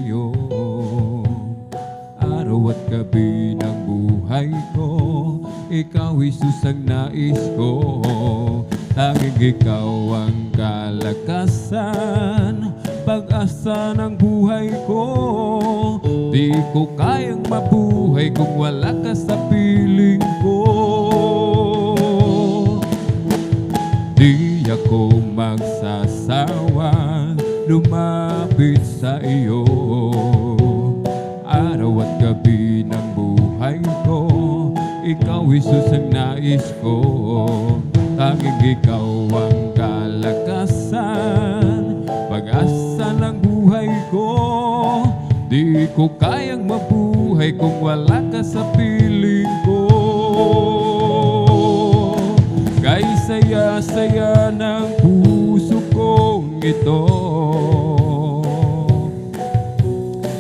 iyo. Araw at gabi ng buhay ko, ikaw Jesus ang nais ko. Tanging ikaw ang kalakasan, pag-asa ng buhay ko. Di ko kayang mabuhay kung wala ka sa piling ko. Di ako magsasawa lumapit sa iyo. Araw at gabi ng buhay ko, ikaw Jesus ang nais ko. Tanging ikaw ang kalakasan, pag-asa ng buhay ko. Di ko kayang mabuhay kung wala ka sa piling ko. Kay saya-saya ng puso kong ito,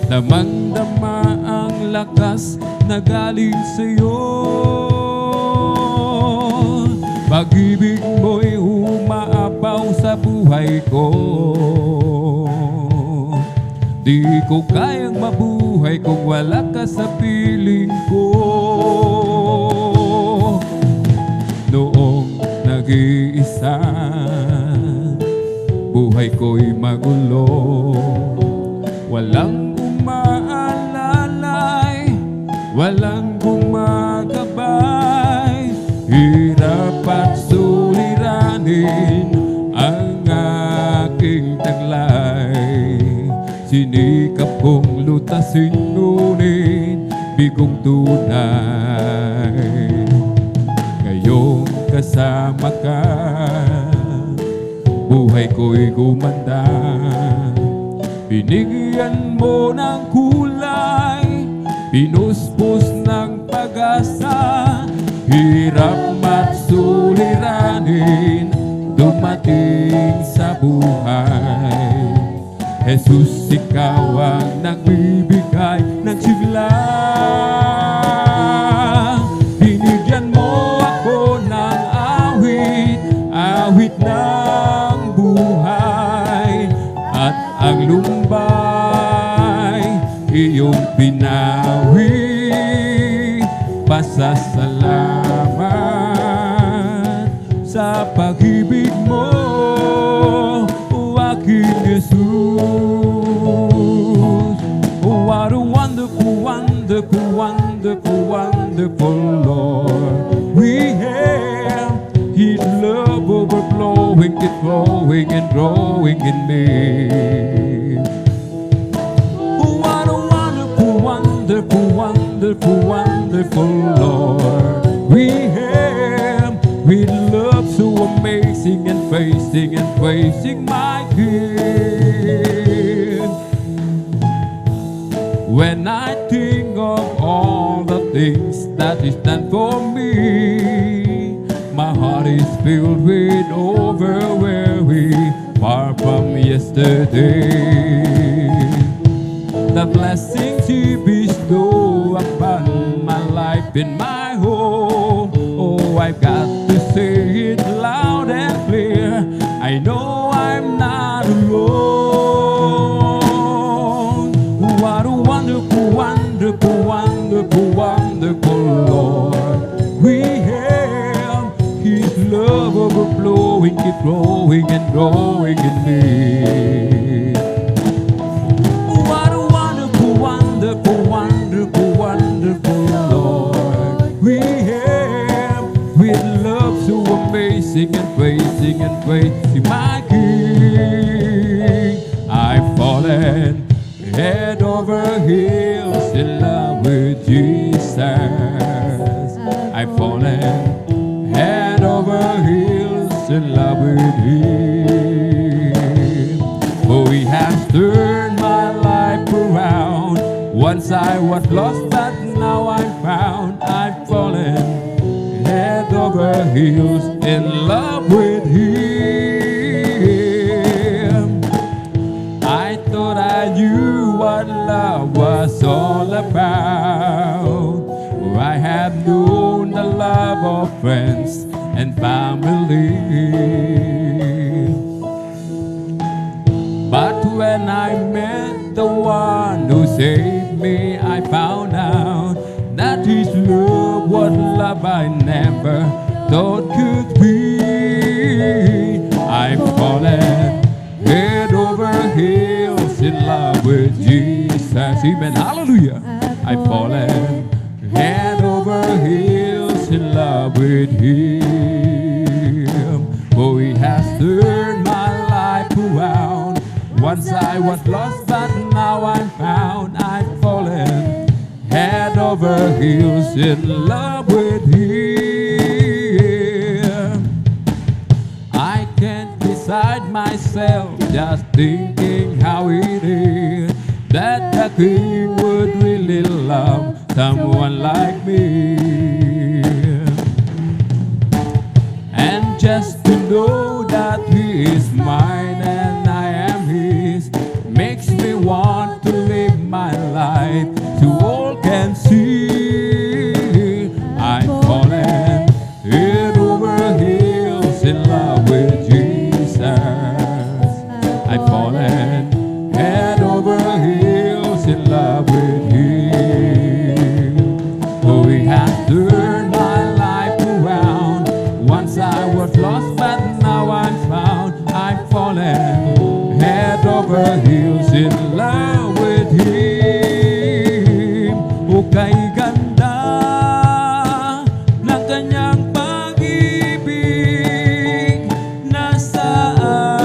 damang-dama ang lakas na galing sa'yo. Pag-ibig mo'y umaapaw sa buhay ko. Di ko kayang mabuhay kung wala ka sa piling ko. Noong nag-iisa, buhay ko'y magulo. Walang umaalalay, walang gumagabay. Hirap at suliranin ang aking taglay. Sinikap kong lutasin, ngunit bigong tunay. Ngayong kasama ka, buhay ko'y gumanda. Binigyan mo ng kulay, pinuspos ng pag-asa. Hirap at suliranin dumating sa buhay. Jesus, ikaw ang nagbibigay ng sigla. Binigyan mo ako ng awit, awit ng buhay. At ang lumbay, iyong pinawi. Pasasalamat sa pag-ibig mo, o aking Jesus. Oh, what a wonderful, wonderful, wonderful, wonderful Lord we have. His love overflowing, it flowing and growing in me. Oh, what a wonderful, wonderful, wonderful, wonderful Lord we have. With love so amazing and praising my King. When I think of all the things that He's done for me, my heart is filled with overwhelming, far from yesterday. The blessings He bestowed upon my life and my home, oh, I've got to say it loud and clear. I know I'm not alone. What a wonderful, wonderful, wonderful, wonderful Lord we have. His love overflowing, keep growing and growing in me. What a wonderful, wonderful, wonderful, wonderful Lord we have. With love so amazing and praising my King. I've fallen head over heels in love with Jesus. I've fallen head over heels in love with Him. For He has turned my life around. Once I was lost, but now I'm found. I've fallen head over heels in love with Him. I thought I knew what love was all about. I had known the love of friends and family. But when I met the one who saved me, I found out that His love was love I never thought could be. I've fallen head over heels in love with Jesus. Amen. Hallelujah. I've fallen head over heels in love with Him. For He has turned my life around. Once I was lost, but now I'm found. I've fallen head over heels in love with Him. I can't decide myself, just thinking how it is that the King would really love someone like me. And just to know that He is mine and I am His makes me want to live my life so all can see. I've fallen head over heels in love with Jesus. I've fallen head over heels in love with Him. For He has turned my life around. Once I was lost, but now I'm found. I've fallen head over heels in love with Him. O kay ganda ng Kanyang pag-ibig na sa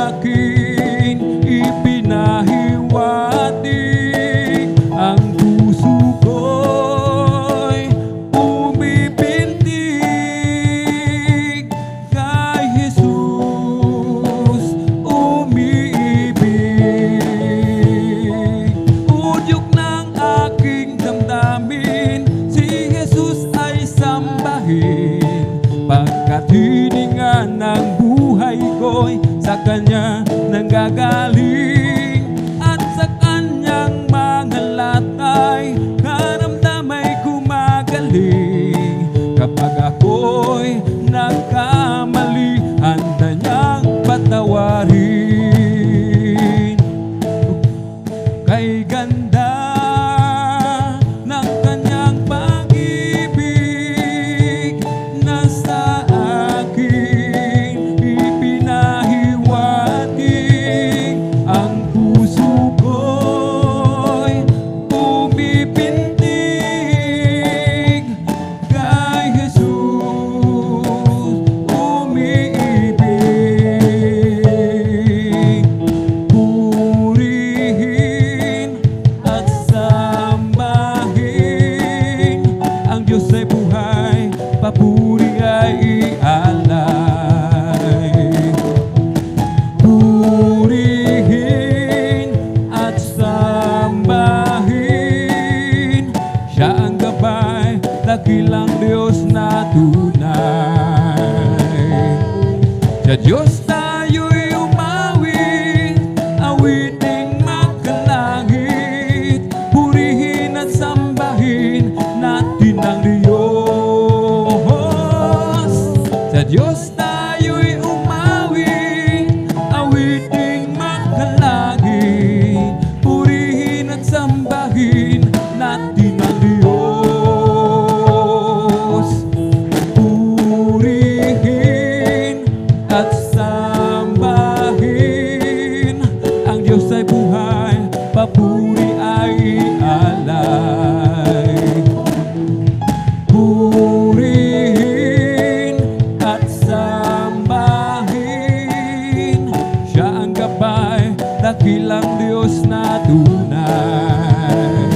akin ipinahiwatig. Ang puso ko'y umipintig kay Jesus umiibig. Udyok ng aking damdamin, si Jesus ay sambahin. Pagkat hininga ng buhay ko'y sa Kanya nanggagaling. At sa Kanyang mga latay, karamdamay gumagaling. Kapag ako'y nagkamali, handa niyang patawarin. Kay ganda ng Kanyang pag-ibig na sa akin ipinahiwatig. Ang puso ko'y umipintig kay Jesus umiibig. Purihin at sambahin ang Diyos ay buhay, papuri ay ialay. Purihin at sambahin, Siya ang gabay, dakilang Diyos na tunay. Sa Diyos tayo'y umawit, awiting magkalangit. Purihin at sambahin natin ang Diyos. Sa Diyos tayo'y umawit, awiting magkalangit. Purihin at sambahin natin ang Diyos. Purihin at sambahin ang Diyos ay buhay, papuri ay alay. Purihin at sambahin, Siya ang gabay, dakilang Diyos na tunay.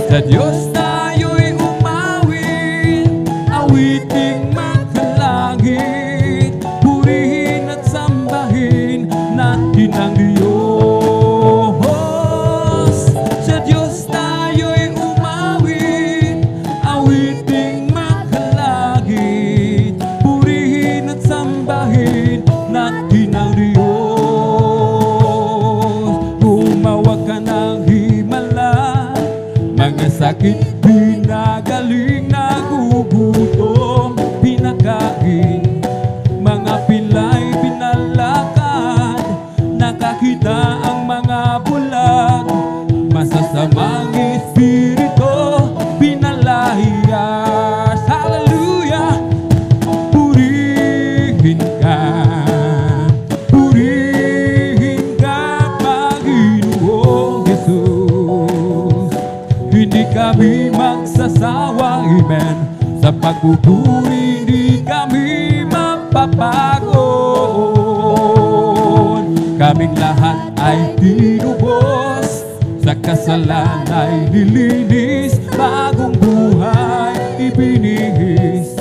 Sa Diyos tayo'y umawit, awiting magkalangit. Purihin at sambahin natin ang Diyos. Sa Diyos tayo'y umawit, awiting magkalangit. Purihin at sambahin natin ang Diyos. Tumawag ka ng himala, mga sakit pinagaling, nagugutom pinakain, mga pilay pinalakad, nakakita ang mga bulag, Di kami magsasawa, amen. Sa pagpupuri, di kami mapapagod. Kaming lahat ay tinubos, sa kasalan ay nilinis, bagong buhay ibinihis.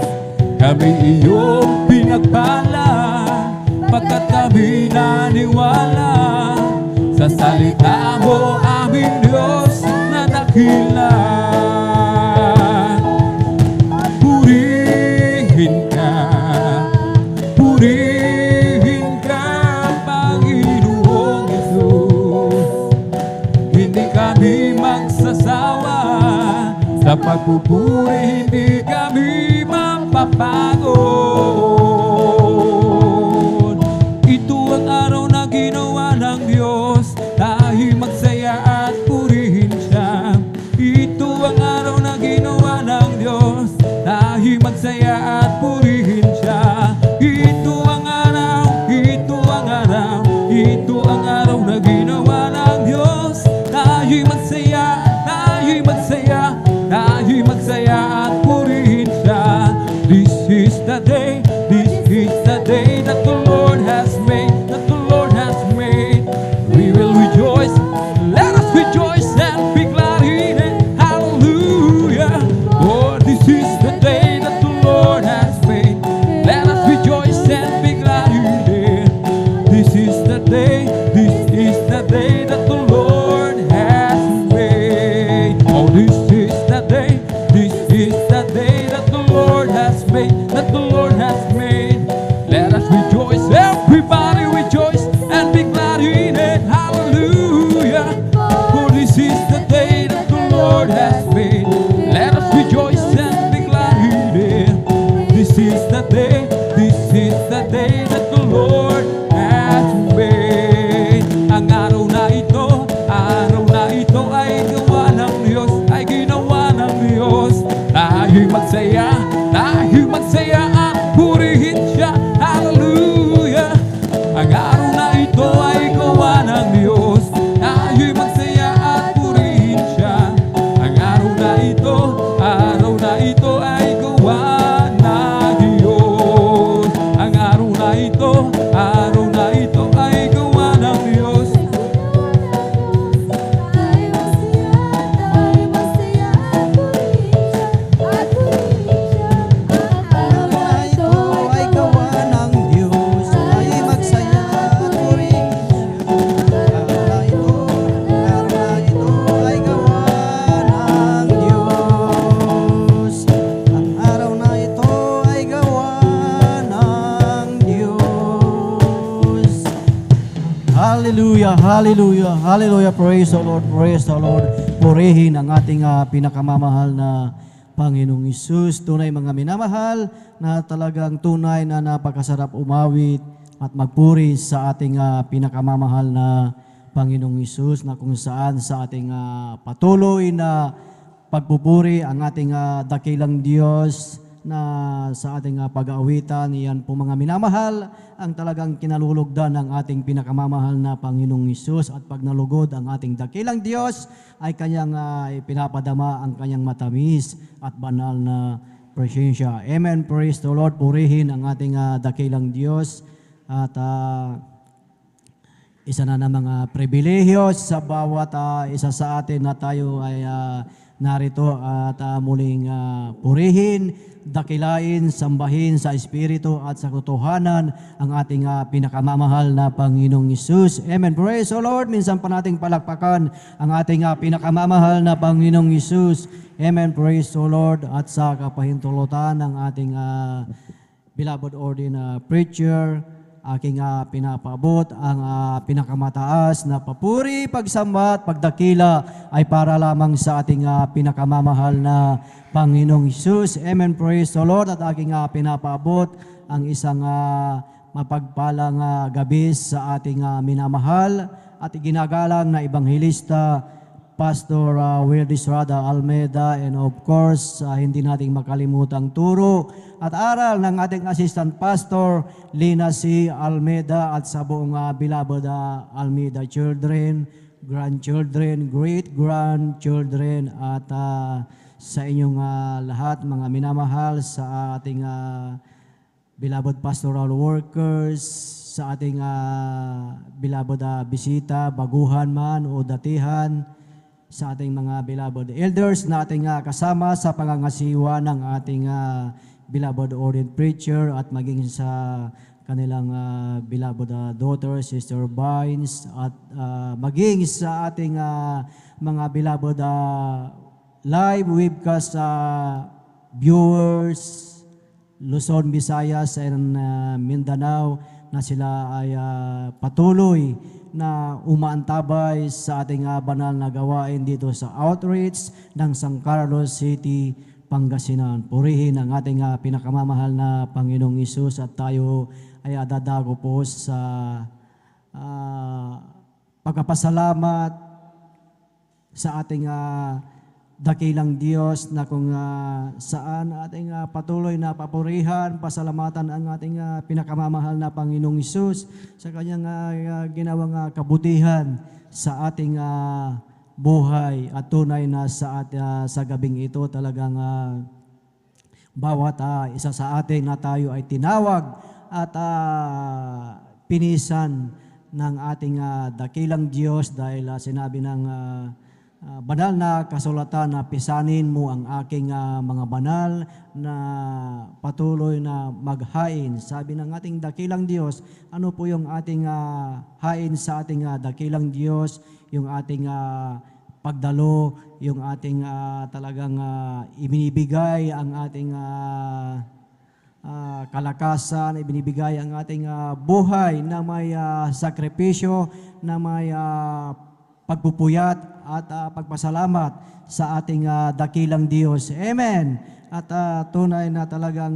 Kami iyong pinagpala, pagkat kami naniwala sa salita mo, aming Diyos na dakila. Purihin ka, Panginoong Yesus. Hindi kami magsasawa sa pagpupuri, hindi kami mapapagod. Ito ang araw na ginawa ng Diyos, tayo magsaya at purihin siya. Ito ang araw na ginawa ng Diyos, tayo magsaya at purihin siya. Ito ang araw, ito ang araw, ito ang araw na ginawa ng Diyos, tayo magsaya, tayo magsaya, tayo magsaya at purihin siya. This is the day, this is the day that the Lord has made, that the Lord has made. We will rejoice, let us rejoice and be glad in it. Hallelujah. Oh, this is the day that the Lord has made. Let us rejoice and be glad in it. This is the day, this is the day that the Lord has made. Oh, this is the day, this is the day that the Lord has made, that the Lord has made. Let us rejoice, everybody rejoice and be glad in it. Hallelujah. For this is the day that the Lord has made. Let us rejoice and be glad in it. This is the day, this is the day that the Lord has made. Ang araw na ito ay gawa ng Diyos, ay ginawa ng Diyos. Tayo'y magsaya at purihin siya. Hallelujah. Ang araw na ito ay gawa ng Diyos, tayo'y magsaya at purihin siya. Ang araw na ito ay gawa ng Diyos. Ang araw na ito ay gawa ng Diyos. Hallelujah, hallelujah, hallelujah. Praise the Lord, praise the Lord. Purihin ang ating pinakamamahal na Panginoong Hesus. Tunay mga minamahal na talagang tunay na napakasarap umawit at magpuri sa ating pinakamamahal na Panginoong Hesus, na kung saan sa ating patuloy na pagpupuri ang ating dakilang Diyos, na sa ating pag-aawitan, iyan po mga minamahal, ang talagang kinalulugdan ng ating pinakamamahal na Panginoong Hesus. At pag nalugod ang ating dakilang Diyos, ay kanyang pinapadama ang kanyang matamis at banal na presensya. Amen. Praise the Lord. Purihin ang ating dakilang Diyos. At isa na mga pribilehyo sa bawat isa sa atin na tayo ay narito at muling purihin, dakilain, sambahin sa Espiritu at sa katotohanan ang ating pinakamamahal na Panginoong Hesus. Amen. Praise the Lord. Minsan pa nating palakpakan ang ating pinakamamahal na Panginoong Hesus. Amen. Praise the Lord. At sa kapahintulutan ng ating beloved ordained preacher, aking pinapaabot ang pinakamataas na papuri, pagsamba at pagdakila ay para lamang sa ating pinakamamahal na Panginoong Hesus. Amen. Praise the Lord. At aking pinapaabot ang isang mapagpalang gabi sa ating minamahal at iginagalang na Ebanghelista, Pastor Wildes Rada Almeida, and of course, hindi nating makalimutang turo at aral ng ating Assistant Pastor Lina C. Almeida at sa buong beloved Almeida Children. grandchildren, great-grandchildren, at sa inyong lahat, mga minamahal, sa ating beloved pastoral workers, sa ating beloved bisita, baguhan man o datihan, sa ating mga beloved elders na ating kasama sa pangangasiwa ng ating beloved ordained preacher, at maging sa kanilang beloved daughter, Sister Vines, at maging sa ating mga beloved live webcast viewers, Luzon, Visayas, and Mindanao, na sila ay patuloy na umaantabay sa ating banal na gawain dito sa outreach ng San Carlos City, Pangasinan. Purihin ang ating pinakamamahal na Panginoong Hesus, at tayo ay dadago po sa pagpapasalamat sa ating dakilang Diyos, na kung saan ating patuloy na papurihan, pasalamatan ang ating pinakamamahal na Panginoong Hesus sa kanyang ginawang kabutihan sa ating buhay. At tunay na sa gabing ito talagang bawat isa sa atin na tayo ay tinawag at pinisan ng ating dakilang Diyos, dahil sinabi ng banal na kasulatan na pisanin mo ang aking mga banal na patuloy na maghain. Sabi ng ating dakilang Diyos, ano po yung ating hain sa ating dakilang Diyos? Yung ating pagdalo, yung ating talagang ibinibigay ang ating kalakasan, ibinibigay ang ating buhay na may sakripisyo, na may pagpupuyat at pagpasalamat sa ating dakilang Diyos. Amen. At tunay na talagang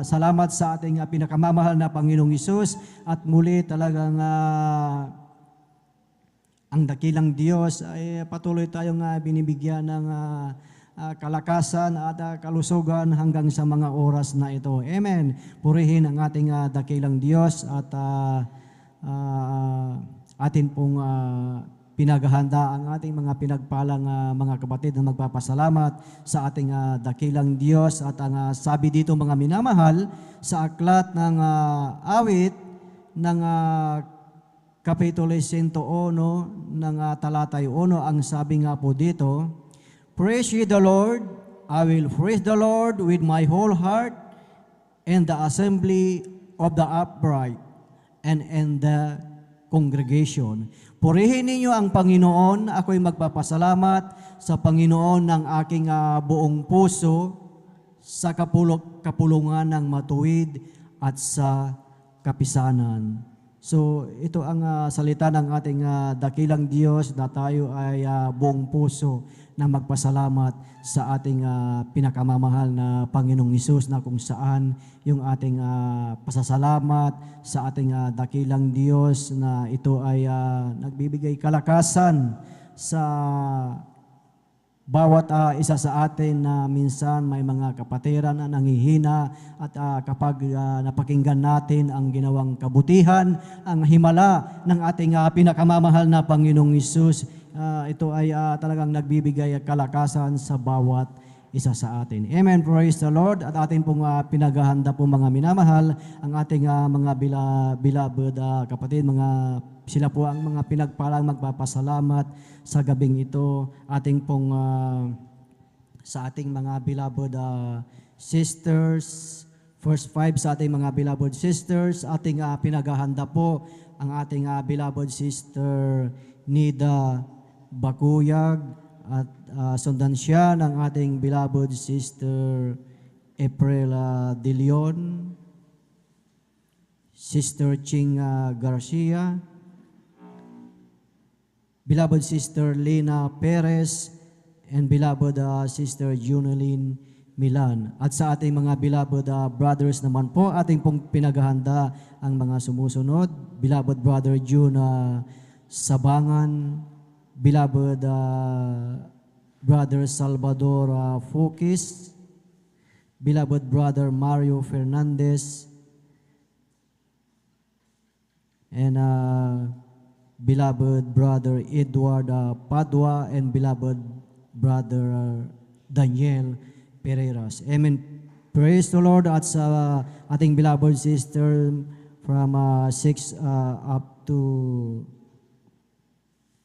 salamat sa ating pinakamamahal na Panginoong Hesus, at muli talagang ang dakilang Diyos ay patuloy tayong binibigyan ng kalakasan at kalusugan hanggang sa mga oras na ito. Amen. Purihin ang ating dakilang Diyos, at atin pong pinaghahanda ang ating mga pinagpalang mga kapatid na magpapasalamat sa ating dakilang Diyos. At ang sabi dito, mga minamahal, sa aklat ng awit ng Kapitulo 101 ng talatay 1, ang sabi nga po dito, "Praise ye the Lord, I will praise the Lord with my whole heart, in the assembly of the upright, and in the congregation." Purihin ninyo ang Panginoon, ako'y magpapasalamat sa Panginoon ng aking buong puso, sa kapulungan ng matuwid at sa kapisanan. So ito ang salita ng ating dakilang Diyos, na tayo ay buong puso na magpasalamat sa ating pinakamamahal na Panginoong Hesus, na kung saan yung ating pasasalamat sa ating dakilang Diyos, na ito ay nagbibigay kalakasan sa bawat isa sa atin, na minsan may mga kapatiran na nangihina, at kapag napakinggan natin ang ginawang kabutihan, ang himala ng ating pinakamamahal na Panginoong Hesus, ito ay talagang nagbibigay kalakasan sa bawat isa sa atin. Amen. Praise the Lord. At atin pong pinaghahanda po, mga minamahal, ang ating mga beloved kapatid, sila po ang mga pinagpalang magpapasalamat sa gabing ito. Ating pong sa ating mga beloved sisters, first 5 sa ating mga beloved sisters, ating pinaghahanda po ang ating beloved sister Nida Bakuyag, at sundan siya ng ating beloved sister April De Leon, Sister Ching Garcia, beloved sister Lena Perez, and beloved sister Junelyn Milan. At sa ating mga beloved brothers naman po, ating pong pinaghahanda ang mga sumusunod. Beloved brother June Sabangan, beloved brother Salvador Fukis, beloved brother Mario Fernandez, and beloved Brother Edward Padua, and beloved Brother Daniel Pereiras. Amen. Praise the Lord. At sa ating beloved sister from 6 up to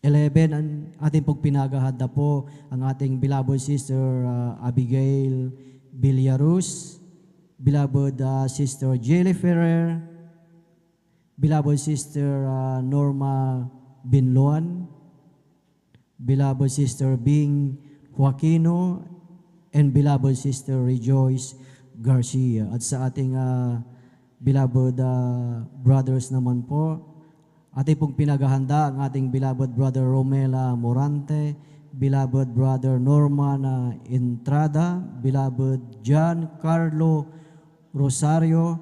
11, ang ating pong pinagahanda po ang ating beloved sister Abigail Villarus, beloved sister Jelly Ferrer, beloved sister Norma Binloan, beloved sister Bing Joaquino, and beloved sister Rejoice Garcia. At sa ating beloved brothers naman po, ating pong pinagahanda ang ating beloved brother Romela Morante, beloved brother Norman Entrada, beloved John Carlo Rosario,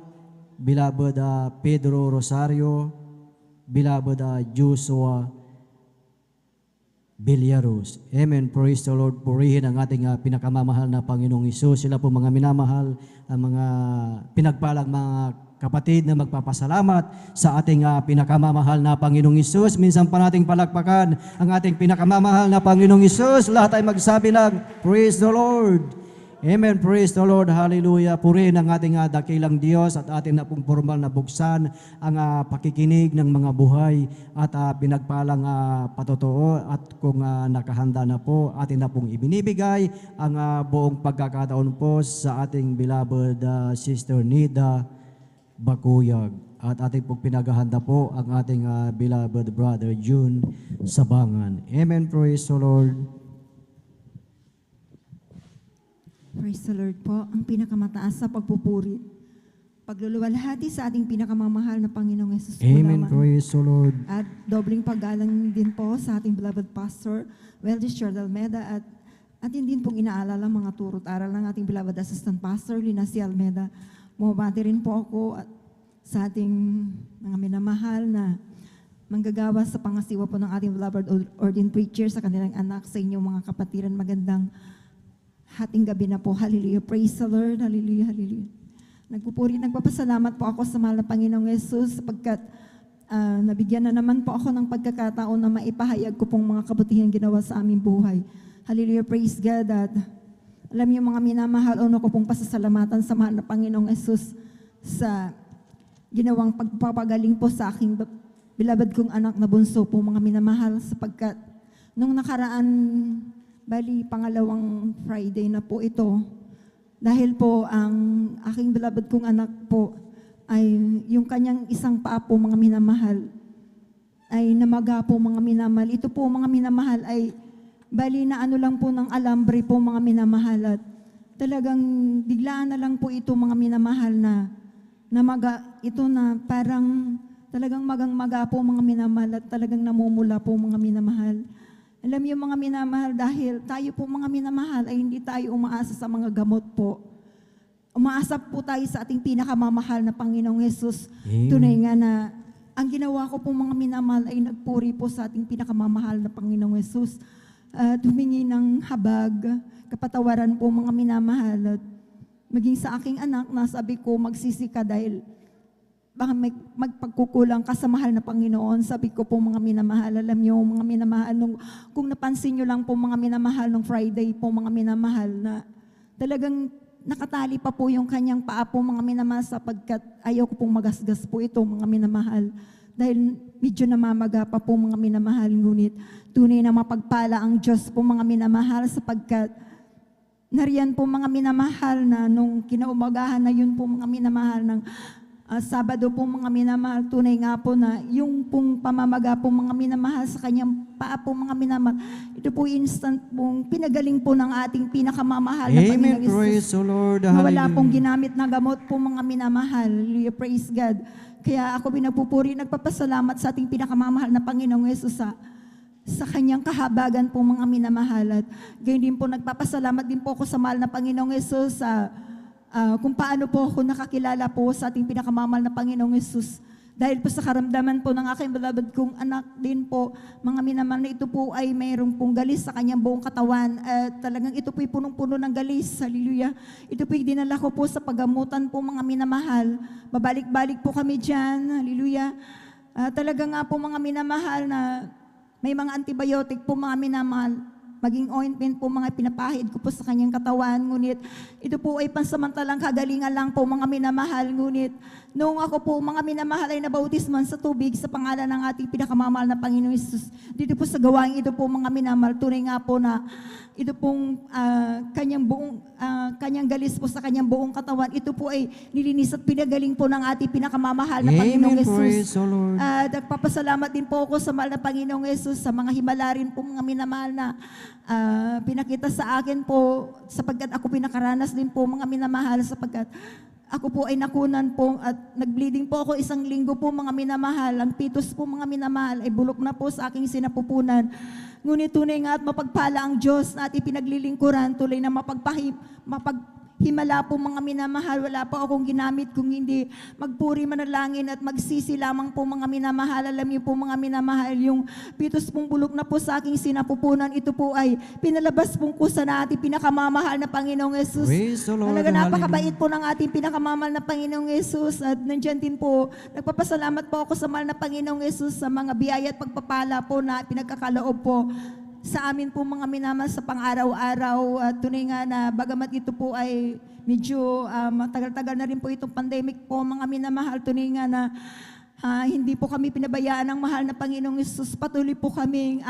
beloved Pedro Rosario, beloved Joshua Villarus. Amen. Praise the Lord. Purihin ang ating pinakamamahal na Panginoong Hesus. Sila po mga minamahal, ang mga pinagpalang mga kapatid na magpapasalamat sa ating pinakamamahal na Panginoong Hesus. Minsan pa nating palakpakan ang ating pinakamamahal na Panginoong Hesus. Lahat ay magsabi lang, praise the Lord. Amen. Praise the Lord. Hallelujah. Purihin ang ating dakilang Diyos at ating na pong formal na buksan ang pakikinig ng mga buhay at pinagpalang patotoo, at kung nakahanda na po, atin na pong ibinibigay ang buong pagkakataon po sa ating beloved Sister Nida Bakuyag. At ating pong pinaghahanda po ang ating beloved brother June Sabangan. Amen. Praise the Lord. Praise the Lord po, ang pinakamataas sa pagpupuri. Pagluluwalhati sa ating pinakamamahal na Panginoong Hesus po Amen. naman. Praise the Lord. At dobling paggalang din po sa ating beloved pastor, Weldis Almeda, at atin din pong inaalala mga turot aral ng ating beloved assistant pastor, Linacy Almeda. Bumabati rin po ako at sa ating mga minamahal na manggagawa sa pangasiwa po ng ating beloved ordained preacher sa kanilang anak, sa inyong mga kapatiran. Magandang hating gabi na po. Hallelujah. Praise the Lord. Hallelujah. Hallelujah. Nagpapasalamat po ako sa mahal na Panginoong Yesus sapagkat nabigyan na naman po ako ng pagkakataon na maipahayag ko pong mga kabutihan ginawa sa aming buhay. Hallelujah. Praise God. At alam niyo mga minamahal, ko pong pasasalamatan sa mahal na Panginoong Yesus sa ginawang pagpapagaling po sa aking beloved kong anak na bunso po, mga minamahal, sapagkat nung nakaraan, bali, pangalawang Friday na po ito. Dahil po ang aking beloved kong anak po ay yung kanyang isang paa po, mga minamahal, ay namaga po, mga minamahal. Ito po, mga minamahal, ay bali na ano lang po ng alambre po, mga minamahal. At talagang biglaan na lang po ito, mga minamahal, na namaga. Ito na parang talagang magang-maga po, mga minamahal, at talagang namumula po, mga minamahal. Alam niyo mga minamahal, dahil tayo po mga minamahal ay hindi tayo umaasa sa mga gamot po. Umaasa po tayo sa ating pinakamamahal na Panginoong Hesus. Tunay nga na ang ginawa ko po mga minamahal ay nagpuri po sa ating pinakamamahal na Panginoong Hesus. Humingi ng habag, kapatawaran po mga minamahal. At maging sa aking anak, nasabi ko magsisi ka dahil baka magpagkukulang ka sa mahal na Panginoon. Sabi ko po mga minamahal, alam niyo mga minamahal, kung napansin niyo lang po mga minamahal nung Friday po mga minamahal na talagang nakatali pa po yung kanyang paa po mga minamahal sapagkat ayaw ko pong magasgas po ito mga minamahal. Dahil medyo namamaga pa po mga minamahal, ngunit tunay na mapagpala ang Diyos po mga minamahal sapagkat nariyan po mga minamahal na nung kinaumagahan na yun po mga minamahal ng Sabado po mga minamahal, tunay nga po na yung pong pamamaga po mga minamahal sa kanyang paa po mga minamahal, ito po instant pong pinagaling po ng ating pinakamamahal na Amen. Panginoong Praise Hesus. the Lord. Na wala Hallelujah. pong ginamit na gamot po mga minamahal. Hallelujah. Praise God. Kaya ako pinagpupuri, nagpapasalamat sa ating pinakamamahal na Panginoong Hesus sa kanyang kahabagan po mga minamahal. At gayon din po nagpapasalamat din po ako sa mahal na Panginoong Hesus kung paano po ako nakakilala po sa ating pinakamamahal na Panginoong Hesus. Dahil po sa karamdaman po ng aking beloved kong anak din po, mga minamahal, na ito po ay mayroong pong galis sa kanyang buong katawan. At talagang ito po ay punong-puno ng galis. Hallelujah. Ito po ay dinala ko po sa paggamutan po mga minamahal. Babalik-balik po kami dyan. Hallelujah. Talaga nga po mga minamahal na may mga antibiotic po mga minamahal. Maging ointment po mga pinapahid ko po sa kanyang katawan. Ngunit ito po ay pansamantalang kagalingan lang po mga minamahal. Ngunit noong ako po mga minamahal ay nabautisman sa tubig sa pangalan ng ating pinakamamahal na Panginoon Hesus. Dito po sa gawain ito po mga minamahal. Tunay nga po na ito pong kanyang galis po sa kanyang buong katawan. Ito po ay nilinis at pinagaling po ng ating pinakamamahal na Panginoong Amen. Hesus. Praise the Lord. Nagpapasalamat din po ako sa mahal na Panginoong Hesus, sa mga himala rin po mga minamahal na pinakita sa akin po, sapagkat ako pinakaranas din po mga minamahal, sapagkat ako po ay nakunan po at nag-bleeding po ako 1 linggo po mga minamahal. Ang pitos po mga minamahal ay bulok na po sa aking sinapupunan. Ngunit tunay nga at mapagpala ang Diyos na ating pinaglilingkuran, tuloy na mapagpahimala po mga minamahal. Wala pa akong ginamit kung hindi magpuri manalangin at magsisi lamang po mga minamahal. Alam niyo po mga minamahal, yung pitos pong bulok na po sa aking sinapupunan, ito po ay pinalabas pong kusa na ating pinakamamahal na Panginoong Yesus. Praise the Lord. Talaga napakabait po ng ating pinakamamahal na Panginoong Yesus. At nandyan din po, nagpapasalamat po ako sa mahal na Panginoong Yesus sa mga biyaya at pagpapala po na pinagkakaloob po sa amin po mga minamahal sa pang-araw-araw. At tunay nga na bagamat ito po ay medyo matagal-tagal na rin po itong pandemic po mga minamahal. Tunay nga na hindi po kami pinabayaan ng mahal na Panginoong Yesus. Patuloy po kaming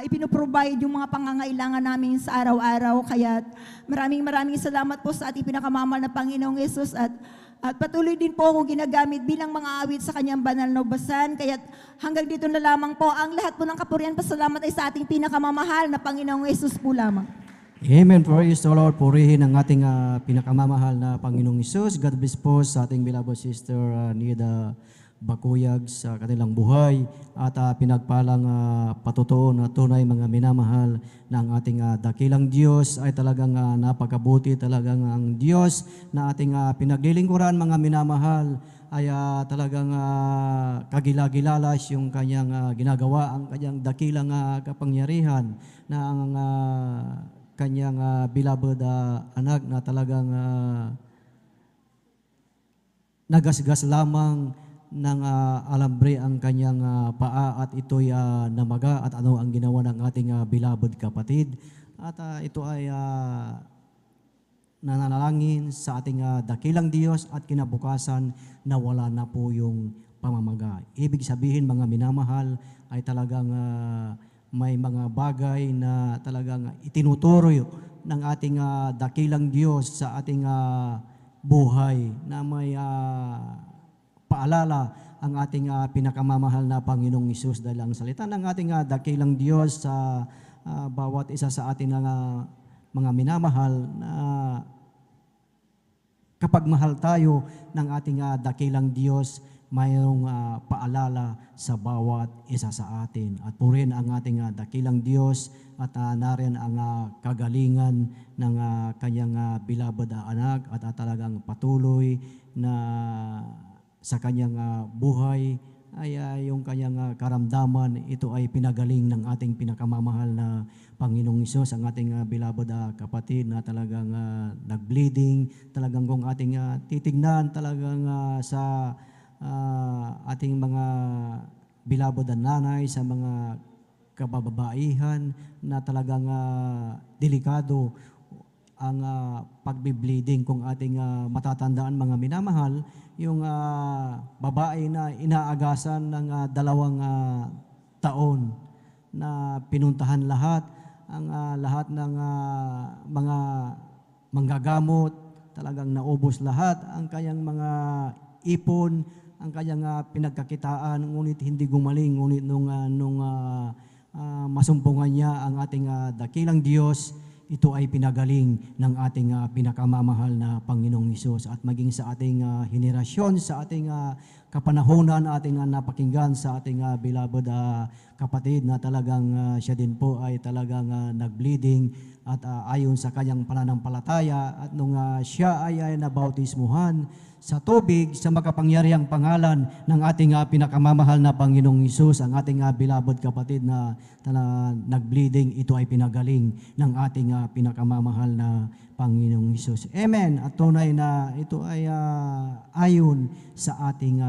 ipinoprovide yung mga pangangailangan namin sa araw-araw. Kaya maraming salamat po sa ating pinakamamahal na Panginoong Yesus. At patuloy din po akong ginagamit bilang mga awit sa kanyang banal na ubasan. Kaya hanggang dito na lamang po, ang lahat po ng kapurihan, pasalamat ay sa ating pinakamamahal na Panginoong Yesus po lamang. Amen. Praise the Lord. Purihin ang ating pinakamamahal na Panginoong Hesus. God bless po sa ating beloved sister Nida Bakuyag sa kanilang buhay at pinagpalang patutuo na tunay mga minamahal ng ating dakilang Diyos ay talagang napakabuti talagang ang Diyos na ating pinaglilingkuran mga minamahal ay talagang kagilagilalas yung kanyang ginagawa, ang kanyang dakilang kapangyarihan na ang kanyang beloved anak na talagang nagasgas lamang ng alambre ang kanyang paa at ito'y namaga at ano ang ginawa ng ating beloved kapatid. At ito ay nananalangin sa ating dakilang Diyos at kinabukasan na wala na po yung pamamaga. Ibig sabihin mga minamahal ay talagang may mga bagay na talagang itinuturo ng ating dakilang Diyos sa ating buhay na may paalala ang ating pinakamamahal na Panginoong Hesus dahil ang salita ng ating dakilang Diyos sa bawat isa sa ating mga minamahal na kapag mahal tayo ng ating dakilang Diyos, mayroong paalala sa bawat isa sa atin. At purihin ang ating dakilang Diyos at narin ang kagalingan ng kanyang beloved anak at talagang patuloy na sa kanyang buhay ay yung kanyang karamdaman, ito ay pinagaling ng ating pinakamamahal na Panginoong Hesus, ang ating beloved kapatid na talagang nag-bleeding, talagang kung ating titignan talagang sa ating mga beloved na nanay, sa mga kababaihan na talagang delikado ang pagbi-bleeding kung ating matatandaan mga minamahal, yung babae na inaagasan ng 2 taon na pinuntahan lahat ng mga manggagamot, talagang naubos lahat ang kanyang mga ipon, ang kanyang pinagkakitaan, ngunit hindi gumaling. Ngunit nung masumpungan niya ang ating dakilang Diyos, ito ay pinagaling ng ating pinakamamahal na Panginoong Hesus. At maging sa ating henerasyon, sa ating kapanahonan, ating napakinggan sa ating beloved kapatid na talagang siya din po ay talagang nag-bleeding at ayon sa kanyang pananampalataya at nung siya ay nabautismuhan sa tubig sa makapangyarihang pangalan ng ating pinakamamahal na Panginoong Hesus, ang ating beloved kapatid na nag-bleeding, ito ay pinagaling ng ating pinakamamahal na Panginoong Hesus. Amen. At tunay na ito ay ayon sa ating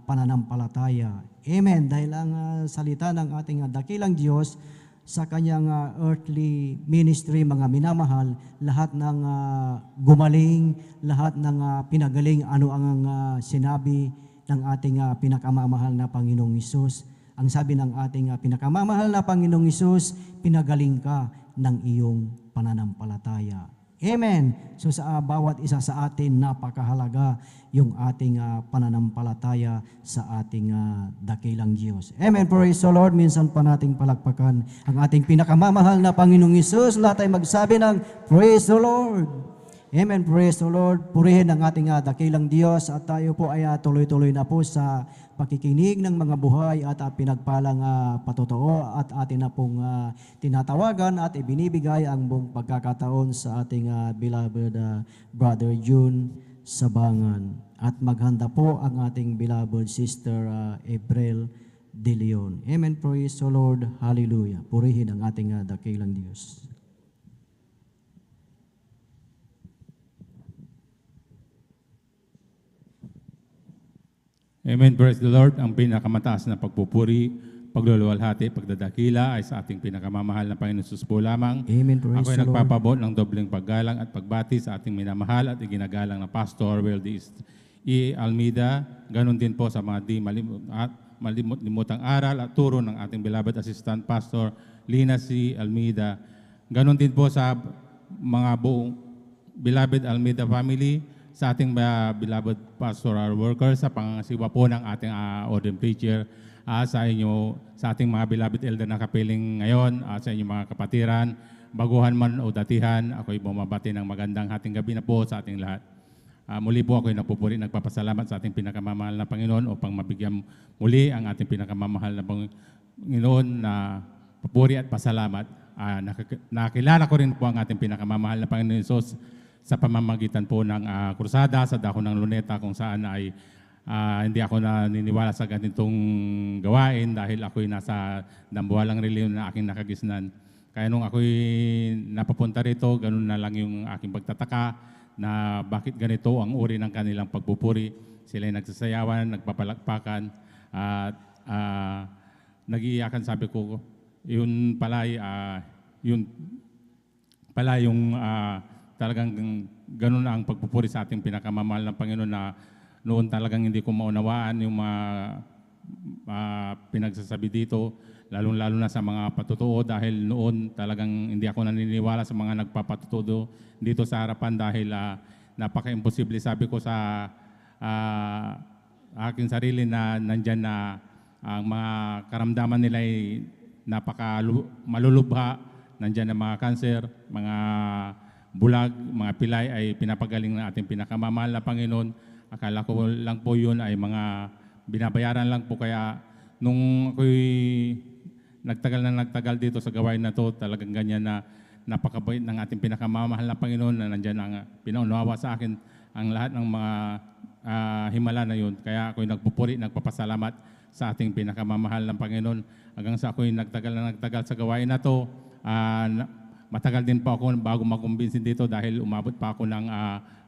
pananampalataya. Amen. Dahil ang salita ng ating dakilang Diyos sa kanyang earthly ministry, mga minamahal, lahat ng gumaling, lahat ng pinagaling, ano ang sinabi ng ating pinakamamahal na Panginoong Hesus. Ang sabi ng ating pinakamamahal na Panginoong Hesus, pinagaling ka ng iyong pananampalataya. Amen. So sa bawat isa sa atin, napakahalaga yung ating pananampalataya sa ating dakilang Diyos. Amen. Praise the Lord. Minsan pa nating palakpakan ang ating pinakamamahal na Panginoong Hesus. Lahat ay magsabi ng Praise the Lord. Amen. Praise the Lord. Purihin ang ating dakilang Diyos at tayo po ay tuloy-tuloy na po sa pakikinig ng mga buhay at pinagpalang patotoo at atin na pong tinatawagan at ibinibigay ang buong pagkakataon sa ating beloved Brother June Sabangan. At maghanda po ang ating beloved Sister April De Leon. Amen. Praise the Lord. Hallelujah. Purihin ang ating dakilang Diyos. Amen. Praise the Lord. Ang pinakamataas na pagpupuri, pagluluwalhati, pagdadakila ay sa ating pinakamamahal na Panginoon Jesus po lamang. Amen. Praise Ako ay the Lord. nagpapabot ng dobleng paggalang at pagbati sa ating minamahal at iginagalang na Pastor Weldy E. Almeida. Ganon din po sa mga di malimutang aral at turo ng ating beloved Assistant Pastor Lina C. Almeida. Ganon din po sa mga buong beloved Almeida family, sa ating beloved pastoral workers, sa pangasiwa po ng ating ordained preacher, sa inyo, sa ating mga beloved elder na kapiling ngayon, sa inyong mga kapatiran, baguhan man o datihan, ako'y bumabati ng magandang hating gabi na po sa ating lahat. Muli po ako'y nagpupuri, nagpapasalamat sa ating pinakamamahal na Panginoon upang mabigyan muli ang ating pinakamamahal na Panginoon na papuri at pasalamat. Nakilala ko rin po ang ating pinakamamahal na Panginoon Jesus sa pamamagitan po ng krusada sa dako ng Luneta, kung saan ay hindi ako naniniwala sa ganitong gawain dahil ako'y nasa dambuhalang reliyon na aking nakagisnan. Kaya nung ako'y napapunta rito, ganun na lang yung aking pagtataka na bakit ganito ang uri ng kanilang pagpupuri. Sila'y nagsasayawan, nagpapalakpakan at nag-iiyakan. Sabi ko, yun pala yung talagang ganun ang pagpupuri sa ating pinakamamahal ng Panginoon, na noon talagang hindi ko maunawaan yung mga pinagsasabi dito, lalong-lalo na sa mga patutuo, dahil noon talagang hindi ako naniniwala sa mga nagpapatutuo dito sa harapan dahil napaka-imposible, sabi ko sa aking sarili, na nandyan na ang mga karamdaman nila ay malulubha, nandyan na mga kanser, mga bulag, mga pilay ay pinapagaling ng ating pinakamamahal na Panginoon. Akala ko lang po yun ay mga binabayaran lang po, kaya nung ako'y nagtagal dito sa gawain na to, talagang ganyan na napakabait ng ating pinakamamahal na Panginoon na nandyan ang pinaunawa sa akin ang lahat ng mga himala na yun. Kaya ako'y nagpupuri, nagpapasalamat sa ating pinakamamahal ng Panginoon. Hanggang sa ako'y nagtagal sa gawain na to, matagal din pa ako bago makumbinsin dito dahil umabot pa ako ng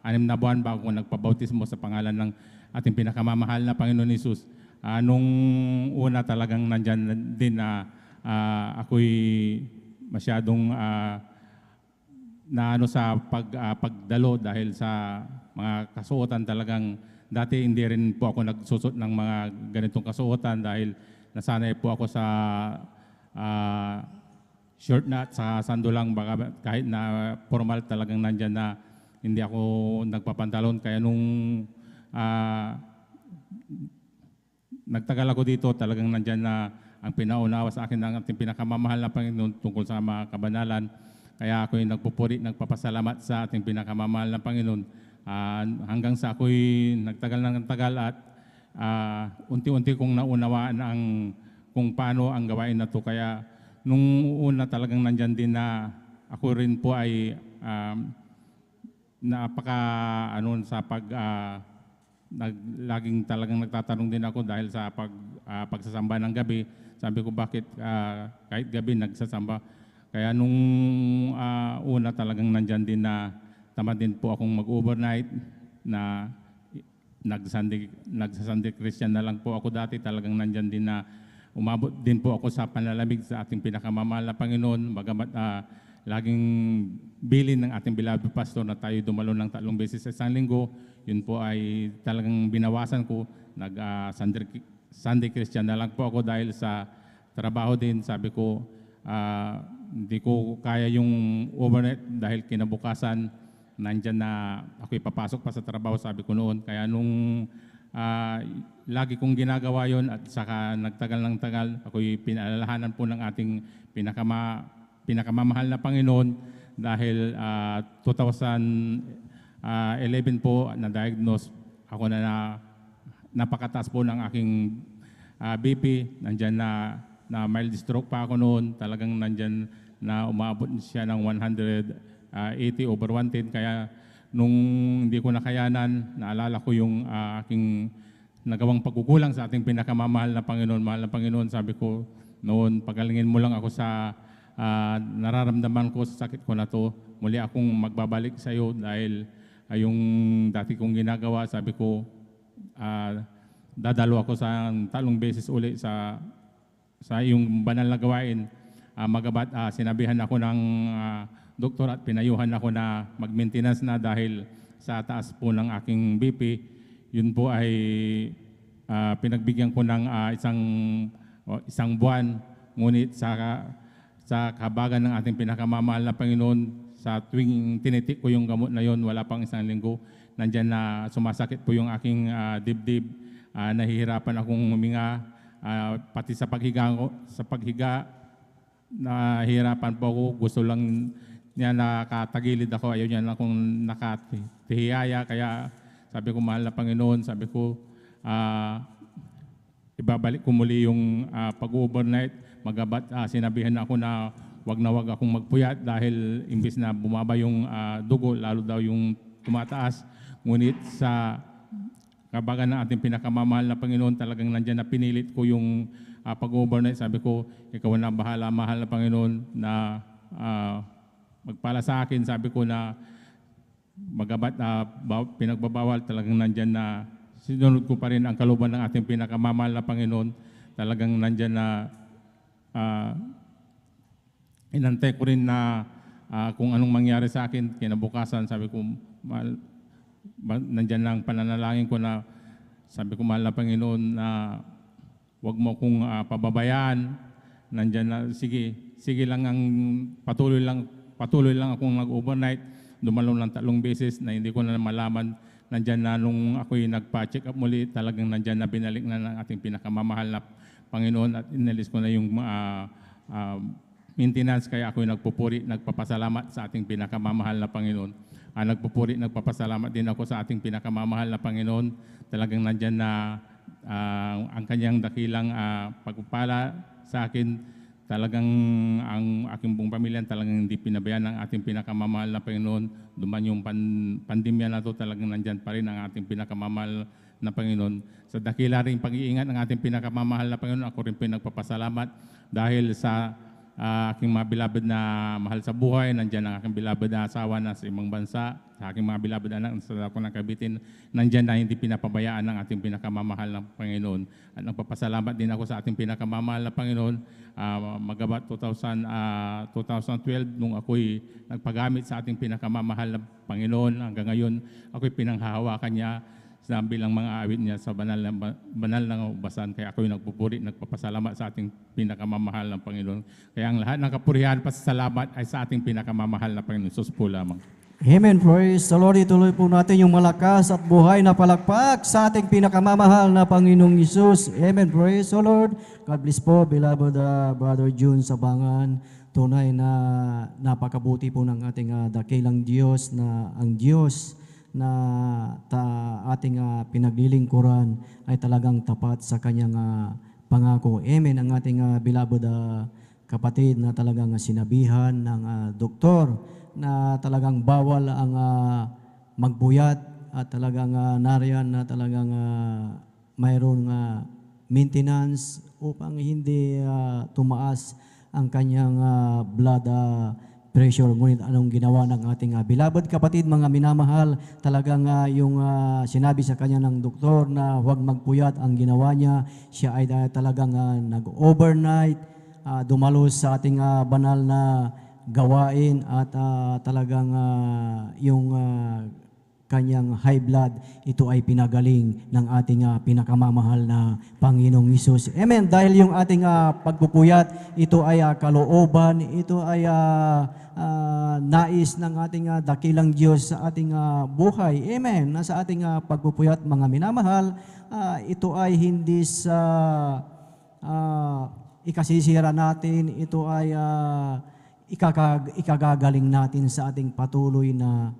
6 na buwan bago ako nagpabautismo sa pangalan ng ating pinakamamahal na Panginoon Hesus. Nung una talagang nandyan din na ako'y masyadong naano sa pagdalo dahil sa mga kasuotan. Talagang dati hindi rin po ako nagsusot ng mga ganitong kasuotan dahil nasanay po ako sa short na at sa sando lang, baka kahit na formal talagang nandyan na hindi ako nagpapantalon. Kaya nung nagtagal ako dito, talagang nandyan na ang pinaunawa sa akin ng ating pinakamamahal na Panginoon tungkol sa mga kabanalan. Kaya ako'y nagpupuri, nagpapasalamat sa ating pinakamamahal na Panginoon. Hanggang sa ako'y nagtagal at unti-unti kong naunawaan kung paano ang gawain na to. Kaya nung una talagang nandyan din na ako rin po ay laging talagang nagtatanong din ako dahil sa pagsasamba ng gabi. Sabi ko, bakit kahit gabi nagsasamba? Kaya nung una talagang nandyan din na tamad din po akong mag-overnight, na nagsa-Sunday Christian na lang po ako dati. Talagang nandyan din na umabot din po ako sa panlalamig sa ating pinakamamahal na Panginoon. Bagamat laging bilin ng ating beloved pastor na tayo dumalo ng 3 beses sa isang linggo, yun po ay talagang binawasan ko. Sunday Christian na lang po ako dahil sa trabaho din. Sabi ko, hindi ko kaya yung overnight dahil kinabukasan nandyan na ako ipapasok pa sa trabaho, sabi ko noon. Kaya nung lagi kong ginagawa yon at saka nagtagal ng tagal, ako'y pinaalalahanan po ng ating pinakamamahal na Panginoon dahil 2011 po na-diagnose ako na napakataas po ng aking BP. Nandyan na mild stroke pa ako noon. Talagang nandyan na umabot siya ng 180/110. Kaya nung hindi ko nakayanan, naalala ko yung aking nagawang pagkukulang sa ating pinakamamahal na Panginoon. Mahal na Panginoon, sabi ko noon, pagalingin mo lang ako sa nararamdaman ko sa sakit ko na to. Muli akong magbabalik sa iyo dahil yung dati kong ginagawa, sabi ko, dadalo ako sa 3 beses uli sa yung banal na gawain. Magabat sinabihan ako ng doktor at pinayuhan ako na mag-maintenance na dahil sa taas po ng aking BP. Yun po ay pinagbigyan ko ng isang buwan. Ngunit sa kahabagan ng ating pinakamamahal na Panginoon, sa tuwing tinitik ko yung gamot na yon, wala pang isang linggo, nandyan na sumasakit po yung aking dibdib. Nahihirapan akong huminga, pati sa paghiga, nahihirapan po ako. Gusto lang niya nakatagilid ako, ayaw niya lang akong nakatihiyaya. Kaya sabi ko, mahal na Panginoon, sabi ko, ibabalik ko muli yung pag-overnight. Magabat sinabihan ako na wag akong magpuyat dahil imbis na bumaba yung dugo, lalo daw yung tumataas. Ngunit sa kabagan ng ating pinakamamahal na Panginoon, talagang nandyan na pinilit ko yung pag-overnight. Sabi ko, ikaw na bahala, mahal na Panginoon, na magpala sa akin. Sabi ko na magabat pinagbabawal, talagang nandyan na sinunod ko pa rin ang kalooban ng ating pinakamamahal na Panginoon. Talagang nandyan na inantay ko rin na kung anong mangyari sa akin. Kinabukasan, sabi ko, nandyan lang pananalangin ko na, sabi ko, mahal na Panginoon, na huwag mo kong pababayaan. Nandyan na, sige lang, patuloy lang akong nag-overnight. Dumalo ng 3 beses na hindi ko na malaman. Nandyan na nung ako'y nagpa-check up muli, talagang nandyan na binalik na ng ating pinakamamahal na Panginoon at inalis ko na yung maintenance. Kaya ako'y nagpupuri, nagpapasalamat sa ating pinakamamahal na Panginoon. Nagpupuri, nagpapasalamat din ako sa ating pinakamamahal na Panginoon. Talagang nandyan na ang kanyang dakilang pagpapala sa akin. Talagang ang aking buong pamilya talagang hindi pinabayaan ng ating pinakamamahal na Panginoon. Duman yung pandemya na to, talagang nandyan pa rin ang ating pinakamamahal na Panginoon. Sa dakila rin pag-iingat ng ating pinakamamahal na Panginoon, ako rin pinagpapasalamat dahil sa aking mga beloved na mahal sa buhay. Nandyan ang aking beloved na asawa na sa ibang bansa, sa aking mga beloved anak sa ako ng kabitin. Nandyan na hindi pinapabayaan ng ating pinakamamahal na Panginoon. At nagpapasalamat din ako sa ating pinakamamahal na Panginoon. Magabat 2012, nung ako'y nagpagamit sa ating pinakamamahal na Panginoon, hanggang ngayon ako'y pinanghahawakan niya sa bilang mga awit niya sa banal na ubasan. Kaya ako'y nagpupuri, nagpapasalamat sa ating pinakamamahal na Panginoon. Kaya ang lahat ng kapurihan, pasasalamat ay sa ating pinakamamahal na Panginoon. Sus po lamang. Amen. Praise the Lord. Ituloy po natin yung malakas at buhay na palakpak sa ating pinakamamahal na Panginoong Isus. Amen. Praise the Lord. God bless po, beloved Brother June Sabangan. Tunay na napakabuti po ng ating dakilang Diyos, na ang Diyos na ating pinaglilingkuran ay talagang tapat sa kanyang pangako. Amen. Ang ating beloved kapatid na talagang sinabihan ng doktor na talagang bawal ang magbuyat at talagang nariyan na talagang mayroong maintenance upang hindi tumaas ang kanyang blood pressure. Ngunit anong ginawa ng ating beloved kapatid, mga minamahal, talagang yung sinabi sa kanya ng doktor na huwag magpuyat, ang ginawa niya, siya ay talagang nag-overnight, dumalo sa ating banal na gawain at talagang yung kanyang high blood, ito ay pinagaling ng ating pinakamamahal na Panginoong Hesus. Amen. Dahil yung ating pagpupuyat, ito ay kalooban, ito ay nais ng ating dakilang Diyos sa ating buhay. Amen. Nasa ating pagpupuyat, mga minamahal, ito ay hindi sa ikasisira natin, ito ay ikagagaling natin sa ating patuloy na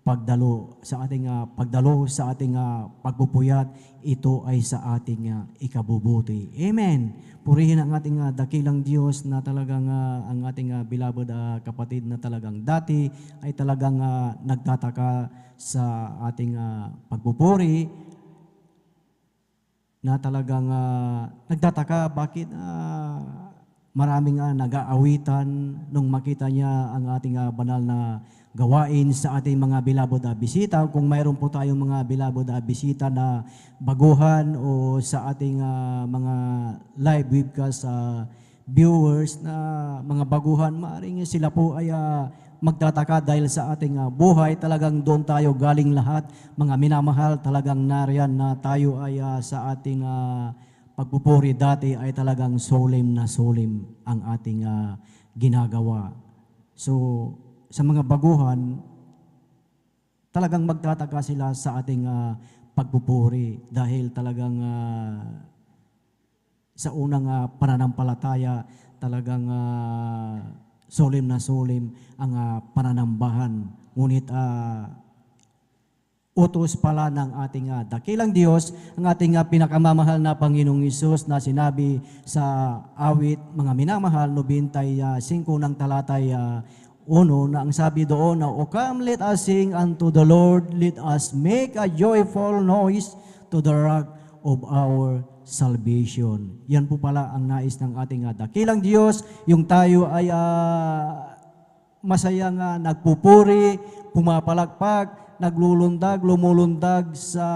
pagdalo sa ating pagpupuyat, ito ay sa ating ikabubuti. Amen. Purihin ang ating dakilang Diyos na talagang ang ating beloved kapatid na talagang dati ay talagang nagtataka sa ating pagpupuri, na talagang nagtataka bakit maraming nag-aawitan nung makita niya ang ating banal na gawain sa ating mga beloved bisita. Kung mayroon po tayong mga beloved bisita na baguhan o sa ating mga live webcast viewers na mga baguhan, maaaring sila po ay magtataka dahil sa ating buhay. Talagang doon tayo galing lahat, mga minamahal. Talagang nariyan na tayo ay sa ating pagpupuri dati ay talagang solemn na solemn ang ating ginagawa. So, sa mga baguhan, talagang magtataka sila sa ating pagpupuri dahil talagang sa unang pananampalataya, talagang solemn na solemn ang pananambahan. Ngunit utos pala ng ating dakilang Diyos, ang ating pinakamamahal na Panginoong Hesus na sinabi sa awit, mga minamahal, 95 ng talatay 1, na ang sabi doon na, "O come, let us sing unto the Lord, let us make a joyful noise to the rock of our salvation." Yan po pala ang nais ng ating dakilang Diyos, yung tayo ay masayang nagpupuri, pumapalakpak, naglulundag, lumulundag sa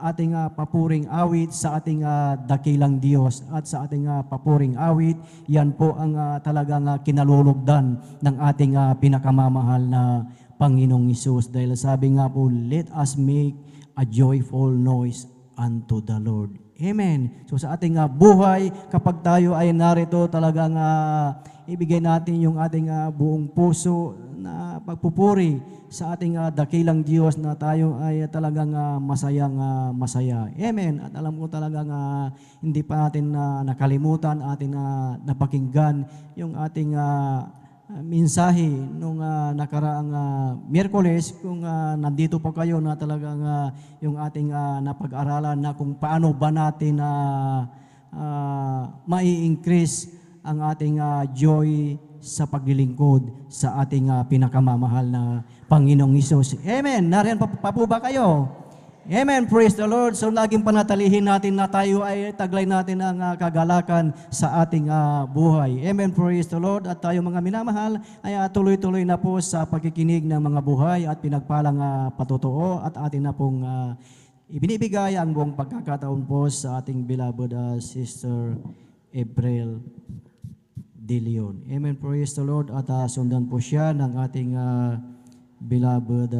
ating papuring awit sa ating dakilang Diyos at sa ating papuring awit. Yan po ang talagang kinalulugdan ng ating pinakamamahal na Panginoong Hesus. Dahil sabi nga po, let us make a joyful noise unto the Lord. Amen. So sa ating buhay, kapag tayo ay narito, talagang ibigay natin yung ating buong puso na pagpupuri sa ating dakilang Diyos na tayo ay talagang masayang masaya. Amen. At alam ko talagang hindi pa natin nakalimutan, atin napakinggan yung ating mensahe nung nakaraang Miyerkules. Kung nandito pa kayo na talagang yung ating napag-aralan na kung paano ba natin mai-increase ang ating joy sa paglilingkod sa ating pinakamamahal na Panginoong Hesus. Amen. Nariyan pa po ba kayo? Amen. Praise the Lord. So laging panatalihin natin na tayo ay taglay natin ang kagalakan sa ating buhay. Amen. Praise the Lord. At tayo mga minamahal ay tuloy-tuloy na po sa pagkikinig ng mga buhay at pinagpalang patotoo at atin na pong ibinibigay ang buong pagkakataon po sa ating beloved Sister April De Leon. Amen. Praise the Lord. At sundan po siya ng ating beloved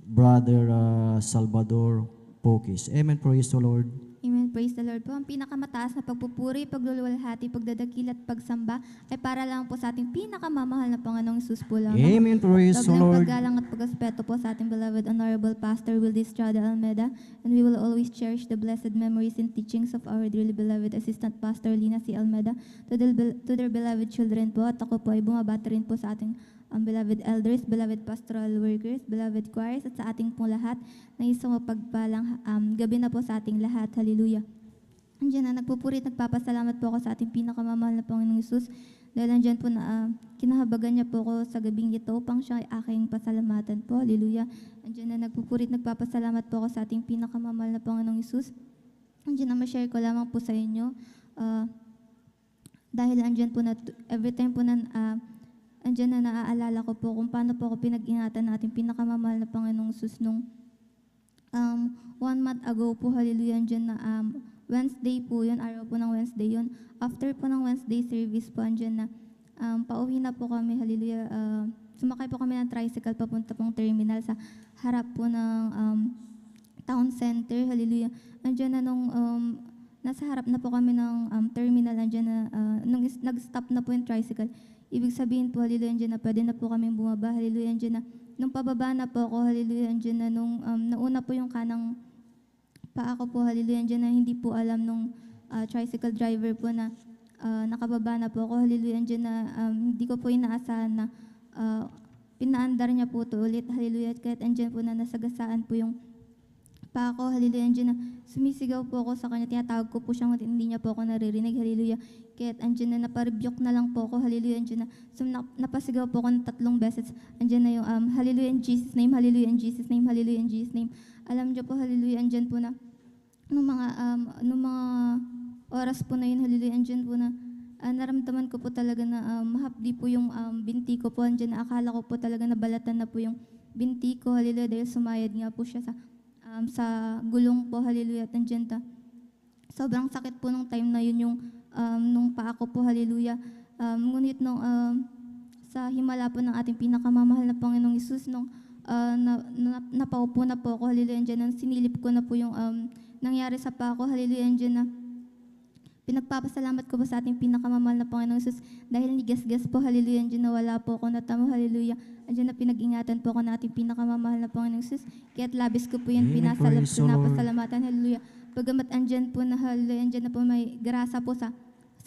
Brother Salvador Pokis. Amen. Praise the Lord. Amen. Praise the Lord po. Ang pinakamataas na pagpupuri, pagluluwalhati, pagdadakil at pagsamba ay para lang po sa ating pinakamamahal na Panginoong Hesus po lamang. Amen. Praise the Sobrang Lord. paggalang at pag-aspeto po sa ating beloved Honorable Pastor Wildy Estrada Almeda, and we will always cherish the blessed memories and teachings of our dearly beloved Assistant Pastor Lina C. Almeda to their beloved children po. At ako po ay bumabati rin po sa ating beloved elders, beloved pastoral workers, beloved choirs, at sa ating pong lahat na isang mapagpalang gabi na po sa ating lahat. Hallelujah. Andiyan na nagpupuri at nagpapasalamat po ako sa ating pinakamamahal na Panginoong Hesus dahil andyan po na kinahabagan niya po ako sa gabing ito upang siya ay aking pasalamatan po. Hallelujah. Andiyan na nagpupuri at nagpapasalamat po ako sa ating pinakamamahal na Panginoong Hesus. Andiyan na ma-share ko lamang po sa inyo dahil andyan po na every time po na andyan na naaalala ko po kung paano po ako pinag-ingatan natin pinakamamahal na Panginoong Sus nung 1 month ago po, hallelujah, andyan na Wednesday po yun, araw po ng Wednesday yun. After po ng Wednesday service po, andyan na pauwi na po kami, hallelujah, sumakay po kami ng tricycle papunta pong terminal sa harap po ng town center, hallelujah. Andyan na nung nasa harap na po kami ng terminal, andyan na nung nag-stop na po yung tricycle. Ibig sabihin po, hallelujah, andyan na pwede na po kami bumaba, hallelujah, andyan na. Nung pababa na po ako, hallelujah, andyan na nung nauna po yung kanang paa ko po, hallelujah, andyan na hindi po alam nung tricycle driver po na nakababa na po ako, hallelujah, andyan na hindi ko po inaasahan na pinaandar niya po to ulit, hallelujah, at kahit andyan po na nasagasaan po yung paa ko, hallelujah, andyan na sumisigaw po ako sa kanya, tinatawag ko po siya, hindi niya po ako naririnig, hallelujah, kahit andyan na naparebuke na lang po ako, hallelujah, andyan na napasigaw po ako ng 3 beses, andyan na yung hallelujah in Jesus name, hallelujah in Jesus name, hallelujah in Jesus name. Alam niyo po, hallelujah, andyan po na nung mga oras po na yun, hallelujah, andyan po na naramdaman ko po talaga na mahapdi po yung binti ko po, andyan na akala ko po talaga nabalatan na po yung binti ko, hallelujah, dahil sumayad nga po siya sa gulong po, hallelujah, at andyan sobrang sakit po nung time na yun yung nung paa ko po, hallelujah. Ngunit nung sa himala po ng ating pinakamamahal na Panginoong Hesus, nung napaupo na po ako, hallelujah, andyan na sinilip ko na po yung nangyari sa paa ko, hallelujah, andyan na pinagpapasalamat ko po sa ating pinakamamahal na Panginoong Hesus dahil nigasgas po, hallelujah, andyan na wala po ako natamo, hallelujah, andyan na pinag-ingatan po ako ng ating pinakamamahal na Panginoong Hesus, kaya't labis ko po yun Amen. Praise the Lord. pinapasalamatan, hallelujah. Bagamat andyan po na, hallelujah, andyan na po may grasa po sa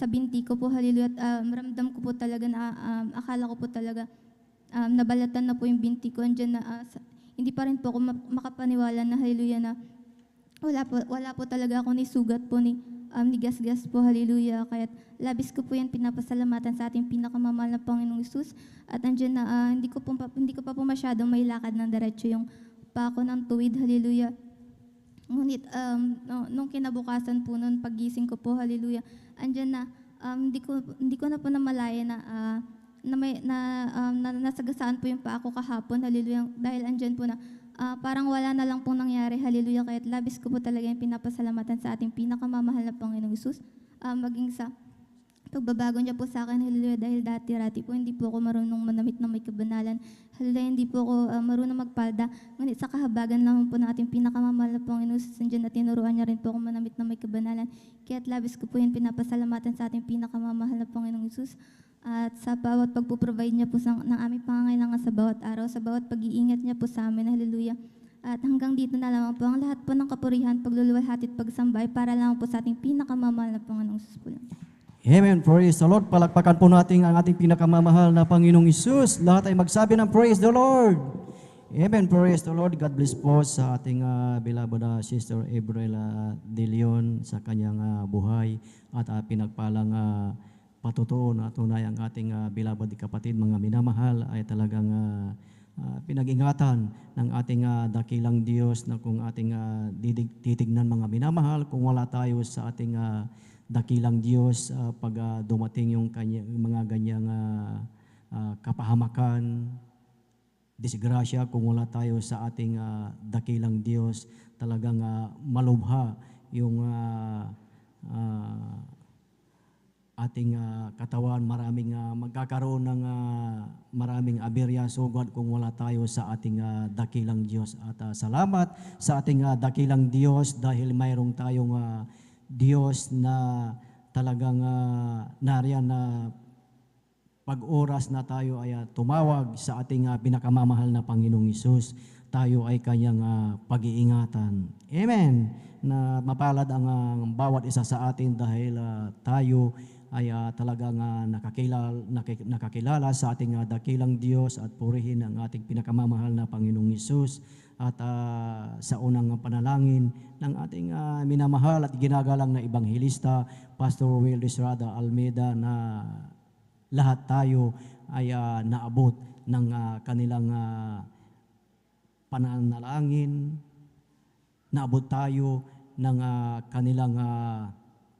binti ko po, hallelujah, at maramdam ko po talaga na akala ko po talaga nabalatan na po yung binti ko, andyan na hindi pa rin po ako makapaniwala na, hallelujah, na wala po talaga ako ni sugat po ni gasgas po, hallelujah. Kaya't labis ko po yan pinapasalamatan sa ating pinakamamahal na Panginoong Hesus. At andyan na hindi ko pa po masyadong may lakad ng diretso yung pa ako ng tuwid, hallelujah. Ngunit nung kinabukasan po nun, paggising ko po, hallelujah, andyan na hindi ko na po namalaya na nasagasaan po yung pa ako kahapon, hallelujah, dahil andyan po na parang wala na lang pong nangyari, hallelujah, kaya't labis ko po talaga yung pinapasalamatan sa ating pinakamamahal na Panginoong Hesus, maging sa pagbabago niya po sa akin, hallelujah, dahil dati-rati po hindi po ako marunong manamit na may kabanalan, hallelujah, hindi po ako marunong magpalda, ngunit sa kahabagan lang po ng ating pinakamamahal na Panginoong Hesus, andyan na tinuruan niya rin po ako manamit na may kabanalan, kaya't labis ko po yung pinapasalamatan sa ating pinakamamahal na Panginoong Hesus. At sa bawat pagpuprovide niya po ng aming pangangailangan sa bawat araw, sa bawat pag-iingat niya po sa amin, hallelujah. At hanggang dito na lamang po ang lahat po ng kapurihan, pagluluwalhati at pagsambay para lang po sa ating pinakamamahal na Panginoong Hesus po lang. Amen. Praise the Lord. Palakpakan po natin ang ating pinakamamahal na Panginoong Hesus. Lahat ay magsabi ng praise the Lord. Amen. Praise the Lord. God bless po sa ating beloved Sister Abriela De Leon sa kanyang buhay at pinagpalang patutuo na tunay ang ating beloved kapatid, mga minamahal, ay talagang pinag-ingatan ng ating dakilang Diyos na kung ating titignan mga minamahal, kung wala tayo sa ating dakilang Diyos pag dumating yung mga ganyang kapahamakan, disgrasya, kung wala tayo sa ating dakilang Diyos, talagang malubha yung ating katawan, maraming magkakaroon ng maraming aberya, sugod kung wala tayo sa ating dakilang Diyos. At salamat sa ating dakilang Diyos dahil mayroong tayong Diyos na talagang nariyan na pag-oras na tayo ay tumawag sa ating pinakamamahal na Panginoong Hesus, tayo ay kanyang pag-iingatan. Amen. Na mapalad ang bawat isa sa atin dahil tayo ay talagang nakakilala sa ating dakilang Diyos at purihin ang ating pinakamamahal na Panginoong Hesus. At sa unang panalangin ng ating minamahal at ginagalang na Ebanghelista, Pastor Will Estrada Almeida, na lahat tayo ay naabot ng kanilang pananalangin, naabot tayo ng kanilang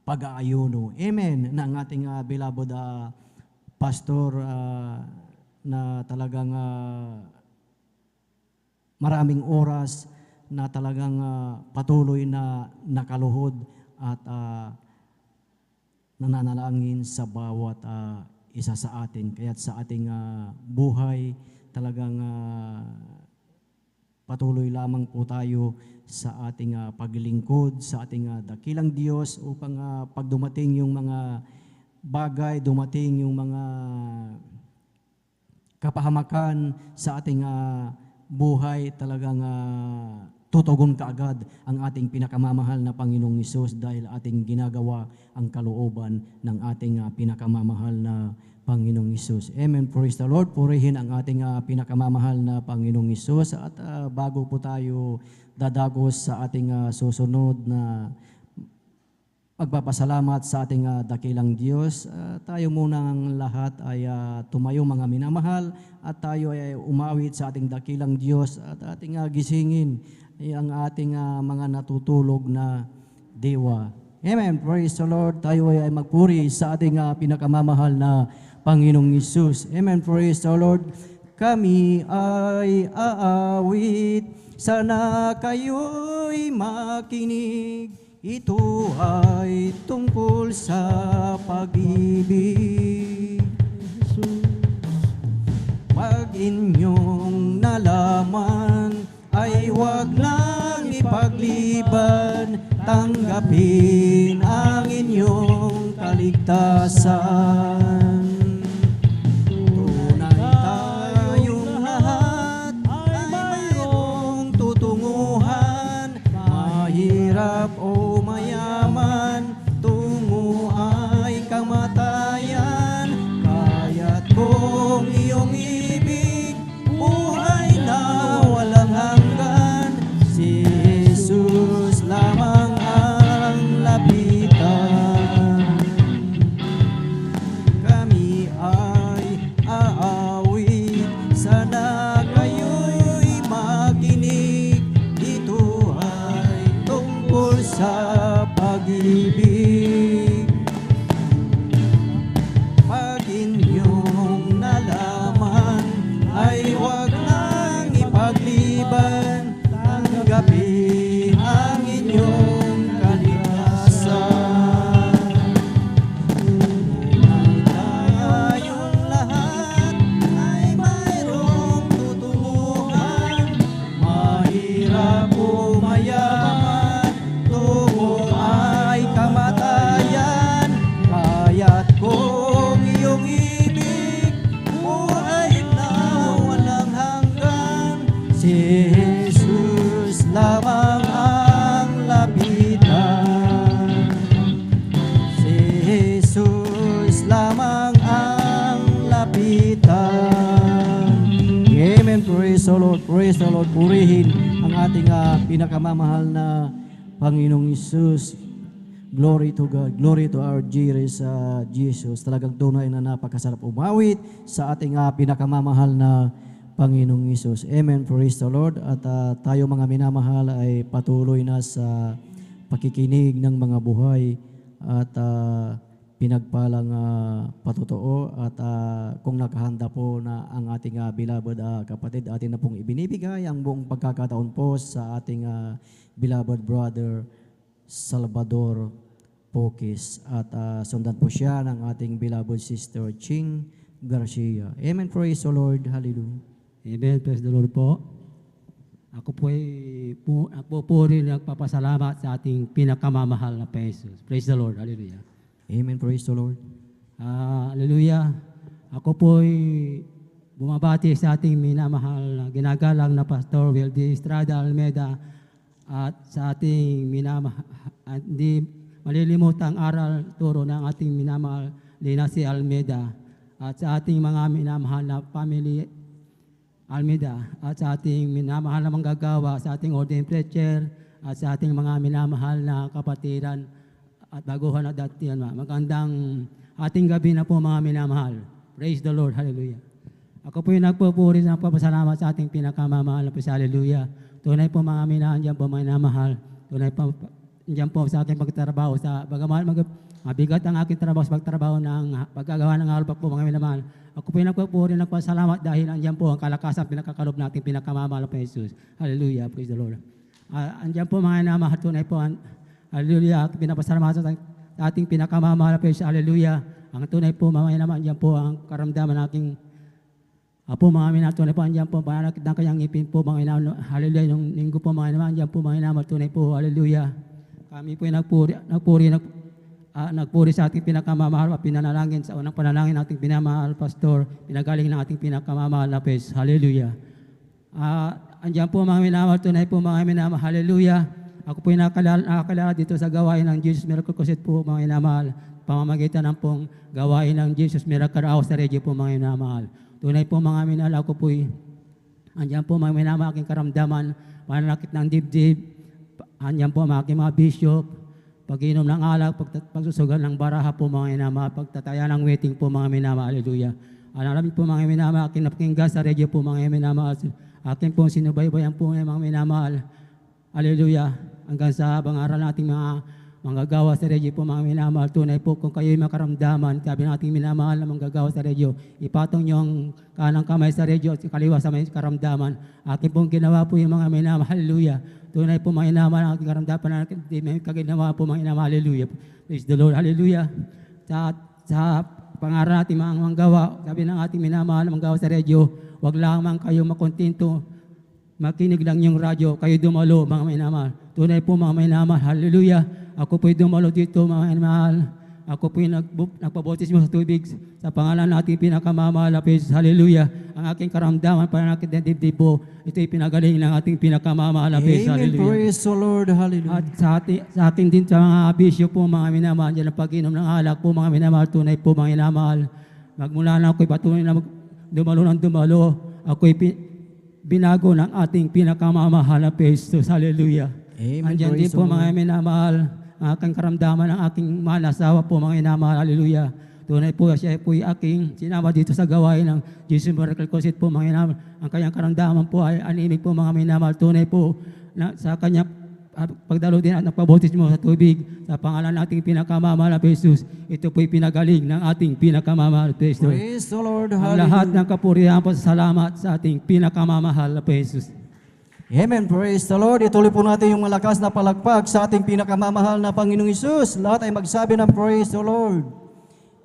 pag-aayuno. Amen. Na ang ating beloved Pastor na talagang maraming oras na talagang patuloy na nakaluhod at nananalangin sa bawat isa sa atin. Kaya't sa ating buhay, talagang patuloy lamang po tayo sa ating paglilingkod, sa ating dakilang Diyos upang pag dumating yung mga bagay, dumating yung mga kapahamakan sa ating buhay, talagang tutugon kaagad ang ating pinakamamahal na Panginoong Hesus dahil ating ginagawa ang kalooban ng ating pinakamamahal na Panginoong Hesus. Amen. Praise the Lord. Purihin ang ating pinakamamahal na Panginoong Hesus. At bago po tayo dadagos sa ating susunod na pagpapasalamat sa ating dakilang Diyos, tayo munang lahat ay tumayo mga minamahal at tayo ay umawit sa ating dakilang Diyos at ating gisingin ang ating mga natutulog na dewa. Amen. Praise the Lord. Tayo ay magpuri sa ating pinakamamahal na Panginoong Hesus. Amen. Praise the Lord. Kami ay aawit, sana kayo'y makinig. Ito ay tungkol sa pag-ibig. Pag inyong nalaman, ay huwag lang ipagliban, tanggapin ang inyong kaligtasan. Tunay tayong lahat ay mayroong tutunguhan, mahirap o mayaman, tungo ay kamatayan. Kaya't kung iyong ibig, buhay na walang hanggan, si Jesus lamang ang lapitan. Kami ay aawit, sana kayo'y makinig. Ito ay tungkol sa pag-ibig. Pag inyong nalaman, ay huwag nang ipagliban, tanggapin ang inyong kaligtasan. Tunay tayong lahat ay mayroong tutunguhan, mahirap o mayaman, tungo ay kamatayan. Kaya't kung iyong ibig, buhay na walang hanggan, si Jesus lamang ang lapitan. Si Jesus lamang ang lapitan. Amen. Praise the Lord. Praise the Lord. Purihin ang ating pinakamamahal na Panginoong Hesus. Glory to God. Glory to our dearest Jesus. Talagang tunay na napakasarap umawit sa ating pinakamamahal na Panginoong Hesus. Amen. Praise the Lord. At tayo mga minamahal ay patuloy na sa pakikinig ng mga buhay at pinagpalang patotoo. At kung nakahanda po na ang ating beloved kapatid, atin na pong ibinibigay ang buong pagkakataon po sa ating beloved brother Salvador Pokis. At sundan po siya ng ating beloved sister Ching Garcia. Amen. Praise the Lord. Hallelujah. Amen. Praise the Lord po. Ako po rin nagpapasalamat sa ating pinakamamahal na Jesus. Praise the Lord. Hallelujah. Amen. Praise the Lord. Hallelujah. Ako po'y bumabati sa ating minamahal na ginagalang na Pastor Weldy Estrada Almeda at sa ating hindi malilimutang aral turo ng ating minamahal Lina C. Almeda at sa ating mga minamahal na family Almeda at sa ating minamahal na manggagawa, sa ating ordained preacher at sa ating mga minamahal na kapatiran at baguhan at datihan. Magandang ating gabi na po mga minamahal. Praise the Lord. Hallelujah. Ako po yung nagpupuri ng papasalamat sa ating pinakamamahal na po sa Hallelujah. Tunay po mga minamahal, dyan po mga minamahal. Tunay po dyan po sa ating pagtatrabaho. Sa bagaman Mabigat ang aking trabaho sa pagtrabaho ng paggagawa ng alpak po mga minamahal. Ako po yung nagpupuri, nagpasalamat dahil andyan po ang kalakasan, pinakakalob natin, pinakamamahal po Jesus. Hallelujah, praise the Lord. Andyan po mga minamahal, tunay po, hallelujah, pinapasalamat sa ating pinakamamahal po Jesus. Hallelujah. Ang tunay po mga minamahal, andyan po ang karamdaman ng aking Apo mga minamahal, tunay po, andyan po, panakit ng kanyang ngipin po mga minamahal. Hallelujah, yung linggo po mga minamahal, andyan po mga minamahal, tunay po, hallelujah. Kami po yung nagpuri sa ating pinakamamahal at pinanalangin sa unang panalangin ng ating pinamahal, Pastor, pinagaling ng ating pinakamamahal na Pes. Hallelujah. Andiyan po mga minamahal, tunay po mga minamahal, hallelujah. Ako po yung nakakalala dito sa gawain ng Jesus Miracle Crusade po mga minamahal, pamamagitan ng pong gawain ng Jesus Miracle House sa Regio po mga minamahal. Tunay po mga minamahal, ako po andiyan po mga minamahal, aking karamdaman, mananakit ng dibdib, andiyan po mga aking mga bishop, pag-inom ng alak, pagsusugal ng baraha po mga minamahal, pagtataya ng waiting po mga minamahal, hallelujah. Alam po mga minamahal, aking napakinggan sa Regio po mga minamahal, aking po sinubaybayan po mga minamahal, hallelujah. Hanggang sa bangaral nating mga gawa sa Regio po mga minamahal, tunay po kung kayo'y makaramdaman, sabi nating minamahal na manggagawa sa Regio, ipatong niyo ang kanang kamay sa Regio at kaliwa sa may karamdaman. Akin pong ginawa po yung mga minamahal, hallelujah. Tunay po mga minamahal ang aking karamdaman na may kaginawa po mga minamahal, hallelujah. Praise the Lord, hallelujah. Sa pangaral natin mga manggawa, sabi ng ating minamahal na manggawa sa Regio, wag lamang kayo makontinto, makinig lang yung radyo, kayo dumalo mga minamahal. Tunay po mga minamahal, hallelujah. Ako po'y dumalo dito mga minamahal. Ako po'y nagpabotismo sa tubig sa pangalan natin pinakamamahal na Jesus, hallelujah. Ang aking karamdaman, pananakit ng dibdib po, ito'y pinagaling ng ating pinakamamahal na Jesus, Amen. hallelujah. Praise the Lord. Hallelujah. At sa atin din sa mga bisyo po mga minamahal, dyan ang pag-inom ng alak po mga minamahal, tunay po mga minamahal. Magmula na ako'y patuloy na dumalo ng dumalo, ako'y binago ng ating pinakamamahal na Jesus, hallelujah. Amen. Andyan din Praise po the mga Lord. minamahal, ang aking karamdaman ng aking mahal na asawa po mga minamahal, hallelujah. Tunay po siya po ay aking sinama dito sa gawain ng Jesus Miracle Crusade po mga minamahal. Ang kanyang karamdaman po ay animig po mga minamahal. Tunay po na sa kanya pagdalo din at nagpabautismo sa tubig sa pangalan nating pinakamamahal na Jesus. Ito po'y pinagaling ng ating pinakamamahal na Jesus. Praise the Lord. Ang lahat Hallelujah. ng kapurihan po sa salamat sa ating pinakamamahal na Jesus. Amen. Praise the Lord. Ituloy po natin yung malakas na palakpak sa ating pinakamamahal na Panginoong Hesus. Lahat ay magsabi ng praise the Lord.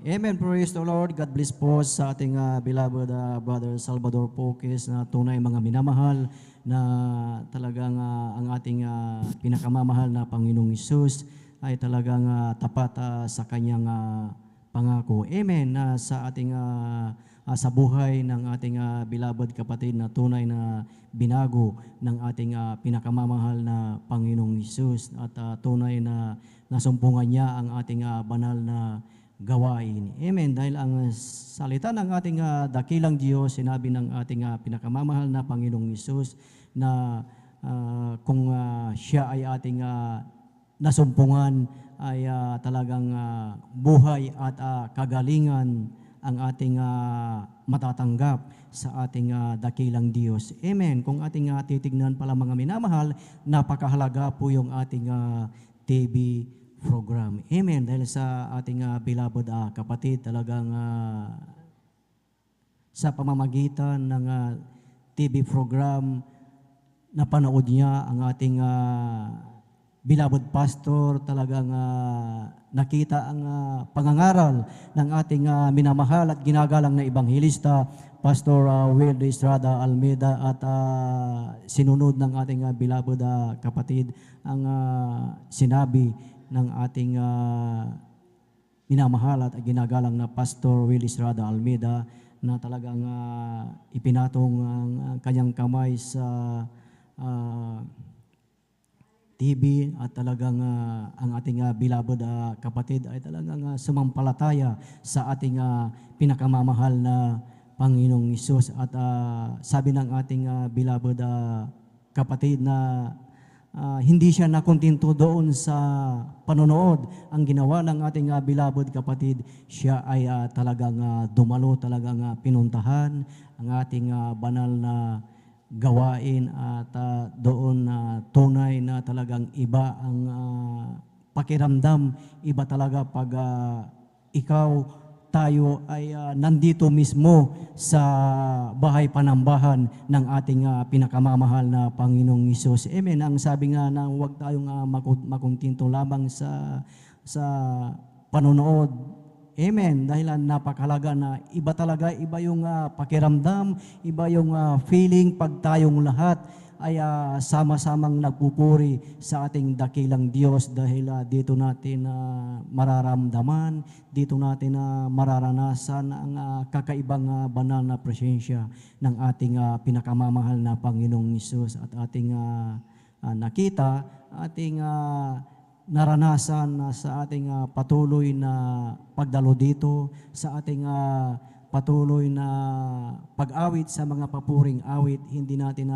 Amen. Praise the Lord. God bless po sa ating beloved Brother Salvador Poques na tunay mga minamahal na talagang ang ating pinakamamahal na Panginoong Hesus ay talagang tapat sa kanyang pangako. Amen. Sa ating sa buhay ng ating beloved kapatid na tunay na binago ng ating pinakamamahal na Panginoong Hesus at tunay na nasumpungan niya ang ating banal na gawain. Amen. Dahil ang salita ng ating dakilang Diyos, sinabi ng ating pinakamamahal na Panginoong Hesus na kung siya ay ating nasumpungan ay talagang buhay at kagalingan ang ating matatanggap sa ating dakilang Diyos. Amen. Kung ating titignan pala mga minamahal, napakahalaga po yung ating TV program. Amen. Dahil sa ating beloved kapatid, talagang sa pamamagitan ng TV program, napanood niya ang ating beloved pastor, talagang nakita ang pangangaral ng ating minamahal at ginagalang na ebanghelista, Pastor Will de Estrada Almeida, at sinunod ng ating beloved kapatid ang sinabi ng ating minamahal at ginagalang na Pastor Will Estrada Almeida na talagang ipinatong ang kanyang kamay sa TV at talagang ang ating beloved kapatid ay talagang sumampalataya sa ating pinakamamahal na Panginoong Hesus. At sabi ng ating beloved kapatid na hindi siya nakontento doon sa panonood ang ginawa ng ating beloved kapatid. Siya ay talagang dumalo, talagang pinuntahan ang ating banal na gawain at doon tunay na talagang iba ang pakiramdam. Iba talaga pag tayo ay nandito mismo sa bahay panambahan ng ating pinakamamahal na Panginoong Hesus. Amen. Ang sabi nga na huwag tayong makuntinto lamang sa panonood. Amen. Dahil napakalaga na iba talaga, iba yung pakiramdam, iba yung feeling pag tayong lahat ay sama-samang nagpupuri sa ating dakilang Diyos dahil dito natin mararamdaman, dito natin mararanasan ang kakaibang banal na presensya ng ating pinakamamahal na Panginoong Hesus at ating nakita, ating naranasan sa ating patuloy na pagdalo dito, sa ating patuloy na pag-awit sa mga papuring awit, hindi natin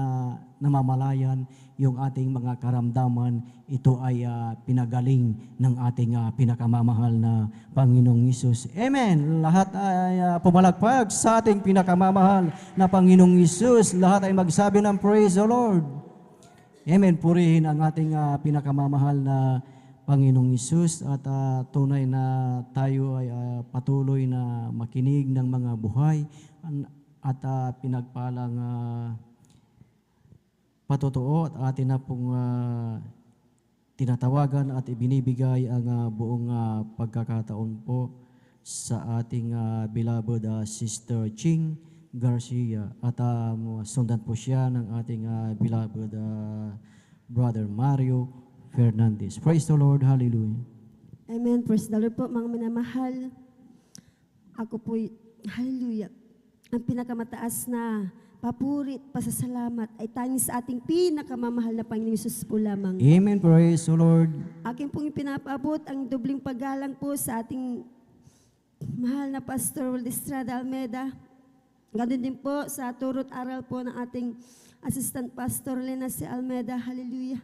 namamalayan yung ating mga karamdaman. Ito ay pinagaling ng ating pinakamamahal na Panginoong Hesus. Amen! Lahat ay pumalagpag sa ating pinakamamahal na Panginoong Hesus. Lahat ay magsabi ng praise the Lord. Amen! Purihin ang ating pinakamamahal na Panginoong Hesus at tunay na tayo ay patuloy na makinig ng mga buhay at pinagpalang patotoo at atin na pong tinatawagan at ibinibigay ang buong pagkakataon po sa ating beloved Sister Ching Garcia at sundan po siya ng ating beloved Brother Mario Fernandez. Praise the Lord. Hallelujah. Amen. Praise the Lord po, mga minamahal. Ako po'y, hallelujah, ang pinakamataas na papuri at pasasalamat ay tanging sa ating pinakamamahal na Panginoong Hesus po lamang. Amen. Praise the Lord. Akin pong ipinapaabot ang dobling paggalang po sa ating mahal na Pastor Estrada Almeda. Ganun din po sa turot aral po ng ating Assistant Pastor Lina C. Almeda. Hallelujah.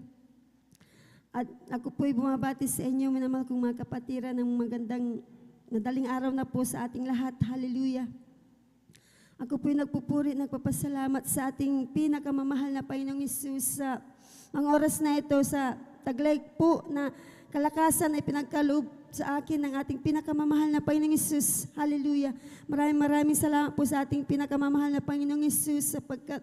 At ako po'y bumabati sa inyo, minamahal kong mga kapatiran, ng magandang madaling araw na po sa ating lahat. Hallelujah. Ako po'y nagpupuri, nagpapasalamat sa ating pinakamamahal na Panginoong Hesus sa mga oras na ito, sa taglay po na kalakasan ay pinagkaloob sa akin ng ating pinakamamahal na Panginoong Hesus. Hallelujah. Maraming salamat po sa ating pinakamamahal na Panginoong Hesus sapagkat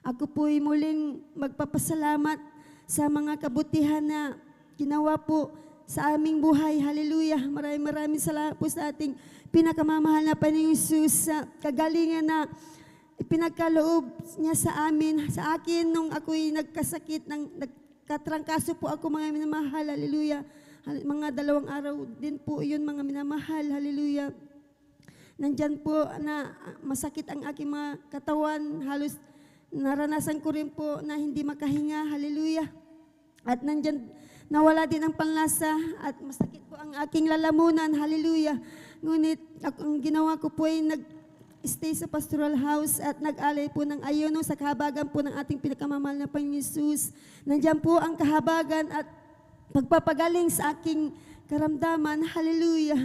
ako po'y muling magpapasalamat sa mga kabutihan na ginawa po sa aming buhay. Hallelujah. Maraming salamat po sa ating pinakamamahal na Panginoong Hesus sa kagalingan na ipinagkaloob niya sa amin, sa akin nung ako'y nagkasakit, nagkatrangkaso po ako, mga minamahal. Hallelujah. Mga 2 araw din po yun, mga minamahal. Hallelujah. Nandyan po na masakit ang aking mga katawan. Halos naranasan ko rin po na hindi makahinga. Hallelujah. At nandyan, nawala din ang panlasa at masakit po ang aking lalamunan. Hallelujah. Ngunit ang ginawa ko po ay nag-stay sa pastoral house at nag-alay po ng ayuno sa kahabagan po ng ating pinakamamahal na Panginoong Hesus. Nandyan po ang kahabagan at pagpapagaling sa aking karamdaman. Hallelujah.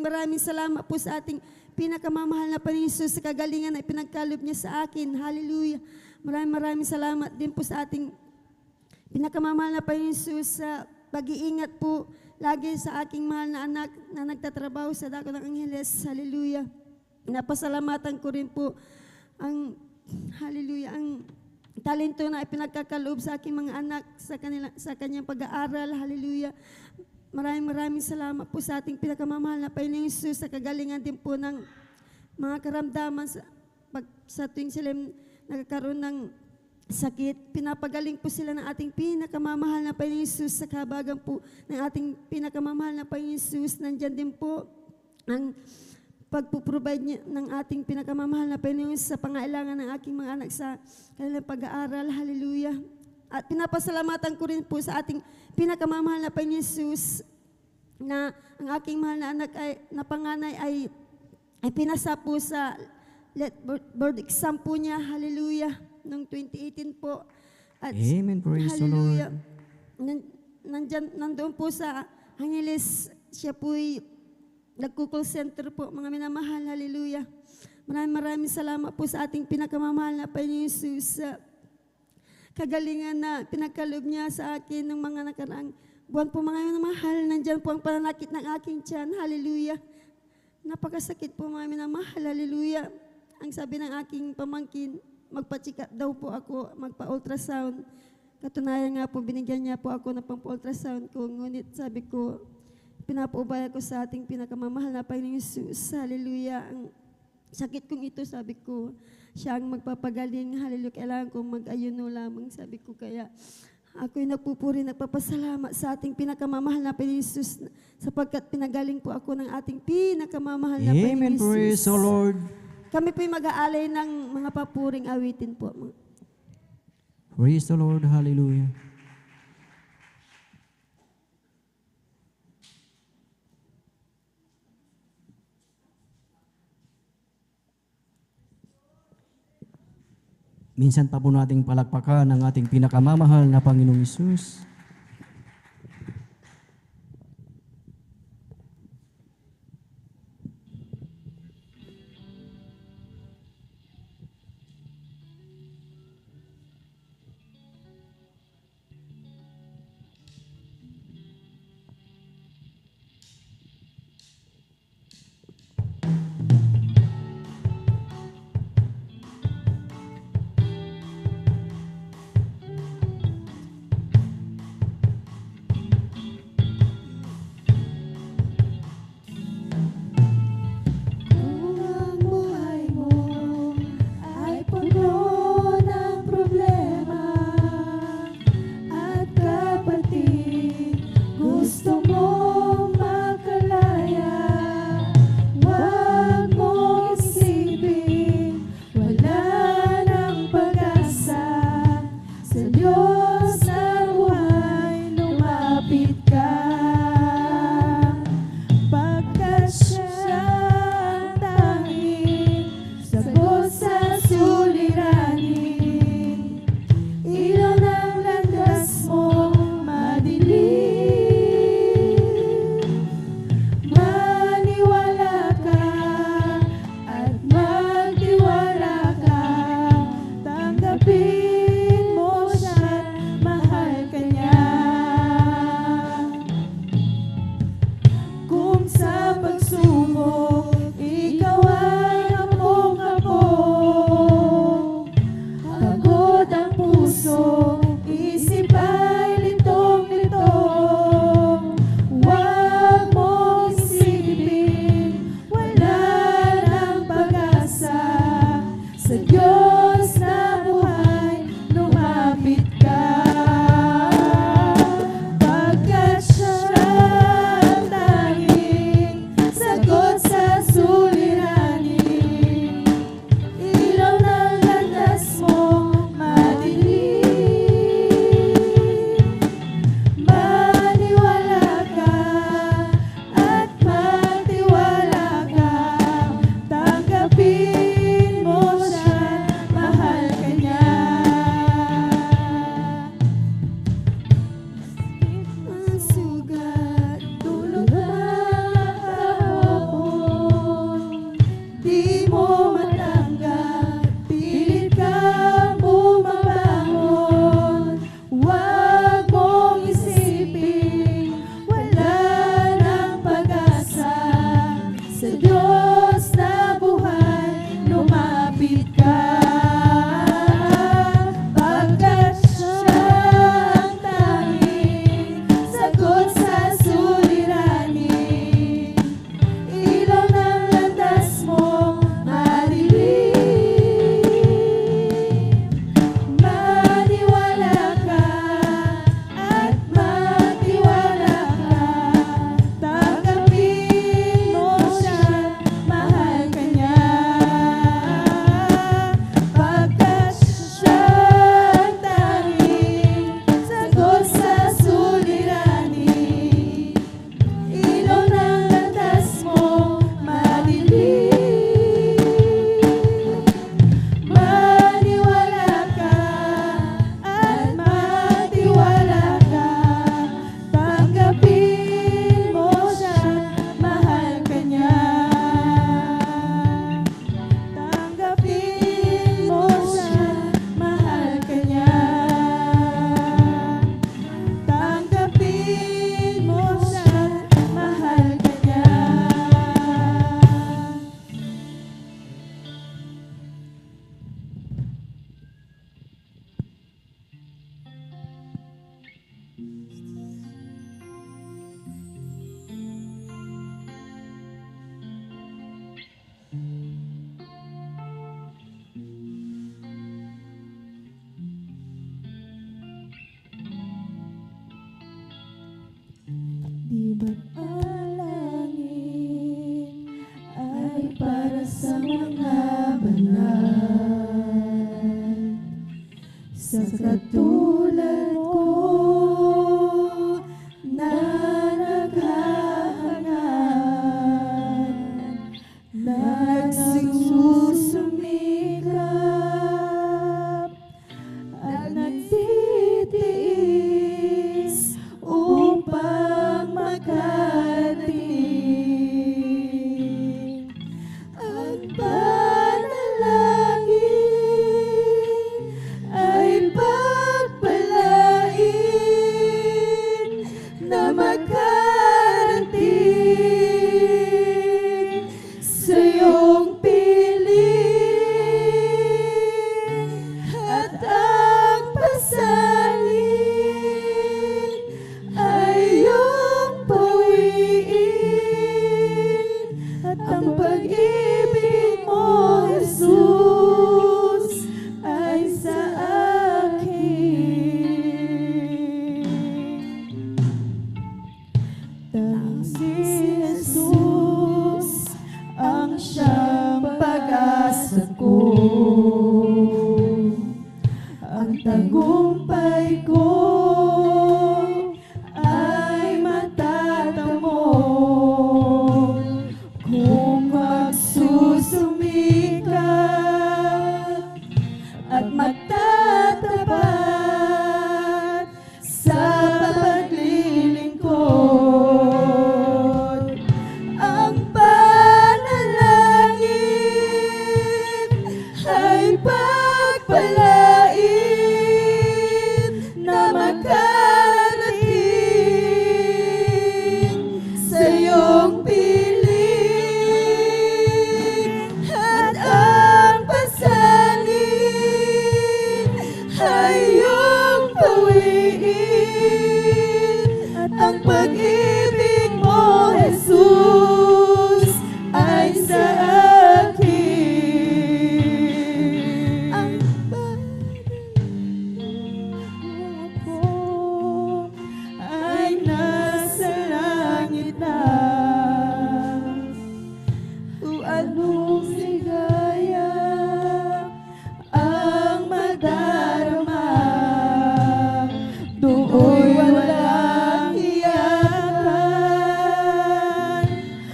Maraming salamat po sa ating pinakamamahal na Panginoong Hesus sa kagalingan na ipinagkaloob niya sa akin. Hallelujah. Maraming salamat din po sa ating pinakamamahal na Panginoong Hesus sa pag-iingat po lagi sa aking mahal na anak na nagtatrabaho sa Dako ng Angeles. Hallelujah. Napasalamatan ko rin po ang, hallelujah, ang talento na ipinagkakaloob sa aking mga anak sa kanyang pag-aaral. Hallelujah. Maraming salamat po sa ating pinakamamahal na Panginoong Hesus sa kagalingan din po ng mga karamdaman sa tuwing sila nagkakaroon ng sakit. Pinapagaling po sila ng ating pinakamamahal na Panginoong Hesus sa kahabagan po ng ating pinakamamahal na Panginoong Hesus. Nandyan din po ang pagpuprovide niya ng ating pinakamamahal na Panginoong Hesus sa pangailangan ng aking mga anak sa kanilang pag-aaral. Hallelujah. At pinapasalamatan ko rin po sa ating pinakamamahal na Panginoong Hesus na ang aking mahal na anak na panganay ay pinasa po sa board exam po niya. Hallelujah. Noong 2018 po. At Amen. Praise the Lord. Nandoon po sa Angeles, siya po'y nagko-call center po, mga minamahal. Hallelujah. Maraming salamat po sa ating pinakamamahal na Panginoong Hesus sa kagalingan na pinagkaloob niya sa akin ng mga nakaraang buwan po mga minamahal, nandyan po ang pananakit ng aking tiyan. Hallelujah. Napakasakit po mga minamahal. Hallelujah. Ang sabi ng aking pamangkin, magpa-check up daw po ako, magpa-ultrasound. Katunayan nga po, binigyan niya po ako ng pang-ultrasound ko. Ngunit sabi ko, pinapaubaya ko sa ating pinakamamahal na Panginoong Jesus. Hallelujah. Ang sakit kong ito, sabi ko, siya ang magpapagaling. Hallelujah. Kailangan kong mag-ayuno lamang, sabi ko. Kaya ako'y nagpupuri, nagpapasalamat sa ating pinakamamahal na Panginoong Jesus sapagkat pinagaling po ako ng ating pinakamamahal na Panginoong Amen. Jesus. Praise the Lord. Kami po'y mag-aalay ng mga papuring awitin po. Praise the Lord. Hallelujah. Minsan pa po nating palakpakan ang ating pinakamamahal na Panginoong Hesus. Ba't ang langit ay para sa mga banal? Sa katulad ko na naghahangad, nagsusumikap at nagtitiis upang makarating. Ang panalangin ay pagpalain na makarating sa iyong piling at ang pasanin ay iyong pawiin at ang pag-ibig mo, Jesus, ay sa akin. Tanging si Jesus ang siyang pag-asa ko, ang tagumpay ko ay matatamo kung magsusumikap at magtatapat sa paglilingkod. Ang panalangin ay pagpalain na makarating sa iyong piling at ang pasanin ay iyong pawiin at ang pag-ibig mo, Jesus, ay sa akin. Ang panalangin ko ay nasa langit na. O anong ligaya ang madarama, do'y walang iyakan.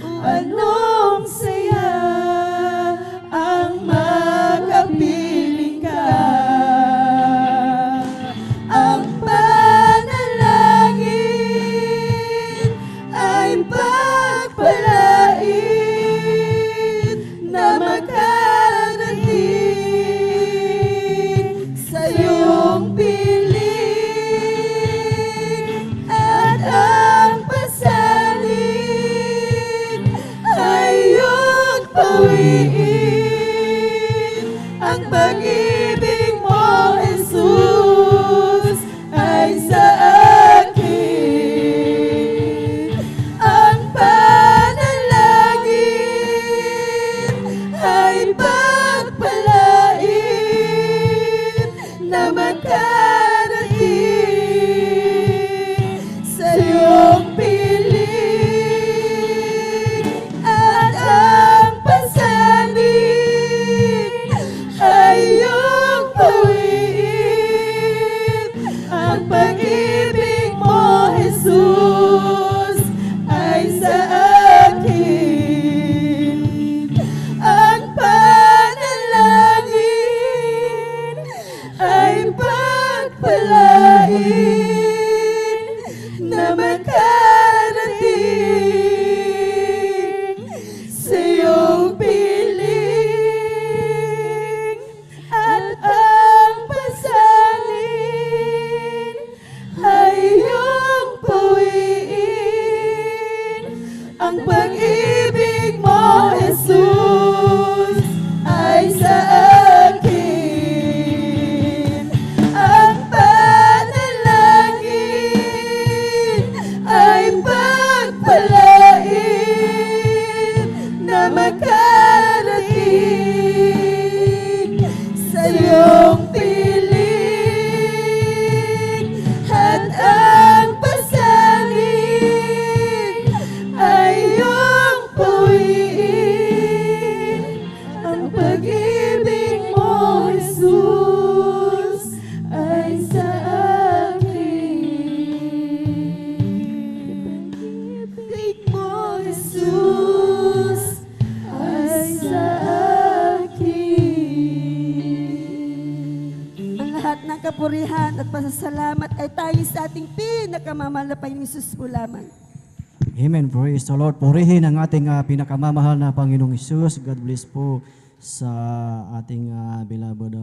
O anong saya ang makapiling ka. Ang panalangin ay pagpalain na makarating sa iyong piling at ang pasanin ay iyong pawiin. Ang pag-ibig mo, Jesus, ay sa akin. Ang panalangin ay pagpalain na makarating sa iyong piling at ang pasanin ay iyong pawiin. Ang pag-ibig mo, Jesus, ay sa akin. Ang panalangin ay pagpalain na makarating sa iyong piling at ang pasanin ay iyong pawiin. Ang pag-ibig mo, Jesus, ay sa akin. Ang panalangin lahat ng kapurihan at pasasalamat ay tanging sa ating pinakamamahal na Panginoong Hesus po lamang. Amen. Praise the Lord. Purihin ang ating pinakamamahal na Panginoong Hesus. God bless po sa ating beloved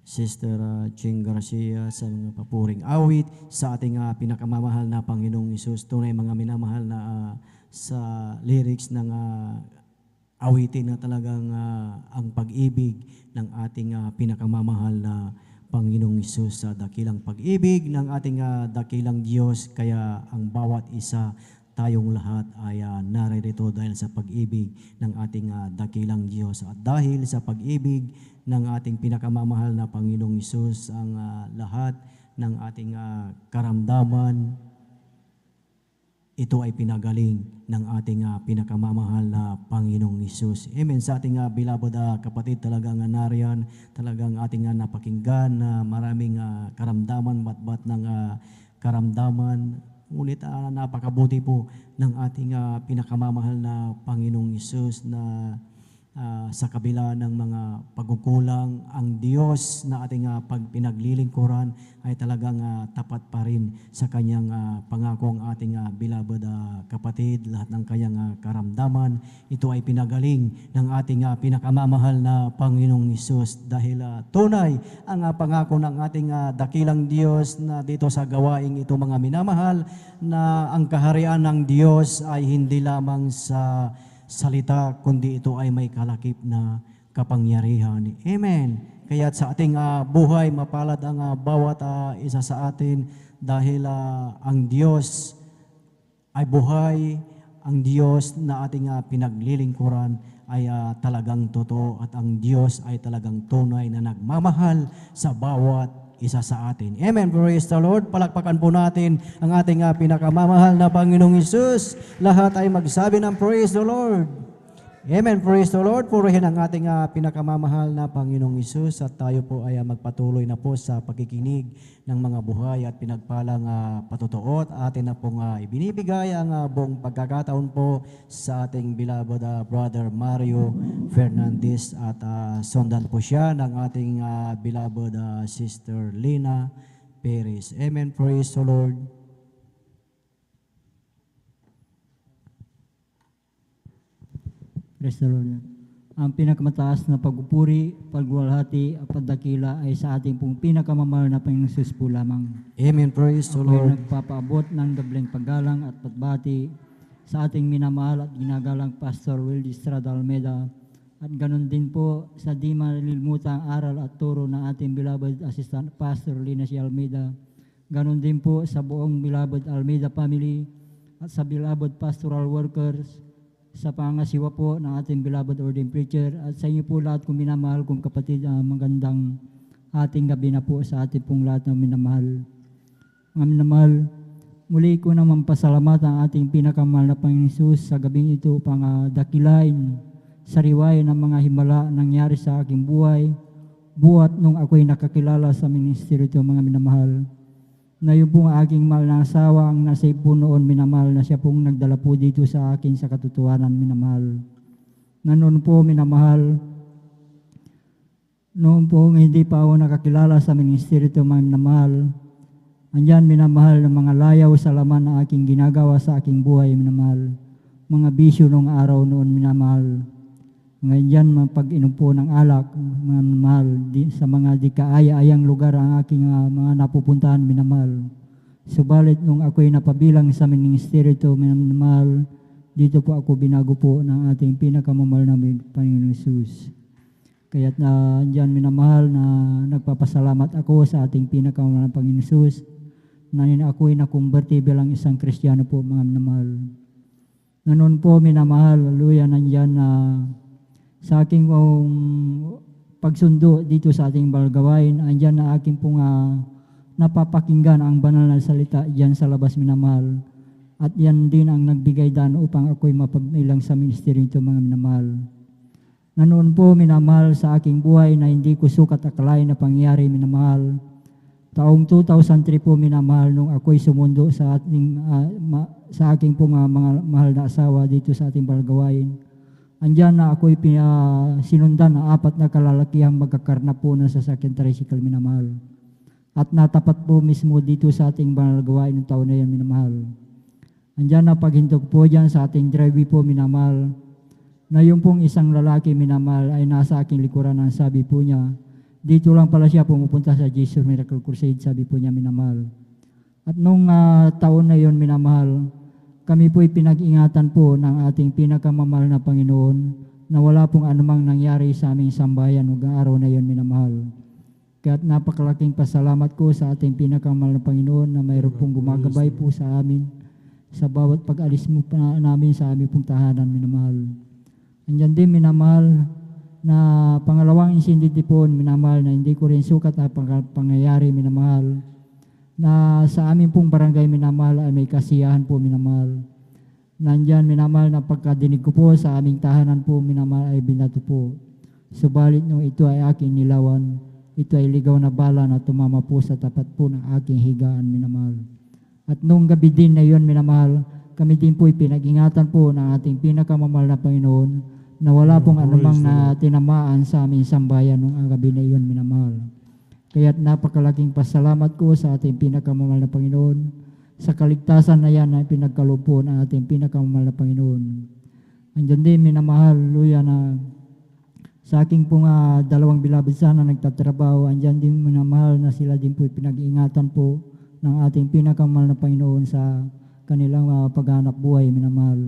Sister Ching Garcia sa mga papuring awit sa ating pinakamamahal na Panginoong Hesus. Tunay mga minamahal na sa lyrics ng awitin na talagang ang pag-ibig ng ating pinakamamahal na Panginoong Hesus sa dakilang pag-ibig ng ating dakilang Diyos. Kaya ang bawat isa, tayong lahat ay naririto dahil sa pag-ibig ng ating dakilang Diyos. At dahil sa pag-ibig ng ating pinakamamahal na Panginoong Hesus, ang lahat ng ating karamdaman, ito ay pinagaling ng ating pinakamamahal na Panginoong Hesus. Amen. Sa ating beloved kapatid, talagang nariyan, talagang ating napakinggan na maraming karamdaman, batbat ng karamdaman. Ngunit napakabuti po ng ating pinakamamahal na Panginoong Hesus na sa kabila ng mga pagkukulang, ang Diyos na ating pagpinaglilingkuran ay talagang tapat pa rin sa kanyang pangako. Ang ating beloved kapatid, lahat ng kanyang karamdaman, ito ay pinagaling ng ating pinakamamahal na Panginoong Hesus dahil tunay ang pangako ng ating dakilang Diyos na dito sa gawaing ito mga minamahal, na ang kaharian ng Diyos ay hindi lamang sa salita, kundi ito ay may kalakip na kapangyarihan. Amen. Kaya sa ating buhay, mapalad ang bawat isa sa atin dahil ang Diyos ay buhay, ang Diyos na ating pinaglilingkuran ay talagang totoo at ang Diyos ay talagang tunay na nagmamahal sa bawat isa sa atin. Amen. Praise the Lord. Palakpakan po natin ang ating pinakamamahal na Panginoong Hesus. Lahat ay magsabi ng praise the Lord. Amen. Praise the Lord. Purihin ang ating pinakamamahal na Panginoong Hesus at tayo po ay magpatuloy na po sa pagkikinig ng mga buhay at pinagpalang patutuot. Atin na pong ibinibigay ang buong pagkakataon po sa ating beloved brother Mario Fernandez at sundan po siya ng ating beloved sister Lina Perez. Amen. Praise the Lord. Praise the Lord. Ang pinakamataas na pagpupuri, pagwalhati at pagdakila ay sa ating pong pinakamamahal na Panginoong Hesus po lamang. Amen. Praise the Ako ay Lord. nagpapaabot ng dableng paggalang at pagbati sa ating minamahal at ginagalang Pastor Wildy Estrada Almeida at ganon din po sa di malilimutan aral at turo ng ating beloved Assistant Pastor Lina C. Almeida. Ganon din po sa buong beloved Almeida family at sa beloved pastoral workers, sa pangasiwa po ng ating beloved ordained preacher at sa inyo po lahat kong minamahal kong kapatid, magandang ating gabi na po sa ating pong lahat ng minamahal. Mga minamahal, muli ko naman pasalamat ang ating pinakamahal na Panginoon Hesus sa gabing ito pang dakilain, sariwain ng mga himala nangyari sa aking buhay, buhat nung ako'y nakakilala sa ministeryo ito mga minamahal. Na yung pong aking mahal na asawa ang nasa po noon minamahal na siya pong nagdala po dito sa akin sa katotohanan minamahal. Na noon po minamahal, noon po hindi pa ako nakakilala sa ministeryo ito mga minamahal, andyan minamahal ng mga layaw sa laman na aking ginagawa sa aking buhay minamahal. Mga bisyo nung araw noon minamahal. Ngayon dyan, pag-inom po ng alak, mga minamahal, sa mga di kaaya-ayang lugar ang aking mga napupuntahan, minamahal. Subalit, nung ako'y napabilang sa ministeryo ito, minamahal, dito po ako binago po ng ating pinakamamahal na Panginoong Hesus. Kaya't dyan, minamahal, na nagpapasalamat ako sa ating pinakamamahal na Panginoong Hesus, na ako'y nakumberte bilang isang Kristiyano po, mga minamahal. Noon po, minamahal, hallelujah, nandyan na sa aking pagsundo dito sa ating balgawain, andyan na aking pong napapakinggan ang banal na salita dyan sa labas minamahal. At yan din ang nagbigay daan upang ako'y mapabilang sa ministeryo ito mga minamahal. Na noon po minamahal sa aking buhay na hindi ko sukat akalain na pangyari minamahal. Taong 2003 po minamahal nung ako'y sumundo sa aking pong mga mahal na asawa dito sa ating balgawain. andyan na ako'y sinundan ng 4 na kalalakihang magkakarna po na sasakyan tricycle, minamahal. At natapat po mismo dito sa ating banal gawain ng taon na yan, minamahal. Andyan na paghintog po dyan sa ating driveway po, minamahal, na yung pong isang lalaki, minamahal, ay nasa aking likuran. Ang sabi po niya, dito lang pala siya pumupunta sa Jesus Miracle Crusade, sabi po niya, minamahal. At nung taon na yon, minamahal, kami po'y pinag-ingatan po ng ating pinakamamahal na Panginoon na wala pong anumang nangyari sa aming sambayan hanggang araw na yon, minamahal. Kaya't napakalaking pasalamat ko sa ating pinakamamahal na Panginoon na mayroon pong gumagabay po sa amin sa bawat pag-alis mo pa namin sa aming pong tahanan, minamahal. Andyan din, minamahal, na pangalawang insinditipon, minamahal, na hindi ko rin sukat na pangyayari, minamahal, na sa aming pong barangay, minamahal, ay may kasiyahan po, minamahal. Nandyan, minamahal, na pagkadinig ko po sa aming tahanan po, minamahal, ay binato po. Subalit nung ito ay aking nilawan, ito ay ligaw na bala na tumama po sa tapat po ng aking higaan, minamahal. At nung gabi din na yun, minamahal, kami din po pinag-ingatan po ng ating pinakamamahal na Panginoon na wala pong anumang na tinamaan sa aming sambayan nung gabi na iyon, minamahal. Kaya't napakalaking pasalamat ko sa ating pinakamamahal na Panginoon sa kaligtasan na yan na pinagkaloob po ng ating pinakamamahal na Panginoon. Andyan din, minamahal, luya, na sa aking pong 2 bilabid sana nagtatrabaho, andyan din, minamahal, na sila din po pinag-iingatan po ng ating pinakamamahal na Panginoon sa kanilang paghanap buhay, minamahal.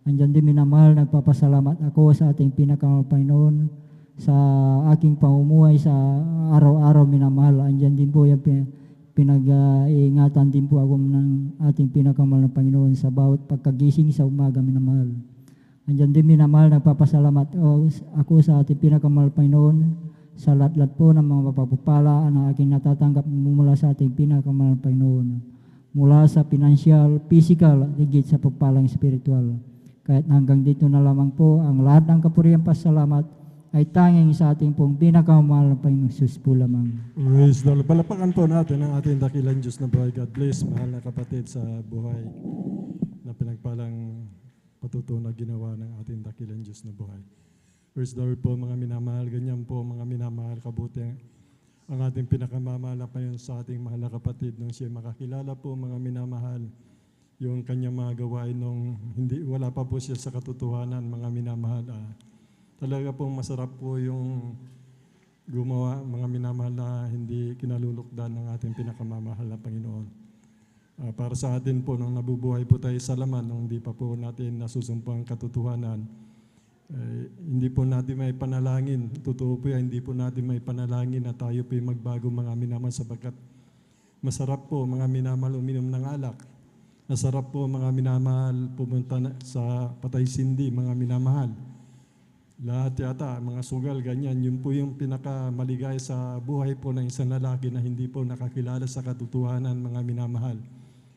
Andyan din, minamahal, nagpapasalamat ako sa ating pinakamamahal na Panginoon sa aking pamumuhay sa araw-araw, minamahal. Andyan din po yung pinag-iingatan din po ako ng ating pinakamahal na Panginoon sa bawat pagkagising sa umaga, minamahal. Andyan din, minamahal, nagpapasalamat ako sa ating pinakamahal na Panginoon sa lahat-lahat po ng mga mapagpapala na aking natatanggap mula sa ating pinakamahal na Panginoon. Mula sa financial, physical, higit sa pagpalang spiritual. Kahit hanggang dito na lamang po, ang lahat ng kapurihan pasalamat ay tanging sa ating pong pinakamahal na Panginoong Jesus po lamang. Praise the Lord. Palapakan po natin ang ating dakilang Diyos na buhay. God bless, mahal na kapatid sa buhay na pinagpalang patutunan ginawa ng ating dakilang Diyos na buhay. Praise the Lord po, mga minamahal. Ganyan po, mga minamahal, kabuti ang ating pinakamamahal na Panginoon sa ating mahal na kapatid nung siya makakilala po, mga minamahal, yung kanyang mga gawain nung wala pa po siya sa katotohanan, mga minamahal. Talaga pong masarap po yung gumawa, mga minamahal, na hindi kinalulukdan ng ating pinakamamahal na Panginoon. Para sa atin po, nung nabubuhay po tayo sa laman, nung hindi pa po natin nasusumpa ang katotohanan, hindi po natin may panalangin. Totoo po yan, hindi po natin may panalangin na tayo po magbago, mga minamahal, sapagkat masarap po, mga minamahal, uminom ng alak. Masarap po, mga minamahal, pumunta sa patay sindi, mga minamahal. Lahat yata, mga sugal, ganyan. Yun po yung pinakamaligay sa buhay po ng isang lalaki na hindi po nakakilala sa katotohanan, mga minamahal.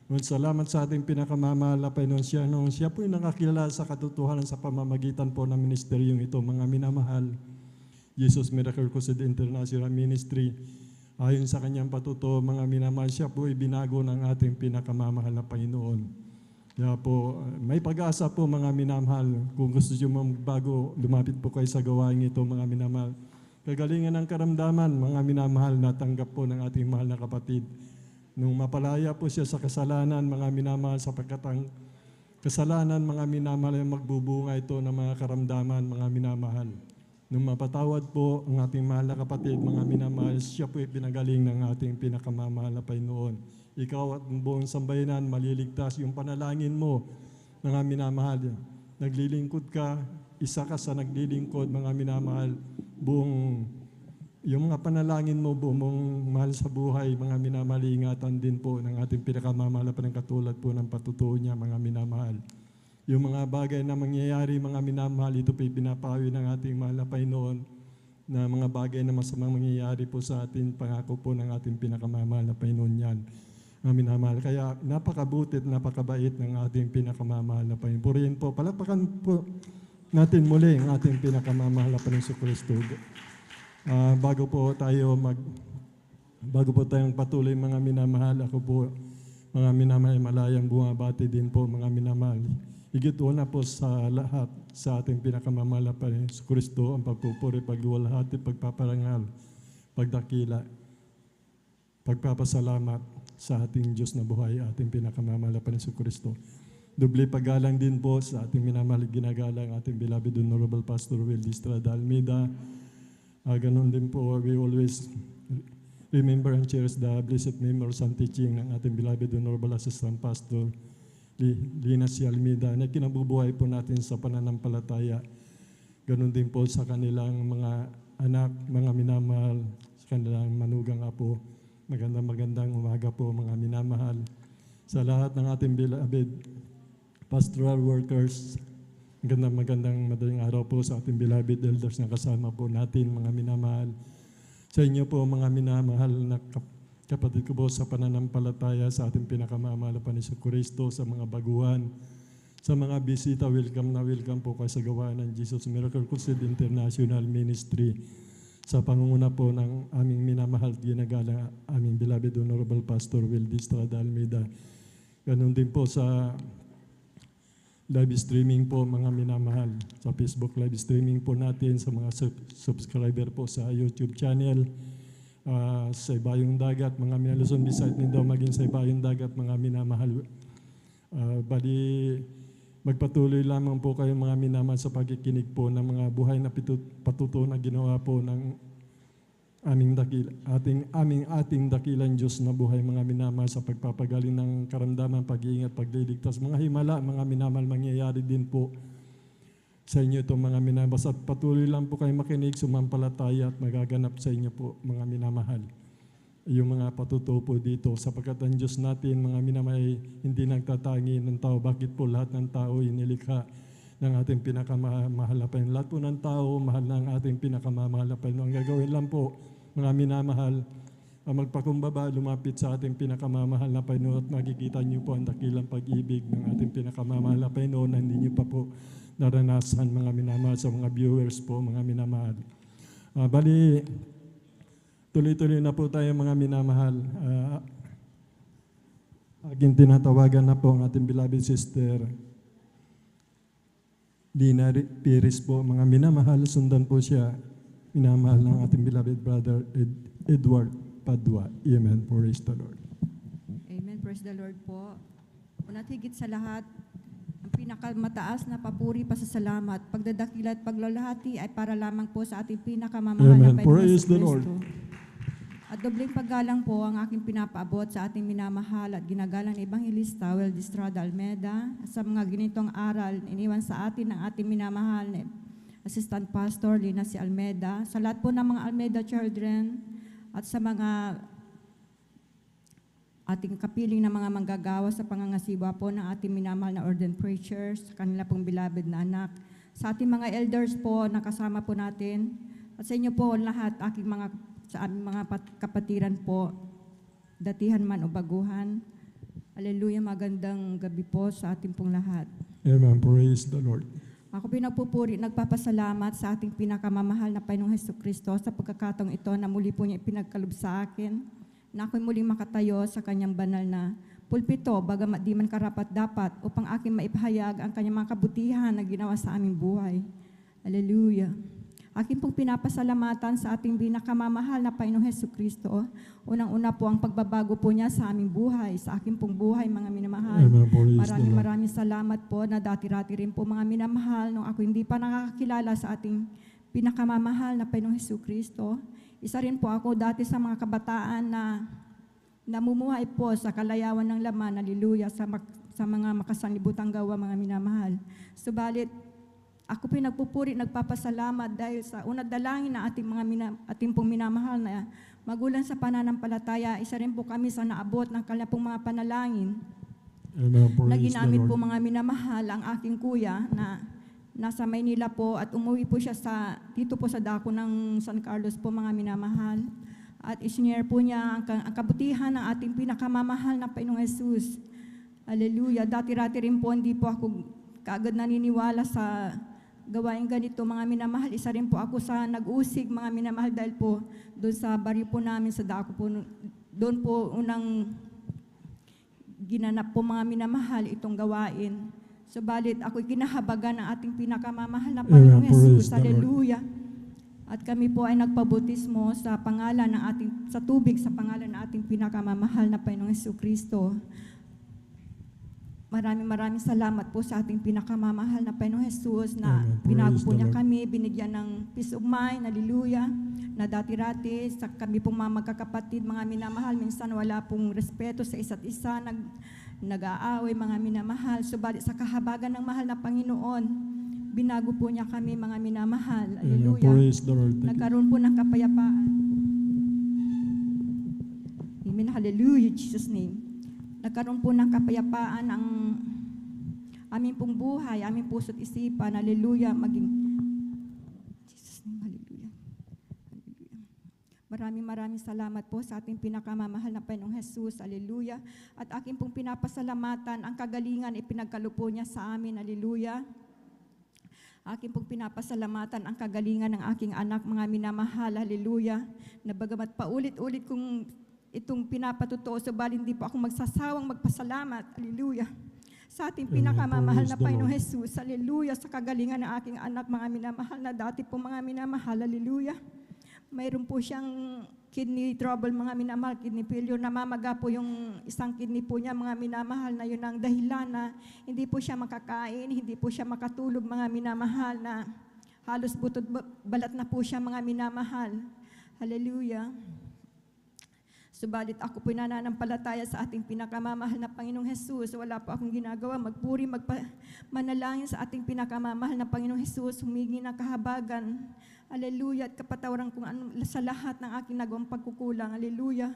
Ngunit salamat sa ating pinakamamahal na Panginoon siya, nung siya po yung nakakilala sa katotohanan sa pamamagitan po ng ministeryong ito, mga minamahal. Jesus Miracle Crusade International Ministry, ayon sa kanyang patuto, mga minamahal, siya po ibinago ng ating pinakamamahal na Panginoon. Kaya po, may pag-asa po, mga minamahal. Kung gusto nyo magbago, lumapit po kayo sa gawain ito, mga minamahal. Kagalingan ng karamdaman, mga minamahal, natanggap po ng ating mahal na kapatid. Nung mapalaya po siya sa kasalanan, mga minamahal, sapagkat ang kasalanan, mga minamahal, ay magbubunga ito ng mga karamdaman, mga minamahal. Nung mapatawad po ang ating mahal na kapatid, mga minamahal, siya po pinagaling ng ating pinakamamahal na Panginoon. Ikaw at buong sambayanan, maliligtas yung panalangin mo, mga minamahal. Naglilingkod ka, isa ka sa naglilingkod, mga minamahal. Yung mga panalangin mo, buong mahal sa buhay, mga minamahal, ingatan din po ng ating pinakamamahal na katulad po ng patutuo niya, mga minamahal. Yung mga bagay na mangyayari, mga minamahal, ito po pinapawi ng ating mahal na Panginoon na mga bagay na masamang mangyayari po sa atin, pangako po ng ating pinakamamahal na Panginoon yan. Mga minamahal, kaya napakabutit, napakabait ng ating pinakamamahal na Panginoon. Purihin po, palapakan po natin muli ang ating pinakamamahal na Panginoon Kristo. Bago po tayong patuloy, mga minamahal, ako po, mga minamahal, malayang bumabati din po, mga minamahal. Higit una po sa lahat, sa ating pinakamamahal na Panginoon Kristo, ang pagpupuri, pagluwalhati, pagpaparangal, pagdakila, pagpapasalamat sa ating Diyos na buhay, ating pinakamamahal na Panginoon Kristo. Doble paggalang din po sa ating minamahal ginagalang ating beloved Honorable Pastor Will Estrada Almeida. Ganon din po, we always remember and cherish the blessed memories and teaching ng ating beloved Honorable Assistant Pastor Lina C. Almeida na kinabubuhay po natin sa pananampalataya. Ganon din po sa kanilang mga anak, mga minamahal, sa kanilang manugang apo. Magandang umaga po mga minamahal. Sa lahat ng ating beloved pastoral workers, magandang madaling araw po sa ating beloved elders na kasama po natin mga minamahal. Sa inyo po mga minamahal na kapatid ko po sa pananampalataya sa ating pinakamamahal na Panginoon Kristo, sa mga baguhan, sa mga bisita, welcome po kayo sa gawain ng Jesus Miracle Crusade International Ministry. Sa pangunguna po ng aming minamahal ginagalang aming beloved Honorable Pastor Will Estrada Almeida. Ganun din po sa live streaming po mga minamahal. Sa Facebook live streaming po natin, sa mga subscriber po sa YouTube channel, sa Ibayong Dagat, mga Luzon, Visayas, Mindanao, maging sa Ibayong Dagat, mga minamahal. Bali, magpatuloy lamang po kayo mga minamahal sa pagkikinig po ng mga buhay na patuto na ginawa po ng ating dakilang Diyos na buhay mga minamahal sa pagpapagaling ng karamdaman, pag-iingat, pagliligtas. Mga himala, mga minamahal, mangyayari din po sa inyo ito mga minamahal. Basta patuloy lang po kayo makinig, sumampalataya at magaganap sa inyo po mga minamahal. Yung mga patuto po dito, sapagkat ang Diyos natin mga minamahal hindi nagtatangi ng tao. Bakit po lahat ng tao inilikha ng ating pinakamahal na Panginoon? Lahat po ng tao mahal ng ating pinakamahal na Panginoon. Ang gagawin lang po mga minamahal, magpakumbaba, lumapit sa ating pinakamamahal na Panginoon at makikita niyo po ang dakilang pag-ibig ng ating pinakamamahal na Panginoon na hindi niyo pa po naranasan mga minamahal sa mga viewers po, mga minamahal. Bali, tuloy-tuloy na po tayo mga minamahal. Aking tinatawagan na po ang ating beloved sister Lina Piris po, mga minamahal, sundan po siya, minamahal ng ating beloved brother Edward Padua. Amen. Praise the Lord. Amen. Praise the Lord po. Una't higit sa lahat, ang pinakamataas na papuri, pasasalamat, pagdadakila at paglalahati ay para lamang po sa ating pinakamamahal na Amen. Praise the Lord. At dobling paggalang po ang aking pinapaabot sa ating minamahal at ginagalang na Evangelista Will Estrada Almeida sa mga ganitong aral iniwan sa atin ng ating minamahal na Assistant Pastor Lina C. Almeida, sa lahat po ng mga Almeida children at sa mga ating kapiling na mga manggagawa sa pangangasiwa po ng ating minamahal na ordained preachers, sa kanila pong beloved na anak, sa ating mga elders po na kasama po natin, at sa inyo po lahat, sa aming mga kapatiran po, datihan man o baguhan. Hallelujah, magandang gabi po sa ating pong lahat. Amen. Praise the Lord. Ako pinagpupuri, nagpapasalamat sa ating pinakamamahal na Panginoong Hesukristo sa pagkakataong ito na muli po niya ipinagkaloob sa akin, na ako'y muling makatayo sa kanyang banal na pulpito, bagamat di man karapat-dapat, upang aking maipahayag ang kanyang mga kabutihan na ginawa sa aming buhay. Hallelujah. Aking pong pinapasalamatan sa ating pinakamamahal na Panginoong Hesukristo. Unang-una po ang pagbabago po niya sa aming buhay, sa aking pong buhay, mga minamahal. Maraming salamat po na dati-rati rin po mga minamahal nung ako hindi pa nakakakilala sa ating pinakamamahal na Panginoong Hesukristo. Isa rin po ako dati sa mga kabataan na namumuhay po sa kalayawan ng laman, haleluya, sa mga makasanlibutang gawa, mga minamahal. Subalit, ako pinagpupuri, nagpapasalamat dahil sa unang dalangin na ating pong minamahal na magulang sa pananampalataya, isa rin po kami sa naabot ng kanilang pong mga panalangin. Na ginamit po mga minamahal ang aking kuya na nasa Maynila po at umuwi po siya dito po sa dako ng San Carlos po mga minamahal. At isinare po niya ang kabutihan ng ating pinakamamahal na Panginoong Jesus. Hallelujah. Dati-rati rin po hindi po ako kaagad naniniwala sa gawain ganito mga minamahal. Isa rin po ako sa nag-usig mga minamahal dahil po doon sa baryo po namin sa dako po. Doon po unang ginanap po mga minamahal itong gawain. Subalit ako'y kinahabagan ng ating pinakamamahal na Panginoong Amen. Praise Jesus. the Lord. Hallelujah. At kami po ay nagpabautismo sa pangalan ng sa tubig sa pangalan ng ating pinakamamahal na Panginoong Jesucristo. Maraming salamat po sa ating pinakamamahal na Panginoong Jesus na Amen. binago Praise po the niya Lord. kami, binigyan ng peace of mind, hallelujah, na dati-rati sa kami pong mga magkakapatid, mga minamahal, minsan wala pong respeto sa isa't isa, nag-aaway, mga minamahal. Subalit sa kahabagan ng mahal na Panginoon, binago po niya kami, mga minamahal, Amen. hallelujah. Praise the Lord. Thank you. Nagkaroon po ng kapayapaan. Amen, hallelujah, Jesus' name. Nagkaroon po ng kapayapaan ang aming pong buhay, aming puso't isipan, hallelujah, maging Jesus' name, hallelujah. Hallelujah. Maraming salamat po sa ating pinakamamahal na Panginoong Jesus, hallelujah. At aking pong pinapasalamatan, ang kagalingan ipinagkalupo niya sa amin, hallelujah. Aking pong pinapasalamatan ang kagalingan ng aking anak, mga minamahal, hallelujah, na bagamat paulit-ulit kong itong pinapatutuo, subalit hindi po ako magsasawang magpasalamat, hallelujah, sa ating pinakamamahal na Praise the Panginoong Lord. Jesus, hallelujah, sa kagalingan ng aking anak, mga minamahal, na dati po mga minamahal, hallelujah. Mayroon po siyang kidney trouble, mga minamahal, kidney failure, namamaga po yung isang kidney po niya, mga minamahal, na yun ang dahilan na hindi po siya makakain, hindi po siya makatulog, mga minamahal, na halos butot balat na po siya, mga minamahal, hallelujah. Subalit ako po'y nananampalataya sa ating pinakamamahal na Panginoong Jesus. Wala po akong ginagawa, magpuri, manalangin sa ating pinakamamahal na Panginoong Jesus, humingi ng kahabagan, hallelujah, at kapatawaran kung ano sa lahat ng aking nagawang pagkukulang, hallelujah.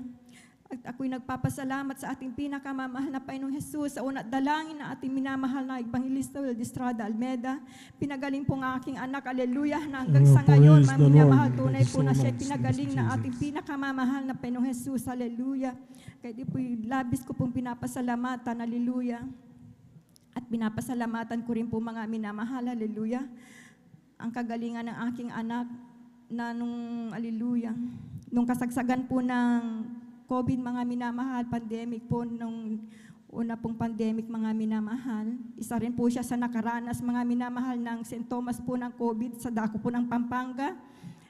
At ako'y nagpapasalamat sa ating pinakamamahal na Panginoong Jesus sa una dalangin na ating minamahal na Evangelista Will Estrada Almeda. Pinagaling po ng aking anak, hallelujah, na hanggang sa ngayon, Praise the minamahal, Lord. tunay Thank you po so na siya much, pinagaling Lord na Jesus. ating pinakamamahal na Panginoong Jesus, hallelujah. Kaya di po labis ko pong pinapasalamatan, hallelujah. At pinapasalamatan ko rin po mga minamahal, hallelujah, ang kagalingan ng aking anak na nung, hallelujah, nung kasagsagan po ng COVID, mga minamahal, pandemic po, nung una pong pandemic, mga minamahal. Isa rin po siya sa nakaranas, mga minamahal, ng sintomas po ng COVID sa dako po ng Pampanga.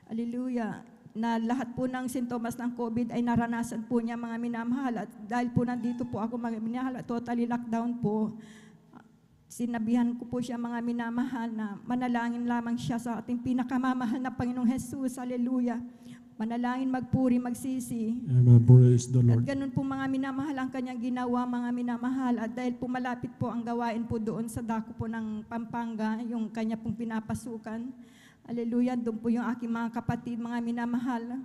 Hallelujah. Na lahat po ng sintomas ng COVID ay naranasan po niya, mga minamahal. At dahil po nandito po ako, mga minamahal, totally lockdown po, sinabihan ko po siya, mga minamahal, na manalangin lamang siya sa ating pinakamamahal na Panginoong Jesus. Hallelujah. Manalangin, magpuri, magsisi. Amen. Praise the At Lord. ganun po, mga minamahal, ang kanyang ginawa, mga minamahal. At dahil po malapit po ang gawain po doon sa dako po ng Pampanga, yung kanya pong pinapasukan. Hallelujah. Doon po yung aking mga kapatid, mga minamahal.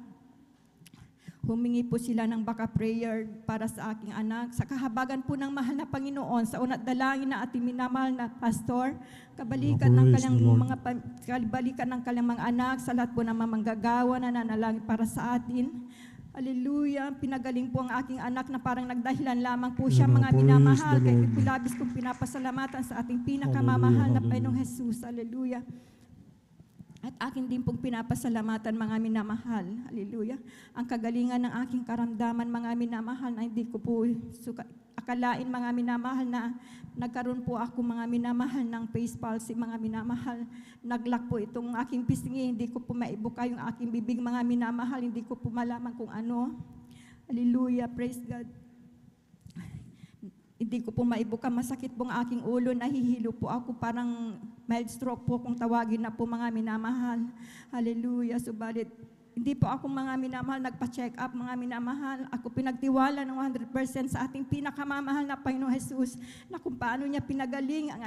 Humingi po sila ng baka prayer para sa aking anak. Sa kahabagan po ng mahal na Panginoon, sa una't dalangin na ating minamahal na pastor, kabalikan ng Praise kanyang the Lord. kabalikan ng kanyang mga anak, sa lahat po ng mga manggagawa na nanalangin para sa atin. Hallelujah. Pinagaling po ang aking anak na parang nagdahilan lamang po siya, Amen. mga Praise minamahal. the Kaya Lord. po labis kong pinapasalamatan sa ating pinakamamahal na Hallelujah. Panginoong Jesus. Hallelujah. At akin din pong pinapasalamatan, mga minamahal, hallelujah, ang kagalingan ng aking karamdaman, mga minamahal, na hindi ko po akalain, mga minamahal, na nagkaroon po ako, mga minamahal, ng face palsy, mga minamahal. Naglock po itong aking pisngi, hindi ko po maibuka yung aking bibig, mga minamahal, hindi ko po malaman kung ano. Hallelujah, praise God. Hindi ko po maibuka, masakit pong aking ulo, nahihilo po ako, parang mild stroke po kung tawagin na po, mga minamahal. Hallelujah, subalit hindi po ako, mga minamahal, nagpa-check up, mga minamahal. Ako pinagtiwala ng 100% sa ating pinakamamahal na Panginoong Jesus, na kung paano niya pinagaling ang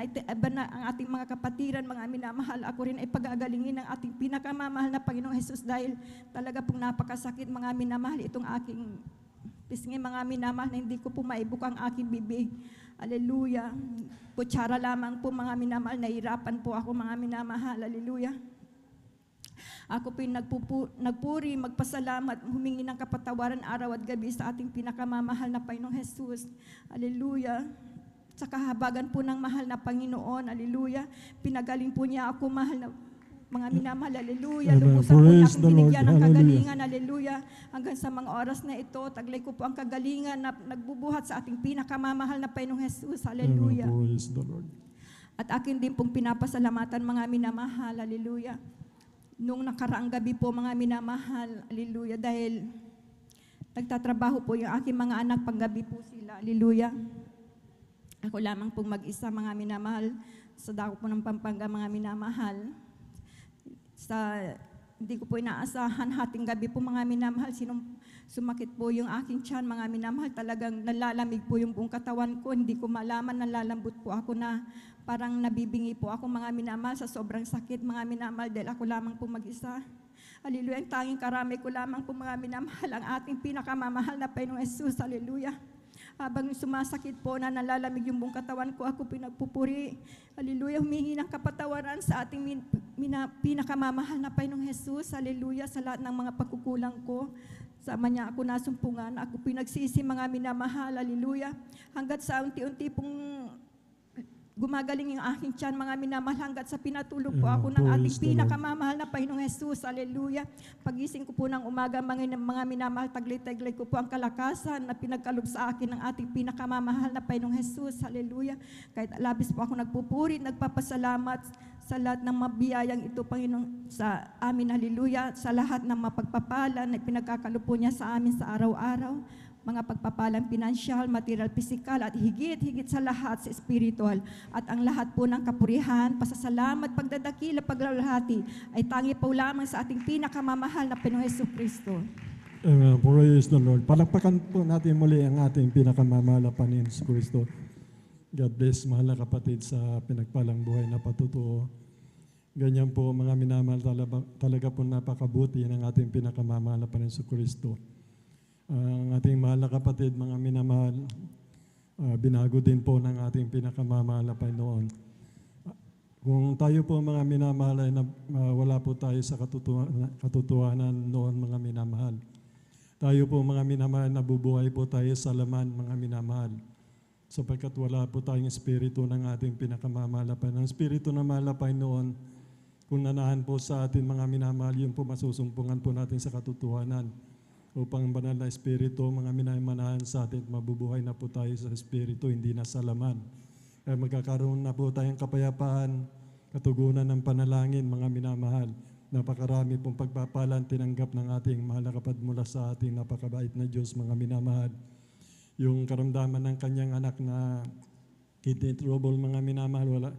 ating mga kapatiran, mga minamahal. Ako rin ay pag-agalingin ng ating pinakamamahal na Panginoong Jesus, dahil talaga pong napakasakit, mga minamahal, itong aking pisngi, mga minamahal, na hindi ko po maibuka ang aking bibig. Hallelujah. Kutsara lamang po, mga minamahal, nahirapan po ako, mga minamahal. Hallelujah. Ako po nagpuri, magpasalamat, humingi ng kapatawaran araw at gabi sa ating pinakamamahal na Panginoong Jesus. Hallelujah. Sa kahabagan po ng mahal na Panginoon, hallelujah, pinagaling po niya ako, mahal na mga minamahal, hallelujah. Amen. Lubusan po niya Praise akong the Lord. binigyan ng Hallelujah. kagalingan, hallelujah. Hanggang sa mga oras na ito, taglay ko po ang kagalingan na nagbubuhat sa ating pinakamamahal na Panginoong Jesus, hallelujah. Amen. Praise the Lord. At akin din pong pinapasalamatan mga minamahal, hallelujah. Nung nakaraang gabi po mga minamahal, hallelujah, dahil nagtatrabaho po yung aking mga anak, panggabi po sila, hallelujah. Ako lamang pong mag-isa mga minamahal, sa dako po ng Pampanga mga minamahal. Hindi ko po inaasahan, hating gabi po mga minamahal, sumakit po yung aking tiyan, mga minamahal, talagang nalalamig po yung buong katawan ko, hindi ko malaman, nalalambot po ako na parang nabibingi po ako mga minamahal sa sobrang sakit mga minamahal dahil ako lamang po mag-isa. Hallelujah, ang tanging karamay ko lamang po mga minamahal, ang ating pinakamamahal na Panginoong Jesus, hallelujah. Habang sumasakit po na nalalamig yung buong katawan ko, ako pinagpupuri. Hallelujah, humingi ng kapatawaran sa ating pinakamamahal na Panginoong Jesus. Hallelujah, sa lahat ng mga pagkukulang ko. Sama niya ako nasumpungan, ako pinagsisi mga minamahal. Hallelujah, hanggat sa unti-unti pong gumagaling yung aking tiyan, mga minamahal, hanggat sa pinatulog po ako ng ating pinakamamahal na Panginoong Jesus. Hallelujah. Pagising ko po ng umaga, mga minamahal, taglay-taglay ko po ang kalakasan na pinagkalob sa akin ng ating pinakamamahal na Panginoong Jesus. Hallelujah. Kahit labis po ako nagpupuri, nagpapasalamat sa lahat ng mabiyayang ito, Panginoon, sa amin. Hallelujah. Sa lahat ng mapagpapala na pinagkakalob po niya sa amin sa araw-araw. Mga pagpapalang pinansyal, material, pisikal, at higit sa lahat sa spiritual. At ang lahat po ng kapurihan, pasasalamat, pagdadakila, paglalahati, ay tangi po lamang sa ating pinakamamahal na Panginoong Jesucristo. Amen. Praise the Lord. Palakpakan po natin muli ang ating pinakamamahal na Panginoong Jesucristo. God bless, mahal na kapatid, sa pinagpalang buhay na patutuo. Ganyan po mga minamahal, talaga po napakabuti ng ating pinakamamahal na Panginoong Jesucristo. Ang ating mahal na kapatid, mga minamahal, binago din po ng ating pinakamamahal na Panginoon. Kung tayo po mga minamahal ay wala po tayo sa katotohanan noon mga minamahal. Tayo po mga minamahal, nabubuhay po tayo sa laman mga minamahal. Sapagkat wala po tayong espiritu ng ating pinakamamahal na Panginoon. Ang espiritu ng mahal na Panginoon, kung nanahan po sa atin mga minamahal, yun po masusumpungan po natin sa katotohanan. Upang banal na espiritu, mga minamanahan sa atin, mabubuhay na po tayo sa espiritu, hindi na sa laman. Kaya magkakaroon na po tayong kapayapaan, katugunan ng panalangin, mga minamahal. Napakarami pong pagpapalan tinanggap ng ating mahal na kapatid mula sa ating napakabait na Diyos, mga minamahal. Yung karamdaman ng kanyang anak na kidney trouble, mga minamahal, wala.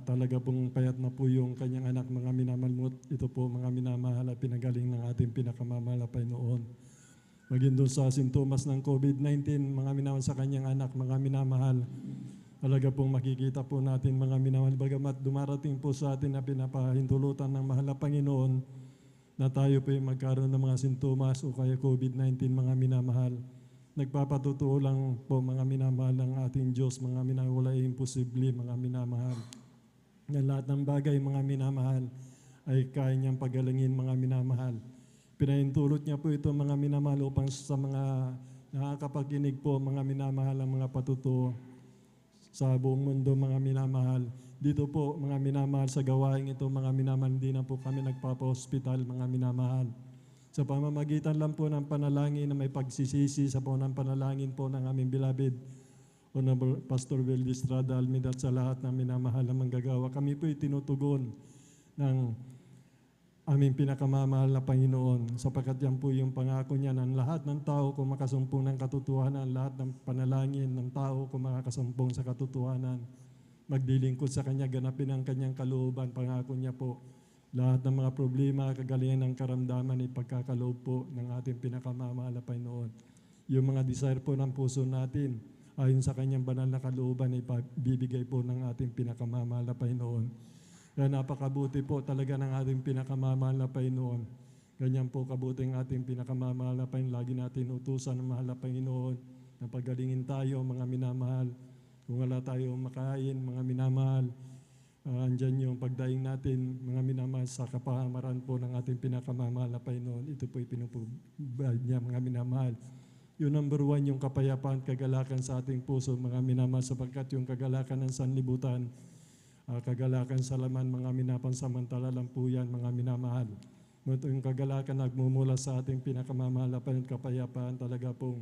Talaga pong payat na po yung kanyang anak, mga minamahal. Ito po mga minamahal at pinagaling ng ating pinakamamahal na Panginoon. Maging doon sa sintomas ng COVID-19, mga minamahal sa kanyang anak, mga minamahal. Talaga pong makikita po natin mga minamahal. Bagamat dumarating po sa atin na pinapahintulutan ng mahal na Panginoon na tayo po yung magkaroon ng mga sintomas o kaya COVID-19, mga minamahal. Nagpapatutuo lang po mga minamahal ng ating Diyos, mga minamahal, wala imposible mga minamahal. Na lahat ng bagay mga minamahal ay kaya niyang pagalangin mga minamahal. Pinahintulot niya po ito mga minamahal upang sa mga nakakapakinig po mga minamahal ang mga patutuo sa buong mundo mga minamahal. Dito po mga minamahal sa gawain ito mga minamahal, hindi na po kami nagpapa-hospital mga minamahal. Sa pamamagitan lang po ng panalangin na may pagsisisi sa po ng panalangin po ng aming beloved Honorable Pastor Weldy Estrada Almeida at sa lahat ng minamahal na manggagawa. Kami po tinutugon ng aming pinakamamahal na Panginoon sapagkat yan po yung pangako niya ng lahat ng tao kung makasumpong ng katotohanan, lahat ng panalangin ng tao kung makasumpong sa katotohanan, magdilingkod sa Kanya, ganapin ang Kanyang kalooban, pangako niya po. Lahat ng mga problema, kagalingan ng karamdaman, ipagkakaloob po ng ating pinakamamahal na Panginoon. Yung mga desire po ng puso natin, ayon sa Kanyang banal na kalooban, ibibigay po ng ating pinakamamahal na Panginoon. Kaya napakabuti po talaga ng ating pinakamamahal na Panginoon. Ganyan po kabuti ang ating pinakamamahal na Panginoon. Lagi natin utusan ng mahal na Panginoon na pagalingin tayo, mga minamahal. Kung wala tayo makain, mga minamahal, andyan yung pagdaing natin, mga minamahal, sa kapahamaran po ng ating pinakamamahal na Panginoon. Ito po ipinupubad niya, mga minamahal. Yung number one, yung kapayapaan, kagalakan sa ating puso, mga minamahal, sapagkat yung kagalakan ng sanlibutan, kagalakan sa laman, mga minapansamantala lang po yan, mga minamahal. Yung kagalakan nagmumula sa ating pinakamamahal na Panginoon, kapayapaan talaga pong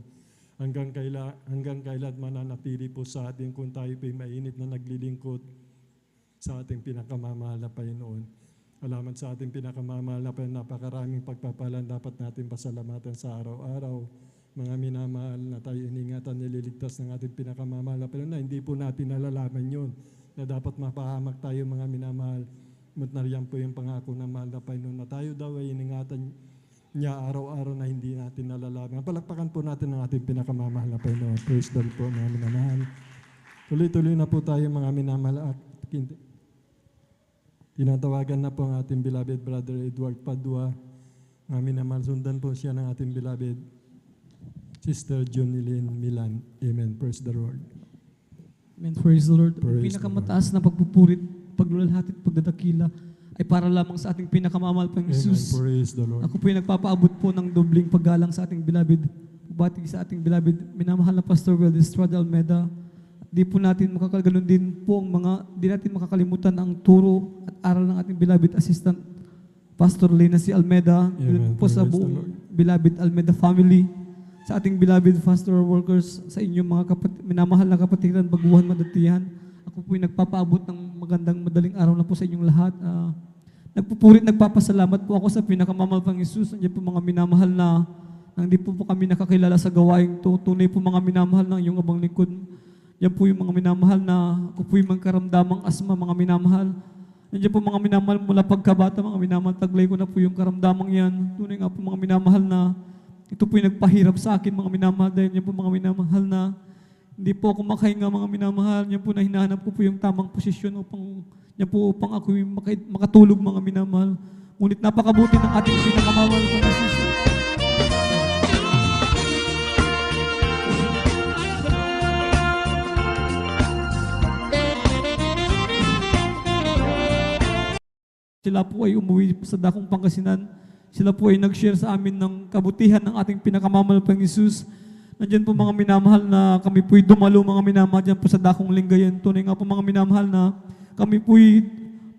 hanggang kailan mananatili po sa atin kung tayo po'y mainit na naglilingkod sa ating pinakamamahal na Panginoon. Alamat sa ating pinakamamahal na Panginoon, napakaraming pagpapalan dapat natin pasalamatan sa araw-araw. Mga minamahal na tayo iningatan, nililigtas ng ating pinakamamahal na Panginoon, na hindi po natin nalalaman yun, na dapat mapahamak tayo mga minamahal. Nariyan po yung pangako ng mahal na Panginoon, na tayo daw ay iningatan niya araw-araw na hindi natin nalalaman. Palakpakan po natin ang ating pinakamamahal na Panginoon. Praise God po mga minamahal. Tuloy-tuloy na po tayo mga minamahal. Tinatawagan na po ang ating beloved brother Edward Padua. Mga minamahal, sundan po siya ng ating beloved Sister Jonilyn Milan. Amen. Praise the Lord. Amen. Praise the Lord. Praise Pinakamataas na pagpupurit, paglulalhati at pagdadakila ay para lamang sa ating pinakamamahal pang Amen. Jesus. Praise the Lord. Ako po ay nagpapaabot po ng dobling paggalang sa ating beloved, bati sa ating beloved, minamahal na Pastor Well Estrada Almeda. Di po natin makakaganon din po ang di natin makakalimutan ang turo at aral ng ating beloved assistant, Pastor Lina C. Almeda, Amen. po sa Praise the buong Lord. beloved Almeda family, sa ating beloved pastoral workers, sa inyong mga minamahal na kapatiran, baguhan, madatihan. Ako po ay nagpapaabot ng magandang madaling araw na po sa inyong lahat. Nagpupurit, nagpapasalamat po ako sa pinakamamahal pang Jesus. Nandiyan po mga minamahal na hindi po kami nakakilala sa gawaing to. Tunay po mga minamahal ng iyong abang lingkod. Yan po yung mga minamahal na ako po yung magkaramdamang asma, mga minamahal. Nandiyan po mga minamahal mula pagkabata, mga minamahal, taglay ko na po yung karamdamang yan. Tunay nga po mga minamahal na ito po yung nagpahirap sa akin, mga minamahal, dahil yan po mga minamahal na hindi po ako makahinga, mga minamahal. Yan po na hinahanap ko po yung tamang posisyon upang yan po upang ako yung makatulog, mga minamahal. Ngunit napakabuti ng ating pinakamamahal na Jesus. Sila po ay umuwi sa dakong Pangasinan. Sila po ay nag-share sa amin ng kabutihan ng ating pinakamamahal pang Jesus. Nandiyan po mga minamahal na kami po'y dumalo, mga minamahal dyan po sa dakong Lingayen. Tunay nga po mga minamahal na kami po'y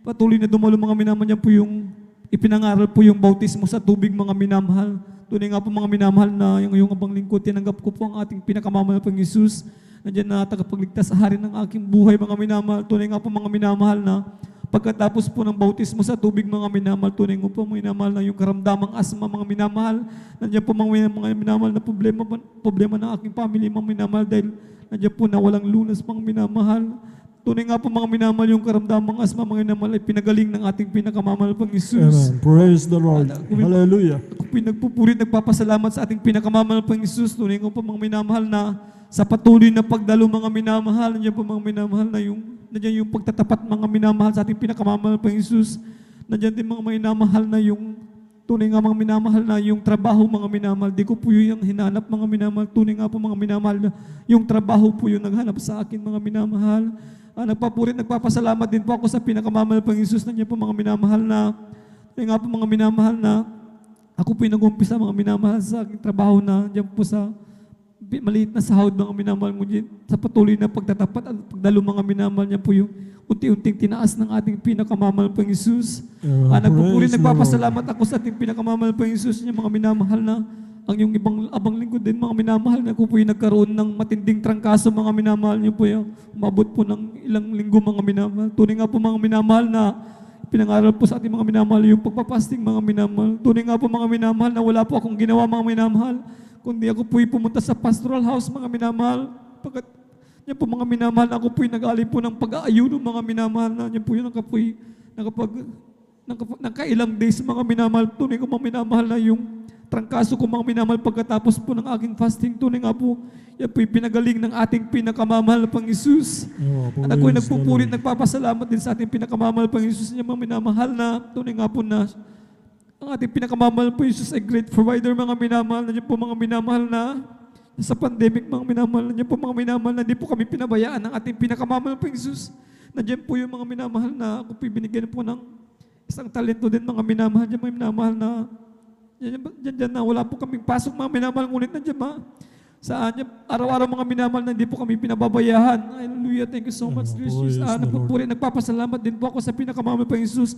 patuloy na dumalo, mga minamahal dyan po yung ipinangaral po yung bautismo sa tubig, mga minamahal. Tunay nga po mga minamahal na yung abang lingkod, tinanggap ko po ang ating pinakamamahal pang Jesus. Nandiyan na tagapagligtas sa hari ng aking buhay, mga minamahal. Tunay nga po mga minamahal na pagkatapos po ng bautismo sa tubig, mga minamahal, tunay nga po mga minamahal na yung karamdamang asma, mga minamahal. Nandiyan po mga minamahal na problema ng aking family, mga minamahal, dahil nandiyan po na walang lunas, mga minamahal. Tunay nga po mga minamahal, yung karamdamang asma, mga minamahal, ay pinagaling ng ating pinakamamahal pang Jesus. Amen. Praise the Lord. Hallelujah. Ako po nagpupurit, nagpapasalamat sa ating pinakamamahal pang Jesus. Tunay nga po mga minamahal na sa patuloy na pagdalo, mga minamahal, nandiyan po mga minamahal na nandiyan yung pagtatapat, mga minamahal, sa ating pinakamamahal pang Jesus. Nandiyan din mga minamahal na yung tunay nga mga minamahal na yung trabaho, mga minamahal. Di ko po yung hinanap, mga minamahal. Tunay nga po mga minamahal na yung trabaho po yung naghanap sa akin, mga minamahal. Nagpapurit, nagpapasalamat din po ako sa pinakamamahal pang Jesus. Nandiyan po mga minamahal na tunay nga po mga minamahal na ako po yung nag-umpisa, mga minamahal, sa aking trabaho na nandiyan po sa maliit na sahod, mga minamahal, ngunit sa patuloy na pagtatapat at pagdalo, mga minamahal, niya po yung unti-unting tinaas ng ating pinakamamahal pang Jesus. Nagpupuri, nagpapasalamat ako sa ating pinakamamahal pang Jesus, niya mga minamahal na ang yung abang lingkod din, mga minamahal, na ako po yung nagkaroon ng matinding trangkaso, mga minamahal, niyo po yung umabot po ng ilang linggo, mga minamahal. Tunay nga po mga minamahal na pinangaral po sa ating mga minamahal yung pagpapasting, mga minamahal. Tunay nga po mga minamahal na wala po akong ginawa, mga minamahal, kundi ako po'y pumunta sa pastoral house, mga minamahal. Pagkat niya po mga minamahal, ako po'y nag-alay po ng pag-aayuno, mga minamahal, na niya po yun nakailang days, mga minamahal. Tunay ko mga minamahal na yung trangkaso ko, mga minamahal, pagkatapos po ng aking fasting. Tunay nga po, yan po'y pinagaling ng ating pinakamamahal pang Jesus. At ako'y nagpupurit, nagpapasalamat din sa ating pinakamamahal pang Jesus, niya mga minamahal na tunay nga po na ang ating pinakamamahal po Jesus ay great provider, mga minamahal. Nandiyan po mga minamahal na sa pandemic, mga minamahal. Nandiyan po mga minamahal na hindi po kami pinabayaan ng ating pinakamamahal po Jesus. Nandiyan po yung mga minamahal na ako po binigyan po ng isang talento din, mga minamahal. Nandiyan mga minamahal na dyan na wala po kaming pasok, mga minamahal. Ngunit nandiyan saan araw-araw, mga minamahal, na hindi po kami pinababayahan. Hallelujah. Thank you so much, Jesus. Nagpupuri, nagpapasalamat din po ako sa pinakamamahal po Jesus.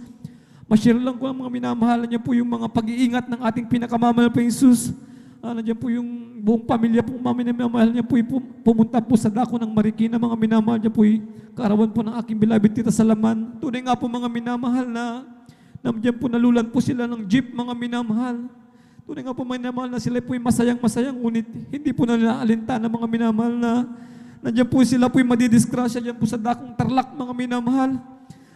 Ma-share lang ko ang mga minamahal niya po yung mga pag-iingat ng ating pinakamamahal pa Jesus. Nandiyan po yung buong pamilya po, mga minamahal niya po, pumunta po sa dako ng Marikina, mga minamahal niya po, kaarawan po ng aking beloved Tita Salaman. Tunay nga po mga minamahal na nandiyan po nalulan po sila ng jeep, mga minamahal. Tunay nga po mga minamahal na sila po masayang-masayang, ngunit hindi po nila alintana, mga minamahal, na nandiyan po sila po madidisgrasya dyan po sa dakong Tarlac, mga minamahal.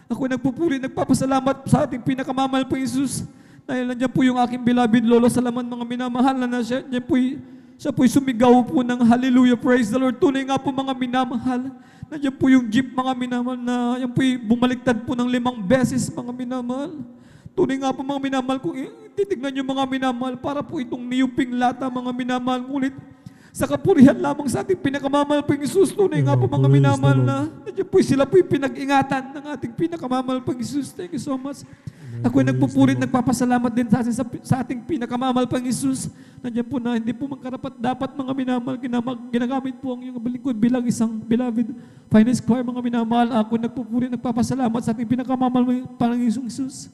Ako nagpupuri, nagpapasalamat sa ating pinakamamahal po Jesus. Dahil nandiyan po yung aking beloved Lolo Salaman, mga minamahal, na siya po'y sumigaw po ng hallelujah, praise the Lord. Tunay nga po mga minamahal, nandiyan po yung jeep, mga minamahal, na yan po'y bumaliktad po ng 5 beses, mga minamahal. Tunay nga po mga minamahal, kung titignan nyo mga minamahal, para po itong niyuping lata, mga minamahal, ngulit sa kapurihan lamang sa ating pinakamamahal pang Isus. Tunay nga po mga minamahal na nandiyan po sila po'y pinag-ingatan ng ating pinakamamahal pang Isus. Thank you so much. Ako'y nagpupulit, nagpapasalamat din sa ating pinakamamahal pang Isus. Nandiyan po na hindi po magkarapat dapat, mga minamahal, ginagamit po ang iyong lingkod bilang isang beloved finance choir, mga minamahal. Ako'y nagpupulit, nagpapasalamat sa ating pinakamamahal pang Isus.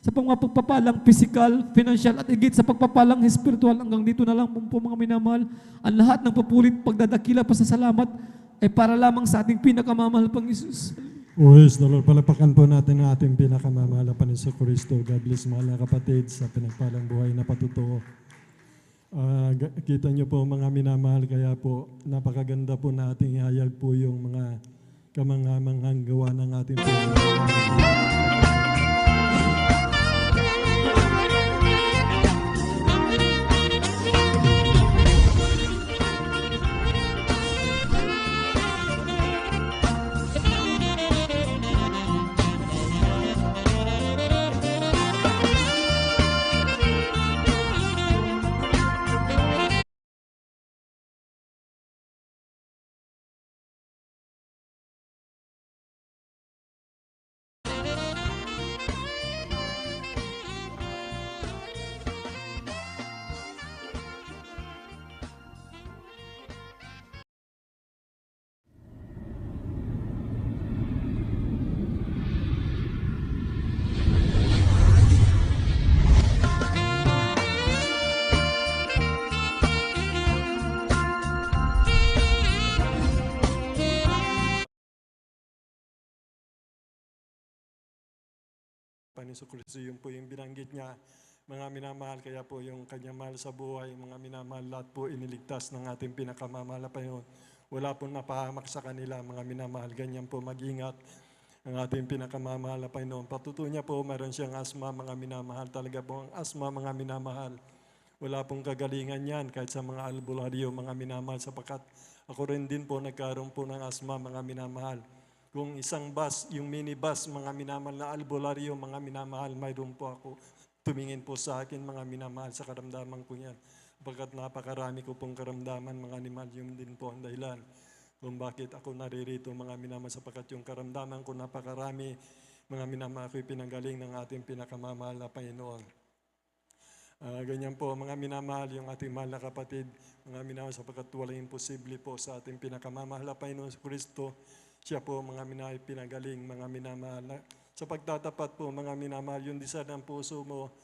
Sa mga pagpapalang physical, financial, at higit sa pagpapalang spiritual, hanggang dito na lang po mga minamahal. Ang lahat ng papulit, pagdadakila, pasasalamat ay para lamang sa ating pinakamamahal pang Isus. Praise the Lord. Palapakan po natin ang ating pinakamamahal na Panginoon Kristo. God bless, mahal na kapatid, sa pinagpalang buhay na patutuo. Kita niyo po mga minamahal, kaya po napakaganda po nating ihayag po yung mga kamangamanghang gawa ng ating Panginoon. Panginoon Kristo, yun po yung binanggit niya, mga minamahal, kaya po yung kanyang mahal sa buhay, mga minamahal, lahat po iniligtas ng ating pinakamamahal na Panginoon. Wala pong napahamak sa kanila, mga minamahal, ganyan po mag-ingat ang ating pinakamamahal na Panginoon. Patuto niya po, meron siyang asma, mga minamahal, talaga po ang asma, mga minamahal. Wala pong kagalingan yan, kahit sa mga albularyo, mga minamahal, sapagkat ako rin din po nagkaroon po ng asma, mga minamahal. Kung isang bus, yung minibus, mga minamahal na albularyo, mga minamahal, mayroon po ako. Tumingin po sa akin, mga minamahal, sa karamdaman ko yan. Pagkat napakarami ko pong karamdaman, mga animal, yun din po ang dahilan kung bakit ako naririto, mga minamahal, sapagkat yung karamdaman ko napakarami, mga minamahal, ako'y pinanggaling ng ating pinakamamahal na Panginoon. Ganyan po, mga minamahal, yung ating mahal na kapatid, mga minamahal, sapagkat walang imposible po sa ating pinakamamahal na Panginoon sa Kristo. Siya po, mga minamahal, pinagaling, mga minamahal. Sa pagtatapat po, mga minamahal, yung desire ng puso mo,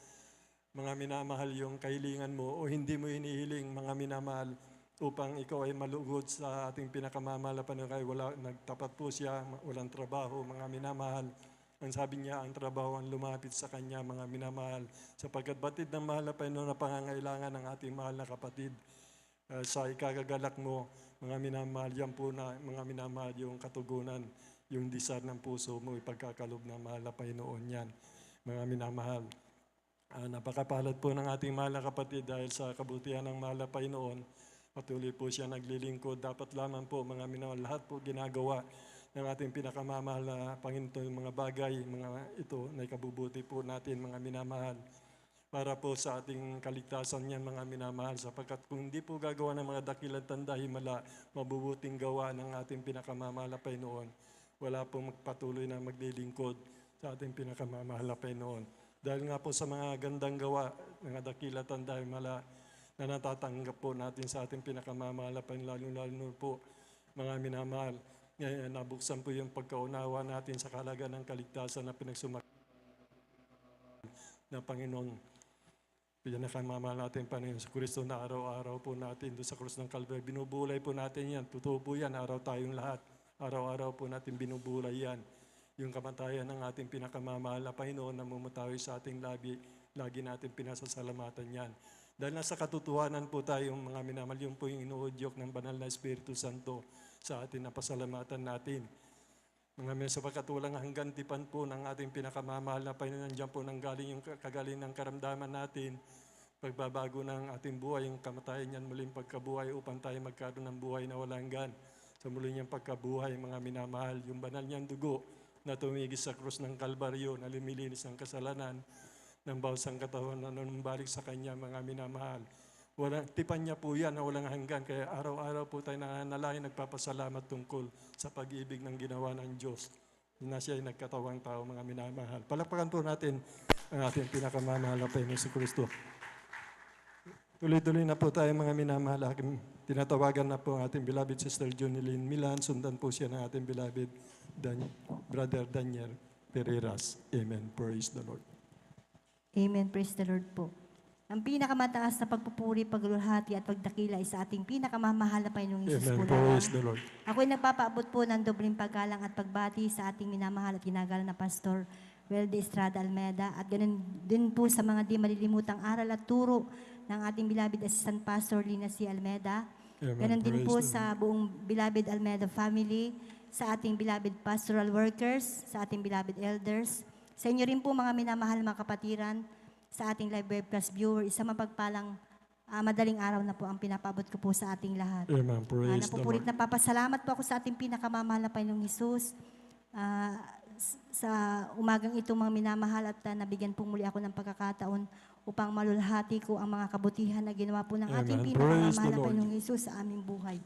mga minamahal, yung kahilingan mo, o hindi mo hinihiling, mga minamahal, upang ikaw ay malugod sa ating pinakamamahal na Panginoon. Kaya nagtapat po siya, walang trabaho, mga minamahal. Ang sabi niya, ang trabaho ang lumapit sa kanya, mga minamahal, sapagkat batid ng mahal na Panginoon na pangangailangan ng ating mahal na kapatid. Sa ikagagalak mo, mga minamahal, yan po na, mga minamahal, yung katugunan, yung desire ng puso mo, ipagkakalob ng mahal na Panginoon yan. Mga minamahal, napakapalad po ng ating mahal na kapatid dahil sa kabutihan ng mahal na Panginoon, patuloy po siya naglilingkod. Dapat lamang po, mga minamahal, lahat po ginagawa ng ating pinakamamahal na Panginoon, yung mga bagay, mga ito, na ikabubuti po natin, mga minamahal, para po sa ating kaligtasan niyan, mga minamahal, sapagkat kung hindi po gagawa ng mga dakilang tanda, himala, mabubuting gawa ng ating pinakamamahal na Panginoon, wala pong magpatuloy na maglilingkod sa ating pinakamamahal na Panginoon. Dahil nga po sa mga gandang gawa, mga dakilang tanda, himala, na natatanggap po natin sa ating pinakamamahal na Panginoon, lalo po, mga minamahal, ngayon nabuksan po yung pagkaunawa natin sa kahalaga ng kaligtasan na pinagsumak na Panginoon. Pinakamamahal natin Panginoon sa Kristo na araw-araw po natin doon sa krus ng Calvary. Binubulay po natin yan. Totoo po yan. Araw tayong lahat. Araw-araw po natin binubulay yan. Yung kamatayan ng ating pinakamamahal na Panginoon na mumutawi sa ating labi, lagi natin pinasasalamatan yan. Dahil nasa katotohanan po tayong mga minamahal, yun po yung inuudyok ng banal na Espiritu Santo sa atin na pasalamatan natin. Mga may sapagkat walang hanggan tipan po ng ating pinakamamahal na Panginoon. Nandiyan po nanggaling yung kagaling ng karamdaman natin. Pagbabago ng ating buhay, yung kamatayan niyan muling pagkabuhay upang tayo magkaroon ng buhay na walang hanggan. Sa muli niyang pagkabuhay, mga minamahal, yung banal niyang dugo na tumigis sa krus ng Kalbaryo, na lumilinis ng kasalanan ng bawat katawan na numbalik sa Kanya, mga minamahal. Tipan niya po yan na walang hanggan. Kaya araw-araw po tayo nananalangin, nagpapasalamat tungkol sa pag-ibig ng ginawa ng Diyos na siya ay nagkatawang tao, mga minamahal. Palakpakan po natin ang ating pinakamamahal na Panginoon si Kristo. Tuloy-tuloy na po tayo, mga minamahal. Tinatawagan na po ang ating beloved Sister Jonilyn Milan. Sundan po siya ng ating beloved Brother Daniel Pereiras. Amen. Praise the Lord. Amen. Praise the Lord po. Ang pinakamataas na pagpupuri, pagluluhati at pagdakila ay sa ating pinakamamahal na Panginoong Isus po Amen. Praise the Lord. Ako'y nagpapaabot po ng dobling paggalang at pagbati sa ating minamahal at ginagalang na Pastor Welde Estrada Almeda at ganun din po sa mga di malilimutang aral at turo ng ating beloved Assistant Pastor Lina C. Almeda. Amen. Ganun din Praise po the Lord. sa buong beloved Almeda family, sa ating beloved pastoral workers, sa ating beloved elders, sa inyo rin po mga minamahal mga kapatiran, sa ating live webcast viewer, isang mapagpalang madaling araw na po ang pinapabot ko po sa ating lahat. Amen. Praise the Napupulit Lord. na papasalamat po ako sa ating pinakamamahal na Panginoong Hesus. Sa umagang ito mga minamahal at nabigyan po muli ako ng pagkakataon upang malulhati ko ang mga kabutihan na ginawa po ng ating Amen. pinakamamahal Praise the na Lord. Panginoong Hesus sa aming buhay.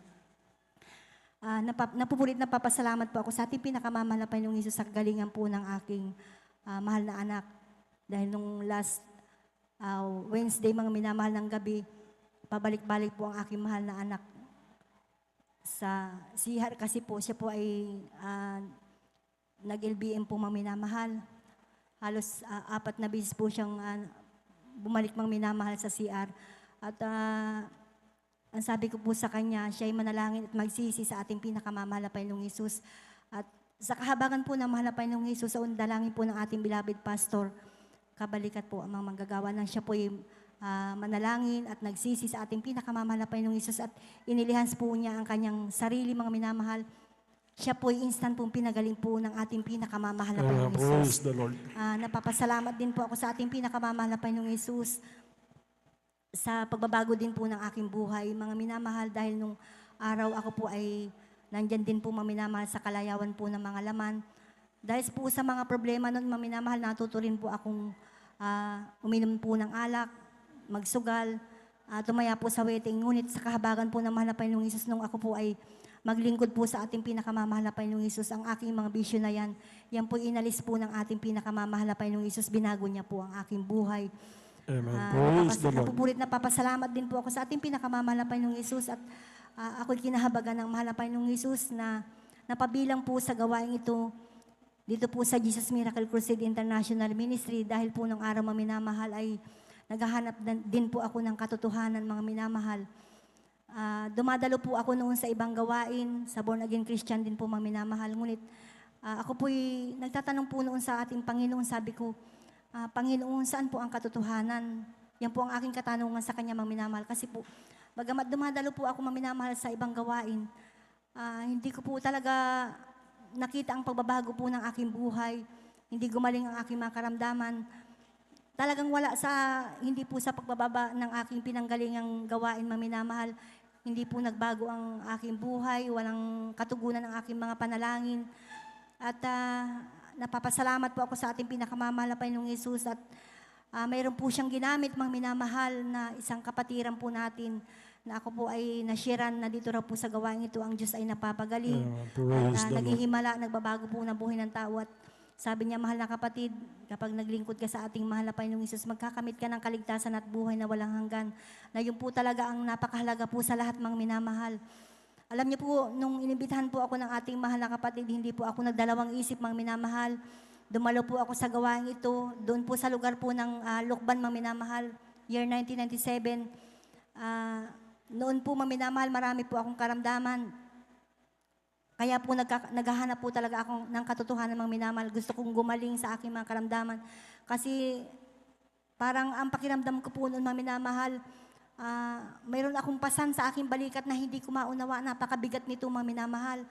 Napupulit na papasalamat po ako sa ating pinakamamahal na Panginoong Hesus sa kagalingan po ng aking mahal na anak. Dahil nung last Wednesday, mga minamahal ng gabi, pabalik-balik po ang aking mahal na anak sa CR kasi po siya po ay nag-LBM po mga minamahal. Halos 4 na beses po siyang bumalik mga minamahal sa CR. At ang sabi ko po sa kanya, siya ay manalangin at magsisi sa ating pinakamamahal na Panginoong Hesus. At sa kahabagan po ng mahal na Panginoong Hesus, sa undalangin po ng ating beloved pastor, kabalikat po ang mga manggagawa nang siya po ay manalangin at nagsisi sa ating pinakamamahal na Panginoong Hesus at inilihans po niya ang kanyang sarili, mga minamahal. Siya po ay instant pong pinagaling po ng ating pinakamamahal na Amen. Panginoong Praise Hesus. the Lord. Napapasalamat din po ako sa ating pinakamamahal na Panginoong Hesus sa pagbabago din po ng aking buhay, mga minamahal, dahil nung araw ako po ay nandyan din po mga minamahal sa kalayawan po ng mga laman. Dahil po sa mga problema noon, mga minamahal, natuto rin po akong uminom po ng alak, magsugal, tumaya po sa wedding. Ngunit sa kahabagan po ng mahal na Panginoong Hesus, nung ako po ay maglingkod po sa ating pinakamamahal na Panginoong Hesus, ang aking mga bisyo na yan po inalis po ng ating pinakamamahal na Panginoong Hesus, binago niya po ang aking buhay. Amen. Praise the Lord. Napupulit na papasalamat din po ako sa ating pinakamamahal na Panginoong Hesus at ako'y kinahabagan ng mahal na Panginoong Hesus na napabilang po sa gawain ito dito po sa Jesus Miracle Crusade International Ministry dahil po nung araw mga minamahal ay naghahanap din po ako ng katotohanan, mga minamahal. Dumadalo po ako noon sa ibang gawain, sa Born Again Christian din po mga minamahal. Ngunit ako po'y nagtatanong po noon sa ating Panginoon, sabi ko, Panginoon, saan po ang katotohanan? Yan po ang aking katanungan sa Kanya, mga minamahal. Kasi po, bagamat dumadalo po ako mga minamahal sa ibang gawain, hindi ko po talaga nakita ang pagbabago po ng aking buhay. Hindi gumaling ang aking mga karamdaman. Talagang wala sa, hindi po sa pagbababa ng aking pinanggalingang gawain, mga minamahal. Hindi po nagbago ang aking buhay, walang katugunan ang aking mga panalangin. At napapasalamat po ako sa ating pinakamamahal na Panginoong Hesus at mayroon po siyang ginamit, mga minamahal, na isang kapatiran po natin na ako po ay nashiran na dito raw po sa gawain ito, ang Diyos ay napapagaling. Praise the Lord. Naghihimala, nagbabago po ng buhay ng tao at sabi niya, mahal na kapatid, kapag naglingkod ka sa ating mahal na Panginoong Hesus, magkakamit ka ng kaligtasan at buhay na walang hanggan. Na yun po talaga ang napakahalaga po sa lahat, mga minamahal. Alam niyo po, nung inibitahan po ako ng ating mahal na kapatid, hindi po ako nagdalawang isip, mga minamahal. Dumalo po ako sa gawain ito, doon po sa lugar po ng Lukban, mga minamahal. year 1997. Noon po, Ma'am minamahal, marami po akong karamdaman. Kaya po naghahanap po talaga ako ng katotohanan, Ma'am minamahal. Gusto kong gumaling sa aking mga karamdaman. Kasi parang ang pakiramdam ko po noon, Ma'am minamahal, mayroon akong pasan sa aking balikat na hindi ko maunawa. Napakabigat nito, Ma'am minamahal.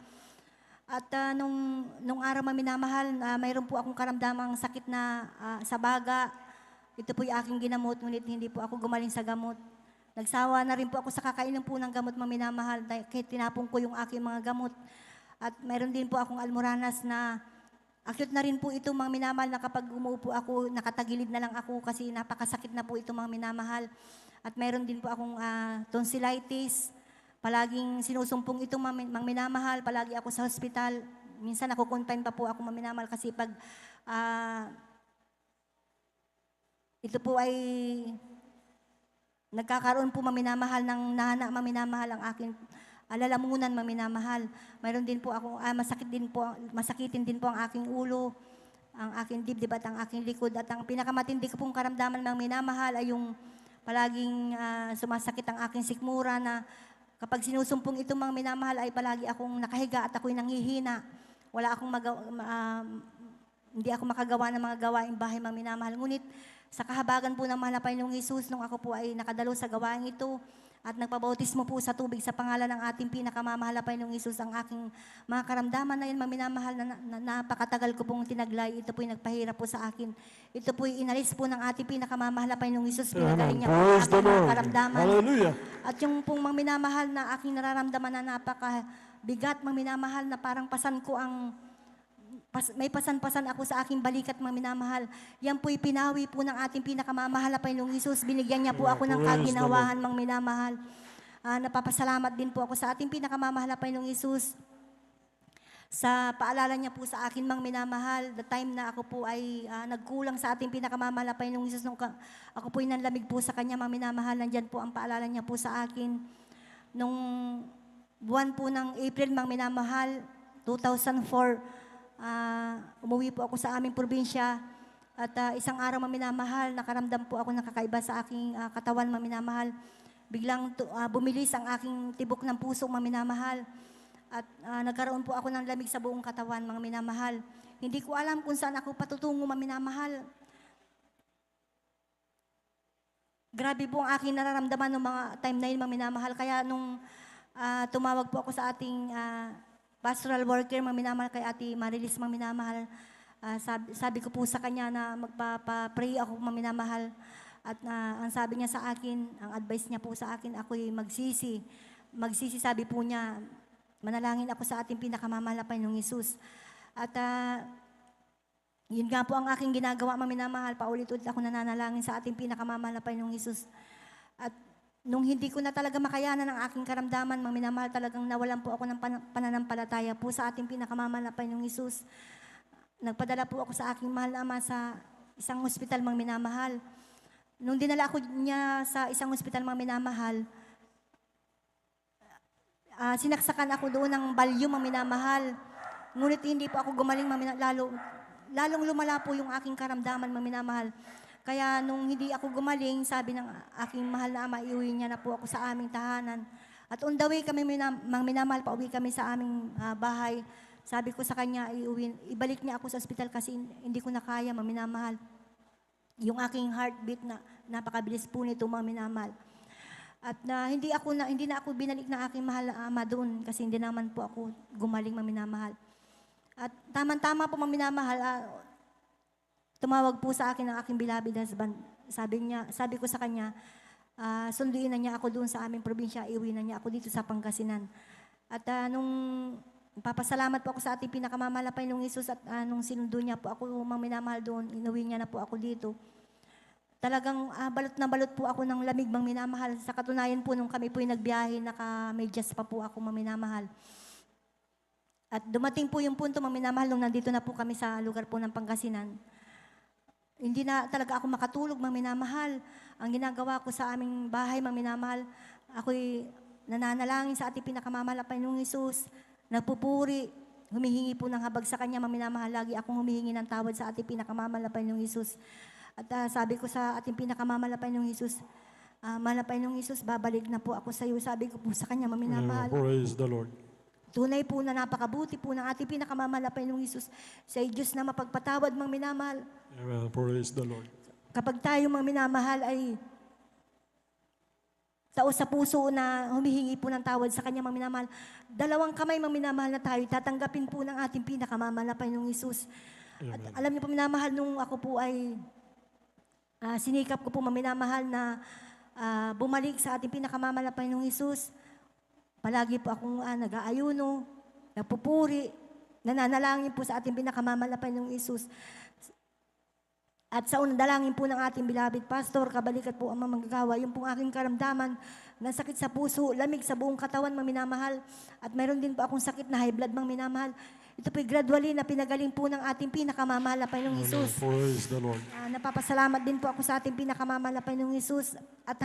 At nung araw, Ma'am minamahal, mayroon po akong karamdamang sakit na sa baga. Ito po yung aking ginamot, ngunit hindi po ako gumaling sa gamot. Nagsawa na rin po ako sa kakainom po ng gamot, Ma'am minamahal, kahit tinapong ko yung aking mga gamot. At mayroon din po akong almoranas na acute na rin po ito, Ma'am minamahal, na kapag umuupo ako, nakatagilid na lang ako kasi napakasakit na po ito, Ma'am minamahal. At mayroon din po akong tonsillitis. Palaging sinusumpong ito, Ma'am minamahal, palagi ako sa hospital. Minsan ako-confine pa po ako, Ma'am minamahal, kasi pag ito po ay nagkakaroon po, Ma'am minamahal, ng nana, Ma'am minamahal, ang aking lalamunan, Ma'am minamahal. Mayroon din po ako, masakitin din po ang aking ulo, ang aking dibdib at ang aking likod. At ang pinakamatindi ko pong karamdaman, Ma'am minamahal, ay yung palaging sumasakit ang aking sikmura na kapag sinusumpong ito, Ma'am minamahal, ay palagi akong nakahiga at ako'y nanghihina. Wala akong hindi ako makagawa ng mga gawaing bahay, Ma'am minamahal. Ngunit sa kahabagan po ng mahal na Panginoong Hesus, nung ako po ay nakadalo sa gawaing ito at nagpabautismo po sa tubig sa pangalan ng ating pinakamamahal na Panginoong Hesus, ang aking mga karamdaman na yun, Ma'am minamahal, na napakatagal ko pong tinaglay. Ito po'y nagpahirap po sa akin. Ito po'y inalis po ng ating pinakamamahal na Panginoong Hesus. Pinagaling niya po ang aking mga karamdaman. Hallelujah. At yung pong Ma'am minamahal na aking nararamdaman na napakabigat, Ma'am minamahal, na parang pasan ko may pasan-pasan ako sa aking balikat, Ma'am minamahal. Yan po'y pinawi po ng ating pinakamamahal na Panginoong Hesus. Binigyan niya po ako ng kaginawahan, Ma'am minamahal. Napapasalamat din po ako sa ating pinakamamahal na Panginoong Hesus sa paalala niya po sa akin, Ma'am minamahal, the time na ako po ay nagkulang sa ating pinakamamahal na Panginoong Hesus. Nung ako po'y nanlamig po sa Kanya, Ma'am minamahal, nandyan po ang paalala niya po sa akin. Nung buwan po ng April, Ma'am minamahal, 2004, umuwi po ako sa aming probinsya at isang araw, Ma'am minamahal, nakaramdam po ako ng kakaiba sa aking katawan, Ma'am minamahal. Biglang bumilis ang aking tibok ng puso, Ma'am minamahal. At nagkaroon po ako ng lamig sa buong katawan, Ma'am minamahal. Hindi ko alam kung saan ako patutungo, Ma'am minamahal. Grabe po ang aking nararamdaman ng mga time na yun, Ma'am minamahal. Kaya nung tumawag po ako sa ating pastoral worker, Ma'am minamahal, kay Ate Marilis, Ma'am minamahal, sabi ko po sa kanya na magpapa-pray ako, Ma'am minamahal. At ang sabi niya sa akin, ang advice niya po sa akin, ako'y magsisi. Magsisi, sabi po niya, manalangin ako sa ating pinakamamahal na Panginoong Hesus. At yun nga po ang aking ginagawa, Ma'am minamahal. Paulit-ulit ako nananalangin sa ating pinakamamahal na Panginoong Hesus. At nung hindi ko na talaga makayanan ang aking karamdaman, Ma'am minamahal, talagang nawalan po ako ng pananampalataya po sa ating pinakamamahal na Panginoong Hesus. Nagpadala po ako sa aking mahal na ama sa isang hospital, Ma'am minamahal. Nung dinala ako niya sa isang hospital, Ma'am minamahal, sinaksakan ako doon ng balyo, Ma'am minamahal. Ngunit hindi po ako gumaling, Ma'am minamahal. Lalong lumala po yung aking karamdaman, Ma'am minamahal. Kaya nung hindi ako gumaling, sabi ng aking mahal na ama, iuwi niya na po ako sa aming tahanan. At on the way kami, Ma'am minamahal, pauwi kami sa aming bahay. Sabi ko sa kanya, ibalik niya ako sa ospital kasi hindi ko na kaya, Ma'am minamahal. Yung aking heartbeat na napakabilis po nito, Ma'am minamahal. At hindi na ako binalik ng aking mahal na ama doon kasi hindi naman po ako gumaling, Ma'am minamahal. At tama-tama po, Ma'am minamahal, tumawag po sa akin ang aking beloved husband. Sabi ko sa kanya, sunduin na niya ako doon sa aming probinsya, iuwi na niya ako dito sa Pangasinan. At nung papasalamat po ako sa ating pinakamamahal na Panginoong Hesus at nung sinundo niya po ako, Ma'am minamahal, doon, inuwi niya na po ako dito. Talagang balot na balot po ako ng lamig, Ma'am minamahal. Sa katunayan po, nung kami po'y nagbiyahe, naka-medyas pa po ako, Ma'am minamahal. At dumating po yung punto, Ma'am minamahal, nung nandito na po kami sa lugar po ng Pangasinan. Hindi na talaga ako makatulog, Ma'am minamahal. Ang ginagawa ko sa aming bahay, Ma'am minamahal, ako'y nananalangin sa ating pinakamamahal na Panginoong Hesus, nagpupuri, humihingi po ng habag sa Kanya, Ma'am minamahal. Lagi akong humihingi ng tawad sa ating pinakamamahal na Panginoong Hesus. At sabi ko sa ating pinakamamahal na Panginoong Hesus, mahal na Panginoong Hesus, babalik na po ako sa iyo. Sabi ko po sa kanya, maminamahal. Praise the Lord. Tunay po na napakabuti po ng ating pinakamamahal na Panginoong Hesus sa Diyos na mapagpatawad, mang minamahal. Amen. Praise the Lord. Kapag tayo mang minamahal ay tao sa puso na humihingi po ng tawad sa kanya, mang minamahal, dalawang kamay mang minamahal na tayo, tatanggapin po ng ating pinakamamahal na Panginoong Hesus. At alam niyo po, minamahal, nung ako po ay sinikap ko po, maminamahal na bumalik sa ating pinakamamahal na Panginoong Hesus. Palagi po akong nag-aayuno, nagpupuri, nananalangin po sa ating pinakamamahal na Panginoong Hesus. At sa unang dalangin po ng ating beloved pastor, kabalikat po ang mga manggagawa, yung pong aking karamdaman na sakit sa puso, lamig sa buong katawan, maminamahal. At mayroon din po akong sakit na high blood, maminamahal. Ito po gradually na pinagaling po ng ating pinakamamahal na Panginoong Hesus. Praise the Lord. Napapasalamat din po ako sa ating pinakamamahal na Panginoong Hesus. At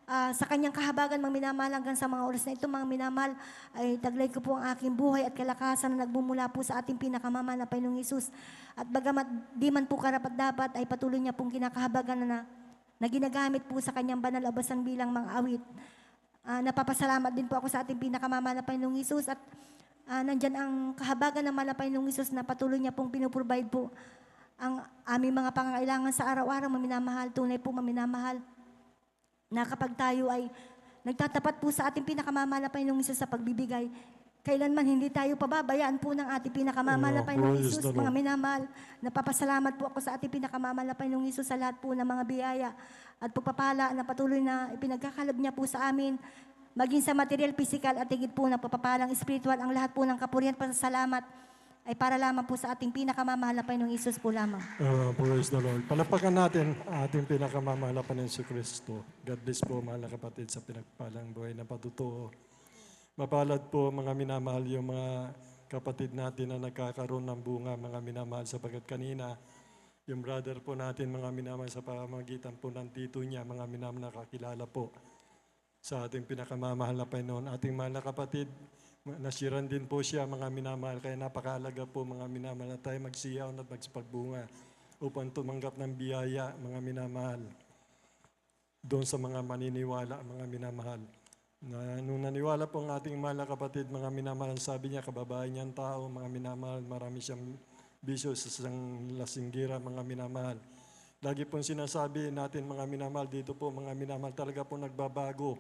sa kanyang kahabagan, mga minamahal, hanggang sa mga oras na ito, mga minamahal, ay taglay ko po ang aking buhay at kalakasan na nagmumula po sa ating pinakamamahal na Panginoong Hesus. At bagamat di man po karapat-dapat, ay patuloy niya pong kinakahabagan na ginagamit po sa kanyang banal abasan bilang mga awit. Napapasalamat din po ako sa ating pinakamamahal na Panginoong Hesus. At nandyan ang kahabagan ng mahal na Panginoong Hesus na patuloy niya pong pinuprovide po ang aming mga pangangailangan sa araw-araw, maminamahal, tunay po maminamahal. Na kapag tayo ay nagtatapat po sa ating pinakamamahal na Panginoong Hesus sa pagbibigay, kailanman hindi tayo pababayaan po ng ating pinakamamahal na Panginoong Hesus, mga minamahal. Napapasalamat po ako sa ating pinakamamahal na Panginoong Hesus sa lahat po ng mga biyaya at pagpapala na patuloy na ipinagkakalab niya po sa amin, maging sa material, physical at higit po na papapalang spiritual, ang lahat po ng kapurihan, pasasalamat ay para lamang po sa ating pinakamamahal na Panginoong Hesus po lamang. Praise the Lord. Palapakan natin ating pinakamamahal na Panginoon si Kristo. God bless po, mahal na kapatid, sa pinagpalang buhay na patutuo. Mapalad po, mga minamahal, yung mga kapatid natin na nagkakaroon ng bunga, mga minamahal, sapagkat kanina, yung brother po natin, mga minamahal, sa pamamagitan po ng tito niya, mga minamahal, nakakilala po sa ating pinakamamahal na Panginoon. Ating mahal na kapatid, nasiran din po siya, mga minamahal, kaya napakaalaga po, mga minamahal, na tayo magsiyaw at magsipagbunga upang tumanggap ng biyaya, mga minamahal, doon sa mga maniniwala, mga minamahal. Nung naniwala po ang ating mahal na kapatid, mga minamahal, sabi niya, kababae niyang tao, mga minamahal, marami siyang bisyo sa isang lasinggira, mga minamahal. Lagi pong sinasabi natin, mga minamahal, dito po, mga minamahal, talaga po nagbabago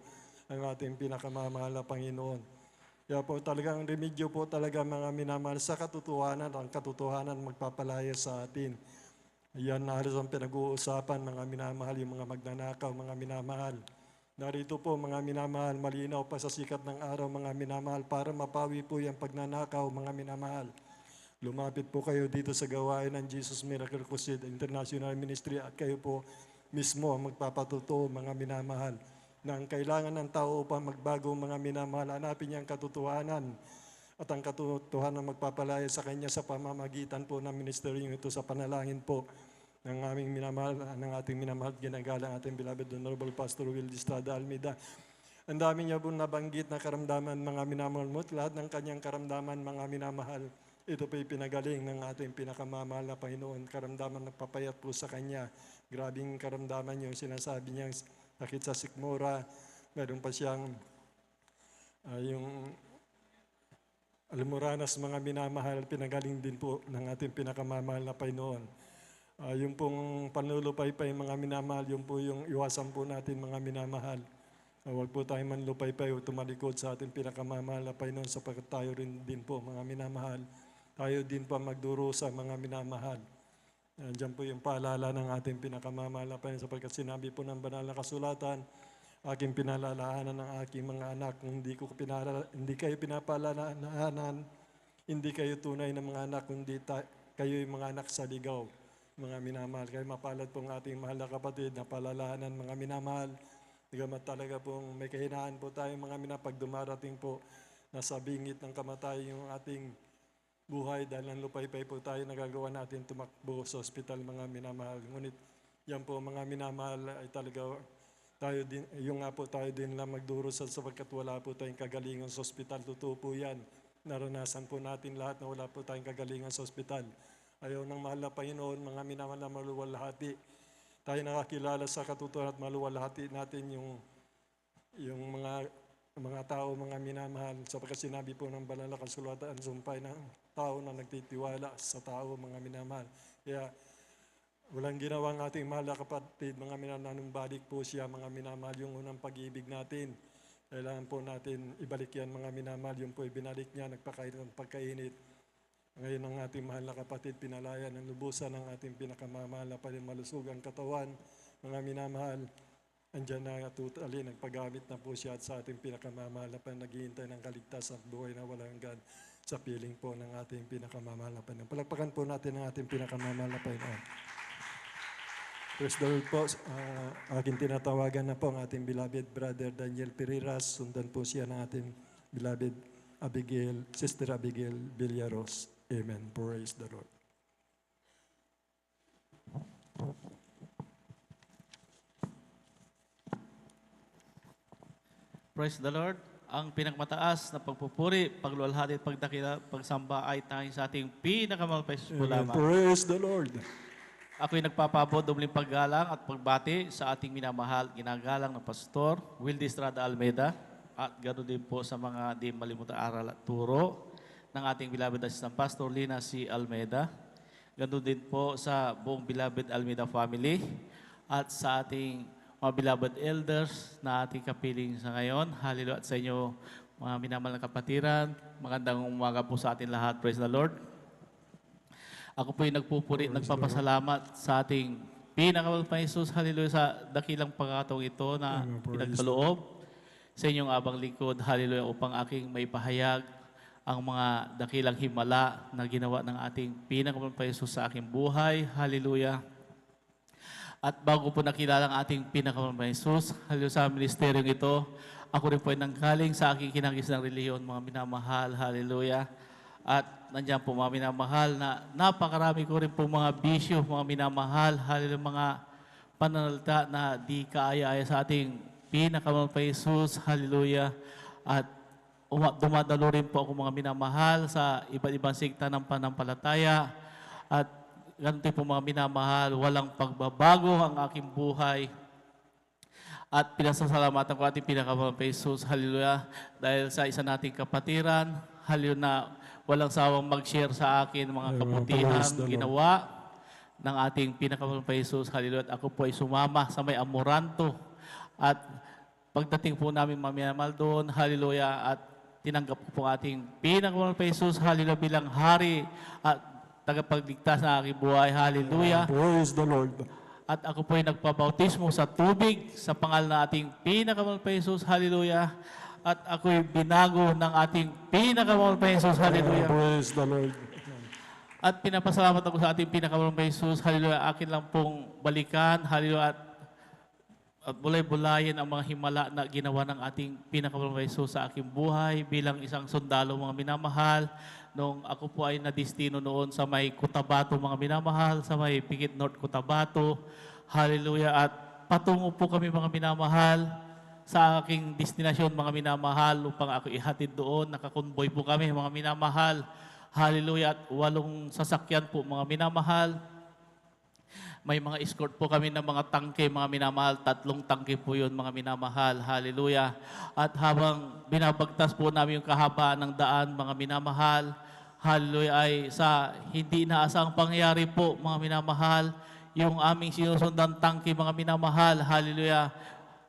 ang ating pinakamamahal na Panginoon. Kaya po talagang remedyo po talaga, mga minamahal, sa katotohanan, ang katotohanan magpapalaya sa atin. Yan na halos ang pinag-uusapan, mga minamahal, yung mga magnanakaw, mga minamahal. Narito po, mga minamahal, malinaw pa sa sikat ng araw, mga minamahal, para mapawi po yung pagnanakaw, mga minamahal. Lumapit po kayo dito sa gawain ng Jesus Miracle Crusade International Ministry at kayo po mismo ang magpapatuto, mga minamahal, na ang kailangan ng tao upang magbago, mga minamahal, hanapin niya ang katotohanan at ang katotohanan magpapalaya sa kanya sa pamamagitan po ng ministeryo ito sa panalangin po ng aming minamahal, ng ating minamahal, ginagalang ating beloved Honorable Pastor Will Estrada Almeida. Ang dami niya po nabanggit na karamdaman, mga minamahal mo, lahat ng kanyang karamdaman, mga minamahal, ito po pinagaling ng ating pinakamamahal na Panginoon. Karamdaman nagpapayat po sa kanya. Grabing karamdaman yung sinasabi niyang sakit sa sikmura. Meron pa siyang yung almoranas, mga minamahal, pinagaling din po ng ating pinakamamahal na Panginoon. Yung pong panlulupaypay, mga minamahal, yung po yung iwasan po natin, mga minamahal. Huwag po tayong manlupaypay o tumalikod sa ating pinakamamahal na Panginoon, sapagkat tayo rin din po, mga minamahal. Tayo din po magdurusa, mga minamahal. Diyan po yung paalala ng ating pinakamamahal na Panginoon, sapagkat sinabi po ng banal na kasulatan, aking pinalalaanan ng aking mga anak, hindi kayo pinapalaanan, hindi kayo tunay na mga anak, kundi kayo yung mga anak sa ligaw, mga minamahal. Kaya mapalad pong ating mahal na kapatid na palalaanan, mga minamahal. Gamat talaga pong may kahinaan po tayo, mga minamahal, pag dumarating po, nasa bingit ng kamatayan yung ating buhay dahil ng lupaypay po tayo nagagawa natin tumakbo sa ospital, mga minamahal. Ngunit yan po, mga minamahal, ay talaga tayo din, yung nga po tayo din lang magdurusa sapagkat wala po tayong kagalingan sa ospital. Totoo po yan. Naranasan po natin lahat na wala po tayong kagalingan sa ospital. Ayaw ng mahal na Panginoon, mga minamahal na maluwalhati, tayo nakakilala sa katotohanan at maluwalhati natin yung mga tao, mga minamahal, sapagkat sinabi po ng banal na kasulatan, sumpay ng tao na nagtitiwala sa tao, mga minamahal. Kaya walang ginawang ating mahal na kapatid, mga minamahal, nanumbalik po siya, mga minamahal, yung unang pag-ibig natin. Kailangan po natin ibalik yan, mga minamahal, yung po ibinalik niya, nagpakain ng pagkainit. Ngayon ang ating mahal na kapatid, pinalayan ng lubusan ng ating pinakamamahal na malusog ang katawan, mga minamahal. Andiyan na totally, nagpagamit na po siya at sa ating pinakamamahal na naghihintay ng kaligtasan at buhay na walang hanggan sa piling po ng ating pinakamamahal na Panginoon. Palagpakan po natin ang ating pinakamamahal na Panginoon. Praise the Lord po. Aking tinatawagan na po ang ating beloved brother Daniel Pereiras. Sundan po siya ng ating beloved Sister Abigail Villaros. Amen. Praise the Lord. Praise the Lord. Ang pinakmataas na pagpupuri, pagluwalhati at pagdakila, pagsamba ay tanging sa ating pinakamalpais po lamang. Praise the Lord. Ako'y nagpapabot dumling paggalang at pagbati sa ating minamahal, ginagalang na Pastor Wildy Estrada Almeida at ganoon din po sa mga di malimutan aral at turo ng ating beloved Assistant Pastor Lina C. Almeida. Ganoon din po sa buong beloved Almeida family at sa ating mga beloved elders na ating kapiling sa ngayon. Hallelujah. At sa inyo, mga minamahal na kapatiran, magandang umaga po sa atin lahat. Praise the Lord. Ako po yung nagpupuri, nagpapasalamat sa ating pinakamahal na Jesus. Hallelujah, sa dakilang pagkataong ito na pinagkaloob sa inyong abang likod. Hallelujah, upang aking may pahayag ang mga dakilang himala na ginawa ng ating pinakamahal na Jesus sa aking buhay. Hallelujah. At bago po nakilala ang ating pinakamahal na Jesus, hallelujah, sa ministeryong ito, ako rin po ay nanggaling sa aking kinagis ng reliyon, mga minamahal. Hallelujah. At nandiyan po mga minamahal na napakarami ko rin po mga bisyo, mga minamahal, hallelujah, mga pananalita na di kaaya-aya sa ating pinakamahal na Jesus. Hallelujah. At dumadalo rin po ako mga minamahal sa iba't ibang sikta ng panampalataya. At ganun din po mga minamahal, walang pagbabago ang aking buhay. At pinasasalamatan ko ating pinakamahal na Jesus. Hallelujah. Dahil sa isa nating kapatiran, hallelujah, na walang sawang mag-share sa akin mga kabutihan ginawa ng ating pinakamahal na Jesus. Hallelujah. At ako po ay sumama sa may Amoranto. At pagdating po namin mga minamahal doon, hallelujah, at tinanggap ko po ating pinakamahal na Jesus, hallelujah, bilang hari at tagapagligtas na aking buhay. Hallelujah. Praise the Lord. At ako po ay nagpabautismo sa tubig sa pangalan ng ating pinakamahal na Jesus. Hallelujah. At ako'y binago ng ating pinakamahal na Jesus. Hallelujah. Praise the Lord. At pinapasalamat ako sa ating pinakamahal na Jesus. Hallelujah. Akin lang pong balikan. Hallelujah. At bulay-bulayin ang mga himala na ginawa ng ating pinakamahal na Jesus sa aking buhay bilang isang sundalo, mga minamahal. Nung ako po ay nadistino noon sa may Cotabato, mga minamahal, sa may Pikit North Cotabato. Hallelujah. At patungo po kami, mga minamahal, sa aking destinasyon, mga minamahal, upang ako ihatid doon. Nakakonvoy po kami, mga minamahal. Hallelujah. At 8 sasakyan po, mga minamahal. May mga escort po kami ng mga tangke, mga minamahal. 3 tangke po yun, mga minamahal. Hallelujah. At habang binabagtas po namin yung kahabaan ng daan, mga minamahal, hallelujah, ay sa hindi inaasang pangyayari po, mga minamahal, yung aming sinusundan tangke, mga minamahal, hallelujah,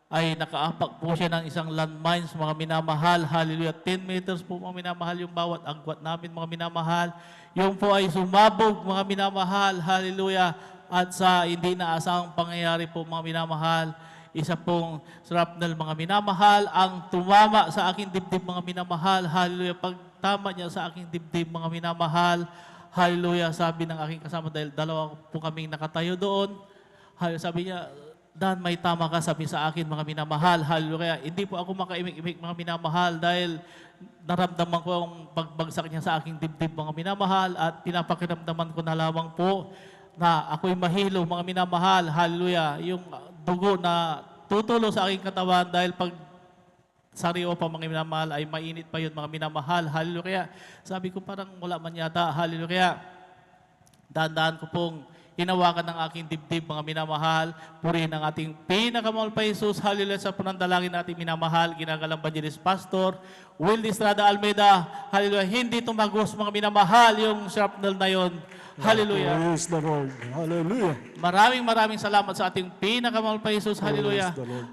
ay nakaapak po siya ng isang landmines, mga minamahal. Hallelujah. 10 meters po, mga minamahal, yung bawat agwat namin, mga minamahal. Yung po ay sumabog, mga minamahal. Hallelujah. At sa hindi naasahang pangyayari po, mga minamahal, isa pong shrapnel, mga minamahal, ang tumama sa aking dibdib, mga minamahal. Hallelujah. Pagtama niya sa aking dibdib, mga minamahal, hallelujah, sabi ng aking kasama, dahil 2 po kaming nakatayo doon. Hallelujah. Sabi niya, Dan, may tama ka, sabi sa akin, mga minamahal. Hallelujah. Hindi po ako makaimik-imik, mga minamahal, dahil naramdaman ko ang pagbagsak niya sa aking dibdib, mga minamahal, at pinapakiramdaman ko na lamang po na ako'y mahilo, mga minamahal. Hallelujah. Yung dugo na tutulo sa aking katawan, dahil pag sariwa pa, mga minamahal, ay mainit pa yun, mga minamahal. Hallelujah. Sabi ko, parang wala man yata. Hallelujah. Dahan-dahan ko pong hinawakan ng aking dibdib, mga minamahal. Purihin ang ating pinakamahal pa Jesus. Hallelujah sa panandalangin natin minamahal. Ginagalang Evangelist Pastor Wildy Estrada Almeida. Hallelujah. Hindi tumagos, mga minamahal, yung shrapnel na yon. Hallelujah. Praise the Lord. Hallelujah. Maraming salamat sa ating pinakamahal pa Jesus. Hallelujah. Praise the Lord.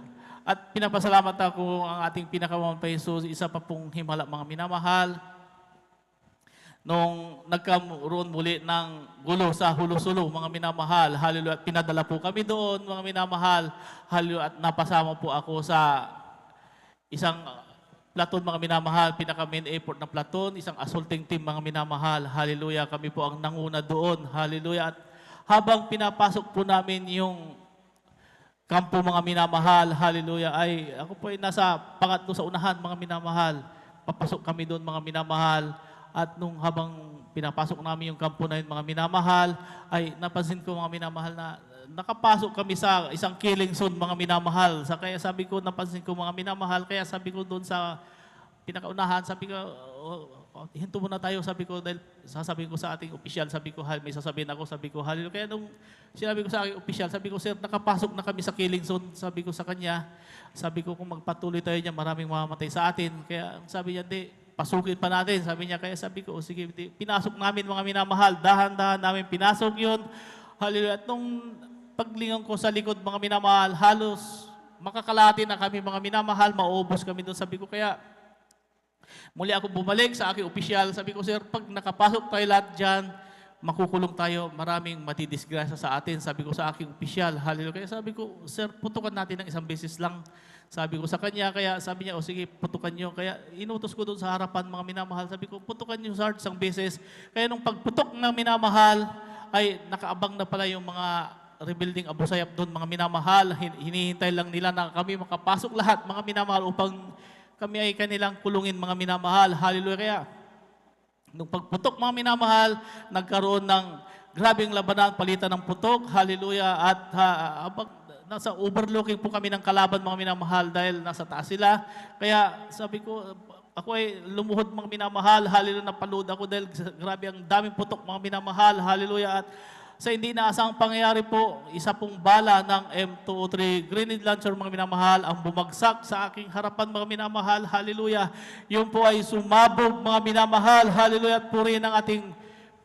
At pinapasalamat ako ang ating pinakamahal pa Jesus. Isa pa pong himala, mga minamahal. Nung nagkaroon muli ng gulo sa Hulusulo, mga minamahal, hallelujah, at pinadala po kami doon, mga minamahal, hallelujah, at napasama po ako sa isang platon, mga minamahal, pinaka-main effort ng platon, isang assaulting team, mga minamahal, hallelujah, kami po ang nanguna doon, hallelujah, at habang pinapasok po namin yung kampo, mga minamahal, hallelujah, ay ako po ay nasa pangatlo sa unahan, mga minamahal, papasok kami doon, mga minamahal. At nung habang pinapasok namin yung kampo na yun, mga minamahal, ay napansin ko, mga minamahal, na nakapasok kami sa isang killing zone, mga minamahal. Kaya sabi ko, napansin ko, mga minamahal, kaya sabi ko doon sa pinakaunahan, sabi ko, hinto muna tayo, sabi ko, dahil sasabihin ko sa ating opisyal, sabi ko, may sasabihin ako, sabi ko, hallelujah. Kaya nung sinabi ko sa aking opisyal, sabi ko, sir, nakapasok na kami sa killing zone, sabi ko sa kanya, sabi ko, kung magpatuloy tayo niya, maraming mamamatay sa atin. Kaya sabi niya, di, pasukin pa natin, sabi niya. Kaya sabi ko, sige, pinasok namin, mga minamahal, dahan-dahan namin pinasok yun. Hallelujah. At nung paglingon ko sa likod, mga minamahal, halos makakalati na kami, mga minamahal, maubos kami doon. Sabi ko, kaya muli ako bumalik sa aking opisyal. Sabi ko, sir, pag nakapasok tayo lahat dyan, makukulong tayo, maraming matidisgrasya sa atin. Sabi ko sa aking opisyal, hallelujah. Kaya sabi ko, sir, putukan natin ng isang beses lang. Sabi ko sa kanya, kaya sabi niya, o sige, putukan niyo. Kaya inutos ko doon sa harapan, mga minamahal. Sabi ko, putukan niyo, Sarge, isang beses. Kaya nung pagputok ng minamahal, ay nakaabang na pala yung mga rebuilding Abu Sayyaf doon, mga minamahal. Hinihintay lang nila na kami makapasok lahat, mga minamahal, upang kami ay kanilang kulungin, mga minamahal. Hallelujah. Kaya nung pagputok, mga minamahal, nagkaroon ng grabing labanan, palitan ng putok. Hallelujah. At nasa overlooking po kami ng kalaban, mga minamahal, dahil nasa taas sila. Kaya sabi ko, ako ay lumuhod, mga minamahal. Hallelujah, napalood ako dahil grabe ang daming putok, mga minamahal. Hallelujah. At sa hindi inaasang pangyayari po, isa pong bala ng M203 grenade launcher, mga minamahal, ang bumagsak sa aking harapan, mga minamahal. Hallelujah. Yun po ay sumabog, mga minamahal. Hallelujah. At purihin ang ating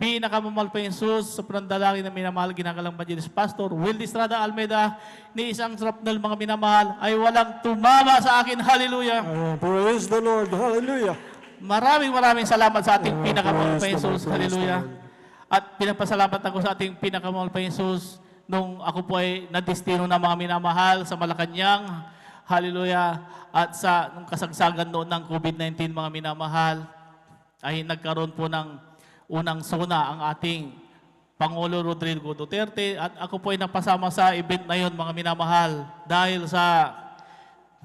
pinakamamahal pa Jesus sa panandalangin na minamahal, ginagalang Evangelist Pastor Wildy Estrada Almeida, ni isang shrapnel, mga minamahal, ay walang tumama sa akin. Hallelujah. Praise the Lord. Hallelujah. Maraming salamat sa ating pinakamamahal pa Jesus. Hallelujah. At pinapasalamat ako sa ating pinakamahal pa Jesus nung ako po ay nadestino na, mga minamahal, sa Malacanang. Hallelujah. At sa nung kasagsagan noon ng COVID-19, mga minamahal, ay nagkaroon po ng unang sona ang ating Pangulo Rodrigo Duterte, at ako po ay napasama sa event na yon, mga minamahal, dahil sa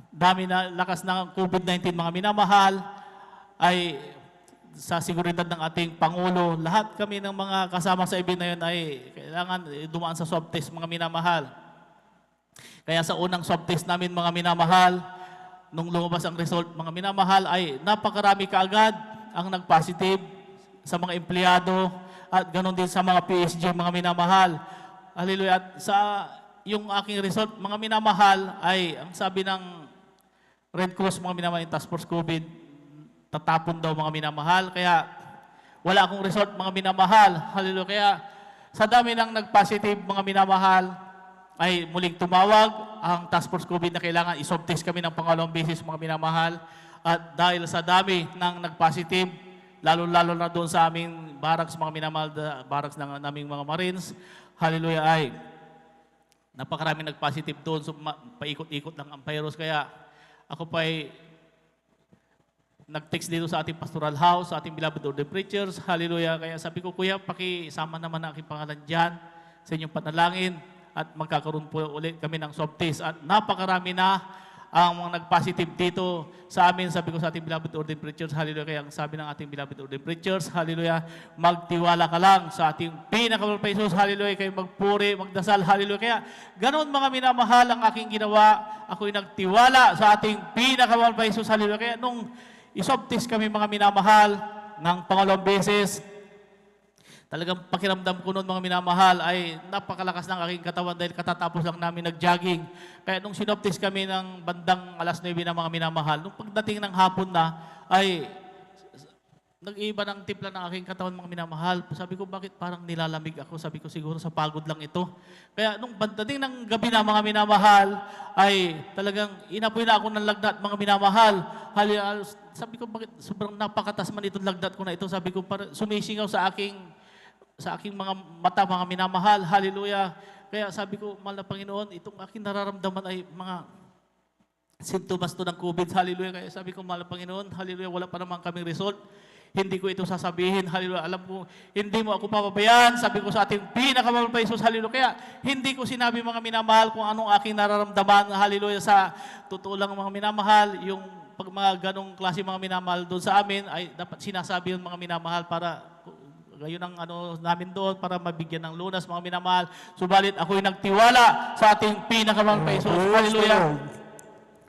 dami na lakas ng COVID-19, mga minamahal, ay sa seguridad ng ating Pangulo, lahat kami ng mga kasama sa event na yon ay kailangan dumaan sa swab test, mga minamahal. Kaya sa unang swab test namin, mga minamahal, nung lumabas ang result, mga minamahal, ay napakarami kaagad ang nag-positive sa mga empleyado at ganoon din sa mga PSG, mga minamahal. Hallelujah. At sa yung aking result, mga minamahal, ay ang sabi ng Red Cross, mga minamahal, Task Force COVID, tatapon daw, mga minamahal. Kaya wala akong result, mga minamahal. Hallelujah. Kaya sa dami ng nag-positive, mga minamahal, ay muling tumawag ang Task Force COVID na kailangan iswab test kami ng pangalawang beses, mga minamahal. At dahil sa dami ng nag-positive, lalo-lalo na doon sa aming barracks, mga minamahal, barracks ng naming mga Marines, hallelujah, ay napakaraming nag-positive doon. So, paikot-ikot lang ang virus. Kaya ako pa ay nag-text dito sa ating pastoral house, sa ating beloved order preachers, hallelujah. Kaya sabi ko, kuya, pakisama naman ang aking pangalan dyan sa inyong panalangin at magkakaroon po ulit kami ng swab test. At napakarami na ang mga nag-positive dito sa amin. Sabi ko sa ating beloved ordained preachers, hallelujah. Kaya ang sabi ng ating beloved ordained preachers, hallelujah, magtiwala ka lang sa ating pinakamahal pa Jesus, hallelujah. Kayo magpuri, magdasal, hallelujah. Kaya ganoon, mga minamahal, ang aking ginawa. Ako'y nagtiwala sa ating pinakamahal pa Jesus, hallelujah. Kaya nung iswab test kami, mga minamahal, ng pangalawang beses, Talagang pakiramdam ko noon mga minamahal ay napakalakas ng aking katawan dahil katatapos lang namin nag-jogging. Kaya nung sinoptis kami ng bandang alas 9 na mga minamahal, nung pagdating ng hapon na ay nag-iiba ng timpla ng aking katawan mga minamahal. Sabi ko, bakit parang nilalamig ako? Sabi ko, siguro sa pagod lang ito. Kaya nung pagdating ng gabi na mga minamahal, ay talagang inapoy na ako ng lagnat mga minamahal. Sabi ko, bakit sobrang napakatas man itong lagnat ko na ito? Sabi ko, sumisingaw sa aking mga mata, mga minamahal. Hallelujah. Kaya sabi ko, mahal na Panginoon, itong aking nararamdaman ay mga sintomas to ng COVID. Hallelujah. Kaya sabi ko, mahal na Panginoon, hallelujah, wala pa naman kaming result. Hindi ko ito sasabihin. Hallelujah. Alam ko, hindi mo ako papabayaan. Sabi ko sa ating pinakamahal pa Jesus. Hallelujah. Kaya hindi ko sinabi mga minamahal kung anong aking nararamdaman. Hallelujah. Sa totoo lang mga minamahal, yung pag mga ganong klase mga minamahal doon sa amin, ay dapat sinasabi yung mga minamahal para gayon ang namin doon para mabigyan ng lunas mga minamahal. Subalit ako'y nagtiwala sa ating pinakamahal pa Jesus. Hallelujah.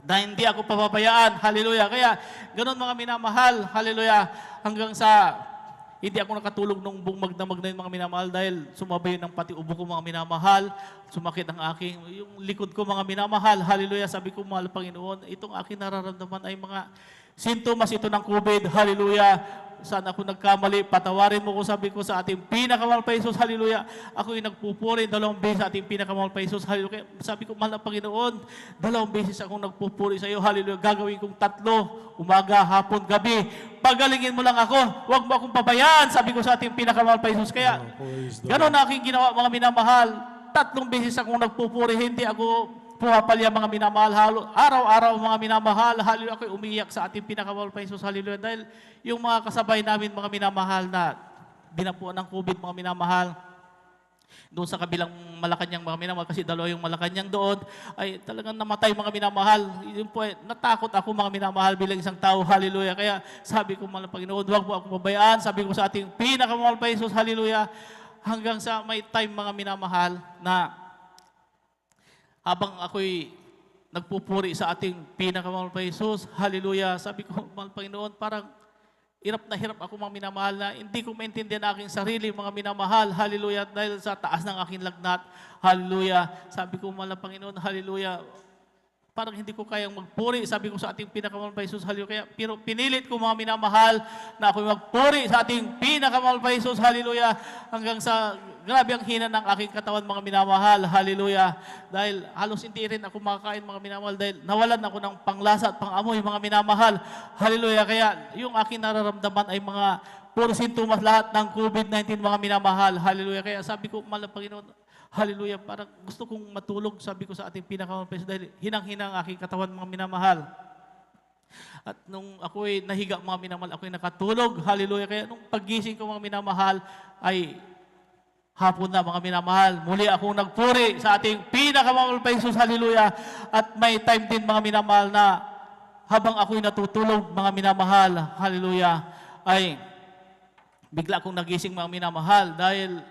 Na hindi ako papabayaan. Hallelujah. Kaya ganun mga minamahal. Hallelujah. Hanggang sa hindi ako nakatulog nung buong magdamag na yung mga minamahal dahil sumabay ng pati ubo ko mga minamahal. Sumakit ang yung likod ko mga minamahal. Hallelujah. Sabi ko, mahal Panginoon, itong aking nararamdaman ay mga sintomas ito ng COVID. Hallelujah. Saan ako nagkamali, patawarin mo ko, sabi ko sa ating pinakamahal pa Jesus, hallelujah. Ako'y nagpupuri 2 beses sa ating pinakamahal pa Jesus, hallelujah. Sabi ko, mahal na Panginoon, 2 beses akong nagpupuri sa iyo, hallelujah. Gagawin kong 3, umaga, hapon, gabi. Pagalingin mo lang ako, huwag mo akong pabayaan, sabi ko sa ating pinakamahal pa Jesus. Kaya, gano'n na aking ginawa mga minamahal. 3 beses akong nagpupuri, hindi ako pumapalya mga minamahal, araw-araw mga minamahal, hallelujah, ako'y umiyak sa ating pinakamahal pa Jesus, hallelujah, dahil yung mga kasabay namin mga minamahal na dinapuan ng COVID mga minamahal, doon sa kabilang Malacanang mga minamahal, kasi 2 yung Malacanang doon, ay talagang namatay mga minamahal. Yun po, natakot ako mga minamahal bilang isang tao, hallelujah, kaya sabi ko mga Panginoon, huwag mo akong pabayaan, sabi ko sa ating pinakamahal pa Jesus, hallelujah, hanggang sa may time mga minamahal na habang ako'y nagpupuri sa ating pinakamahal pa Jesus, hallelujah, sabi ko, mahal Panginoon, parang hirap na hirap ako mga minamahal na hindi ko maintindihan aking sarili mga minamahal, hallelujah, dahil sa taas ng aking lagnat, hallelujah. Sabi ko, mahal na Panginoon, hallelujah, parang hindi ko kayang magpuri, sabi ko sa ating pinakamahal pa Jesus, hallelujah. Pero pinilit ko mga minamahal na ako'y magpuri sa ating pinakamahal pa Jesus, hallelujah, hanggang sa grabe ang hina ng aking katawan mga minamahal, hallelujah. Dahil halos hindi rin ako makakain mga minamahal dahil nawalan ako ng panglasa at pangamoy mga minamahal, hallelujah. Kaya yung aking nararamdaman ay mga puro sintomas lahat ng COVID-19 mga minamahal, hallelujah. Kaya sabi ko, mahal na Panginoon, hallelujah, parang gusto kong matulog, sabi ko sa ating pinakamahal pa Jesus, dahil hinang-hinang aking katawan mga minamahal. At nung ako'y nahiga mga minamahal, ako'y nakatulog, hallelujah. Kaya nung paggising ko mga minamahal ay hapon na mga minamahal. Muli akong nagpuri sa ating pinakamahal pa Jesus, hallelujah. At may time din mga minamahal na habang ako'y natutulog mga minamahal, hallelujah, ay bigla akong nagising mga minamahal dahil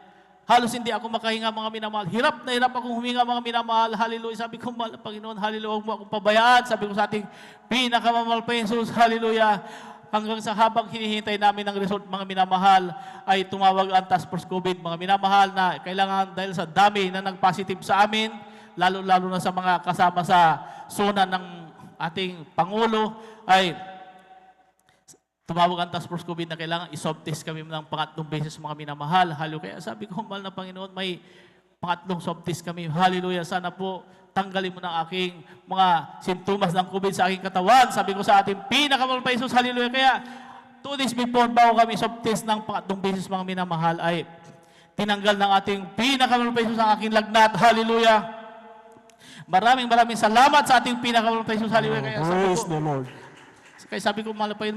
halos hindi ako makahinga mga minamahal. Hirap na hirap akong huminga mga minamahal, hallelujah. Sabi ko, mahal Panginoon, hallelujah, huwag mo akong pabayaan. Sabi ko sa ating pinakamahal pa Jesus, hallelujah. Hanggang sa habang hinihintay namin ng result mga minamahal, ay tumawag ang task force COVID mga minamahal na kailangan dahil sa dami na nag-positive sa amin, lalo-lalo na sa mga kasama sa zona ng ating Pangulo, ay tumawag ang task force COVID na kailangan i-swab test kami ng 3 beses mga minamahal. Hallelujah. Kaya sabi ko, mahal na Panginoon, may 3 swab test kami. Hallelujah. Sana po tanggalin mo ng aking mga sintomas ng COVID sa aking katawan. Sabi ko sa ating pinakamahal pa Jesus, hallelujah. Kaya 2 days before bago kami swab test ng 3 beses mga minamahal, ay tinanggal ng ating pinakamahal pa Jesus ang aking lagnat. Hallelujah. Maraming salamat sa ating pinakamahal pa Jesus, hallelujah. Kaya Praise the Lord. Kaya sabi ko, mahal pa yun,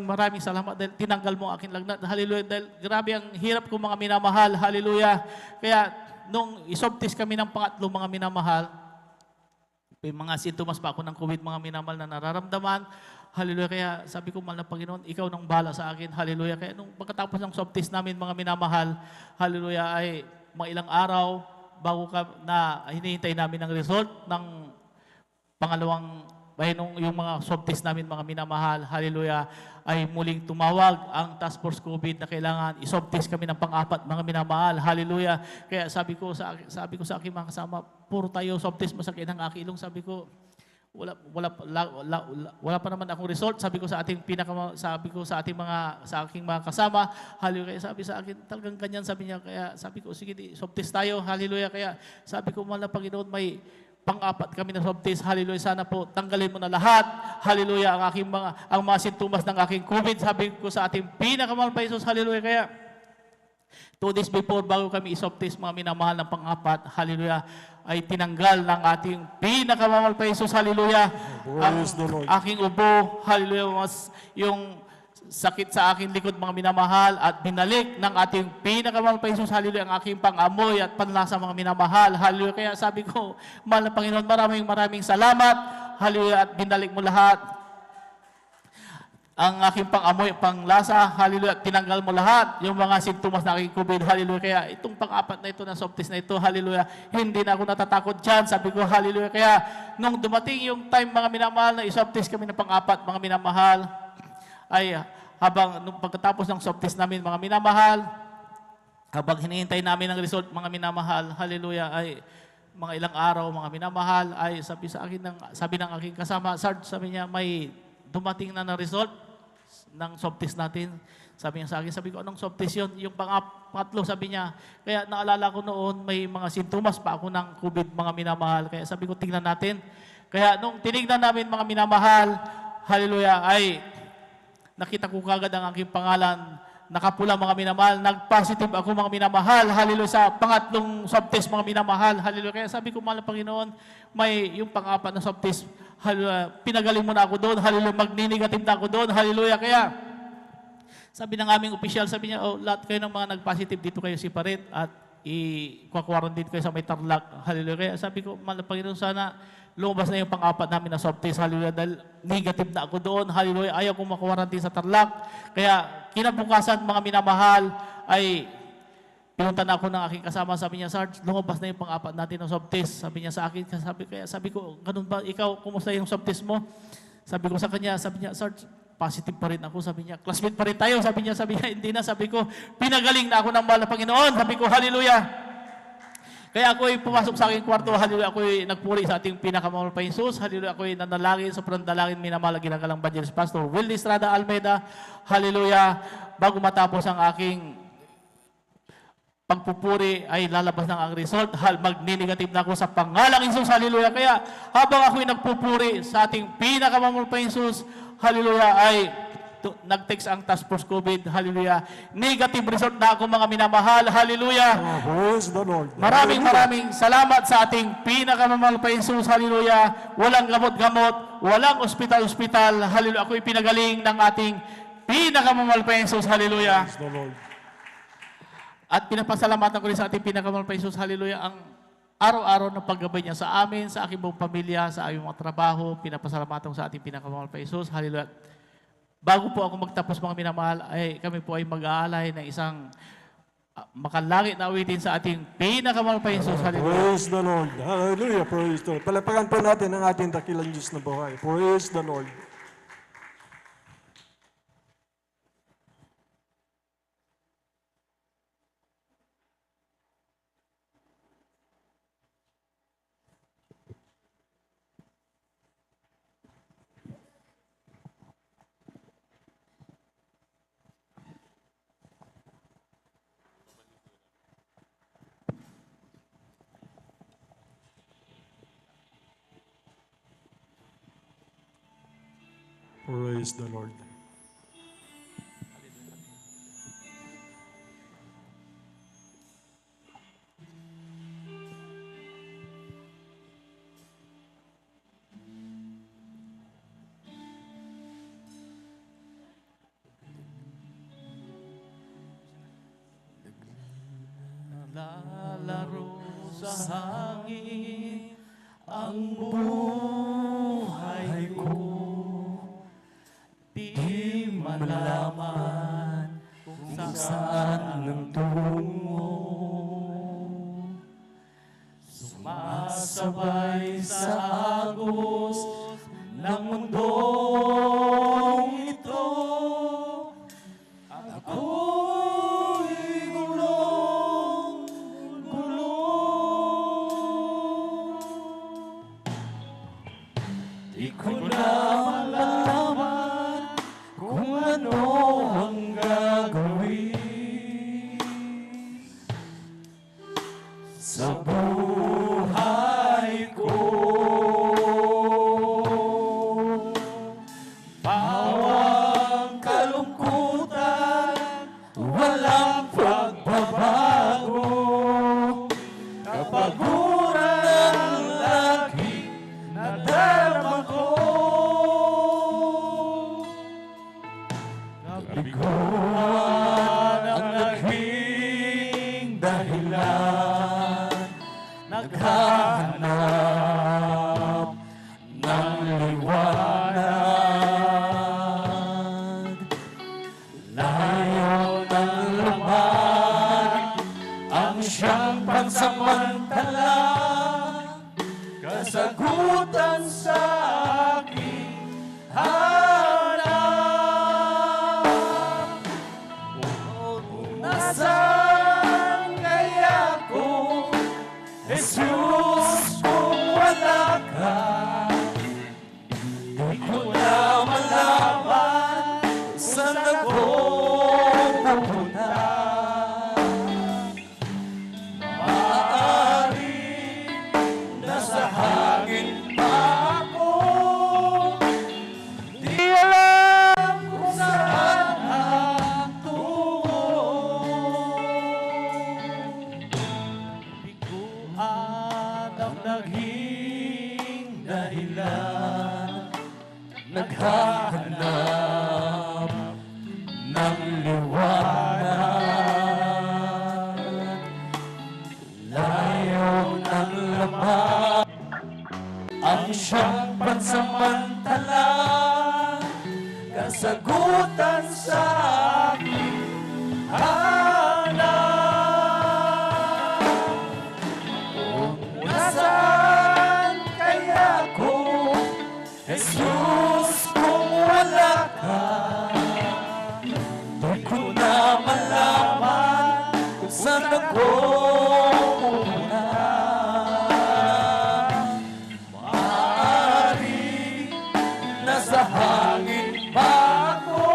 maraming salamat dahil tinanggal mo ang aking lagnat. Hallelujah. Dahil grabe ang hirap ko mga minamahal. Hallelujah. Kaya nung iswab test kami ng 3 mga minamahal, may mga sintomas pa ako ng COVID mga minamahal na nararamdaman. Hallelujah. Kaya sabi ko, mahal na Panginoon, ikaw nang bahala sa akin. Hallelujah. Kaya nung pagkatapos ng swab test namin mga minamahal, hallelujah, ay mga ilang araw bago na hinihintay namin ng result ng pangalawang yung mga swab test namin, mga minamahal, hallelujah, ay muling tumawag ang Task Force COVID na kailangan i-swab test kami ng pang-apat, mga minamahal, hallelujah. Kaya sabi ko sa aking mga kasama, puro tayo swab test, masakit ang aking ilong. Sabi ko, wala pa naman akong result. Sabi ko sa ating sa aking mga kasama, hallelujah. Kaya sabi sa akin, talagang ganyan, sabi niya. Kaya sabi ko, sige, swab test tayo, hallelujah. Kaya sabi ko, mahal na Panginoon, may pang-apat kami na swab test, hallelujah. Sana po tanggalin mo na lahat, hallelujah, ang mga sintomas ng aking COVID. Sabi ko sa ating pinakamahal pa Jesus, hallelujah. Kaya 2 days before, bago kami i-swab test, mga minamahal ng pang-apat, hallelujah, ay tinanggal ng ating pinakamahal pa Jesus, hallelujah, ang aking ubo, hallelujah, yung sakit sa aking likod, mga minamahal, at binalik ng ating pinakamahal pa Jesus, hallelujah, ang aking pang-amoy at panlasa, mga minamahal, hallelujah. Kaya sabi ko, mahal na Panginoon, maraming salamat, hallelujah, at binalik mo lahat ang aking pang-amoy, panglasa, hallelujah, at tinanggal mo lahat yung mga sintomas na aking COVID, hallelujah. Kaya itong pang-apat na ito, na swab test na ito, hallelujah, hindi na ako natatakot dyan, sabi ko, hallelujah. Kaya nung dumating yung time, mga minamahal, na i-swab test kami ng pang-apat, mga minamahal, ay nung pagkatapos ng swab test namin, mga minamahal, habang hinihintay namin ang result, mga minamahal, hallelujah, ay mga ilang araw, mga minamahal, ay sabi ng aking kasama, Sarge, sabi niya, may dumating na result ng swab test natin. Sabi niya sa akin, sabi ko, anong swab test yun? Yung pangatlo, sabi niya. Kaya naalala ko noon, may mga sintomas pa ako ng COVID, mga minamahal. Kaya sabi ko, tingnan natin. Kaya nung tinignan namin, mga minamahal, hallelujah, ay nakita ko kagad ang aking pangalan, nakapula, mga minamahal, nag-positive ako, mga minamahal, hallelujah, sa pangatlong swab test, mga minamahal, hallelujah. Kaya sabi ko, mahal na Panginoon, may yung pang-apat na swab test, hallelujah, pinagaling mo na ako doon, hallelujah, magni-negative na ako doon, hallelujah. Kaya sabi ng aming opisyal, sabi niya, lahat kayo ng mga nag-positive dito kayo separate at i-quarantine kayo sa may Tarlac, hallelujah. Kaya sabi ko, mahal na Panginoon, sana lumabas na yung pang-apat namin na swab test, hallelujah, dahil negative na ako doon, hallelujah, ayaw kong makwarantine sa Tarlac. Kaya kinabukasan, mga minamahal, ay pinunta na ako ng aking kasama, sabi niya, Sarge, lumabas na yung pang-apat natin ng swab test. Sabi niya sa akin, sabi ko, ganun ba, ikaw, kumusta yung swab test mo? Sabi ko sa kanya, sabi niya, Sarge, positive pa rin ako, sabi niya, classmate pa rin tayo, sabi niya, hindi na, sabi ko, pinagaling na ako ng mahal na Panginoon, sabi ko, hallelujah. Kaya ako'y pumasok sa aking kwarto, hallelujah, ako'y nagpuri sa ating pinakamahal pa Jesus, hallelujah, ako'y nanalangin sa panalangin, minamahal ginagalang Evangelist Pastor Wildy Estrada Almeida, hallelujah, bago matapos ang aking pagpupuri ay lalabas ng ang result, magni-negative na ako sa pangalang Jesus, hallelujah. Kaya habang ako'y nagpupuri sa ating pinakamahal pa Jesus, hallelujah, ay nag-text ang Task Force COVID, hallelujah. Negative result na ako, mga minamahal, hallelujah. Praise the Lord. Maraming salamat sa ating pinakamamahal pa Jesus, hallelujah. Walang gamot-gamot, walang ospital-ospital, hallelujah. Ako'y pinagaling ng ating pinakamamahal pa Jesus, hallelujah. Praise the Lord. At pinapasalamatan ko rin sa ating pinakamahal pa Jesus, hallelujah, ang araw-araw na paggabay niya sa amin, sa aking buong pamilya, sa aming mga trabaho. Pinapasalamatan ko sa ating pinakamahal pa Jesus, hallelujah. Bago po ako magtapos, mga minamahal, ay kami po ay mag-aalay ng isang makalangit na awitin sa ating pinakamahal pa Jesus. Hallelujah. Praise the Lord. Hallelujah. Praise the Lord. Palapakan po natin ang ating dakilang Diyos na buhay. Praise the Lord. Praise the Lord. Lalaro sa hangin ang buhay ko, di malaman kung saan ang tungo. Sumasabay sa agos ng mundong ito. Ako'y gulong-gulo. Di ko na malaman kung ano ang gagawin sa buhay ko. Bawang kalungkutan, walang pagbabago. Kapaguran ang lagi nadarama ko. Kabiguan ang naging dahilan, naghahanap ng liwanag. Layo ng laman ang siyang pansamantala, kasagutan sa aking hanap. Nasaan kaya ako, Jesus, kung wala ka? Di ko na malaman saan ako pupunta. Maaari nasa hangin pa ako, di alam kung saan ang tungo. Biguan ang naging dahilan, naghahanap ng liwanag. Layo ng laman ang siyang pansamantala, kasagutan sa aking hanap. Kung nasaan kaya ako, Jesus, kung wala ka? Di ko na malaman kung saan ako pupunta. Maaari nasa hangin pa ako,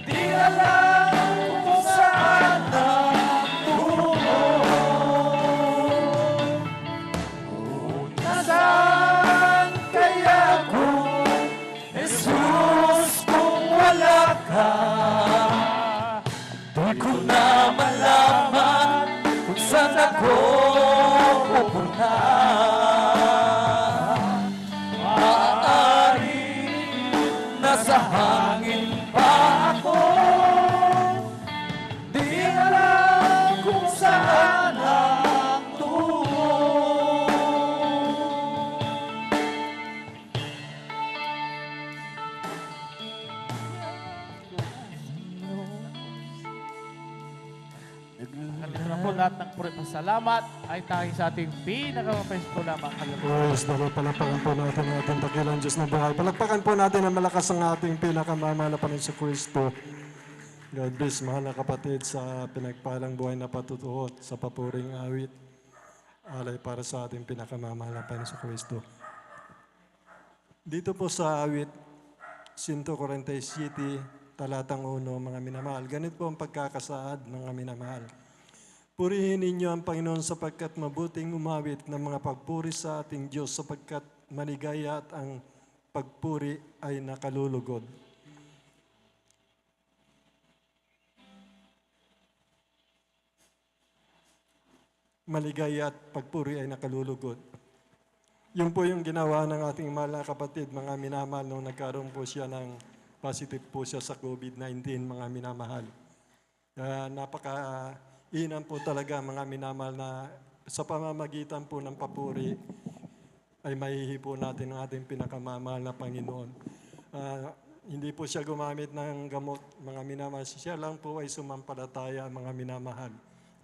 di alam kung saan ang tungo. Nasaan kaya ako, Jesus, kung wala ka? Di ko na malaman kung saan ako pupunta. Maaari nasa hangin pa ako, di alam kung saan ang tungo. Ganito na po lahat ng pasalamat ay tanging sa ating pinakamapais po lamang kalooban. Praise the Lord. Palakpakan po natin ang ating dakilang Diyos na buhay. Palakpakan po natin ang malakas ang ating pinakamamahal na Panginoon sa Kristo. God bless, mahal na kapatid, sa pinagpalang buhay na patutuot sa papuring awit. Alay para sa ating pinakamamahal na Panginoon sa Kristo. Dito po sa awit 147, talatang 1, mga minamahal. Ganito po ang pagkakasaad, mga minamahal. Purihin ninyo ang Panginoon sapagkat mabuting umawit ng mga pagpuri sa ating Diyos sapagkat maligaya at ang pagpuri ay nakalulugod. Maligaya at pagpuri ay nakalulugod. Yun po yung ginawa ng ating mahal na kapatid, mga minamahal, nung nagkaroon po siya ng positive po siya sa COVID-19, mga minamahal. Napaka-inam po talaga, mga minamahal, na sa pamamagitan po ng papuri ay mahihipo natin ang ating pinakamamahal na Panginoon. Hindi po siya gumamit ng gamot, mga minamahal. Siya lang po ay sumampalataya, mga minamahal.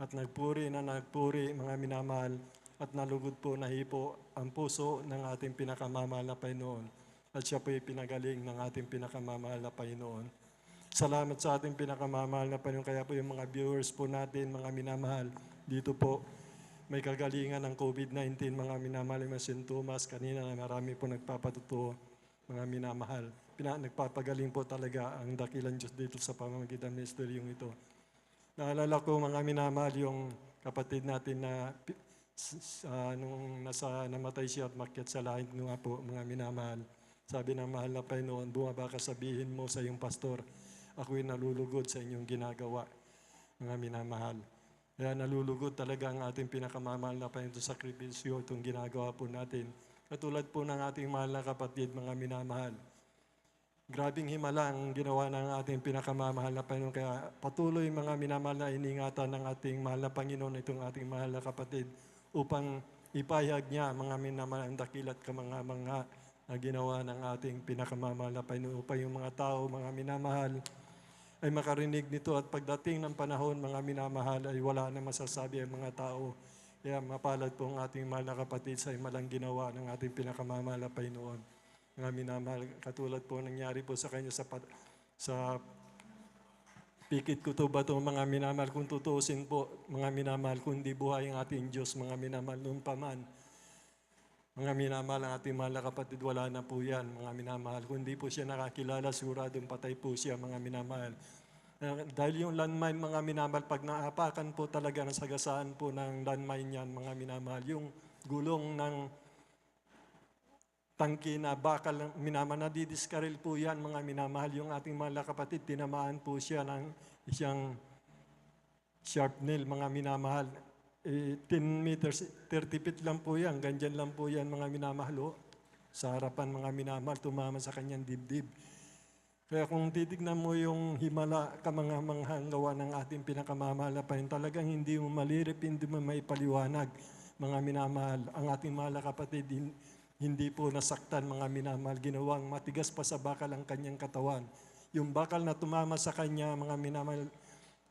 At nagpuri na nagpuri, mga minamahal, at nalugod po nahipo ang puso ng ating pinakamamahal na Panginoon at siya po pinagaling ng ating pinakamamahal na Panginoon. Salamat sa ating pinakamamahal na Panginoon. Kaya po yung mga viewers po natin, mga minamahal, dito po may kagalingan ng COVID-19, mga minamahal, mga St. Thomas. Kanina na marami po nagpapatuto, mga minamahal. Nagpapagaling po talaga ang dakilang Diyos dito sa pamamagitan ng ministeryong ito. Naalala ko, mga minamahal, yung kapatid natin na nung namatay siya at makyat sa langit nga po, mga minamahal. Sabi ng mahal na Panginoon, bumaba ka, sabihin mo sa iyong pastor, ako'y nalulugod sa inyong ginagawa, mga minamahal. Kaya nalulugod talaga ang ating pinakamamahal na Panginoon sa sakripisyo, itong ginagawa po natin. Katulad po ng ating mahal na kapatid, mga minamahal. Grabing himala ang ginawa ng ating pinakamamahal na Panginoon. Kaya patuloy mga minamahal na iningatan ng ating mahal na Panginoon, itong ating mahal na kapatid, upang ipahayag niya mga minamahal ang dakilat kamanga-manga na ginawa ng ating pinakamamahal na Panginoon, upang yung mga tao, mga minamahal, ay makarinig nito at pagdating ng panahon, mga minamahal, ay wala na masasabi ang mga tao. Kaya mapalad po ang ating mahal na kapatid sa malang ginawa ng ating pinakamamahal na Panginoon. Mga minamahal, katulad po nangyari po sa kanya sa pikit kutuba ito, mga minamahal, kung tutuusin po, mga minamahal, kundi buhay ang ating Diyos, mga minamahal, noon pa man. Mga minamahal, ang ating mahal na kapatid, wala na po yan, mga minamahal. Kung di po siya nakakilala, siguradong patay po siya, mga minamahal. Dahil yung landmine, mga minamahal, pag naapakan po talaga, nasagasaan po ng landmine yan, mga minamahal, yung gulong ng tangki na bakal, minamahal, nadidiskaril po yan, mga minamahal. Yung ating mahal na kapatid, tinamaan po siya ng isang sharp nail, mga minamahal. 10 meters, 30 feet lang po yan. Ganyan lang po yan, mga minamahal. Sa harapan, mga minamahal, tumama sa kanyang dibdib. Kaya kung titignan mo yung himala, kamangamanghang gawa ng ating pinakamamahal na Panginoon, talagang hindi mo malirip, hindi mo maipaliwanag, mga minamahal. Ang ating mahal na kapatid, hindi po nasaktan, mga minamahal. Ginawang matigas pa sa bakal ang kanyang katawan. Yung bakal na tumama sa kanya, mga minamahal,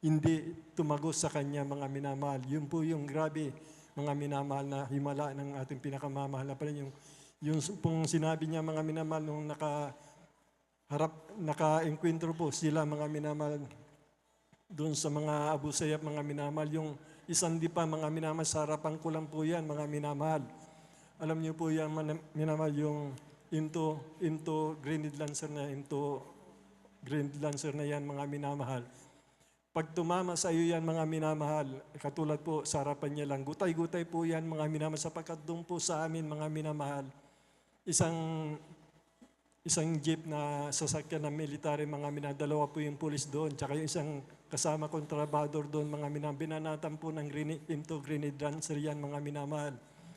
hindi tumagos sa kanya, mga minamahal. Yun po yung grabe, mga minamahal, na himala ng ating pinakamamahal na Panginoon. Yung pong sinabi niya, mga minamahal, nung naka-enkwentro po sila, mga minamahal, doon sa mga Abu Sayyaf, mga minamahal, yung isang dipa, mga minamahal, sa harapan ko lang po yan, mga minamahal. Alam niyo po yan, minamahal, yung into grenade lancer na yan, mga minamahal. Pag tumama sa iyo yan, mga minamahal, katulad po sa harapan niya lang, gutay-gutay po yan, mga minamahal, sapagkat doon po sa amin, mga minamahal, isang jeep na sasakyan ng military, mga minamahal, dalawa po yung pulis doon, tsaka yung isang kasama kontrabador doon, mga minamahal, binanatan po ng into grenade lancer yan, mga minamahal.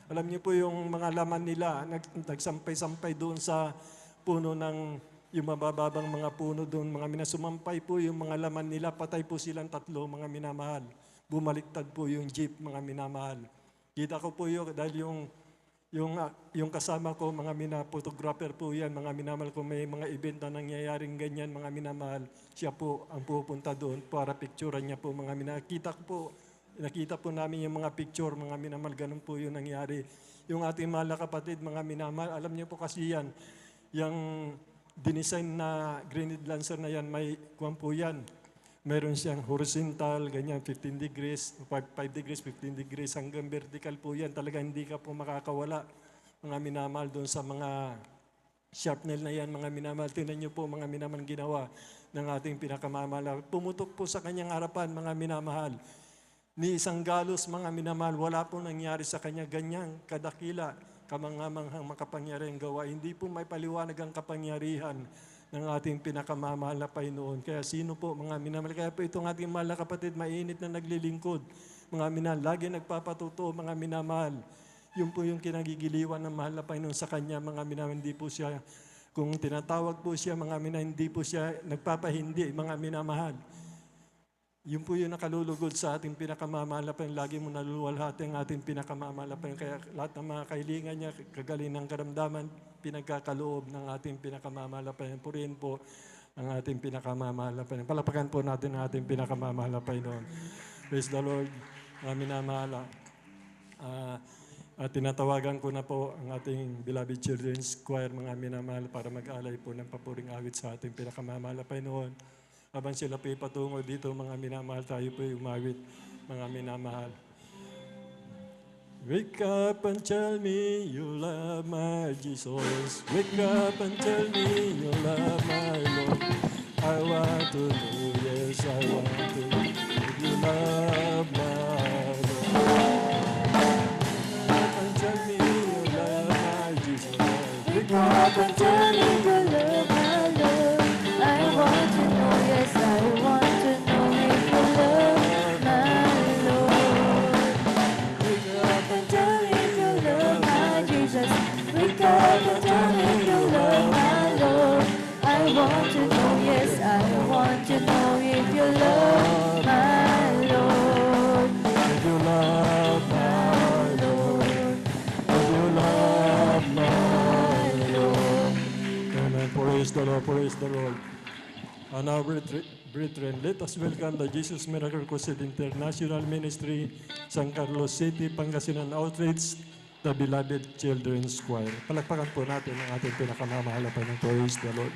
Alam niyo po yung mga laman nila, nagsampay-sampay doon sa puno ng yung mabababang mga puno doon, mga minamahal. Sumampay po yung mga laman nila, patay po silang tatlo, mga minamahal. Bumaliktad po yung jeep, mga minamahal. Kita ko po yun, dahil yung kasama ko, mga photographer po yan, mga minamahal, kung may mga event na nangyayaring ganyan, mga minamahal, siya po ang pupunta doon para picturean niya po, mga minamahal. Nakita po namin yung mga picture, mga minamahal, ganun po yung nangyari. Yung ating mahal na kapatid, mga minamahal, alam niyo po kasi yan, yung dinesign na grenade lancer na yan, may kuwan po yan. Meron siyang horizontal, ganyan, 15 degrees, 5 degrees, 15 degrees, hanggang vertical po yan. Talaga hindi ka po makakawala, mga minamahal, doon sa mga sharp nail na yan, mga minamahal. Tingnan niyo po, mga minamahal, ginawa ng ating pinakamamahal. Pumutok po sa kanyang harapan, mga minamahal. Ni isang galos, mga minamahal, wala po nangyari sa kanya ganyang kadakila, kamangamanghang makapangyarihang gawa. Hindi po may paliwanag ang kapangyarihan ng ating pinakamamahal na Panginoon. Kaya sino po, mga minamahal? Kaya po itong ating mahal na kapatid, mainit na naglilingkod. Mga minamahal, lagi nagpapatuto, mga minamahal. Yun po yung kinagigiliwan ng mahal na Panginoon sa kanya, mga minamahal. Hindi po siya, kung tinatawag po siya, mga minamahal, hindi po siya nagpapahindi, mga minamahal. Yun po yung nakalulugod sa ating pinakamamahal na Panginoon. Lagi mo naluluwalhati ang ating pinakamamahal na Panginoon. Kaya lahat ng mga kahilingan niya, kagaling ng karamdaman, pinagkakaloob ng ating pinakamamahal na Panginoon. Purihin po ang ating pinakamamahal na Panginoon. Palapakan po natin ang ating pinakamamahal na Panginoon. Praise the Lord, mga minamahal. At tinatawagan ko na po ang ating beloved children's choir, mga minamahal, para mag-alay po ng papuring awit sa ating pinakamamahal na Panginoon. Habang sila po patungo dito, mga minamahal, tayo po umawit, mga minamahal. Wake up and tell me you love my Jesus. Wake up and tell me you love my Lord. I want to know, yes, I want to know if you love my Lord. Wake up and tell me you love my Lord. I want to know, yes, I want to know if you love my Lord. Wake up and tell me you love my Jesus. Wake up and tell me you love my Lord. I want to know, yes, I want to know if you love my Lord. If you love my Lord, if you love my Lord. Amen. Praise the Lord, praise the Lord. And now, brethren, let us welcome the Jesus Miracle Crusade International Ministry, San Carlos City, Pangasinan Outreach, the beloved Children's Choir. Palakpakan po natin ang ating pinakamamahal na Panginoon. Praise the Lord.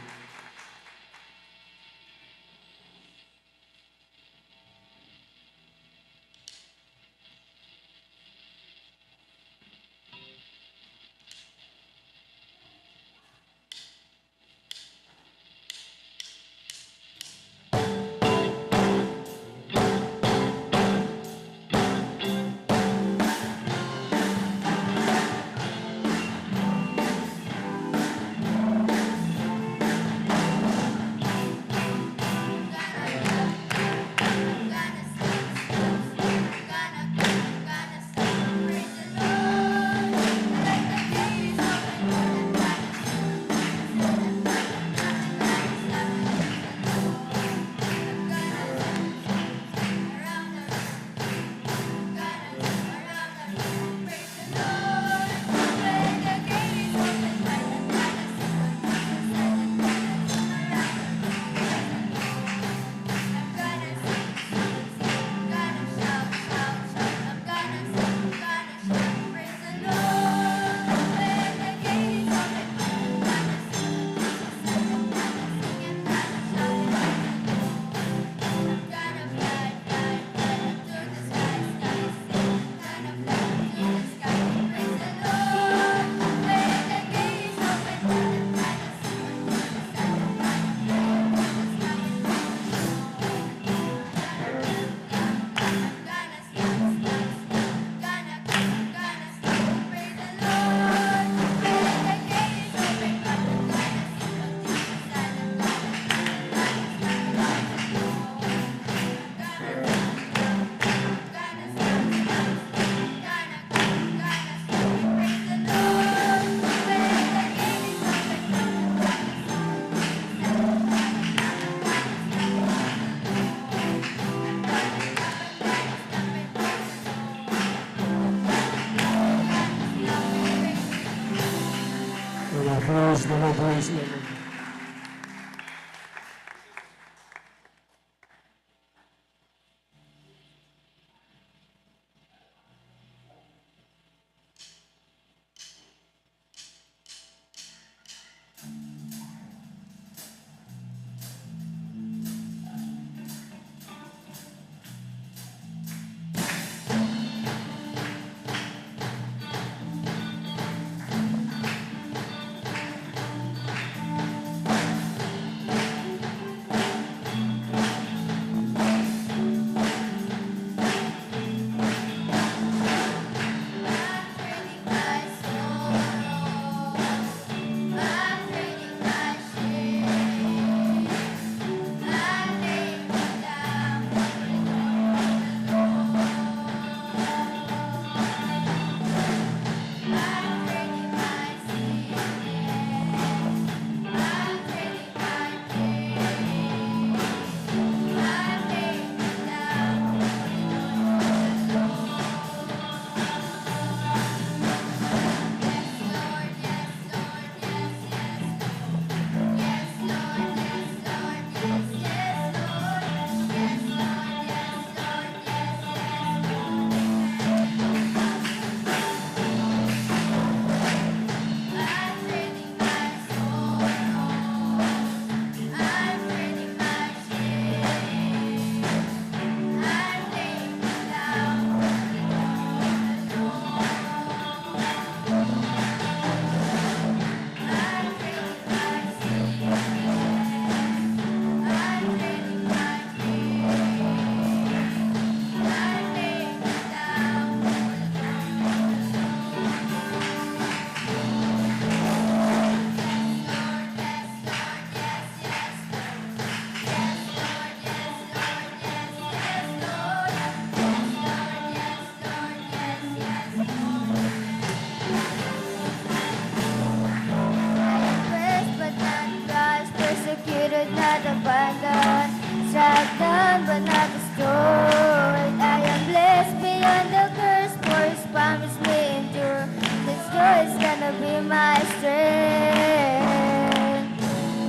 not abandoned, struck down but not destroyed. I am blessed beyond the curse, for His promise may endure. This joy is gonna be my strength.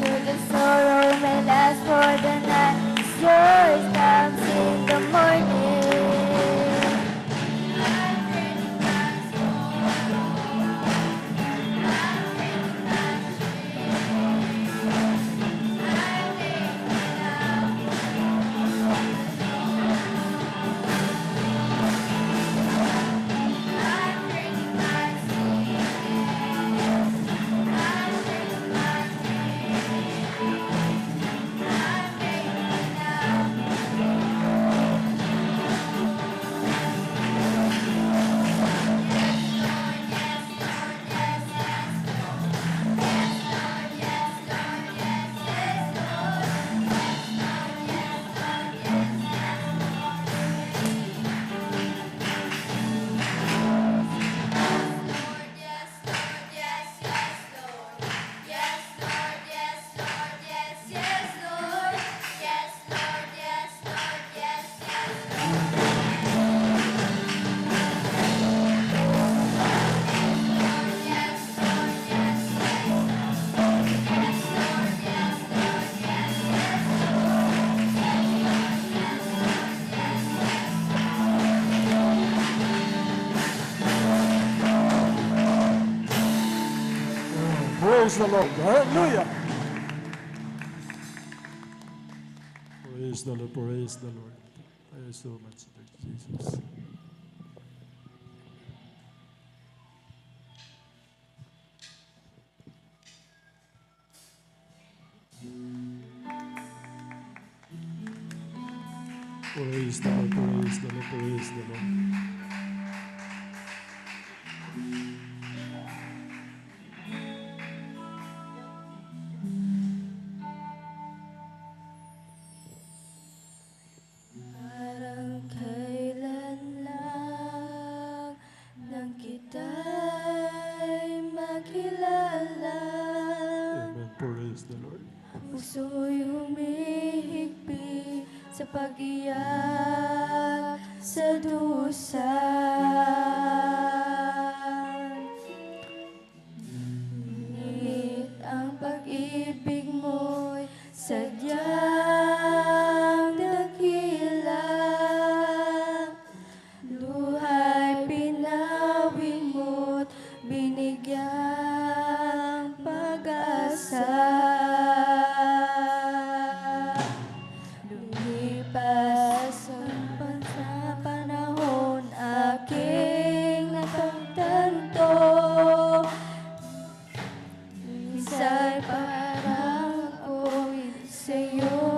Through the sorrow may last for the night, His joy comes in the morning. Praise the Lord. Hallelujah. Praise the Lord. Praise the Lord. Thank you so much, Lord Jesus. Praise the Lord. Praise the Lord. Praise the Lord. Parang kailan lang nang kita'y makilala. Amen. Praise the Lord. Puso'y humihigpit sa pag-iyak sa dusa. Ngunit ang pag-ibig mo'y sadyang dakila. Luhay pinawin mo't binigyang pag-asa. Lumipas ang panahon aking napagtanto. Minsan parang ako'y sa'yo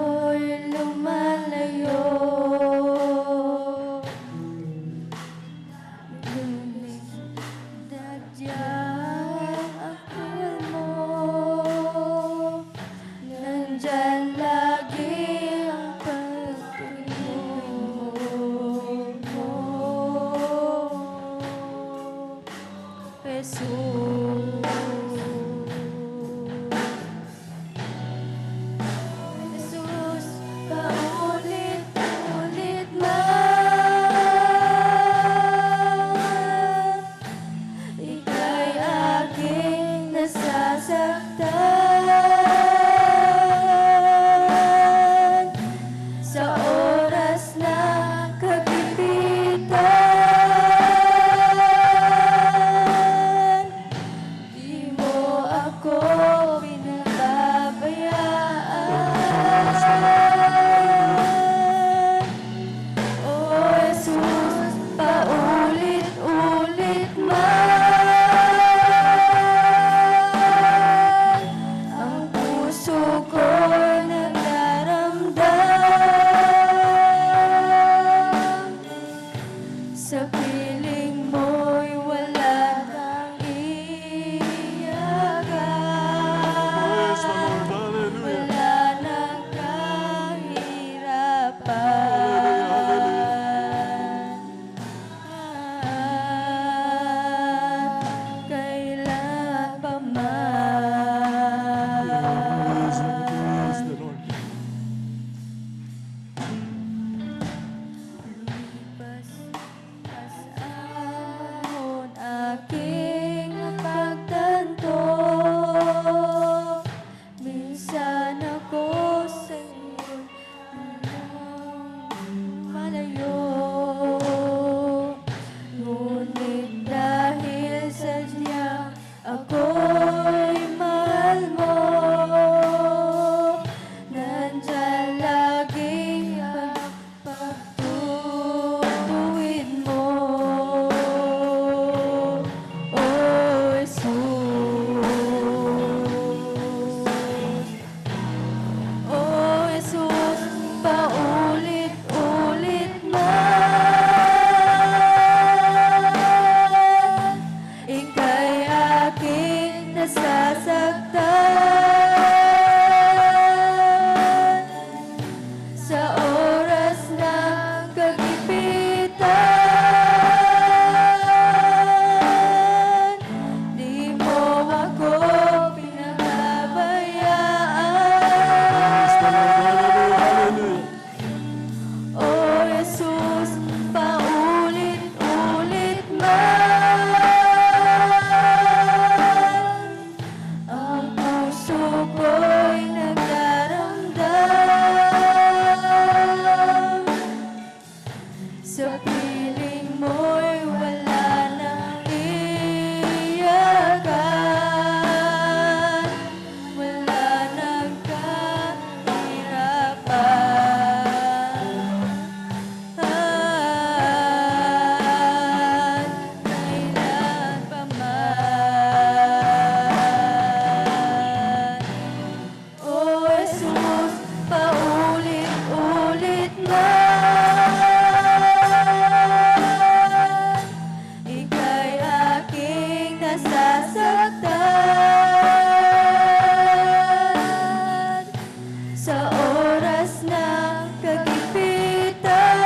oras ng kagipitan.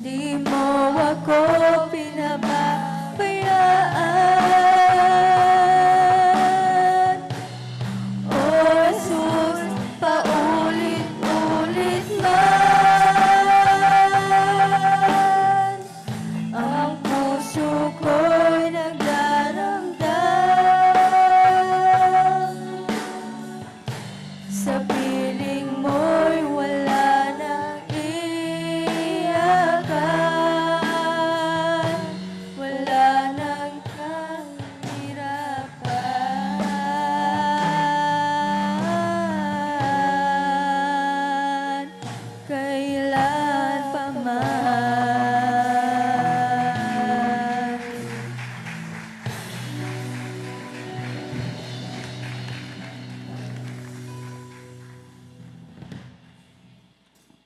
Di mo ako pinababayaan. O Jesus, paulit-ulit man ang puso ko'y nagdaramdam. Sa piling mo'y wala nang iyakan, wala nang kahirapan, kailan pa man.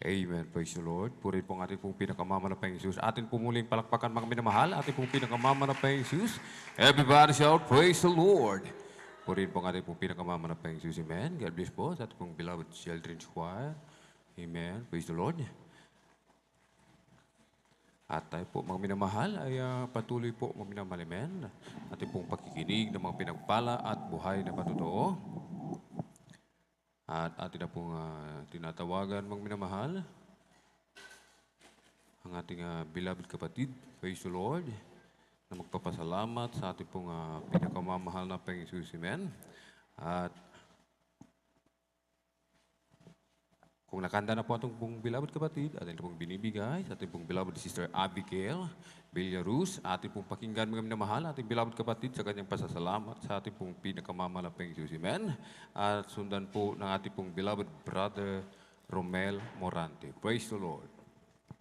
Amen. Praise the Lord. Purihin po ang ating pong pinakamamanapang Jesus. Atin po muling palakpakan mga minamahal. Ating pong pinakamamanapang Jesus. Everybody shout, praise the Lord. Purihin po ang ating pong pinakamamanapang Jesus. Amen. God bless po sa ating pong beloved children's choir. Amen. Praise the Lord. At tayo po mga minamahal ay patuloy po mga minamahal. Amen. Ating pong pakikinig ng mga pinagpala at buhay na patotoo. At atin na pong tinatawagan mga minamahal ang ating beloved kapatid, praise the Lord, na magpapasalamat sa ating pong pinakamamahal na Panginoon. Amen. At kung nakanda na po atong pong beloved kapatid, atin na pong binibigay sa ating pong beloved sister Abigail Villaruz, ating pong pakinggan mga minamahal, ating beloved kapatid sa kanyang pasasalamat sa ating pong pinakamamahal na Panginoon. Amen. At sundan po ng ating pong beloved brother Romel Morante. Praise the Lord.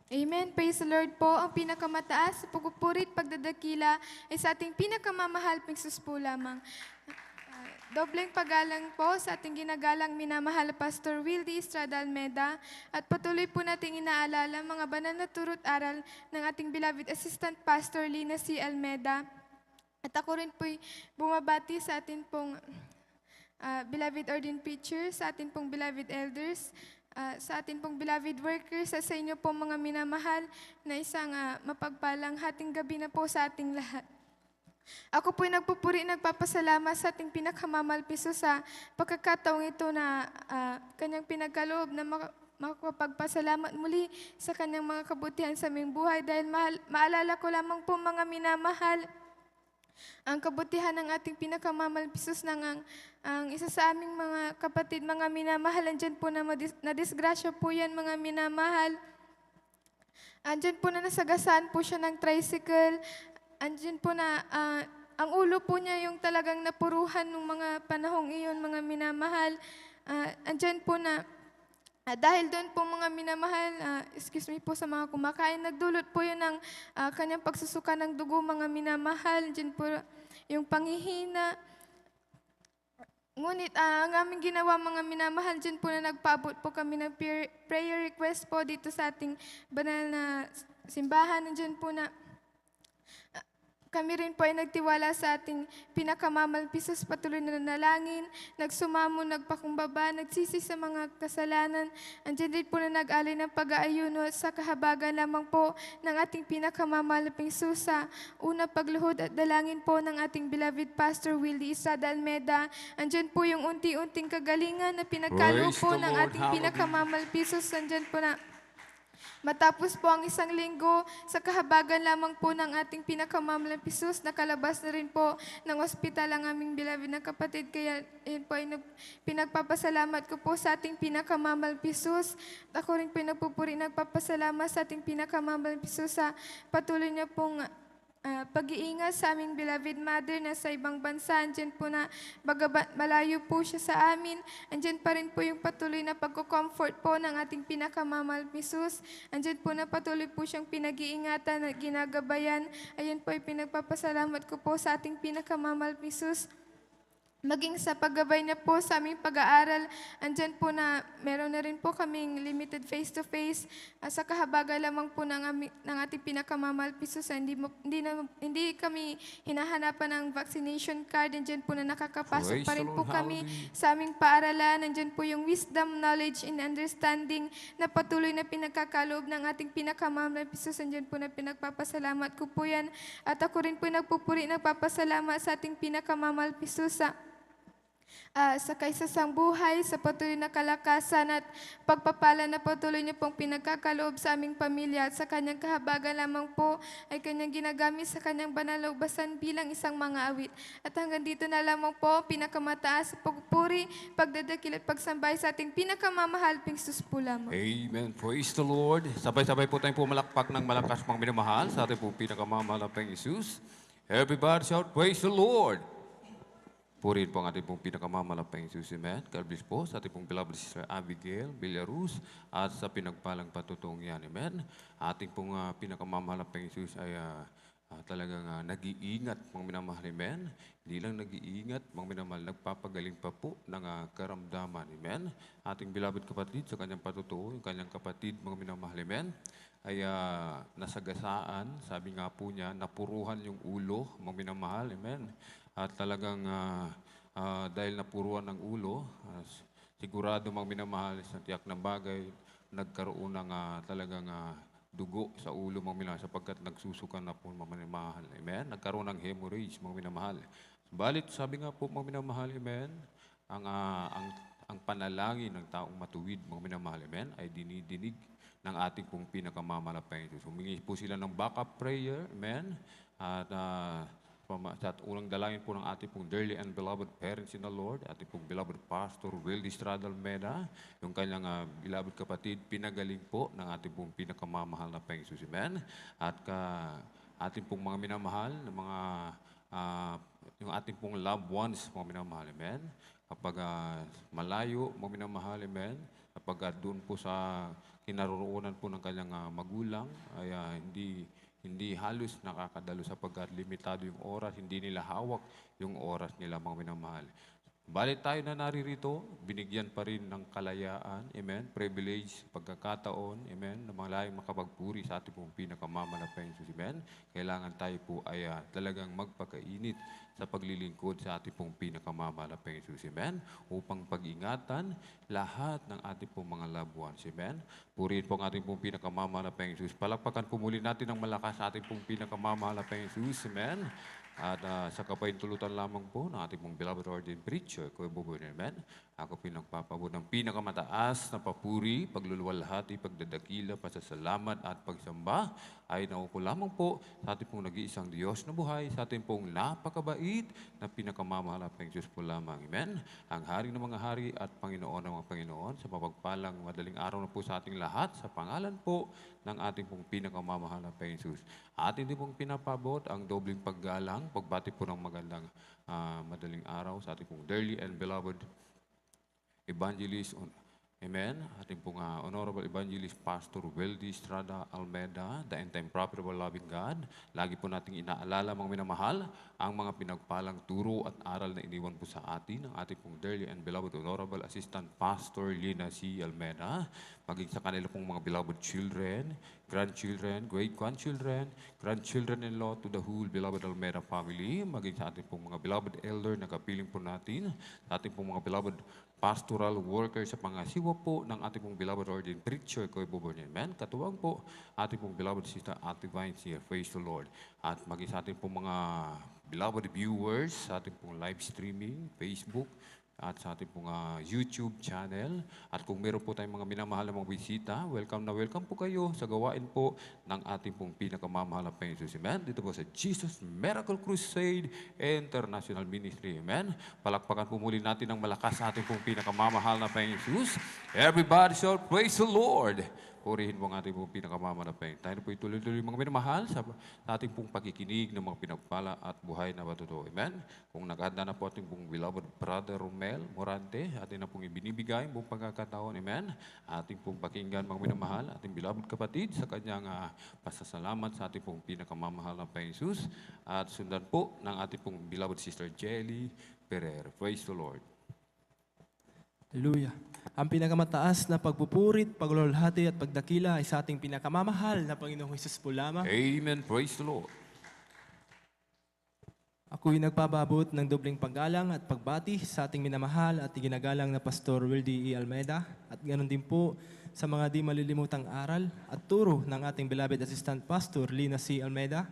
Amen. Praise the Lord po. Ang pinakamataas sa pagpupurit, pagdadakila ay sa ating pinakamamahal Panginoon po lamang. Dobleng paggalang po sa ating ginagalang minamahal Pastor Wildy Estrada Almeda at patuloy po nating inaalala mga banal na turo't aral ng ating beloved Assistant Pastor Lina C. Almeda. At ako rin po'y bumabati sa atin pong beloved ordained preachers, sa atin pong beloved elders, sa atin pong beloved workers, sa inyo po mga minamahal na isang mapagpalang hating gabi na po sa ating lahat. Ako po'y nagpupuri, nagpapasalamat sa ating pinakamamalpiso sa pagkakataong ito na kanyang pinagkaloob na makapagpasalamat muli sa kanyang mga kabutihan sa aming buhay dahil maalala ko lamang po mga minamahal ang kabutihan ng ating pinakamamalpisos ng ang isa sa aming mga kapatid, mga minamahal, andyan po na nadisgrasya po yan mga minamahal. Andyan po na nasagasaan po siya ng tricycle. Andyan po na ang ulo po niya yung talagang napuruhan ng mga panahong iyon, mga minamahal. Andyan po na dahil doon po mga minamahal, excuse me po sa mga kumakain, nagdulot po yun ng kanyang pagsusuka ng dugo, mga minamahal. Andyan po yung panghihina. Ngunit ang aming ginawa mga minamahal, dyan po na nagpaabot po kami ng prayer request po dito sa ating banal na simbahan. Nandyan po na kami rin po ay nagtiwala sa ating pinakamamalpisos, patuloy na nanalangin, nagsumamo, nagpakumbaba, nagsisi sa mga kasalanan. Andiyan din po na nag-alay ng pag-aayuno sa kahabagan lamang po ng ating pinakamamalaping susa. Una, pagluhod at dalangin po ng ating beloved Pastor Wildy Estrada Almeda. Andiyan po yung unti-unting kagalingan na pinagkaloob po ng ating pinakamamalpisos. Andiyan po na matapos po ang isang linggo, sa kahabagan lamang po ng ating pinakamamalpisos, nakalabas na rin po ng ospital ang aming beloved na kapatid. Kaya yun po ay pinagpapasalamat ko po sa ating pinakamamalpisos. Ako rin po nagpupuri, nagpapasalamat sa ating pinakamamalpisos sa patuloy niya pong pag-iingat sa aming beloved mother na sa ibang bansa. Andyan po na malayo po siya sa amin. Andyan pa rin po yung patuloy na pagko-comfort po ng ating pinakamamalpisos. Andyan po na patuloy po siyang pinag-iingatan at ginagabayan. Ayun po ay pinagpapasalamat ko po sa ating pinakamamalpisos. maging sa paggabay na po sa aming pag-aaral. Andyan po na meron na rin po kaming limited face-to-face sa kahabagan lamang po ng ating pinakamamahal Pisos. Hindi kami hinahanapan ng vaccination card. Andyan po na nakakapasok Praise pa the rin po Lord. kami Hallelujah. sa aming paaralan. Andyan po yung wisdom, knowledge, and understanding na patuloy na pinagkakaloob ng ating pinakamamahal Pisos. Andyan po na pinagpapasalamat ko po yan. At ako rin po nagpupuri, nagpapasalamat sa ating pinakamamahal Pisos sa kaisasang buhay, sa patuloy na kalakasan at pagpapala na patuloy niyo pong pinagkakaloob sa aming pamilya at sa kanyang kahabagan lamang po ay kanyang ginagamit sa kanyang banal na ubasan bilang isang mga awit. At hanggang dito na lamang po, pinakamataas sa pagpupuri, pagdadakil at pagsambay sa ating pinakamamahal Pisos po lamang. Amen. Praise the Lord. Sabay-sabay po tayong pumalakpak ng malakas mga minamahal sa ating pong pinakamamahal na Panginoong Jesus. Everybody shout, praise the Lord. Purihin po ang ating pong pinakamamalaking Jesus. Amen. God bless po sa ating pong beloved Sister Abigail Villaruz at sa pinagpalang patutong yan. Amen. Ating pong pinakamamalaking Jesus ay talagang nag-iingat mga minamahal. Amen. Hindi lang nag-iingat mga minamahal, nagpapagaling pa po ng karamdaman. Amen. Ating beloved kapatid sa kanyang patutuo, yung kanyang kapatid mga minamahal. Amen. Ay nasagasaan, sabi nga po niya, napuruhan yung ulo mga minamahal. Amen. At talagang dahil napuruan ng ulo, sigurado mga minamahal sa tiyak ng bagay, nagkaroon ng talagang dugo sa ulo mga minamahal sapagkat nagsusukan na po mga minamahal. Amen? Nagkaroon ng hemorrhage mga minamahal. Balit, sabi nga po mga minamahal, amen, ang panalangin ng taong matuwid mga minamahal, amen, ay dinidinig ng ating pong pinakamamalapang Diyos. Humingi po sila ng backup prayer, amen, at sa unang dalangin po ng ating pong dearly and beloved parents in the Lord, ating pong beloved Pastor Wildy Estrada Almeda, yung kanyang beloved kapatid, pinagaling po ng ating pong pinakamamahal na Panginoon Jesus. Amen. At ating pong mga minamahal, mga, yung ating pong loved ones, mga minamahal. Amen. Kapag malayo, mga minamahal. Amen. Kapag doon po sa kinaroroonan po ng kanyang magulang, ay hindi halos nakakadalo sapagkat limitado yung oras, hindi nila hawak yung oras nila mga minamahal. Balit tayo na naririto, binigyan pa rin ng kalayaan, amen, privilege, pagkakataon, amen, na malayang makapagpuri sa ating pong pinakamamalapang Jesus, amen. Kailangan tayo po ay talagang magpakainit sa paglilingkod sa ating pong pinakamamalapang Jesus, amen, upang pag-ingatan lahat ng ating pong mga loved ones, amen. Purihin po ang ating pong pinakamamalapang Jesus. Palakpakan po muli natin ng malakas sa ating pong pinakamamalapang Jesus, amen. At sa kapahintulutan lamang po ng ating pong beloved ordained preacher, Kuya Bobo, amen. Ako pinagpapabot ng pinakamataas na papuri, pagluluwalhati, pagdadakila, pasasalamat at pagsamba ay nauko lamang po sa ating pong nag-iisang Diyos na buhay, sa ating pong napakabait na pinakamamahal Diyos po lamang. Amen. Ang hari ng mga hari at Panginoon ng mga Panginoon, sa mapagpalang madaling araw na po sa ating lahat, sa pangalan po ng ating pong pinakamamahal na Panginoon. Atin din pong pinapabot ang dobling paggalang, pagbati po ng magandang madaling araw sa ating pong dearly and beloved Evangelist, amen, ating pong Honorable Evangelist Pastor Wildy Estrada Almeda, the end-time profitable loving God. Lagi po nating inaalala mga minamahal ang mga pinagpalang turo at aral na iniwan po sa atin ng ating pong dearly and beloved Honorable Assistant Pastor Lina C. Almeda, maging sa kanila pong mga beloved children, grandchildren, great-grandchildren, grandchildren-in-law to the whole beloved Almeda family, maging sa ating pong mga beloved elder na kapiling po natin, sa ating pong mga beloved pastoral workers sa pangasiwa po ng ating pong beloved ordained preacher, Kuya Bobo, amen. Katuwang po ating pong beloved Sister Ate Vines here, praise the Lord. At maging sa ating pong mga beloved viewers, sa ating pong live streaming, Facebook, at sa ating pong YouTube channel. At kung meron po tayong mga minamahal na mga bisita, welcome na welcome po kayo sa gawain po ng ating pong pinakamamahal na Panginoon. Amen. Dito po sa Jesus Miracle Crusade International Ministry. Amen. Palakpakan po muli natin ng malakas sa ating pong pinakamamahal na Panginoon. Everybody shout, praise the Lord. Purihin po ang ating pong pinakamamalaking. Tayo po ituloy-tuloy mga minamahal sa ating pong pakikinig ng mga pinagpala at buhay na patutuo. Amen. Kung naghanda na po ating pong beloved Brother Romel Morante, ating na pong ibinibigay buong pagkakataon. Amen. Ating pong pakinggan mga minamahal, ating beloved kapatid sa kanyang pasasalamat sa ating pong pinakamamahal na Panginoon Jesus. At sundan po ng ating pong beloved Sister Jelly Ferrer. Praise the Lord. Hallelujah. Ang pinakamataas na pagpupurit, paglulhati at pagdakila ay sa ating pinakamamahal na Panginoong Hesus po lamang. Amen. Praise the Lord. Ako'y nagpababot ng dobleng paggalang at pagbati sa ating minamahal at iginagalang na Pastor Wildy E. Almeida at ganoon din po sa mga di malilimutang aral at turo ng ating beloved Assistant Pastor Lina C. Almeida.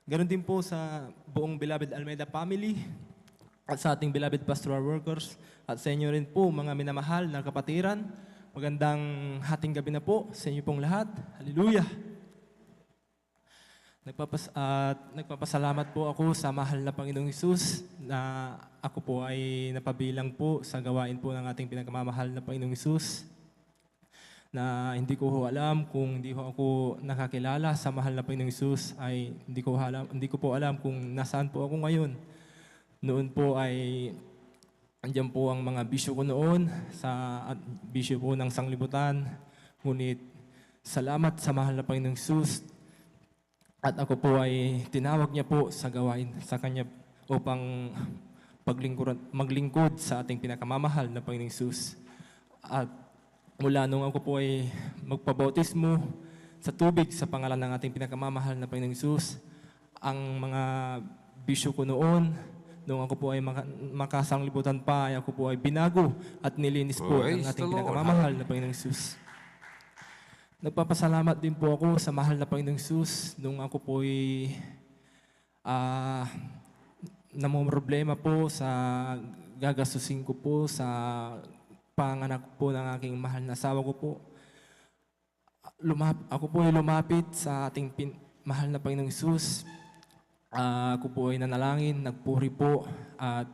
Ganoon din po sa buong beloved Almeida family at sa ating beloved pastoral workers at sa inyo rin po mga minamahal na kapatiran. Magandang hating gabi na po sa inyo pong lahat. Hallelujah! Nagpapasalamat po ako sa mahal na Panginoong Hesus na ako po ay napabilang po sa gawain po ng ating pinakamamahal na Panginoong Hesus na hindi ko ho alam kung hindi ho ako nakakilala sa mahal na Panginoong Hesus ay hindi ko po alam kung nasaan po ako ngayon. Noon po ay andyan po ang mga bisyo ko noon sa bisyo po ng sanglibutan. Ngunit salamat sa mahal na Panginoong Hesus. At ako po ay tinawag niya po sa gawain sa kanya upang maglingkod sa ating pinakamamahal na Panginoong Hesus. At mula nung ako po ay magpabautismo sa tubig sa pangalan ng ating pinakamamahal na Panginoong Hesus, ang mga bisyo ko noon, nung ako po ay makasanglibutan pa, ay ako po ay binago at nilinis po ng ating pinakamamahal na Panginoong Hesus. Nagpapasalamat din po ako sa mahal na Panginoong Hesus nung ako po ay namumroblema po sa gagastusin ko po sa panganak po ng aking mahal na asawa ko po. Ako po ay lumapit sa ating mahal na Panginoong Hesus. Ako po ay nanalangin, nagpuri po at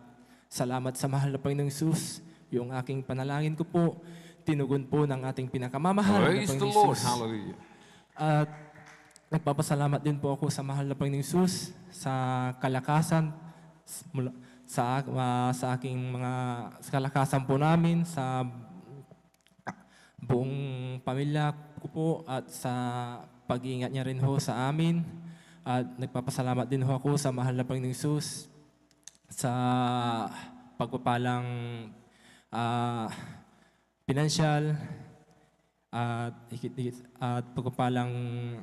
salamat sa mahal na Panginoong Hesus. Yung aking panalangin ko po, tinugon po ng ating pinakamamahal na Panginoong Hesus. Hallelujah. At nagpapasalamat din po ako sa mahal na Panginoong Hesus sa kalakasan, sa aking mga sa kalakasan po namin, sa buong pamilya ko po at sa pag-iingat niya rin ho sa amin. At nagpapasalamat din ho ako sa mahal na Panginoong Hesus sa pagpapalang pinansyal at pagpapalang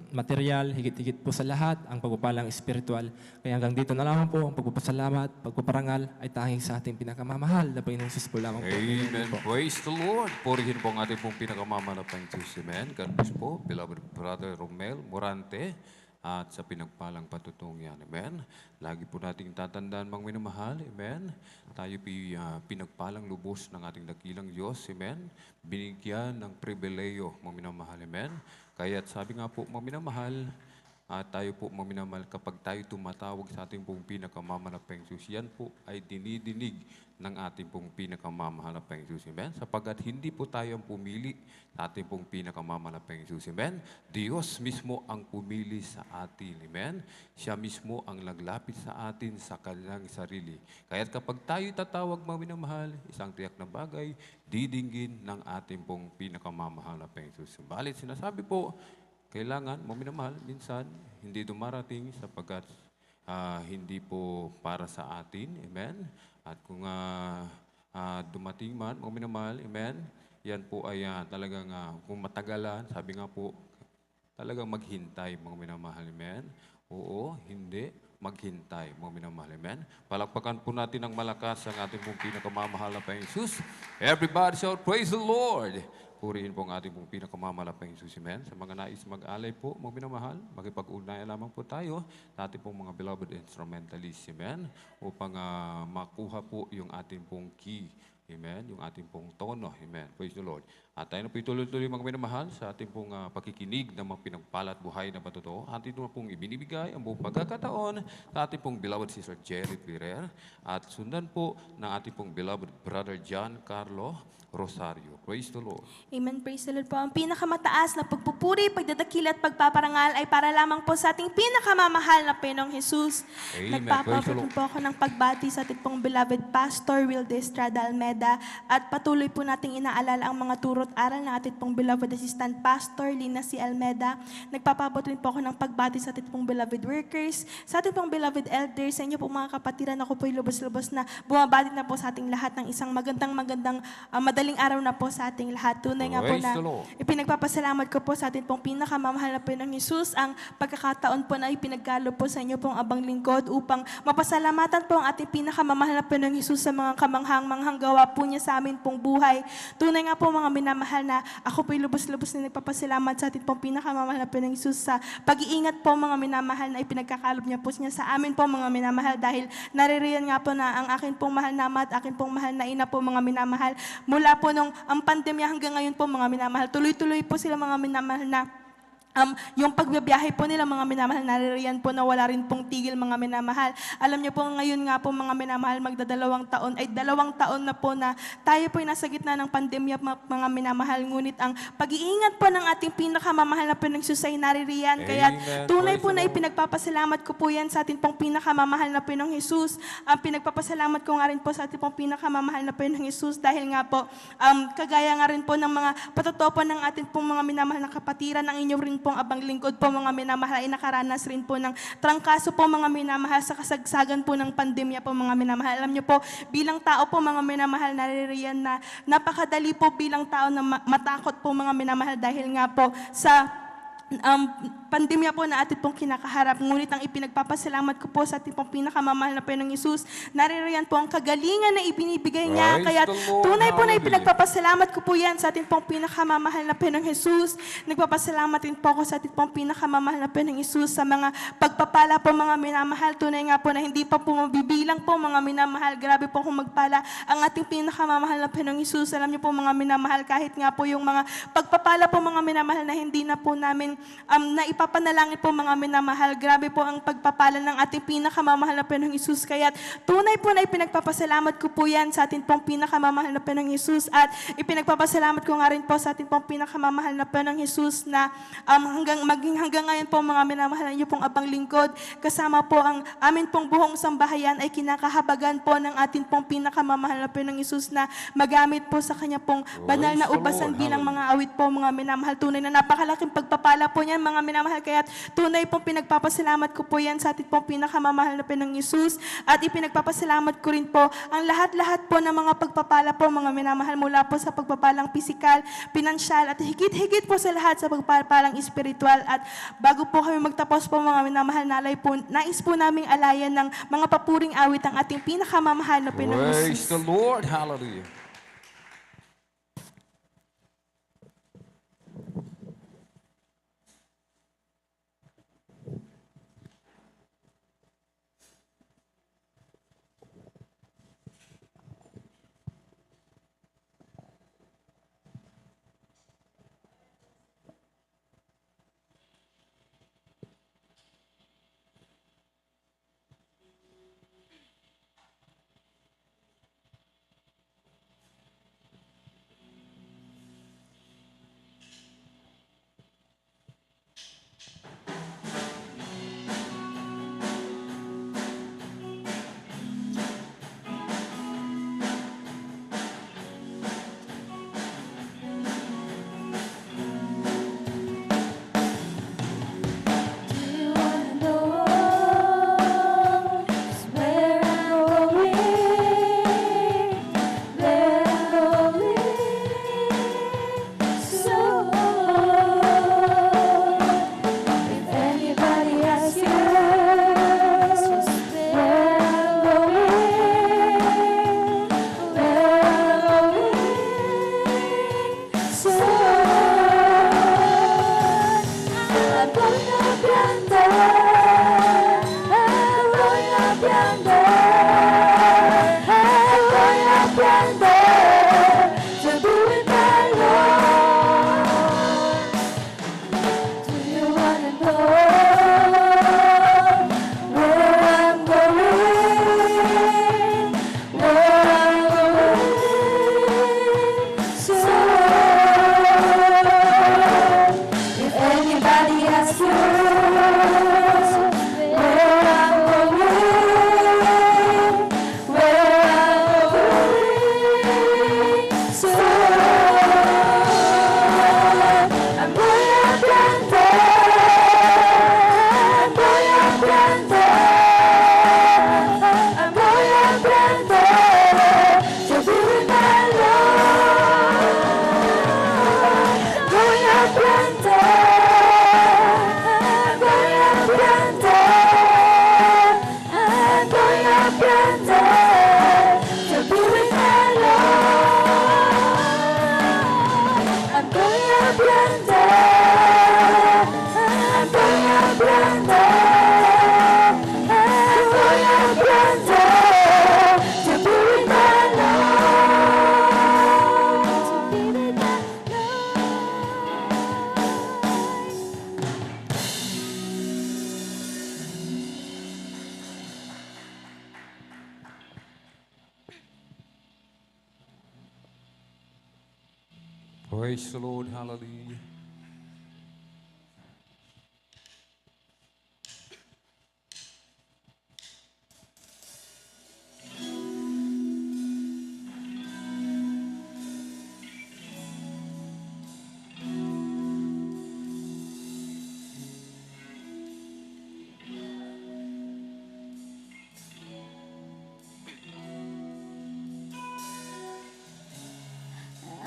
material, higit-higit po sa lahat, ang pagpapalang espiritual. Kaya hanggang dito na lamang po, ang pagpapasalamat, pagpaparangal ay tanging sa ating pinakamamahal na Panginoong Hesus po lamang po. Amen. Praise the Lord. Purihin po ang ating pong pinakamamahal na Panginoong Hesus. Amen. God bless po, beloved Brother Romel Morante, at sa pinagpalang patutungyan. Amen. Lagi po nating tatandaan, mga minamahal. Amen. Tayo pinagpalang lubos ng ating dakilang Diyos. Amen. Binigyan ng pribileyo, mga minamahal. Amen. Kaya't sabi nga po, mga minamahal, tayo po, mga minamahal, kapag tayo tumatawag sa ating pong pinakamamahal na Panginoong Hesus, yan po ay dinidinig ng ating pong pinakamamahal na Panginoong Hesus. Amen. Sapagat hindi po tayo ang pumili sa ating pong pinakamamahal na Panginoong Hesus. Amen. Diyos mismo ang pumili sa atin. Amen. Siya mismo ang naglapit sa atin sa kanyang sarili. Kaya't kapag tayo tatawag, mga minamahal, isang tiyak na bagay, didinggin ng ating pong pinakamamahal na Panginoong Hesus. Balit sinasabi po, kailangan, mga minamahal, minsan hindi dumarating sapagkat hindi po para sa atin. Amen. At kung dumating man, mga minamahal, amen, yan po ay talagang kung matagalan, sabi nga po, talagang maghintay, mga minamahal, amen. Oo, hindi, maghintay, mga minamahal, amen. Palakpakan po natin ng malakas ang ating pong pinakamamahal na Panginoong Hesus. Everybody shout, praise the Lord! Purihin po ang ating pong pinakamamahal na Panginoong Hesus, amen. Sa mga nais mag-alay po, mga minamahal, makipag-ugnayan lamang po tayo sa ating pong mga beloved instrumentalists, amen, upang makuha po yung ating pong key, amen, yung ating pong tono, amen. Praise the Lord. At tayo na po ituloy-tuloy, mga minamahal, sa ating pong pakikinig ng mga pinagpalat buhay na patotoo. Atin na pong ibinibigay ang buong pagkakataon sa ating pong beloved Sister Jerry Ferrer at sundan po ng ating pong beloved Brother John Carlo Rosario. Praise the Lord. Amen. Praise the Lord po. Ang pinakamataas na pagpupuri, pagdadakila at pagpaparangal ay para lamang po sa ating pinakamamahal na Panginoong Hesus. Amen. Nagpapabot po ako ng pagbati sa ating pong beloved Pastor Wildy Estrada Almeida Almeda at patuloy po nating inaalala ang mga turo at aral ng ating pong beloved Assistant Pastor Lina C. Almeda. Nagpapabot rin po ako ng pagbati sa ating pong beloved workers, sa ating pong beloved elders, sa inyo po mga kapatiran. Ako po'y lubos-lubos na bumabati na po sa ating lahat ng isang magandang madaling araw na po sa ating lahat. Tunay nga po Praise na the Lord. ipinagpapasalamat ko po sa ating pong pinakamamahal na Panginoong Hesus ang pagkakataon po na ipinagkalo po sa inyo pong abang lingkod upang mapasalamatan po ang ating pinakamamahal na Panginoong Hesus sa mga kamanghang-manghang gawa po niya sa amin pong buhay. Tunay nga po mga minamahal na ako po'y lubos-lubos na nagpapasalamat sa ating pong pinakamamahal na Panginoong Hesus sa pag-iingat po mga minamahal na ipinagkakalob niya po niya sa amin po mga minamahal, dahil naririyan nga po na ang akin pong mahal na ama at akin pong mahal na ina po mga minamahal. Mula po nung ang pandemya hanggang ngayon po mga minamahal, tuloy-tuloy po sila mga minamahal na yung pagbibiyahe po nila mga minamahal, naririyan po na wala rin pong tigil mga minamahal. Alam niyo po ngayon nga po mga minamahal, magdadalawang taon, ay 2 taon na po na tayo po ay nasa gitna ng pandemya mga minamahal. Ngunit ang pag-iingat po ng ating pinakamamahal na Panginoong Hesus ay naririyan. Kaya tunay po na ipinagpapasalamat ko po yan sa ating pong pinakamamahal na Panginoong Hesus. Pinagpapasalamat ko nga rin po sa ating pong pinakamamahal na Panginoong Hesus dahil nga po kagaya nga rin po ng mga patutupan ng ating pong mga minamahal na kapatiran, ng inyo rin pong abang lingkod po mga minamahal ay nakaranas rin po ng trangkaso po mga minamahal sa kasagsagan po ng pandemya po mga minamahal. Alam niyo po, bilang tao po mga minamahal, naririyan na napakadali po bilang tao na matakot po mga minamahal dahil nga po sa pandemya po na atin pong kinakaharap. Ngunit ang ipinagpapasalamat ko po sa ating pong pinakamamahal na Panginoong Hesus, naririyan po ang kagalingan na ibinibigay niya. Praise Kaya the Lord. tunay po na Hallelujah. ipinagpapasalamat ko po yan sa ating pong pinakamamahal na Panginoong Hesus. Nagpapasalamat din po ako sa ating pong pinakamamahal na Panginoong Hesus sa mga pagpapala po mga minamahal. Tunay nga po na hindi pa po mabibilang po mga minamahal. Grabe po kung magpala ang ating pinakamamahal na Panginoong Hesus. Alam niyo po mga minamahal, kahit nga po yung mga pagpapala po mga minamahal na hindi na po namin na ipapanalangin po mga minamahal. Grabe po ang pagpapala ng ating pinakamamahal na Panginoong Hesus. Kaya tunay po na ipinagpapasalamat ko po yan sa ating pong pinakamamahal na Panginoong Hesus, at ipinagpapasalamat ko nga rin po sa ating pong pinakamamahal na Panginoong Hesus na hanggang ngayon po mga minamahal niyo pong abang lingkod, kasama po ang amin pong buong sambahayan ay kinakahabagan po ng ating pong pinakamamahal na Panginoong Hesus na magamit po sa kanya pong banal na Praise the ubasan Lord. bilang mga awit po mga minamahal. Tunay na napakalaking pagpapala po niyan mga minamahal. Kaya tunay pong pinagpapasalamat ko po yan sa ating pong pinakamamahal na Panginoong Hesus, at ipinagpapasalamat ko rin po ang lahat-lahat po ng mga pagpapala po mga minamahal, mula po sa pagpapalang pisikal, pinansyal, at higit-higit po sa lahat sa pagpapalang espiritual. At bago po kami magtapos po mga minamahal, nais po naming alayan ng mga papuring awit ang ating pinakamamahal na Panginoong Praise Hesus. the Lord. Hallelujah. Praise the Lord, hallelujah.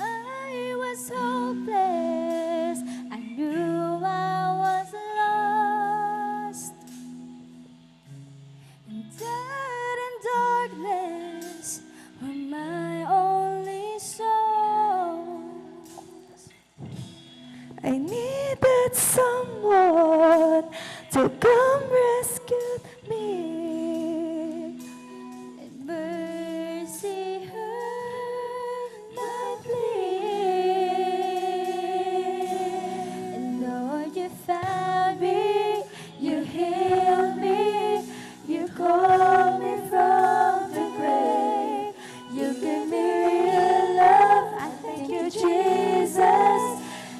I was hopeless. I knew I was lost. And dead in darkness were my only souls. I needed someone to come rescue me. And mercy heard my plea. And Lord, you found me, you healed me, you called me from the grave. You gave me real love, I thank you, Jesus.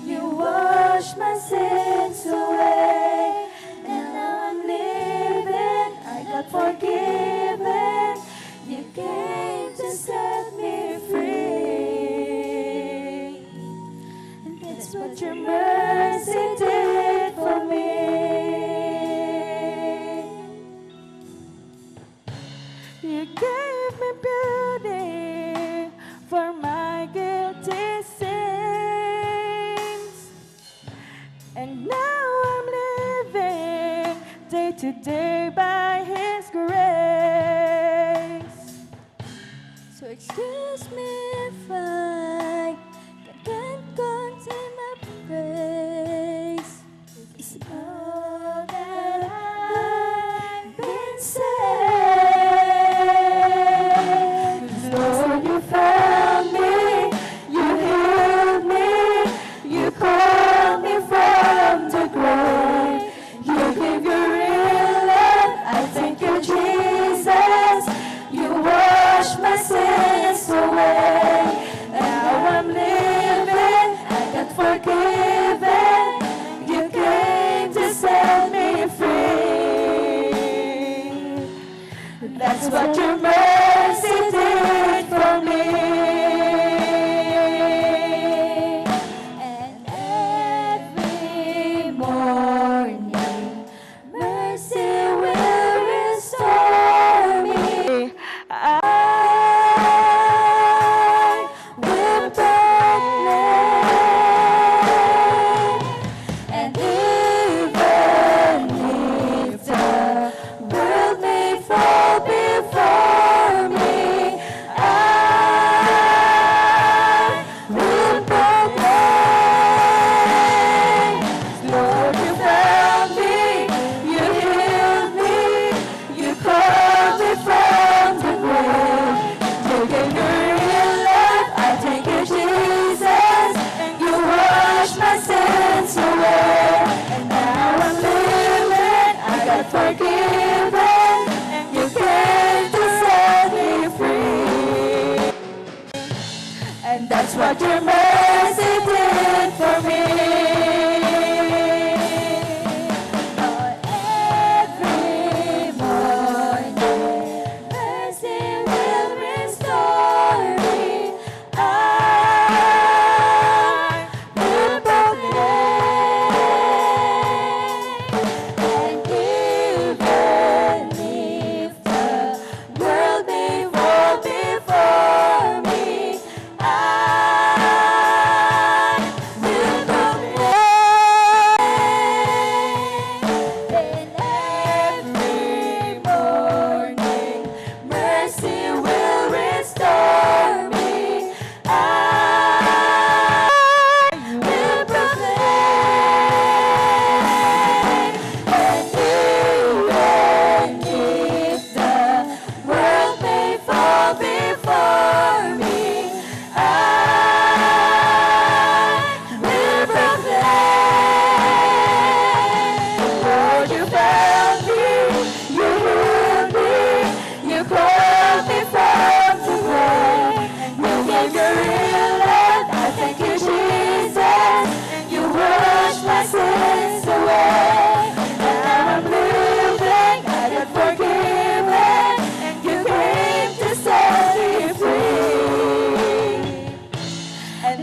You washed my sins away. And now I'm living, I got forgiven. You came to set me free. And that's what your mercy did for me. You gave me beauty for my guilty sins. And now I'm living day to day by His grace. So excuse me if I can't contain my praise. It's all that I've been saved. 'Cause Lord, you found me, you healed me, you called me from the grave. You gave your real love, I thank you, Jesus. You washed my sins away. Now I'm living, I got forgiven. You came to set me free. That's what your mercy did for me. And every morning, mercy will restore me. I will proclaim. And even if the world may fall before me, I will proclaim. Lord, you found me, you healed me, you called me from the grave. You gave your real love, I thank you, Jesus. You washed my sins away. And now I'm living, I got forgiven. You came to set me free. And that's what your mercy did for me. Oh, every morning, mercy will restore me. I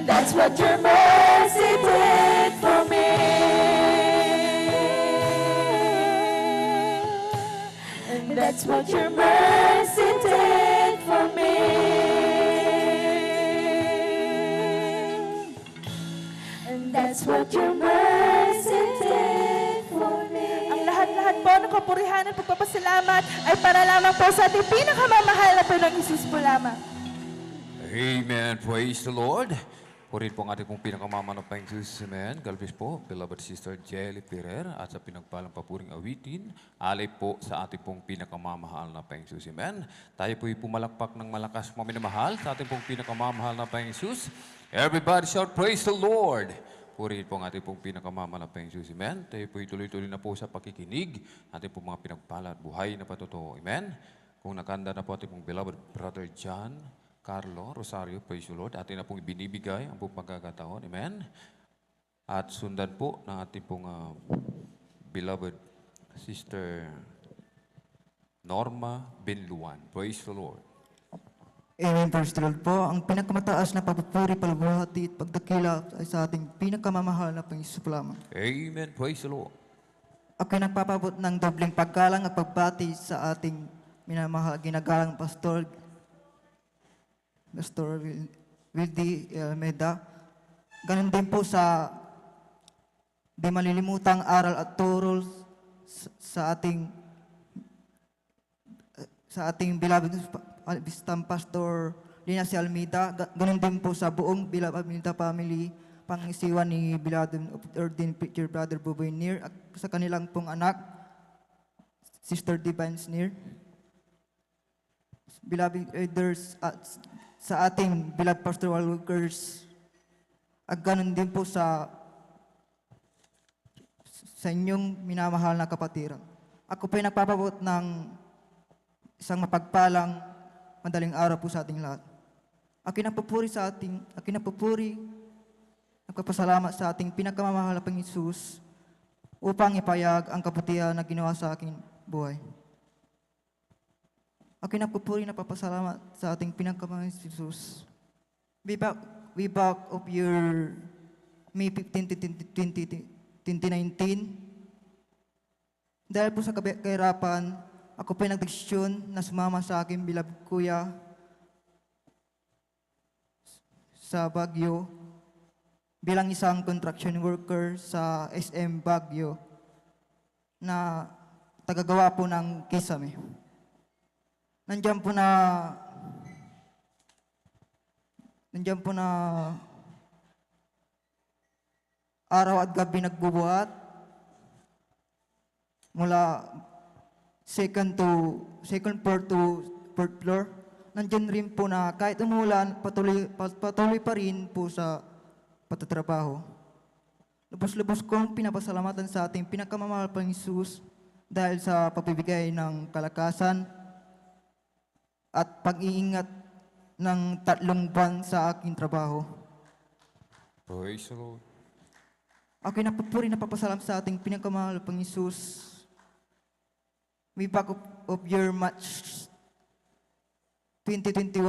And that's what your mercy did for me. And that's what your mercy did for me. And that's what your mercy did for me. Ang lahat-lahat po ng kapurihan at pagpapasalamat ay para lamang po sa ating pinakamamahal na Panginoong Hesus po lamang. Amen. Praise the Lord. Purihin po ang ating pong pinakamanapang Jesus. Amen. God bless po, beloved Sister Jelly Ferrer at sa pinagpalang papuring awitin, alay po sa ating pong pinakamamahal na Panginoong Jesus. Amen. Tayo po'y pumalakpak ng malakas mga minamahal sa ating pong pinakamamahal na Panginoong Jesus. Everybody shout, praise the Lord. Purihin po ang ating pong pinakamamahal na Panginoong Jesus. Amen. Tayo po'y tuloy-tuloy na po sa pakikinig, ating pong mga pinagpala at buhay na patotoo. Amen. Kung nakanda na po ating pong beloved Brother John Carlo Rosario, praise the Lord. Atin na pong ibinibigay ang pong pagkakataon. Amen. At sundan po ng ating pong beloved Sister Norma Benluan. Praise the Lord. Amen. Praise the Lord po. Ang pinakamataas na papupuri, palubuhati at pagdakila ay sa ating pinakamamahal na Panginoon lamang. Amen. Praise the Lord. Ako'y nagpapabot ng dobleng paggalang at pagbati sa ating minamahal ginagalang Pastor Wildy Almeida. Ganon din po sa di malilimutang aral at turo sa ating beloved Pastor Lina C. Almeida. Ganon din po sa buong beloved Almeida family, pangisiwan ni beloved ordained preacher Brother Buboy Nir at sa kanilang pong anak, Sister Divine Snir. Beloved elders at sa ating beloved pastoral workers, at ganun din po sa inyong minamahal na kapatiran. Ako po'y nagpapabot ng isang mapagpalang madaling araw po sa ating lahat. Aking napupuri, nagpapasalamat sa ating pinakamamahal na Panginoong Hesus upang ipayag ang kabutihan na ginawa sa aking buhay. Aking napupuri, napapasalamat sa ating pinakamamahal na Hesus. Way back of year May 15, 2019, dahil po sa kahirapan, ako po'y nagdesisyon na sumama sa aking beloved kuya sa Baguio bilang isang construction worker sa SM Baguio na tagagawa po ng kisame. Nandiyan po na araw at gabi nagbubuhat mula second floor to fourth floor. Nandiyan rin po na kahit umulan, patuloy pa rin po sa patatrabaho. Lubos-lubos kong pinapasalamatan sa ating pinakamamahal pang Hesus dahil sa pagbibigay ng kalakasan at pag-iingat ng 3 buwan sa aking trabaho. Praise the Lord. Ako'y napupuri, napapasalam sa ating pinakamahal pang Hesus. Way back of year March 2021,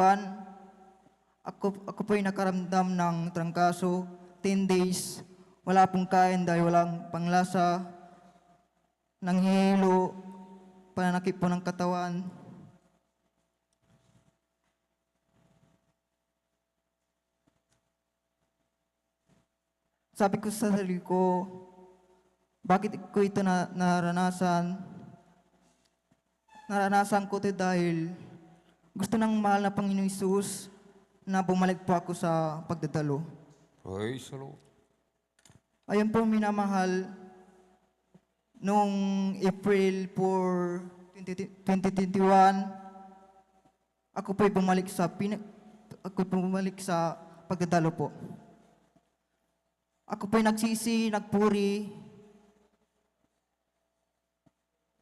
ako po'y nakaramdam ng trangkaso, 10 days, wala pong kain dahil walang panglasa, nanghihilo, pananakit po ng katawan. Sabi ko sa sarili ko, bakit ko ito naranasan? Naranasan ko ito dahil gusto ng mahal na Panginoong Hesus na bumalik po ako sa pagdadalo. Praise the Lord. Ayun po minamahal, noong April 4, 2021, ako po'y bumalik sa pagdadalo po. Ako po'y nagsisi, nagpuri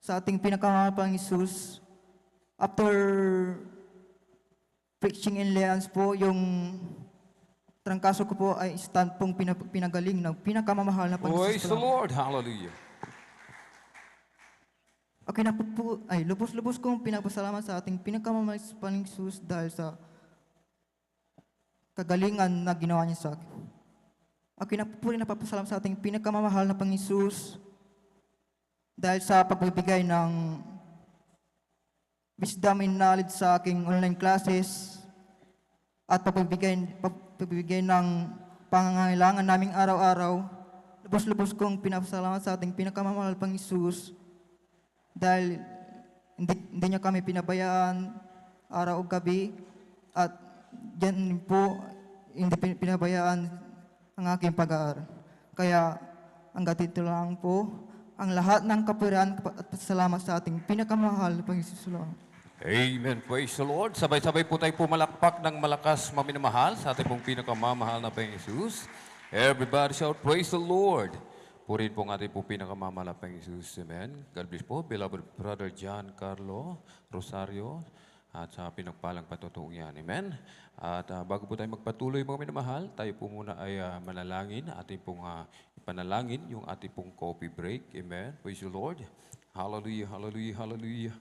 sa ating pinakamamahal pang Hesus. After preaching in Leans po, yung trangkaso ko po ay stand pong pinagaling ng pinakamamahal na pang Hesus. Praise the Lord. Hallelujah. Okay na po, lubos-lubos kong pinapasalamat sa ating pinakamamahal pang Hesus dahil sa kagalingan na ginawa niya sa akin. Ako pinapupuri na papasalamat sa ating pinakamamahal na Panginoon Jesus dahil sa pagbibigay ng wisdom and knowledge sa aking online classes at pagbibigay ng pangangailangan naming araw-araw. Lubos-lubos kong pinapasalamat sa ating pinakamamahal Panginoon Jesus dahil hindi niya kami pinabayaan araw o gabi at diyan po hindi pinabayaan ang aking pag-aaral. Kaya hanggat ito lang po ang lahat ng kapurihan at pasalamat sa ating pinakamahal na Panginoon Jesus. Amen. Praise the Lord. Sabay-sabay po tayo pumalakpak ng malakas maminamahal sa ating pong pinakamamahal na Panginoon Jesus. Everybody shout, praise the Lord. Purihin po ang ating pong pinakamamahal na Panginoon Jesus. Amen. God bless po, beloved Brother John Carlo Rosario, at sa pinagpalang patutuong yan. Amen. At bago po tayo magpatuloy mga minamahal, tayo po muna ay manalangin, ating pong ipanalangin yung ating pong coffee break. Amen. Praise the Lord. Hallelujah, hallelujah, hallelujah.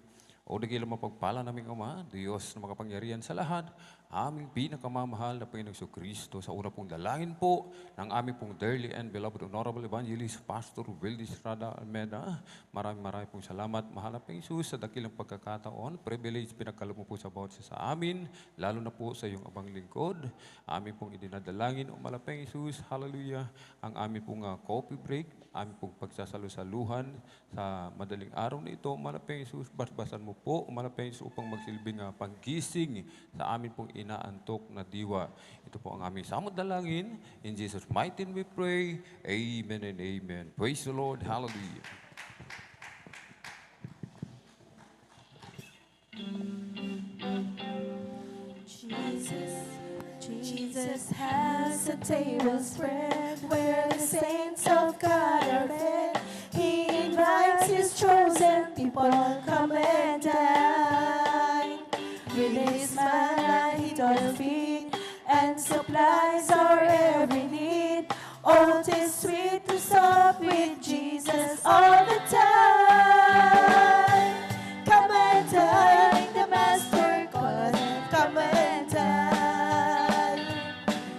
O dakilang mapagpala naming Ama, Diyos na makapangyarihan sa lahat, aming pinakamamahal na Panginoong Kristo, sa una pong dalangin po ng aming pong dearly and beloved Honorable Evangelist Pastor Wildy Estrada Almeda. Maraming pong salamat, mahal na Panginoong Jesus, sa dakilang pagkakataon, privilege pinagkaloob mo po sa bawat isa sa amin, lalo na po sa iyong abang lingkod. Aming pong idinadalangin, o mahal na Panginoong Jesus, hallelujah, ang aming pong coffee break, aming pong pagsasalusaluhan sa madaling araw na ito, mahal na Panginoong Jesus, basbasan mo po, mahal na Panginoong Jesus, upang magsilbing panggising sa amin pong inaantok na diwa. Ito po ang aming samot dalangin. In Jesus' mighty name we pray. Amen and amen. Praise the Lord. Hallelujah. Jesus has a table spread where the saints of God are fed. He invites his chosen people, come and dine. With his manna he does feed and supplies our every need. Oh, 'tis sweet to sup with Jesus all the time. Come and dine, the Master calleth, come and dine.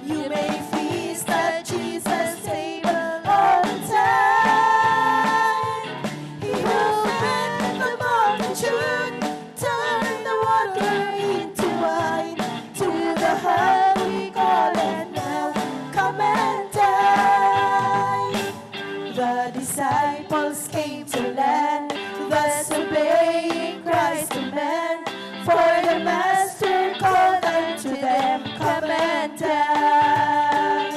You may feast at Jesus' table all the time. He will feed the multitude, turn the water into wine. To the hungry call and now, come and dine. The disciples came to land, thus obeying Christ's command. For the Master called unto them, come and dine.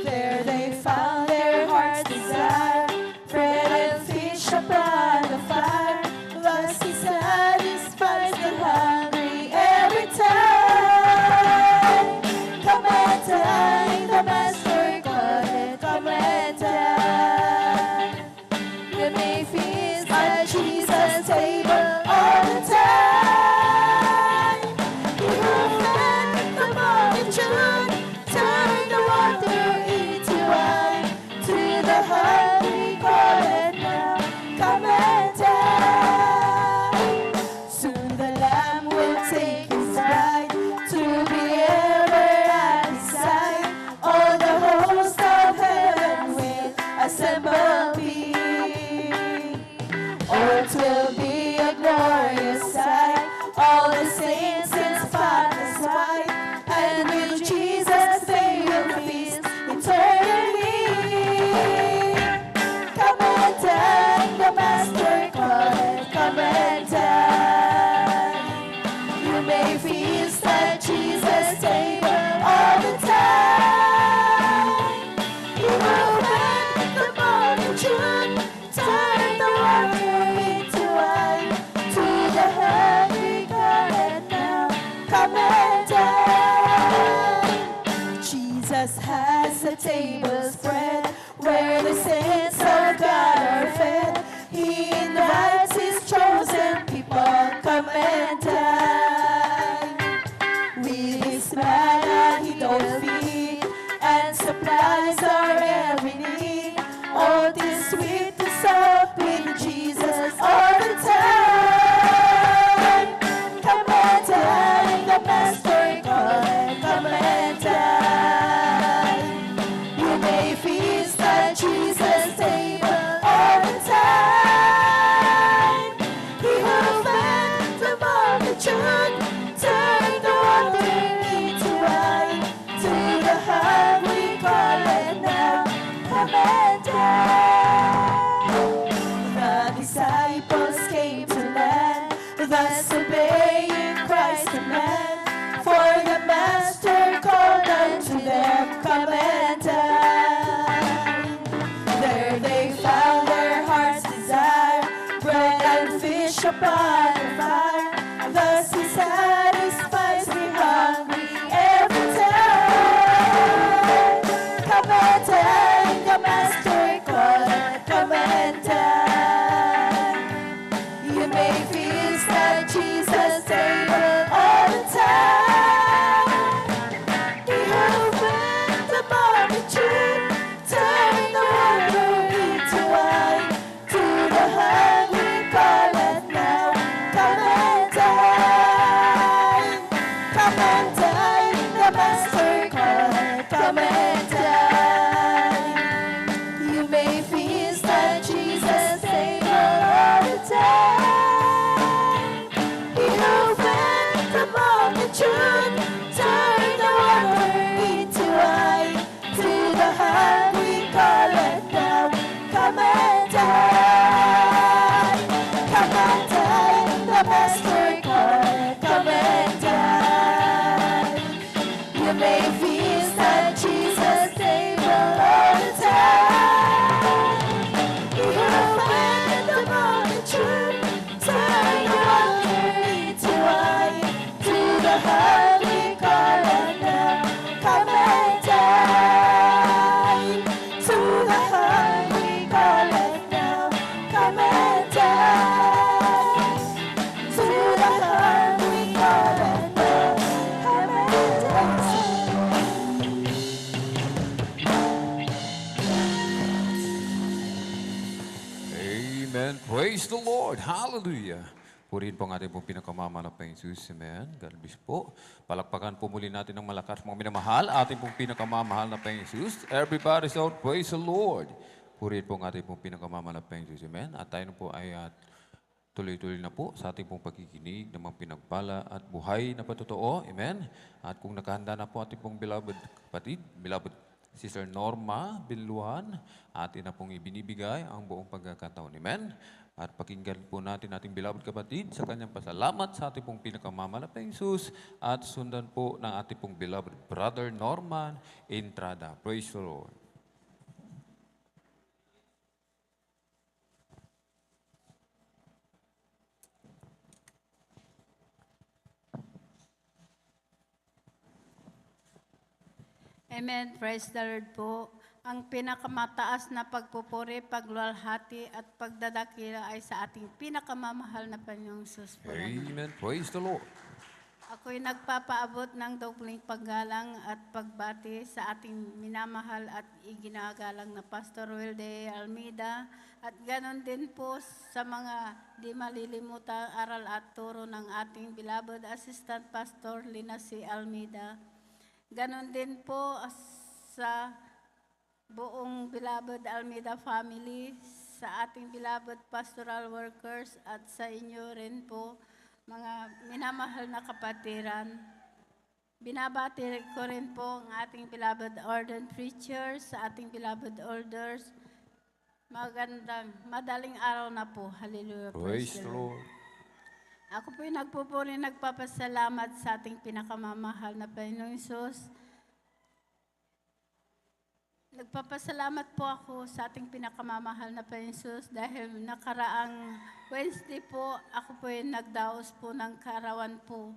There they found their heart's desire, bread and fish upon the fire. Thus he satisfies the hungry every time. Come and dine, the Master calleth, come and dine. We may feast at Jesus' table all the time. He will feed the multitude, turn the water into wine. To the hungry calleth now, come and dine. Soon the Lamb will take his bride to be ever at his side. All the hosts of heaven will assemble be. Oh, it will be a glorious sight, all the saints in spotless white, and with Jesus they will feast eternally. Come and dine, the Master calleth, come and dine. You may feast at Jesus' table all the time. He will feed the multitude, turn the water into wine. To the hungry calleth now, come and dine. Jesus has a table spread where the saints of God are fed. He invites his chosen people, come and dine. With his manna he does feed and supplies our every need. Oh, 'tis sweet to sup with Jesus all the time. Come and dine, the Master calleth, come and dine. by the fire. Thus He satisfies me hungry every time. Come and dine, the Master called. Come and dine. You may feast at Jesus' table all the time. He opened the multitude, turning the water into wine. To the hungry calleth now, come and dine. Come and dine, the Master calleth, come and dine. You may feast at Jesus' table all the time. He opened the multitude, turned the water into wine. To the hungry calleth now, come and dine. Come and dine, the Master calleth, come and dine. You may feast at Jesus' table all the time. He opened the multitude, turned the water into wine. To the hungry calleth now, come and dine. To the hungry calleth now, come and dine. To the hungry calleth now, come and Amen. Praise the Lord. Hallelujah. Purihin po ang ating pong pinakamamahal na Jesus. Amen. God bless po. Palakpakan po muli natin ng malakas mga minamahal. Ating pong pinakamamahal na Jesus. Everybody shout, praise the Lord. Purihin po ang ating pong pinakamamahal na Jesus. Amen. At tayo po ay tuloy-tuloy na po sa ating pong pagkikinig ng mga pinagpala at buhay na patotoo. Amen. At kung nakahanda na po ating pong beloved kapatid, beloved Sister Norma Binluhan, atin na pong ibinibigay ang buong pagkakataon. Amen. At pakinggan po natin ating beloved kapatid sa kanyang pasalamat sa ating pong pinakamamahal na Jesus at sundan po ng ating pong beloved Brother Norman Entrada. Praise the Lord. Amen. Praise the Lord po. Ang pinakamataas na pagpupuri, pagluwalhati at pagdadakila ay sa ating pinakamamahal na Panginoong Jesus po. Amen. Praise the Lord. Ako'y nagpapaabot ng dobling paggalang at pagbati sa ating minamahal at iginagalang na Pastor Wilde Almeida at ganon din po sa mga di malilimutang aral at turo ng ating beloved Assistant Pastor Lina C. Almeida. Ganon din po sa buong beloved Almeida family, sa ating beloved pastoral workers at sa inyo rin po, mga minamahal na kapatiran. Binabati ko rin po ang ating beloved ordained preachers, sa ating beloved elders. Madaling araw na po. Hallelujah. Praise the Lord. Ako po'y nagpupuri, nagpapasalamat sa ating pinakamamahal na Panginoong Hesus. Nagpapasalamat po ako sa ating pinakamamahal na Panginoong Hesus dahil nakaraang Wednesday po, ako po'y nagdaos po ng karawan po.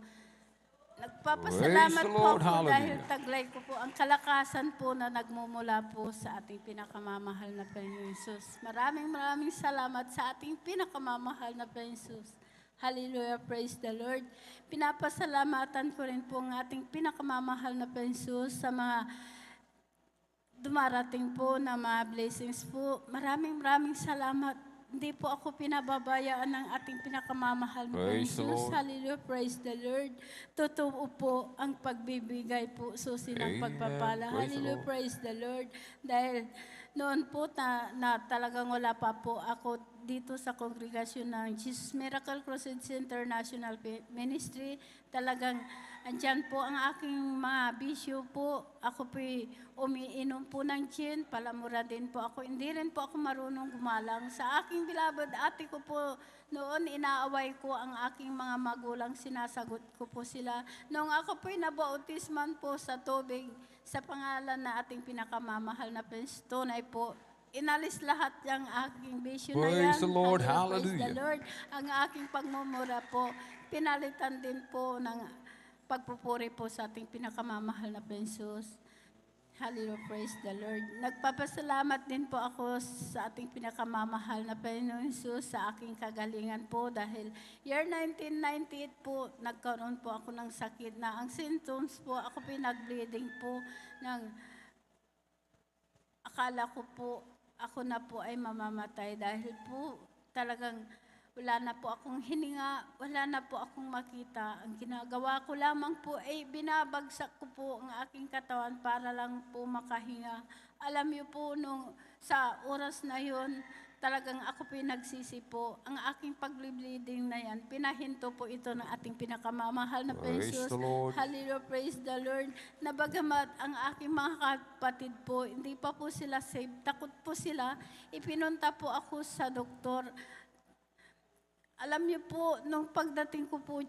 Nagpapasalamat po ako dahil taglay ko po ang kalakasan po na nagmumula po sa ating pinakamamahal na Panginoong Hesus. Maraming salamat sa ating pinakamamahal na Panginoong Hesus. Hallelujah, praise the Lord. Pinapasalamatan ko rin po ang ating pinakamamahal na Jesus sa mga dumarating po na mga blessings po. Maraming salamat. Hindi po ako pinababayaan ng ating pinakamamahal na Jesus. Hallelujah, praise the Lord. Totoo po ang pagbibigay po, susi ng pagpapala. Hallelujah, praise the Lord. Dahil noon po na talagang wala pa po ako dito sa kongregasyon ng Jesus Miracle Crusade International Ministry. Talagang andyan po ang aking mga bisyo po. Ako po umiinom po ng gin, palamura din po ako. Hindi rin po ako marunong gumalang. Sa aking beloved ate ko po, noon inaaway ko ang aking mga magulang, sinasagot ko po sila. Noong ako po'y nabautisman po sa tubig, sa pangalan na ating pinakamamahal na Prince, tunay po, inalis lahat yung aking vision na Praise yan. the Lord. Praise the Hallelujah. Lord. Ang aking pagmumura po, pinalitan din po ng pagpupuri po sa ating pinakamamahal na Jesus. Hallelujah, praise the Lord. Nagpapasalamat din po ako sa ating pinakamamahal na Panginoon Jesus sa aking kagalingan po dahil year 1998 po, nagkaroon po ako ng sakit na ang symptoms po, ako pinag-bleeding po ng akala ko po, ako na po ay mamamatay dahil po talagang wala na po akong hininga, wala na po akong makita. Ang ginagawa ko lamang po ay binabagsak ko po ang aking katawan para lang po makahinga. Alam niyo po, nung sa oras na yon, talagang ako pinagsisi po. Ang aking pag-bleeding na yan, pinahinto po ito ng ating pinakamamahal na Praise Jesus. the Lord. Hallelujah, praise the Lord. Na bagamat ang aking mga kapatid po, hindi pa po sila saved, takot po sila, ipinunta po ako sa doktor. Alam niyo po, nung pagdating ko po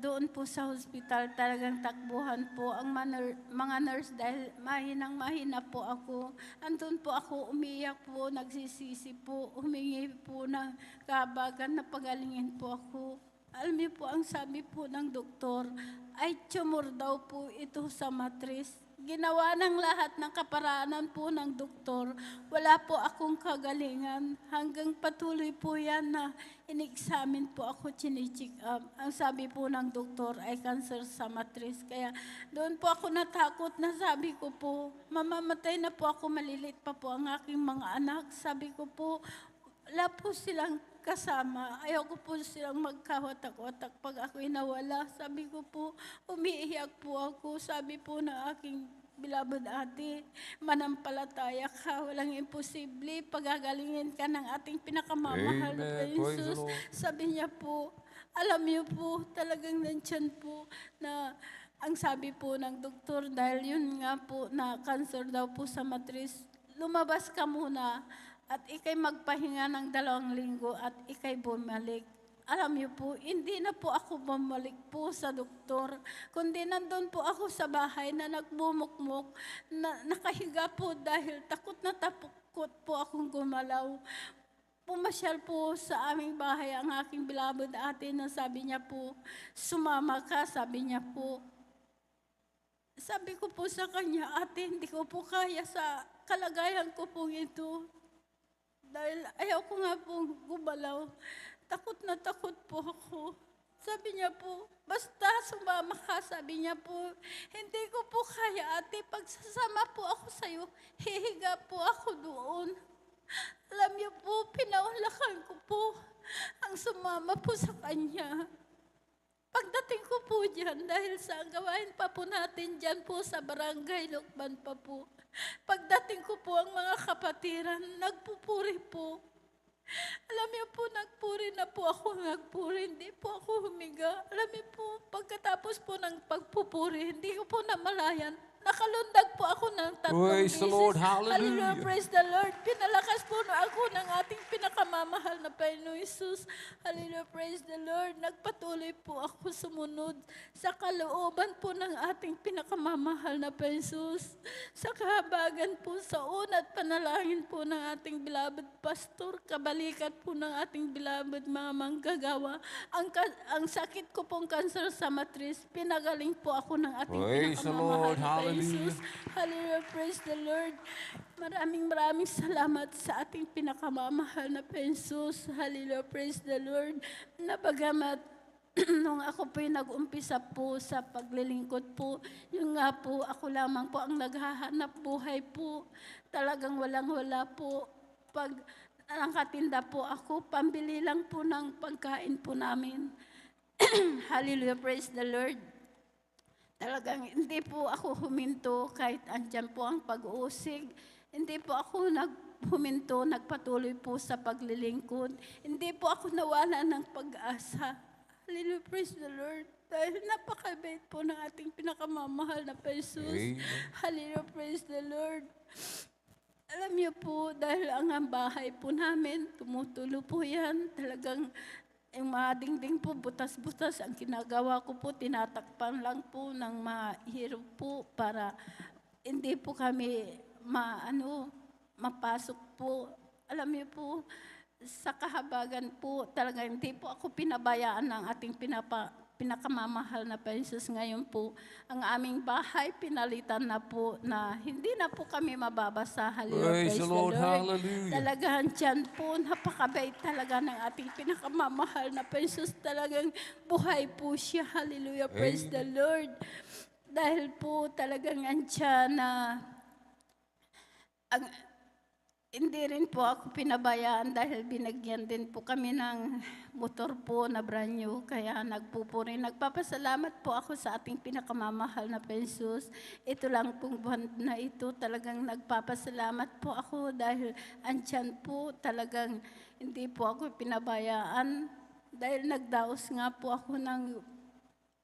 doon po sa hospital, talagang takbuhan po ang mga nurse dahil mahina po ako. Andun po ako, umiyak po, nagsisisi po, humingi po ng kabagan na pagalingin po ako. Alam niyo po, ang sabi po ng doktor, ay tumor daw po ito sa matris. Ginawa ng lahat ng kaparaanan po ng doktor. Wala po akong kagalingan. Hanggang patuloy po yan na in-examine po ako, chine-check up. Ang sabi po ng doktor ay cancer sa matris. Kaya doon po ako natakot na sabi ko po, mamamatay na po ako, malilit pa po ang aking mga anak. Sabi ko po, wala po silang kasama. Ayaw ko po silang magkawatak-watak pag ako'y nawala. Sabi ko po, umiiyak po ako. Sabi po ng aking beloved ate, manampalataya ka, walang imposible. Pagagalingin ka ng ating pinakamamahal na Amen. Praise the Jesus. Lord. Sabi niya po, alam niyo po, talagang nandyan po na ang sabi po ng doktor, dahil yun nga po na cancer daw po sa matris, lumabas ka muna at ikay magpahinga ng 2 linggo at ikay bumalik. Alam niyo po, hindi na po ako bumalik po sa doktor, kundi nandun po ako sa bahay na nagbumukmok, na nakahiga po dahil takot na takot po akong gumalaw. Pumasyal po sa aming bahay ang aking beloved ate na sabi niya po, sumama ka, sabi niya po. Sabi ko po sa kanya, ate, hindi ko po kaya sa kalagayan ko po ito. Dahil ayaw ko nga pong gumalaw. Takot na takot po ako. Sabi niya po, basta sumama ka, sabi niya po, hindi ko po kaya ate, pagsasama po ako sa'yo, hihiga po ako doon. Alam niyo po, pinaulakan ko po ang sumama po sa kanya. Pagdating ko po dyan, dahil sa gawain pa po natin dyan po sa barangay Lukban pa po, pagdating ko po ang mga kapatiran, nagpupuri po. Alam niyo po, nagpuri na po ako, hindi po ako humiga. Alam niyo po, pagkatapos po ng pagpupuri, hindi ko po namalayan. Nakalundag po ako ng 3 Praise the Lord. Hallelujah. Praise the Lord. Pinalakas po na ako ng ating pinakamamahal na Panginoon Jesus. Hallelujah. Praise the Lord. Nagpatuloy po ako sumunod sa kalooban po ng ating pinakamamahal na Panginoon Jesus. Sa kahabagan po sa unat panalangin po ng ating beloved pastor, kabalikat po ng ating beloved mga manggagawa. Ang sakit ko pong cancer sa matris, pinagaling po ako ng ating Praise the pinakamamahal Lord. na Panginoon Hallelujah. Jesus. Hallelujah, praise the Lord. Maraming salamat sa ating pinakamamahal na Panginoon Jesus. Hallelujah, praise the Lord. Nabagamat nung ako po'y nag-umpisa po sa paglilingkod po, yung nga po, ako lamang po ang naghahanap buhay po. Talagang walang-wala po. Pag nakatinda po ako, pambili lang po ng pagkain po namin. Hallelujah, praise the Lord. Talagang hindi po ako huminto kahit andyan po ang pag-uusig. Hindi po ako huminto, nagpatuloy po sa paglilingkod. Hindi po ako nawala ng pag-asa. Hallelujah, praise the Lord. Dahil napakabait po ng ating pinakamamahal na Jesus. Hallelujah, praise the Lord. Alam niyo po, dahil ang bahay po namin, tumutulo po yan. Talagang yung mga dingding po, butas-butas. Ang ginagawa ko po, tinatakpan lang po ng mahirap po para hindi po kami mapasok po. Alam niyo po, sa kahabagan po, talaga hindi po ako pinabayaan ng ating pinakamamahal na Jesus. Ngayon po, ang aming bahay pinalitan na po na hindi na po kami mababasa. Hallelujah, praise the Lord. Hallelujah. Talagang dyan po, napakabait talaga ng ating pinakamamahal na Jesus. Talagang buhay po siya. Hallelujah, praise the Lord. Dahil po talagang andyan na hindi rin po ako pinabayaan dahil binagyan din po kami ng motor po na brand new. Kaya nagpupuri. Nagpapasalamat po ako sa ating pinakamamahal na Jesus. Ito lang pong buwan na ito, talagang nagpapasalamat po ako dahil andyan po talagang hindi po ako pinabayaan. Dahil nagdaos nga po ako ng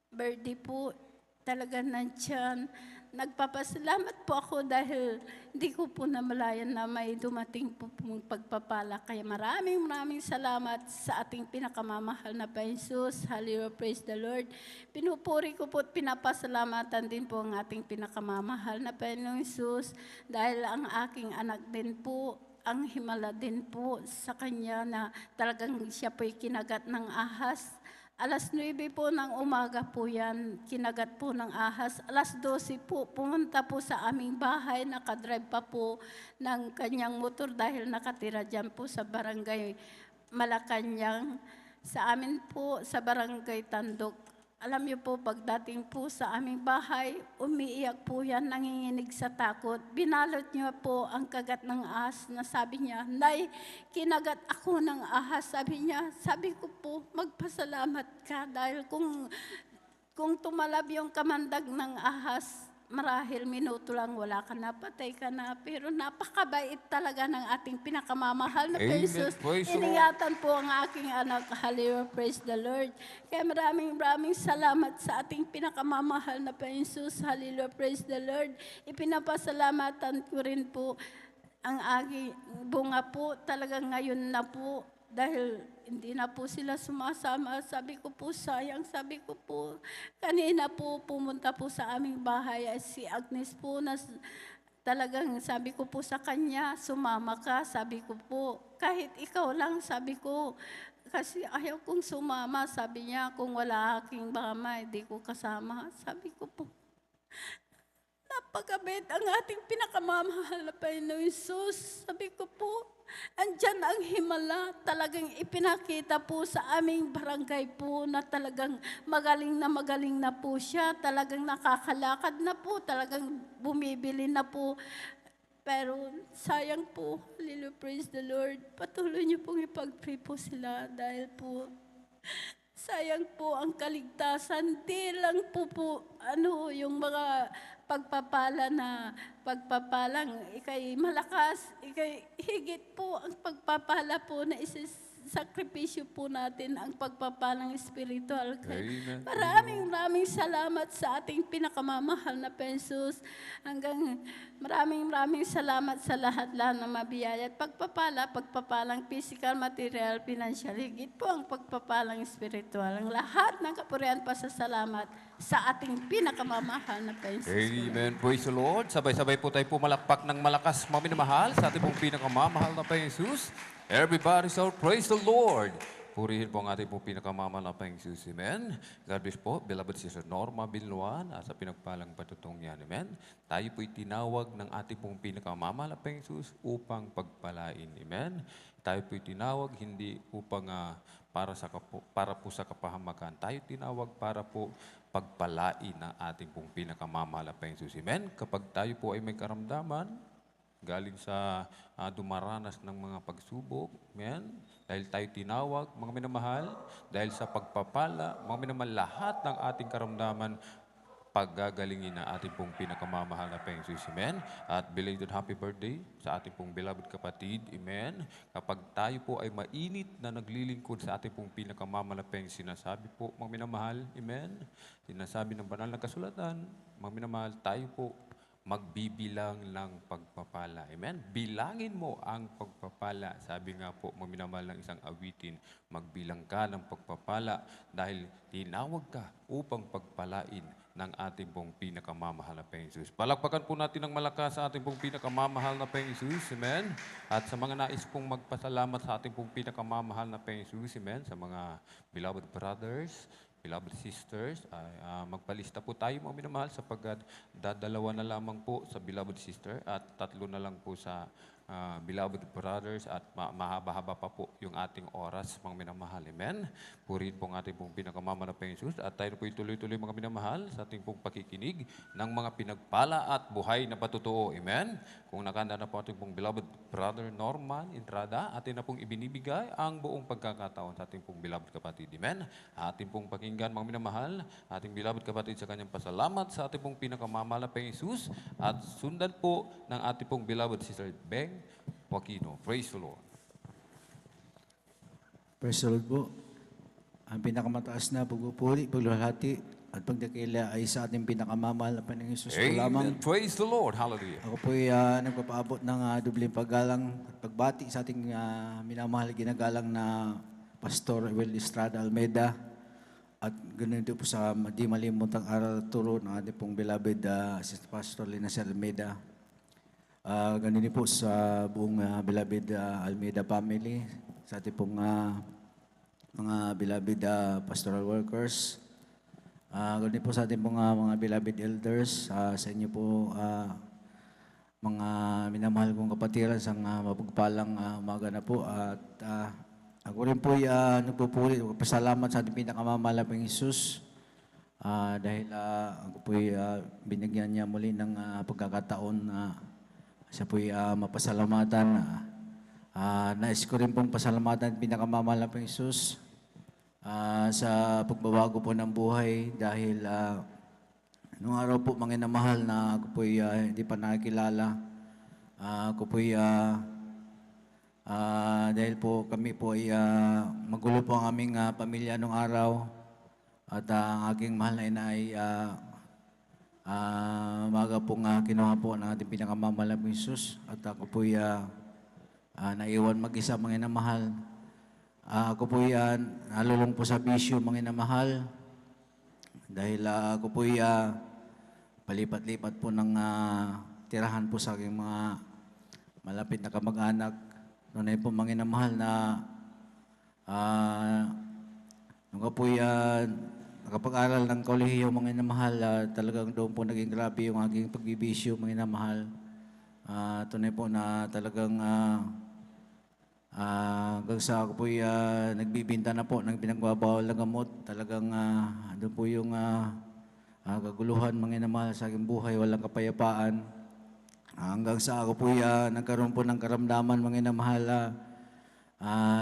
birthday po, talagang nandyan. Nagpapasalamat po ako dahil hindi ko po namalayan na may dumating po pong pagpapala. Kaya maraming salamat sa ating pinakamamahal na Jesus. Hallelujah, praise the Lord. Pinupuri ko po at pinapasalamatan din po ang ating pinakamamahal na Panginoong Jesus dahil ang aking anak din po, ang himala din po sa kanya na talagang siya po'y kinagat ng ahas. Alas 9 po ng umaga po yan, kinagat po ng ahas. Alas 12 po, pumunta po sa aming bahay, nakadrive pa po ng kanyang motor dahil nakatira dyan po sa barangay Malacanang. Sa amin po, sa barangay Tandok. Alam niyo po, pagdating po sa aming bahay, umiiyak po yan, nanginginig sa takot. Binalot niya po ang kagat ng ahas na sabi niya, Nay, kinagat ako ng ahas. Sabi ko po, magpasalamat ka dahil kung tumalab yung kamandag ng ahas, marahil minuto lang wala ka na, patay ka na. Pero napakabait talaga ng ating pinakamamahal na Jesus. Iningatan po ang aking anak. Hallelujah, praise the Lord. Kaya maraming salamat sa ating pinakamamahal na Jesus. Hallelujah, praise the Lord. Ipinapasalamatan ko rin po ang aking bunga po. Talagang ngayon na po. Dahil hindi na po sila sumasama. Sabi ko po, sayang. Sabi ko po, kanina po pumunta po sa aming bahay si Agnes po na talagang sabi ko po sa kanya, sumama ka. Sabi ko po, kahit ikaw lang, sabi ko, kasi ayaw kong sumama. Sabi niya, kung wala aking mama, hindi ko kasama. Sabi ko po, napakabait ang ating pinakamamahal na Panginoon Jesus. Sabi ko po, andyan ang himala, talagang ipinakita po sa aming barangay po na talagang magaling na po siya, talagang nakakalakad na po, talagang bumibili na po. Pero sayang po, hallelujah, praise the Lord. Patuloy niyo pong ipag-pray po sila dahil po sayang po ang kaligtasan. Di lang po yung mga pagpapalang ikay malakas, ikay higit po ang pagpapala po na sakripisyo po natin ang pagpapalang espiritual. Maraming salamat sa ating pinakamamahal na Jesus. Hanggang maraming salamat sa lahat ng mabiyaya at pagpapalang physical, material, financial. Higit po ang pagpapalang espiritual. Ang lahat ng kapurihan pasasalamat sa ating pinakamamahal na Jesus. Amen. Praise the Lord. Sabay-sabay po tayo pumalakpak ng malakas, mga minamahal, sa ating pong pinakamamahal na Jesus. Everybody shout, praise the Lord. Purihin po ang ating pong pinakamamahal na Jesus. Amen. God bless po, beloved Sister Norma Bilnuan, sa pinagpalang patutong yan. Amen. Tayo po'y tinawag ng ating pong pinakamamahal na Jesus upang pagpalain. Amen. Tayo po'y tinawag hindi upang para po sa kapahamakan. Tayo tinawag para po pagpalain na ating pong pinakamamahal na Jesus. Amen. Kapag tayo po ay may karamdaman, galing sa dumaranas ng mga pagsubok, amen. Dahil tayo tinawag, mga minamahal, dahil sa pagpapala, mga minamahal, lahat ng ating karamdaman, paggagalingin na ating pong pinakamamahal na Jesus, amen. At belated happy birthday sa ating pong beloved kapatid, amen. Kapag tayo po ay mainit na naglilingkod sa ating pong pinakamamahal na Jesus, sinasabi po, mga minamahal, amen. Sinasabi ng banal na kasulatan, mga minamahal, tayo po magbibilang ng pagpapala. Amen? Bilangin mo ang pagpapala. Sabi nga po, maminamahal ng isang awitin, magbilang ka ng pagpapala dahil tinawag ka upang pagpalain ng ating pong pinakamamahal na Panginoong Jesus. Palakpakan po natin ng malakas sa ating pong pinakamamahal na Panginoong Jesus. Amen. At sa mga nais pong magpasalamat sa ating pong pinakamamahal na Panginoong Jesus. Amen. Sa mga beloved brothers, beloved sisters, ay magpalista po tayo mga minamahal sapagkat dadalawa na lamang po sa beloved sister at 3 na lang po sa beloved brothers at mahaba-haba pa po yung ating oras mga minamahal. Amen. Purihin po ang ating pong pinakamamahal na Panginoong Jesus at tayo po tuloy-tuloy mga minamahal sa ating pong pakikinig ng mga pinagpala at buhay na patutuo. Amen. Kung nakanda na po ating pong beloved brother Norman Entrada, atin na pong ibinibigay ang buong pagkakataon sa ating pong beloved kapatid. Amen. Ating pong pakinggan mga minamahal, ating beloved kapatid sa kanyang pasalamat sa ating pong pinakamamahal na Panginoong Jesus at sundan po ng ating pong beloved sister Beng Joaquino. Praise the Lord. Praise the Lord po. Ang pinakamataas na pagpupuri, pagluhalhati, at pagdakila ay sa ating pinakamamahal na Panginoong Hesus po lamang. Amen. Praise the Lord. Hallelujah. Ako po ay nagpapaabot ng dubling paggalang at pagbati sa ating minamahal ginagalang na Pastor Will Estrada Almeida. At ganoon din po sa di malimutang aral at turo ng ating pong beloved Assistant Pastor Lina Almeida. Ganun din po sa buong beloved Almeida family, sa ating pong mga beloved pastoral workers. Ganun din po sa ating pong mga beloved elders, sa inyo po mga minamahal kong kapatiran sa mapagpalang umaga na po. At ako rin po ay nagpupuri, pasalamat sa ating pinakamamahal na Panginoong Hesus. Dahil ako po ay binigyan niya muli ng pagkakataon siya po'y mapasalamatan. Nais ko rin pong pasalamatan pinakamamahal na Panginoong Hesus sa pagbabago po ng buhay dahil nung araw po mga namahal na ako po'y hindi pa nakikilala. Ako po'y dahil po kami po ay magulo po ang aming pamilya nung araw at ang aking mahal na ina ay umaga pong kinuha po ng ating pinakamamahal na Jesus at ako po'y naiwan mag-isa mga inamahal. Ako po'y nalulong po sa bisyo mga inamahal dahil ako po'y palipat-lipat po ng tirahan po sa aking mga malapit na kamag-anak. Noon ay po mga inamahal na nung po'y nakapag-aral ng kolehiyo mga inamahal, talagang doon po naging grabe yung aking pagbibisyo mga inamahal. Tunay po na talagang hanggang sa ako po'y nagbibinta na po ng pinagbabawal na gamot. Talagang doon po yung kaguluhan mga inamahal sa aking buhay, walang kapayapaan. Hanggang sa ako po'y nagkaroon po ng karamdaman mga inamahal,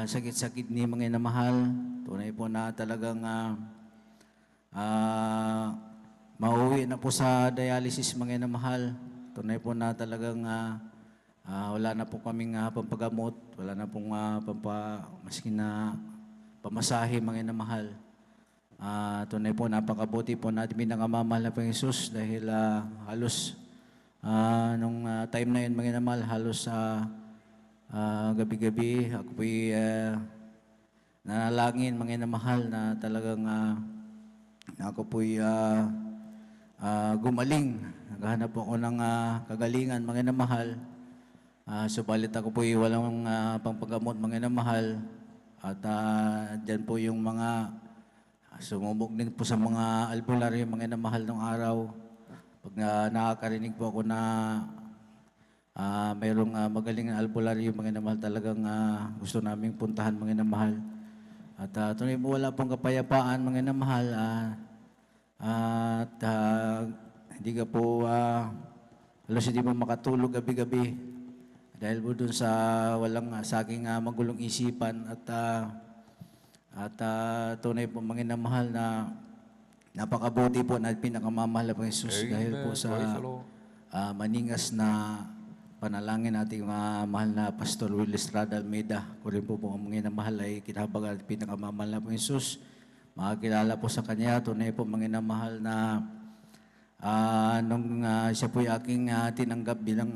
sakit-sakit ni mga inamahal. Tunay po na talagang mauwi na po sa dialysis mga inamahal. Tunay po na talagang wala na po kaming pampagamot, wala na pong maski na pamasahe mga inamahal. Tunay po napakabuti po natin pinakamamahal na Panginoong Hesus dahil halos nung time na yun mga inamahal, halos gabi-gabi ako po'y nanalangin mga inamahal na talagang ako po'y gumaling. Naghahanap po ako ng kagalingan, mga inamahal. Subalit ako po'y walang pangpagamot, mga inamahal. At dyan po yung mga sumubok din po sa mga albularyo, mga inamahal ng araw. Pag nakakarinig po ako na mayroong magaling na albularyo, mga inamahal, talagang gusto naming puntahan, mga inamahal. At tunay mo wala pong kapayapaan, mga inamahal. At hindi ka po, halos hindi mo makatulog gabi-gabi dahil po dun sa sa aking magulong isipan at tunay po mga inamahal na napakabuti po na pinakamamahal na Panginoong Hesus dahil po sa maningas na panalangin nating mahal na Pastor Will Estrada Almeida. Kung rin po ang mga inamahal ay kinahabagan at pinakamamahal na Panginoong Hesus. Makakilala po sa Kanya, tunay po mga inamahal na nung siya po yung aking tinanggap bilang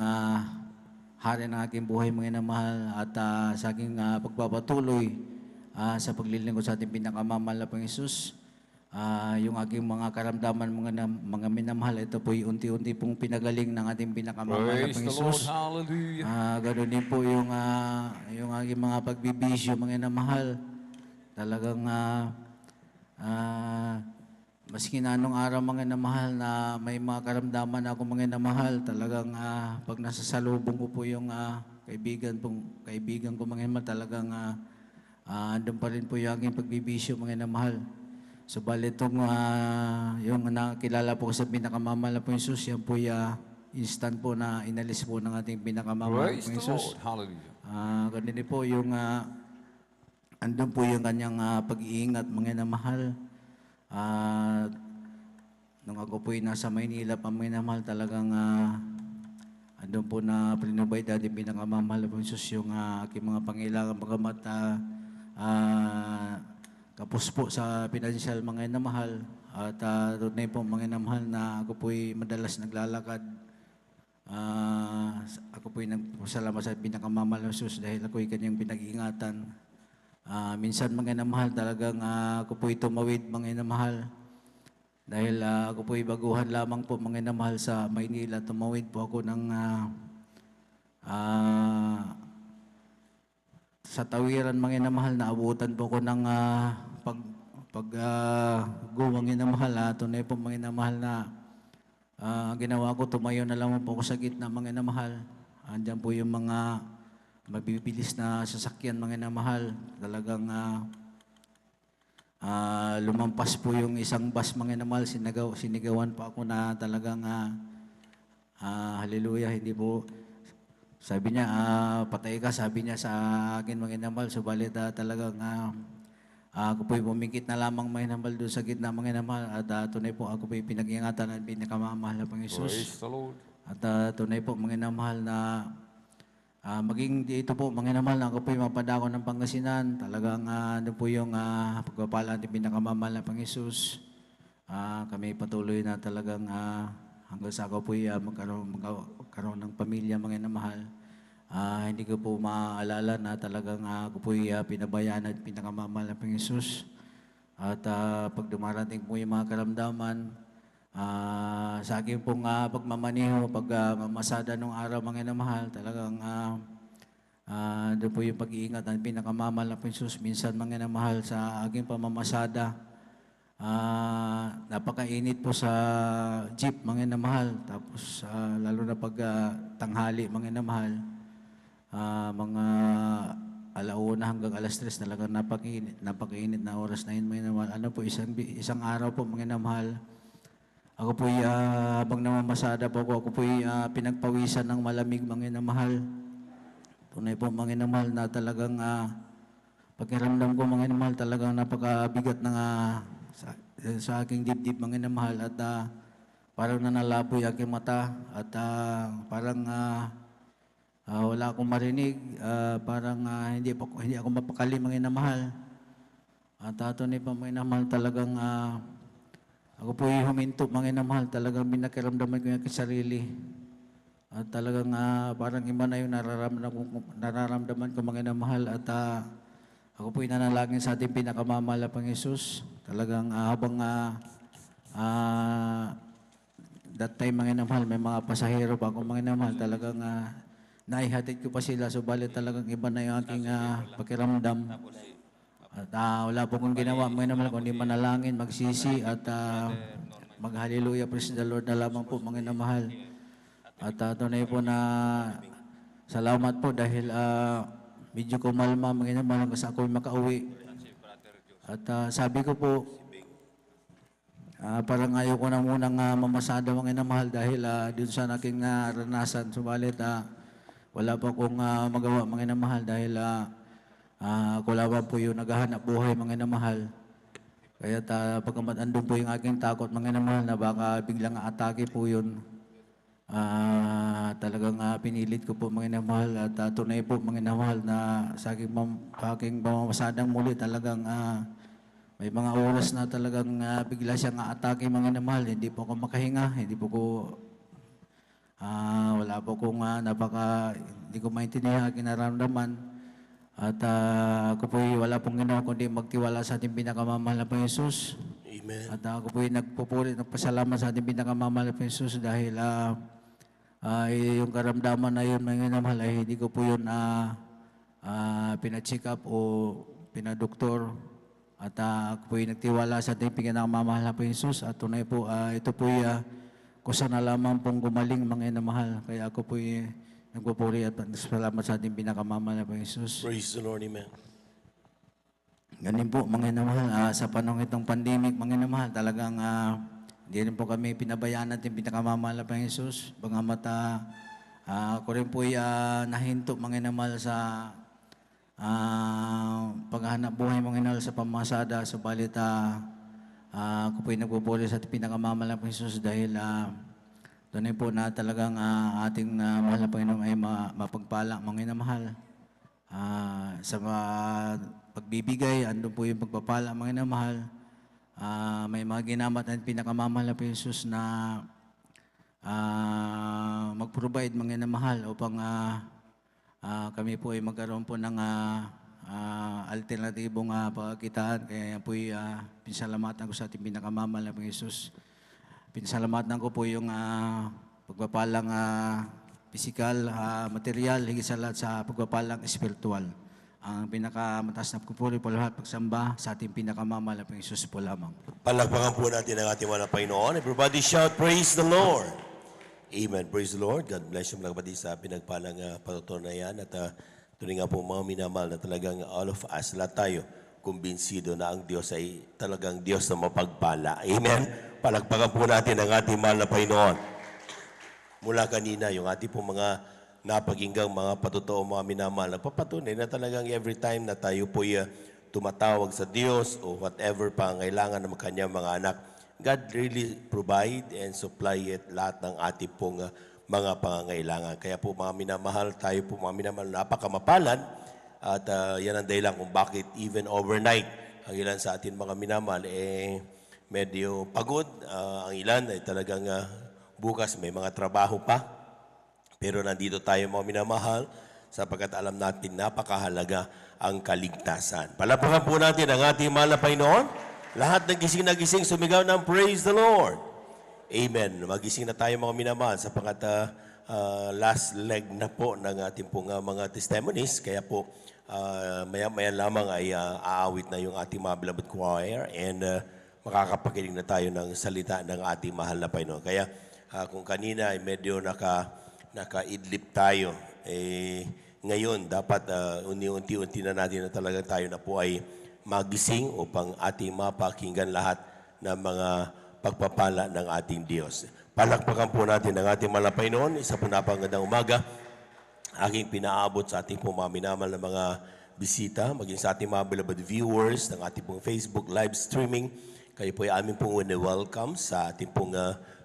hari ng aking buhay mga inamahal at sa aking pagpapatuloy sa paglilingkod sa ating pinakamamahal na Panginoong Hesus. yung aking mga karamdaman, mga minamahal, ito po unti-unti pong pinagaling ng ating pinakamamahal na Praise Panginoon the Lord. Jesus. Hallelujah. Ganoon din po yung aking mga pagbibisyo, mga inamahal. Talagang maski na anong araw, mga inamahal, na may mga karamdaman ako, mga inamahal, talagang pag nasasalubong ko po yung kaibigan ko, mga inamahal, talagang andun pa rin po yung aking pagbibisyo, mga inamahal. Subalit itong yung nakilala po ko sa pinakamamahal na Panginoon Jesus, yan po instant po na inalis po ng ating pinakamamahal na Praise the Panginoon Jesus. Lord. Hallelujah. Ganun din po yung andun po yung kanyang pag-iingat, mga inamahal. Nung ako po nasa Maynila pa, mga inamahal, talagang andun po na pinubay dati pinakamamahal na Panginoon Jesus yung aking mga pangailangan, bagamat kapos po sa financial, mga inamahal. At tunay po, mga inamahal, na ako po'y madalas naglalakad. Ako po'y nagpasalamat sa pinakamamahal na Jesus dahil ako'y kanyang pinag-iingatan. Minsan, mga inamahal, talagang ako po'y tumawid, mga inamahal. Dahil ako po'y baguhan lamang po, mga inamahal, sa Maynila. Tumawid po ako ng sa tawiran, mga inamahal, na abutan po ko ng guwang inamahal. Tunay po, mga inamahal, na ginawa ko, tumayo na lamang po ako sa gitna, mga inamahal. Andiyan po yung mga mabibilis na sasakyan, mga inamahal. Talagang lumampas po yung isang bus, mga inamahal. Sinigawan pa ako na talagang hallelujah, hindi po. Sabi niya, patay ka, sabi niya sa akin, mga inamahal. Subalit talagang ako po'y pumikit na lamang, mga inamahal, doon sa gitna, mga inamahal. At tunay po, ako po'y pinag-ingatan at pinakamamahal na Panginoon Jesus. Praise the Lord. At tunay po, mga inamahal, na maging dito po, mga inamahal, na ako po'y mapadako ng Pangasinan. Talagang ano po yung pagpapala at pinakamamahal na Panginoon Jesus. Kami patuloy na talagang hanggang sa ako po'y magkaroon ng pamilya, mga inamahal. Hindi ko po maalala na talagang ako po'y pinabayaan at pinakamamahal na Panginoon Jesus. At pag dumarating po yung mga karamdaman, sa akin pong pagmamaniho, pagmamasada nung araw, mga inamahal, talagang doon po yung pag-iingat at pinakamamahal na Panginoon Jesus. Minsan, mga inamahal, sa aking pamamasada, napakainit po sa jeep, mga inamahal. Tapos lalo na pag tanghali, mga inamahal, mga alauna hanggang alas 3, talagang napakainit na oras na yun, mga inamahal. Ano po, isang araw po, mga inamahal, ako po'y habang namamasada po ako po'y pinagpawisan ng malamig, mga inamahal. Tunay po, mga inamahal, na talagang pakiramdam ko, mga inamahal, talagang napakabigat ng sa aking dibdib, mga inamahal. At parang nanalaboy aking mata. At parang wala akong marinig. Parang hindi ako mapakali, mga inamahal. At tunay po, mga inamahal, talagang ako po huminto, mga inamahal. Talagang binakiramdaman ko yung aking sarili. At talagang parang iba na yung nararamdaman ko, mga inamahal. At ako po nanalangin sa ating pinakamamahal na Panginoon Jesus. Talagang habang that time, mga inamahal, may mga pasahero pa ako, mga inamahal. Talagang naihatid ko pa sila. Subalit talagang iba na yung aking pakiramdam. At wala po kong ginawa, mga inamahal, kundi manalangin, magsisi, at mag-hallelujah, praise the Lord na lamang po, mga inamahal. At tunay po na salamat po dahil medyo kumalma, mga inamahal, kasi ako'y makauwi. At sabi ko po, parang ayaw ko na munang mamasada, mga inamahal, dahil dun sa aking naranasan. Subalit wala pa akong magawa, mga inamahal, dahil ako lamang po yung naghahanap buhay, mga inamahal. Kaya pagkamat andun po yung aking takot, mga inamahal, na baka biglang atake po yun. Talagang pinilit ko po, mga inamahal, at tunay po, mga inamahal, na sa aking pamamasadang muli, talagang may mga oras na talagang bigla siyang atake, mga inamahal. Hindi po ako makahinga, hindi po ko wala po kong hindi ko maintindihan ang nararamdaman. At ako po wala pong ginawa kundi magtiwala sa ating pinakamamahal na Panginoon Jesus. Amen. At ako po nagpupuri, nagpasalamat sa ating pinakamamahal na Jesus dahil yung karamdaman na yun, mga minamahal, ay hindi ko po yun pina-check up o pinadoktor. At ako po nagtiwala sa ating pinakamamahal na Jesus. At tunay po, ito po kusa na lamang pong gumaling, mga minamahal. Kaya ako po nagpupuri at salamat sa ating pinakamamahal na Jesus. Praise the Lord, amen. Ganun po, mga minamahal, sa panahon itong pandemic, mga minamahal, talagang hindi rin po kami pinabayaan natin pinakamamahal na Jesus. Bangamat ako rin po nahinto, mga minamahal, sa paghahanap buhay, mga minamahal, sa pamasada. Subalit ako po nagpupuli sa ating pinakamamahal na Jesus dahil tunay po na talagang ating mahal na Panginoon ay mapagpala, mga minamahal. Sa pagbibigay, andun po yung pagpapala, mga minamahal. May mga ginamat ang pinakamamahal na Jesus na mag-provide, mga minamahal, upang kami po ay magkaroon po ng alternatibong pagkitaan. Kaya po pinsalamatan ko sa ating pinakamamahal na Jesus. Pinsalamatan ko po yung pagpapalang physical, material, higit sa lahat sa pagpapalang spiritual. Ang pinakamataas na pagpupuri po lahat pagsamba sa ating pinakamamahal na Jesus po lamang. Palakpakan po natin ang ating mga Panginoon. Everybody shout, praise the Lord. Amen. Praise the Lord. God bless you mga kapatid sa pinagpalang patutunayan. At tunay nga po mga minamahal na talagang all of us, lahat tayo, kumbinsido na ang Diyos ay talagang Diyos na mapagpala. Amen. Palakpakan po natin ang ating mahal na Panginoon. Mula kanina, yung ating po mga napakinggang mga patotoo, mga minamahal, nagpapatunay na talagang every time na tayo po tumatawag sa Diyos o whatever pangailangan ng kanyang mga anak, God really provide and supply it lahat ng ating pong mga pangangailangan. Kaya po mga minamahal, tayo po mga minamahal, napakamapalad at yan ang dahilan kung bakit even overnight, ang ilan sa atin mga minamahal medyo pagod. Ang ilan ay talagang bukas may mga trabaho pa. Pero nandito tayo mga minamahal sapagkat alam natin napakahalaga ang kaligtasan. Palapakan po natin ang ating mahal na Panginoon. Lahat ng gising na gising sumigaw ng praise the Lord. Amen. Magising na tayo mga minamahal sapagkat last leg na po ng ating pong mga testimonies. Kaya po maya-maya lamang ay aawit na yung ating mga beloved choir and makakapakinig na tayo ng salita ng ating mahal na Panginoon. Kaya kung kanina ay medyo nakaidlip tayo, ngayon dapat unti-unti na natin na talaga tayo na po ay magising upang ating mapakinggan lahat ng mga pagpapala ng ating Diyos. Palakpakan po natin ang ating mahal na Panginoon. Isa po napakagandang umaga. Aking pinaabot sa ating po mga minamal na mga bisita, maging sa ating mga beloved viewers ng ating pong Facebook live streaming. Kayo po ay aming pong welcome sa ating pong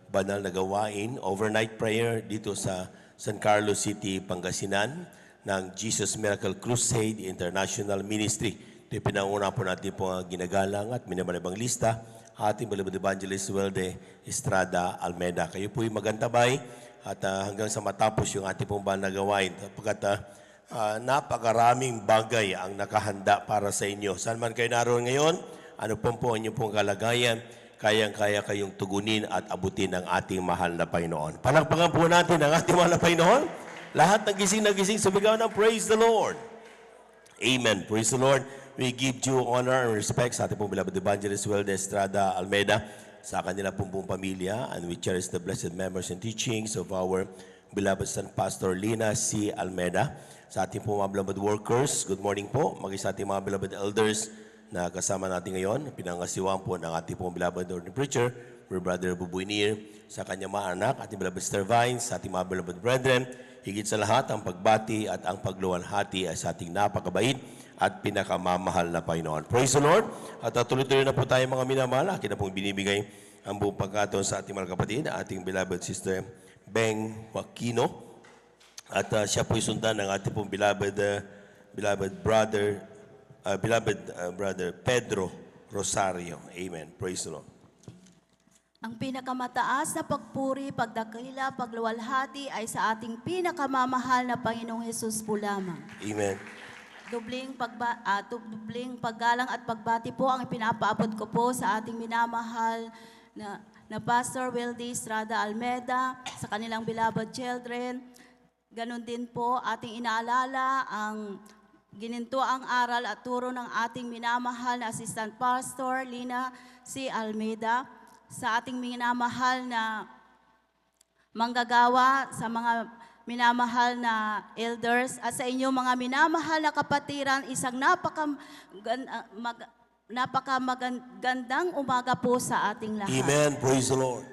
banal na gawain, overnight prayer dito sa San Carlos City, Pangasinan ng Jesus Miracle Crusade International Ministry. Ito yung pinanguna po natin po ginagalang at minamalibang lista, ating beloved evangelist Welde Estrada Almeida. Kayo po yung magantabay at hanggang sa matapos yung ating pong banal na gawain. Pagkat napakaraming bagay ang nakahanda para sa inyo. Saan man kayo naroon ngayon, ano po ang inyong pong kalagayan, kayang-kaya kayong tugunin at abutin ng ating mahal na Panginoon. Palakpakan po natin ang ating mahal na Panginoon. Lahat ng gising na gising, sumigaw ng praise the Lord. Amen. Praise the Lord. We give due honor and respect sa ating pong beloved evangelist Welde Estrada Almeida, sa kanila pong buong pamilya, and we cherish the blessed memories and teachings of our beloved son Pastor Lina C. Almeida. Sa ating pong mga beloved workers, good morning po. Maging sa ating mga beloved elders na kasama natin ngayon, pinangasiwang po ng ating pong beloved ordinary preacher, Brother Buboy Nir, sa kanyang mga anak, ating beloved Sister Vines, sa ating mga beloved brethren, higit sa lahat, ang pagbati at ang pagluwalhati ay sa ating napakabait at pinakamamahal na Panginoon. Praise the Lord! At tuloy-tuloy na po tayo mga minamahal. Akin na pong binibigay ang buong pagkataon sa ating mga kapatid, ating beloved Sister Beng Joaquino. At siya po'y sundan ng ating pong beloved brother Pedro Rosario. Amen. Praise the Lord. Ang pinakamataas na pagpuri, pagdakila, pagluwalhati ay sa ating pinakamamahal na Panginoong Hesus po lamang. Amen. dubling paggalang at pagbati po ang pinapaabot ko po sa ating minamahal na Pastor Wildy Estrada Almeda, sa kanilang beloved children. Ganon din po ating inaalala ang ginintuang aral at turo ng ating minamahal na Assistant Pastor Lina C. Almeida, sa ating minamahal na manggagawa, sa mga minamahal na elders, at sa inyong mga minamahal na kapatiran, isang napakamagandang umaga po sa ating lahat. Amen. Praise the Lord.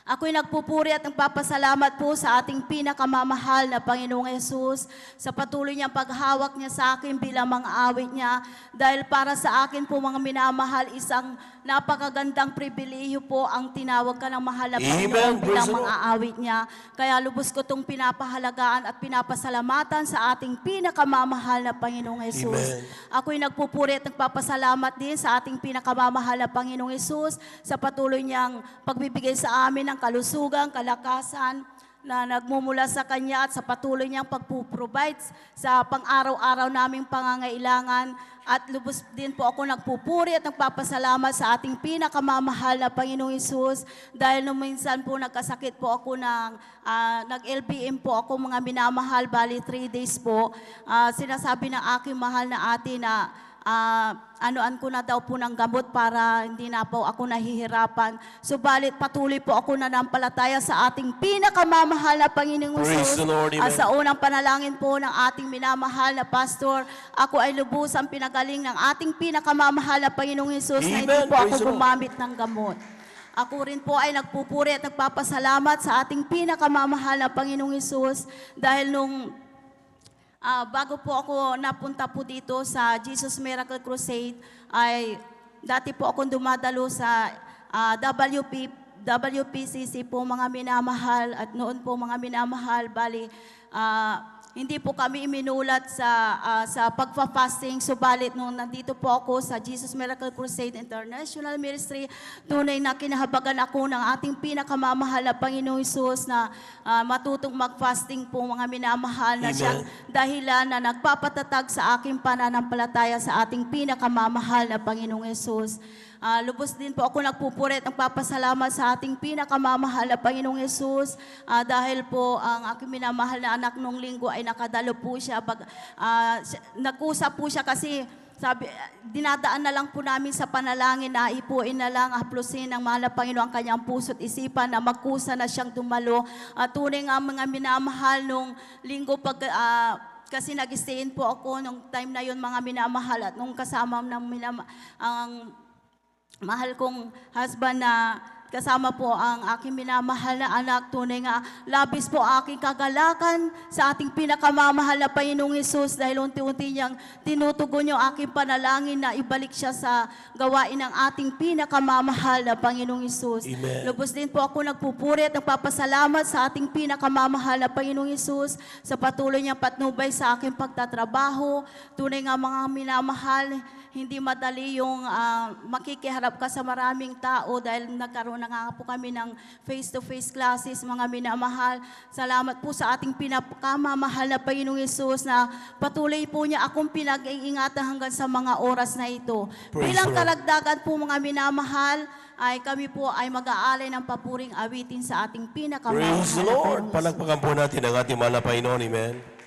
Ako'y nagpupuri at nagpapasalamat po sa ating pinakamamahal na Panginoong Yesus sa patuloy niyang paghawak niya sa akin bilang mga awit niya. Dahil para sa akin po mga minamahal, isang napakagandang pribilehiyo po ang tinawag ka ng mahal na Panginoon bilang mga awit niya. Kaya lubos ko itong pinapahalagaan at pinapasalamatan sa ating pinakamamahal na Panginoong Yesus. Ako'y nagpupuri at nagpapasalamat din sa ating pinakamamahal na Panginoong Yesus sa patuloy niyang pagbibigay sa amin ng kalusugan, kalakasan na nagmumula sa Kanya at sa patuloy niyang pagpuprovide sa pang-araw-araw naming pangangailangan. At lubos din po ako nagpupuri at nagpapasalamat sa ating pinakamamahal na Panginoong Hesus dahil nung minsan po nagkasakit po ako nag-LBM po ako mga minamahal, bali 3 days po. Sinasabi ng aking mahal na ate na anuan ko na daw po ng gamot para hindi na po ako nahihirapan. Subalit patuloy po ako nanampalataya sa ating pinakamamahal na Panginoong Hesus. At sa unang panalangin po ng ating minamahal na pastor, ako ay lubusang pinagaling ng ating pinakamamahal na Panginoong Hesus na hindi po ako gumamit ng gamot. Ako rin po ay nagpupuri at nagpapasalamat sa ating pinakamamahal na Panginoong Hesus dahil nung bago po ako napunta po dito sa Jesus Miracle Crusade, ay dati po akong dumadalo sa WPCC po mga minamahal, at noon po mga minamahal, bali hindi po kami iminulat sa pagpa-fasting. Subalit nung nandito po ako sa Jesus Miracle Crusade International Ministry, tunay na kinahabagan ako ng ating pinakamamahal na Panginoong Hesus na matutong mag-fasting po mga minamahal na siyang dahilan na nagpapatatag sa aking pananampalataya sa ating pinakamamahal na Panginoong Hesus. Lubos din po ako nagpupuri at nagpapasalamat sa ating pinakamamahal na Panginoong Hesus dahil po ang aking minamahal na anak nung linggo ay nakadalo po siya. Nag-usap po siya kasi sabi, dinadaan na lang po namin sa panalangin na ipuin na lang, haplusin ng mahal na Panginoon ang kanyang puso't isipan na magkusa na siyang dumalo. Tunay nga mga minamahal nung linggo kasi nag-stayin po ako nung time na yun mga minamahal, at nung kasama ng ang mahal kong husband na kasama po ang aking minamahal na anak, tunay nga labis po aking kagalakan sa ating pinakamamahal na Panginoong Hesus dahil unti-unti niyang tinutugon yung aking panalangin na ibalik siya sa gawain ng ating pinakamamahal na Panginoong Hesus. Lubos din po ako nagpupuri at nagpapasalamat sa ating pinakamamahal na Panginoong Hesus sa patuloy niyang patnubay sa aking pagtatrabaho. Tunay nga mga minamahal, hindi madali yung makikiharap ka sa maraming tao dahil nagkaroon na nga po kami ng face-to-face classes, mga minamahal. Salamat po sa ating pinakamamahal na Panginoong Hesus na patuloy po niya akong pinag-iingatan hanggang sa mga oras na ito. Bilang karagdagan po mga minamahal, ay kami po ay mag-aalay ng papuring awitin sa ating pinakamamahal. Praise the Lord. Palakpakan po natin ang ating mahal na Panginoon. Amen.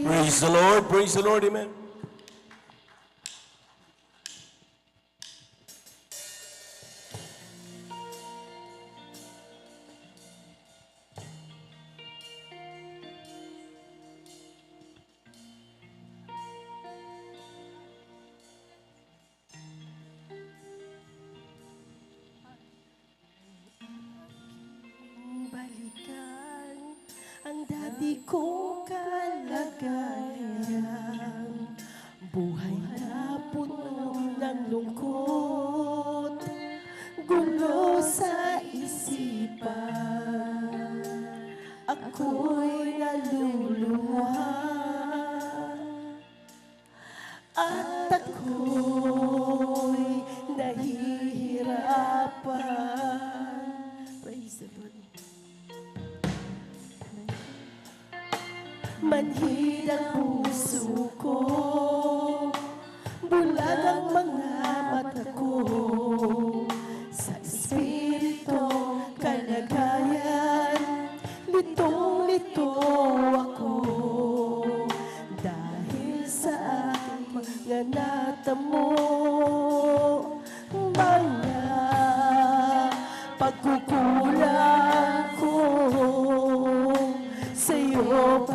Praise the Lord. Praise the Lord. Amen. Balikan ang dati kong kalagayan. Buhay na puno ng lungkot, gulo sa isipan. Ako'y naluluha at ako'y nahihirapan. Praise the Lord. Manhid ang puso ko, bulag ang mga mata ko, sa espiritu kalagayan, litong-lito ako, dahil sa aking mga natamo, mga pagkukulang ko sa'yo,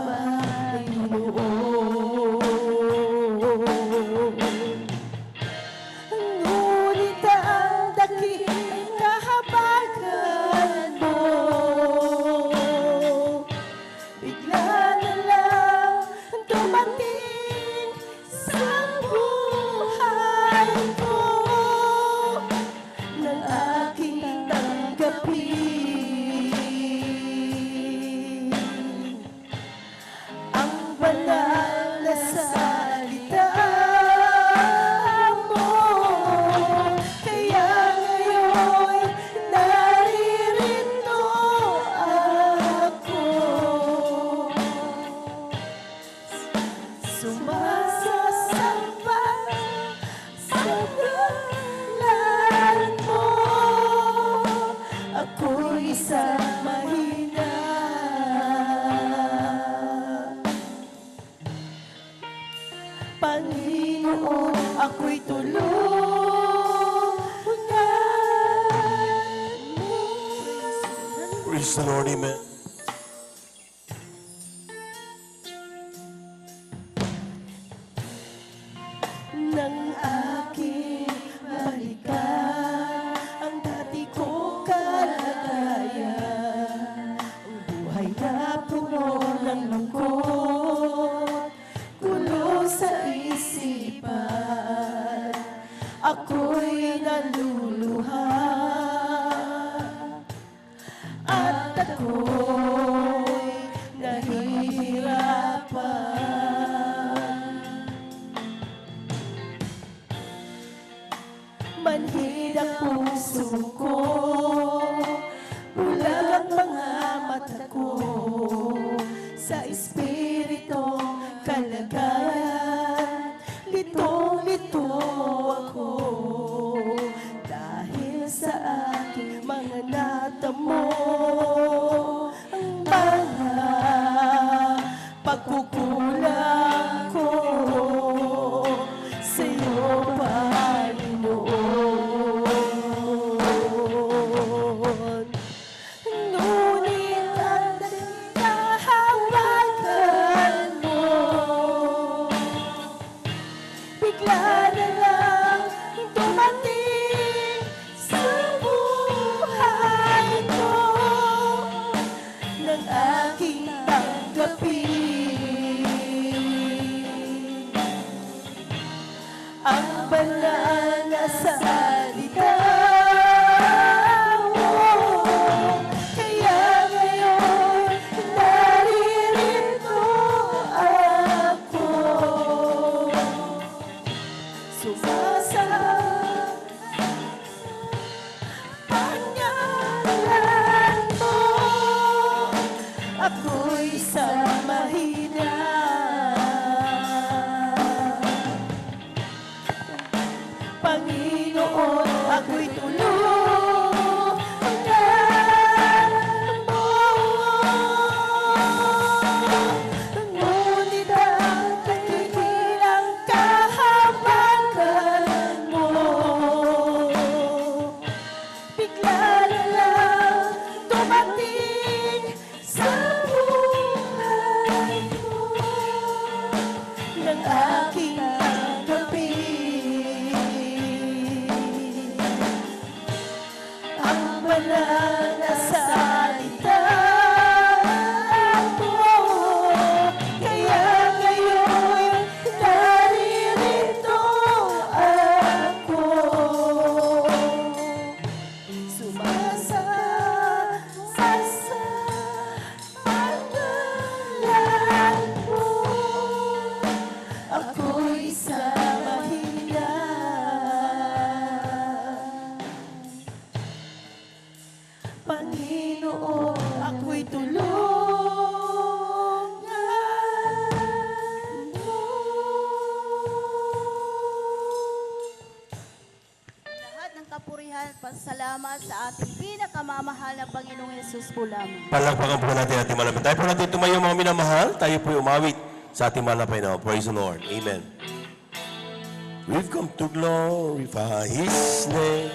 ngunit ang dakilang kahabagan mo, bigla na lang dumating sa buhay ko, nang aking tanggapin ang banal na salita mo. Kaya ngayon naririto ako, sumasasamba sa ngalan mo. Ako'y isang mahina, Panginoon, ako'y tulungan mo. Praise the Lord. Amen. Nang aking balikan ang dati kong kalagayan, ang buhay na puno ng lungkot, gulo sa isipan. Ako'y naluluha at ako'y nahihirapan. Manhid ang puso ko, bulag ang mga mata ko, sa espiritu kalagayan, litong-lito ako, dahil sa aking mga natamo, ang mga pagkukulang ko sa'yo, Panginoon. Ngunit ang kahawagan mo, nagpasalamat sa ating pinakamamahal na Panginoong Yesus po lamang. Palakpakan po natin ating malapit. Tayo po natin tumayo mga minamahal. Tayo po umawit sa ating mahal na Panginoon. Praise the Lord. Amen. We've come to glorify His name.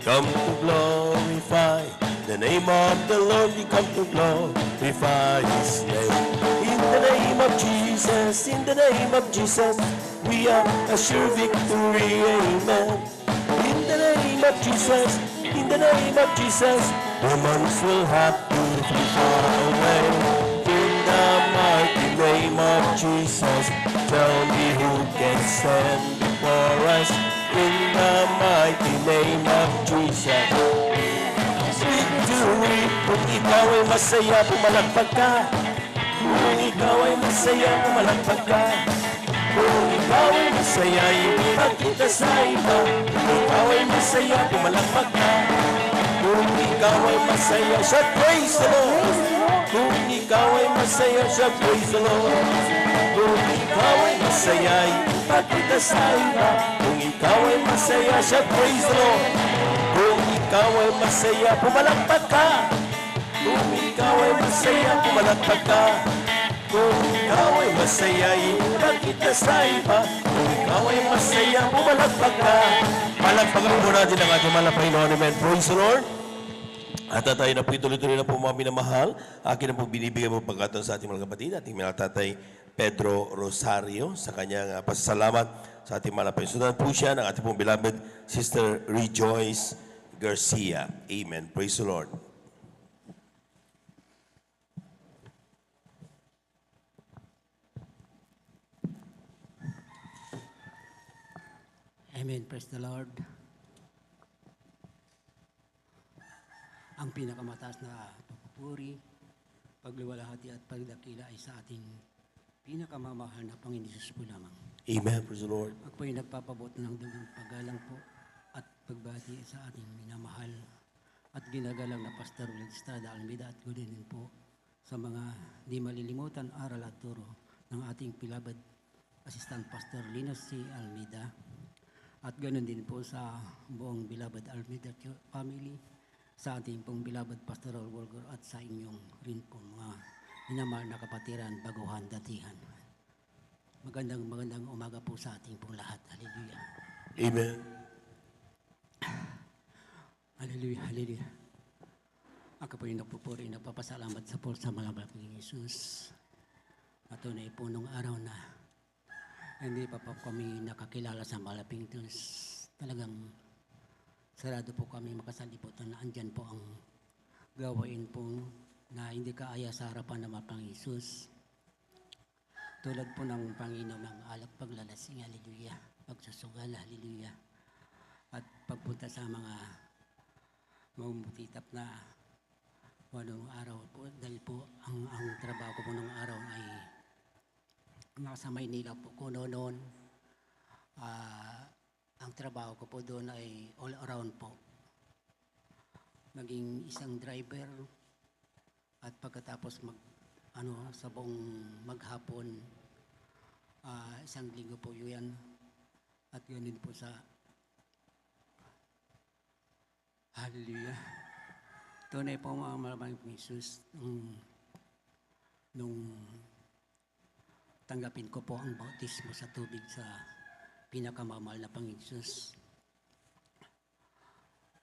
Come to glorify the name of the Lord. We come to glorify His name. In the name of Jesus, in the name of Jesus, we are assured victory. Amen. In the name of Jesus, in the name of Jesus, demons will have to be far away. In the mighty name of Jesus, tell me who can stand before us. In the mighty name of Jesus, victory. Kung ikaw ay masaya, pumalakpak ka. Kung ikaw ay masaya, pumalakpak ka. Kung ikaw ay masaya, ipagkita sa iba. Kung ikaw ay masaya, pumalakpak ka. Kung ikaw ay masaya, siya praise the Lord. Kung ikaw ay masaya, siya praise the Lord. Kung ikaw ay masaya, ipagkita sa iba. Kung ikaw ay masaya, siya praise the Lord. Kung ikaw ay masaya, pumalakpak ka. Kung ikaw ay masaya, pumalakpak ka. Kung ikaw ay masaya, ipagkita sa iba. Kung ikaw ay masaya, pumalakpak ka. Palakpakan po natin ang ating mahal na Panginoon. Amen. Praise the Lord. At tayo na po tuloy-tuloy na po mga minamahal. Akin na po binibigay mo pagkataon sa ating mga kapatid, ating mga tatay Pedro Rosario, sa kanyang pasasalamat sa ating mahal na Panginoon. Sundan po siya ng ating pong beloved Sister Rejoice Garcia. Amen. Praise the Lord. Amen. Praise the Lord. Ang pinakamataas na pagpupuri, pagliwalhati at pagdakila ay sa ating pinakamamahal na Panginoon Jesus po lamang. Amen. Praise the Lord. Ako po ay nagpapabot ng dulang paggalang po at pagbati sa ating minamahal at ginagalang na Pastor Will Estrada Almeida at ganoon din po sa mga di malilimutan aral at turo ng ating beloved Assistant Pastor Linus C. Almeida at ganoon din po sa buong beloved Almeida family, sa ating pong beloved pastoral worker at sa inyong rin po mga minamahal na kapatiran, baguhan, datihan. Magandang umaga po sa ating pong lahat. Hallelujah. Amen. Hallelujah, hallelujah. Ako po yung nagpupuri, nagpapasalamat sa po sa malaking Jesus. Matunay po nung araw na hindi pa po kami nakakilala sa malaping Diyos. Talagang sarado po kami makasalibutan na andyan po ang gawain po na hindi kaaya sa harapan ng Mapang Jesus. Tulad po ng Panginoon ng alak paglalasing, hallelujah, pagsusugal, hallelujah, at pagpunta sa mga mamutitap na walong araw po, dahil po ang trabaho ko po ng araw ay nasa Maynila po ko noon. Ang trabaho ko po doon ay all around po. Naging isang driver at pagkatapos sa buong maghapon, isang linggo po yun. At yun po sa hallelujah. Tunay po mga maraming Jesus nung tanggapin ko po ang bautismo sa tubig sa pinakamamahal na Panginoon Jesus,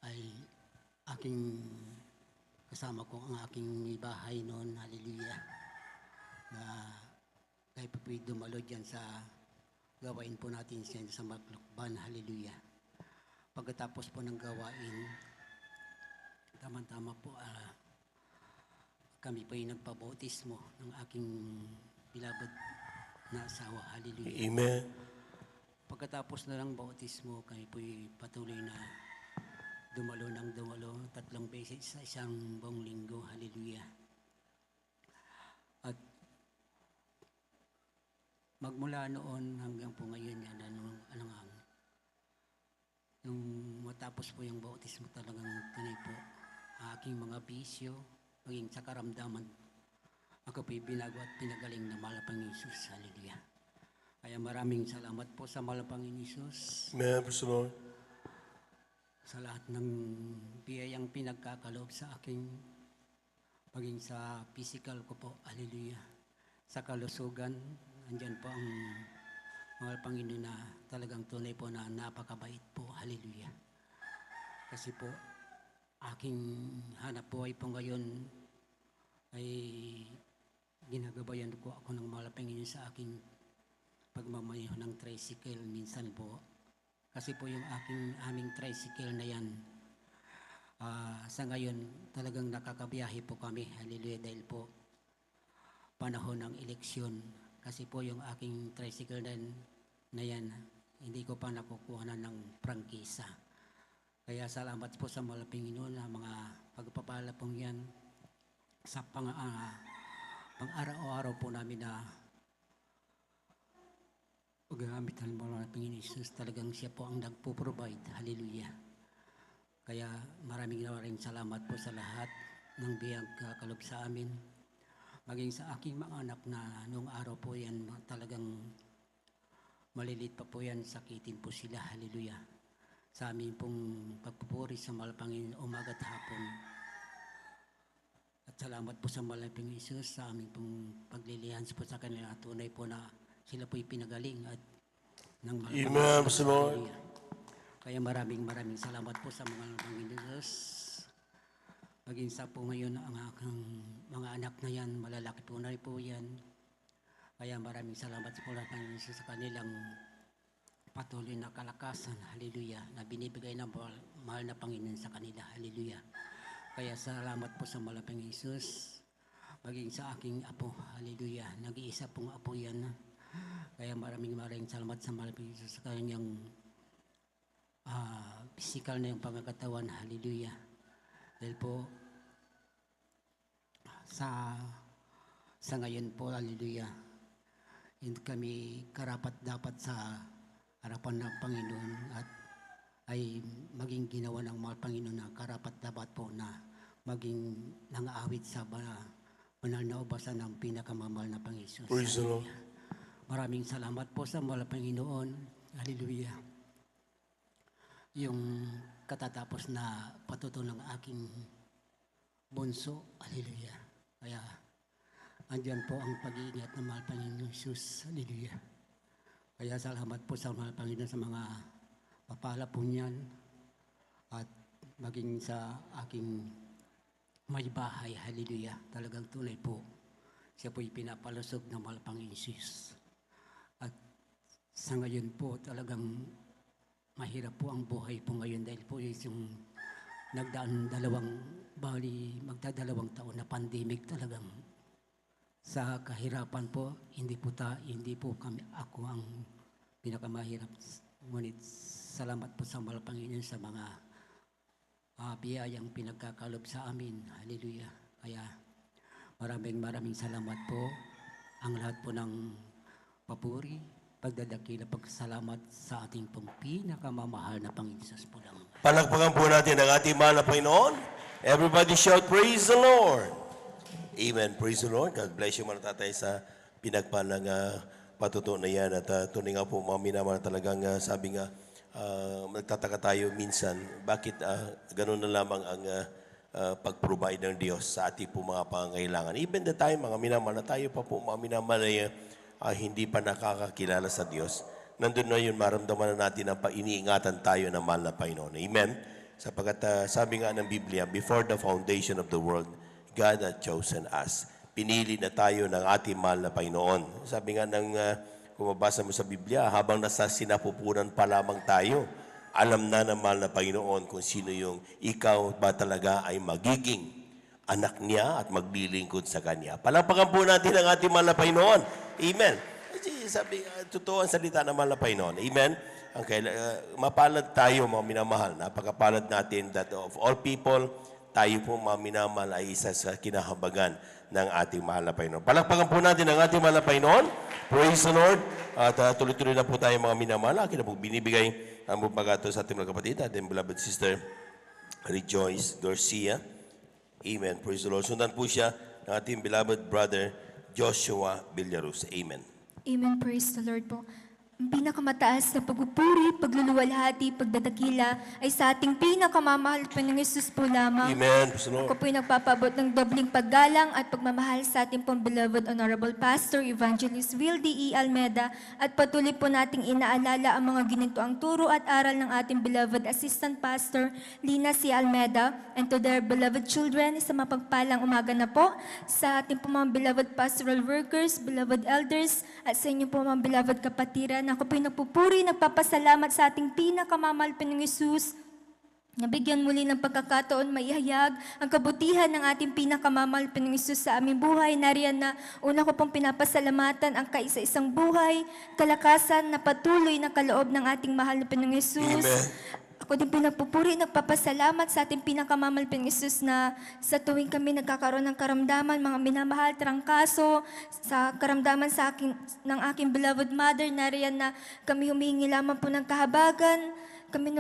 ay aking kasama ko ang aking bahay noon, hallelujah, na kayo po dumalo dyan sa gawain po natin sa Maglukban, hallelujah. Pagkatapos po ng gawain, tama-tama po, kami po ay nagpabautismo ng aking beloved na asawa, hallelujah. Amen. Pagkatapos na ng bautismo, kami po'y patuloy na dumalo 3 beses sa isang buong linggo. Hallelujah. At magmula noon hanggang po ngayon yan, nung matapos po yung bautismo, talagang tunay po aking mga bisyo, maging sa karamdaman, ako po'y binago at pinagaling na mahal Panginoon Jesus. Hallelujah. Kaya maraming salamat po sa mahal na Panginoon Isus. Amen. Praise the Lord. Sa lahat ng biyayang pinagkakaloob sa aking maging sa physical ko po. Hallelujah. Sa kalusugan, andyan po ang mahal Panginoon na talagang tunay po na napakabait po. Hallelujah. Kasi po, aking hanap buhay po ngayon ay ginagabayan ko ako ng mahal Panginoon sa aking pagmamaneho ng tricycle minsan po. Kasi po yung aming tricycle na yan, sa ngayon talagang nakakabiyahe po kami. Hallelujah, dahil po panahon ng eleksyon. Kasi po yung aking tricycle na yan, hindi ko pa nakukuha ng prangkisa. Kaya salamat po sa mahal na Panginoon na mga pagpapala pong yan sa pang-araw-araw po namin na paggamit ng mahal na Panginoon Jesus. Talagang siya po ang nagpo-provide. Hallelujah. Kaya maraming salamat po sa lahat ng biyang kakalob sa amin. Maging sa aking mga anak na noong araw po yan, talagang malilit pa po yan, sakitin po sila. Hallelujah. Sa amin pong pagpupuri sa mahal na Panginoon umaga at hapon. At salamat po sa mahal na Panginoon Jesus sa aming pong paglilihan po sa kanila. Tunay po na sila po'y pinagaling at ng mahal na Amen. Praise the Lord. Kaya maraming salamat po sa mga Panginoon Jesus. Maging sa po ngayon ang aking mga anak na yan, malalaki po na po yan. Kaya maraming salamat po sa Panginoon Jesus sa kanilang patuloy na kalakasan. Hallelujah. Na binibigay ng mahal na Panginoon sa kanila. Hallelujah. Kaya salamat po sa mahal na Panginoon Jesus. Maging sa aking apo. Hallelujah. Nag-iisa pong apo yan. Kaya maraming salamat sa mahal na Panginoon Jesus sa kanyang physical na yung pangkatawan. Hallelujah. Dahil po sa ngayon po, hallelujah, hindi kami karapat dapat sa harapan ng Panginoon at ay maging ginawa ng mga Panginoon na karapat dapat po na maging nangaawit sa banal na ubasan ng pinakamamahal na Panginoon. Praise the Lord. Maraming salamat po sa mahal na Panginoon. Hallelujah. Yung katatapos na patuto ng aking bunso. Hallelujah. Kaya andyan po ang pag-iingat ng mahal Panginoon Jesus. Hallelujah. Kaya salamat po sa mahal Panginoon sa mga papala po niyan at maging sa aking may bahay. Hallelujah. Talagang tunay po. Siya po'y pinapalusog ng mahal Panginoon Jesus. At sa ngayon po talagang mahirap po ang buhay po ngayon dahil po yung nagdaan magdadalawang taon na pandemic talagang sa kahirapan po, hindi po ako ang pinakamahirap. Ngunit salamat po sa mahal Panginoon sa mga biyayang pinagkakalob sa amin. Hallelujah. Kaya maraming salamat po ang lahat po ng papuri, pagdadakila, pagsalamat sa ating pong pinakamamahal na Panginoon Jesus po lang. Palakpakan po natin ang ating mahal na Panginoon. Everybody shout, praise the Lord. Amen. Praise the Lord. God bless you, mga tatay, sa pinagpalang patuto na yan. At tunay nga po, mga minamahal, talagang sabi nga, nagtataka tayo minsan, bakit ganun na lamang ang pag-provide ng Diyos sa ating po mga pangangailangan. Even the time, mga minamahal, na tayo pa po, mga minamahal, hindi pa nakakakilala sa Diyos. Nandun na yun, maramdaman na natin ang iniingatan tayo ng mahal na Panginoon. Amen? Sapagkat sabi nga ng Biblia, before the foundation of the world, God had chosen us. Pinili na tayo ng ating mahal na Panginoon. Sabi nga ng, kung mabasa mo sa Biblia, habang nasa sinapupunan pa lamang tayo, alam na ng mahal na Panginoon kung sino yung ikaw ba talaga ay magiging anak niya at maglilingkod sa Kanya. Palakpakan po natin ang ating mahal na Panginoon. Amen. Sabi, totoo ang salita ng mahal na Panginoon. Amen. Mapalad tayo, mga minamahal. Napakapalad natin that of all people, tayo po, mga minamahal, ay isa sa kinahabagan ng ating mahal na Panginoon. Palakpakan po natin ang ating mahal na Panginoon. Praise the Lord. At tuloy-tuloy na po tayo, mga minamahal. Akin na po binibigay ang bumagato sa ating mga kapatid, ating beloved sister, Rejoice Garcia. Amen. Praise the Lord. Sundan po siya ng ating beloved brother, Joshua Villaruz. Amen. Amen. Praise the Lord po. Ang pinakamataas na pagpupuri, pagluluwalhati, pagdadakila ay sa ating pinakamamahal pa ng Jesus po lamang. Amen. Praise the Lord. Ako po'y nagpapabot ng dobling paggalang at pagmamahal sa ating pong beloved Honorable Pastor Evangelist Wildy E. Almeda at patuloy po nating inaalala ang mga ginintoang turo at aral ng ating beloved Assistant Pastor Lina C. Almeda and to their beloved children sa mapagpalang umaga na po sa ating po mga beloved pastoral workers, beloved elders at sa inyo po mga beloved kapatiran. Ako po'y nagpupuri, nagpapasalamat sa ating pinakamamahal pa ng Jesus. Nabigyan muli ng pagkakataon maihayag ang kabutihan ng ating pinakamamahal pa ng Jesus sa aming buhay. Nariyan na una ko pong pinapasalamatan ang kaisa-isang buhay, kalakasan na patuloy na kaloob ng ating mahal na Panginoong Jesus. Amen. Ako din pinagpupuri, nagpapasalamat sa ating pinakamamahal pa ng Jesus na sa tuwing kami nagkakaroon ng karamdaman, mga minamahal, trangkaso, sa karamdaman ng aking beloved mother, nariyan na kami humingi lamang po ng kahabagan, kami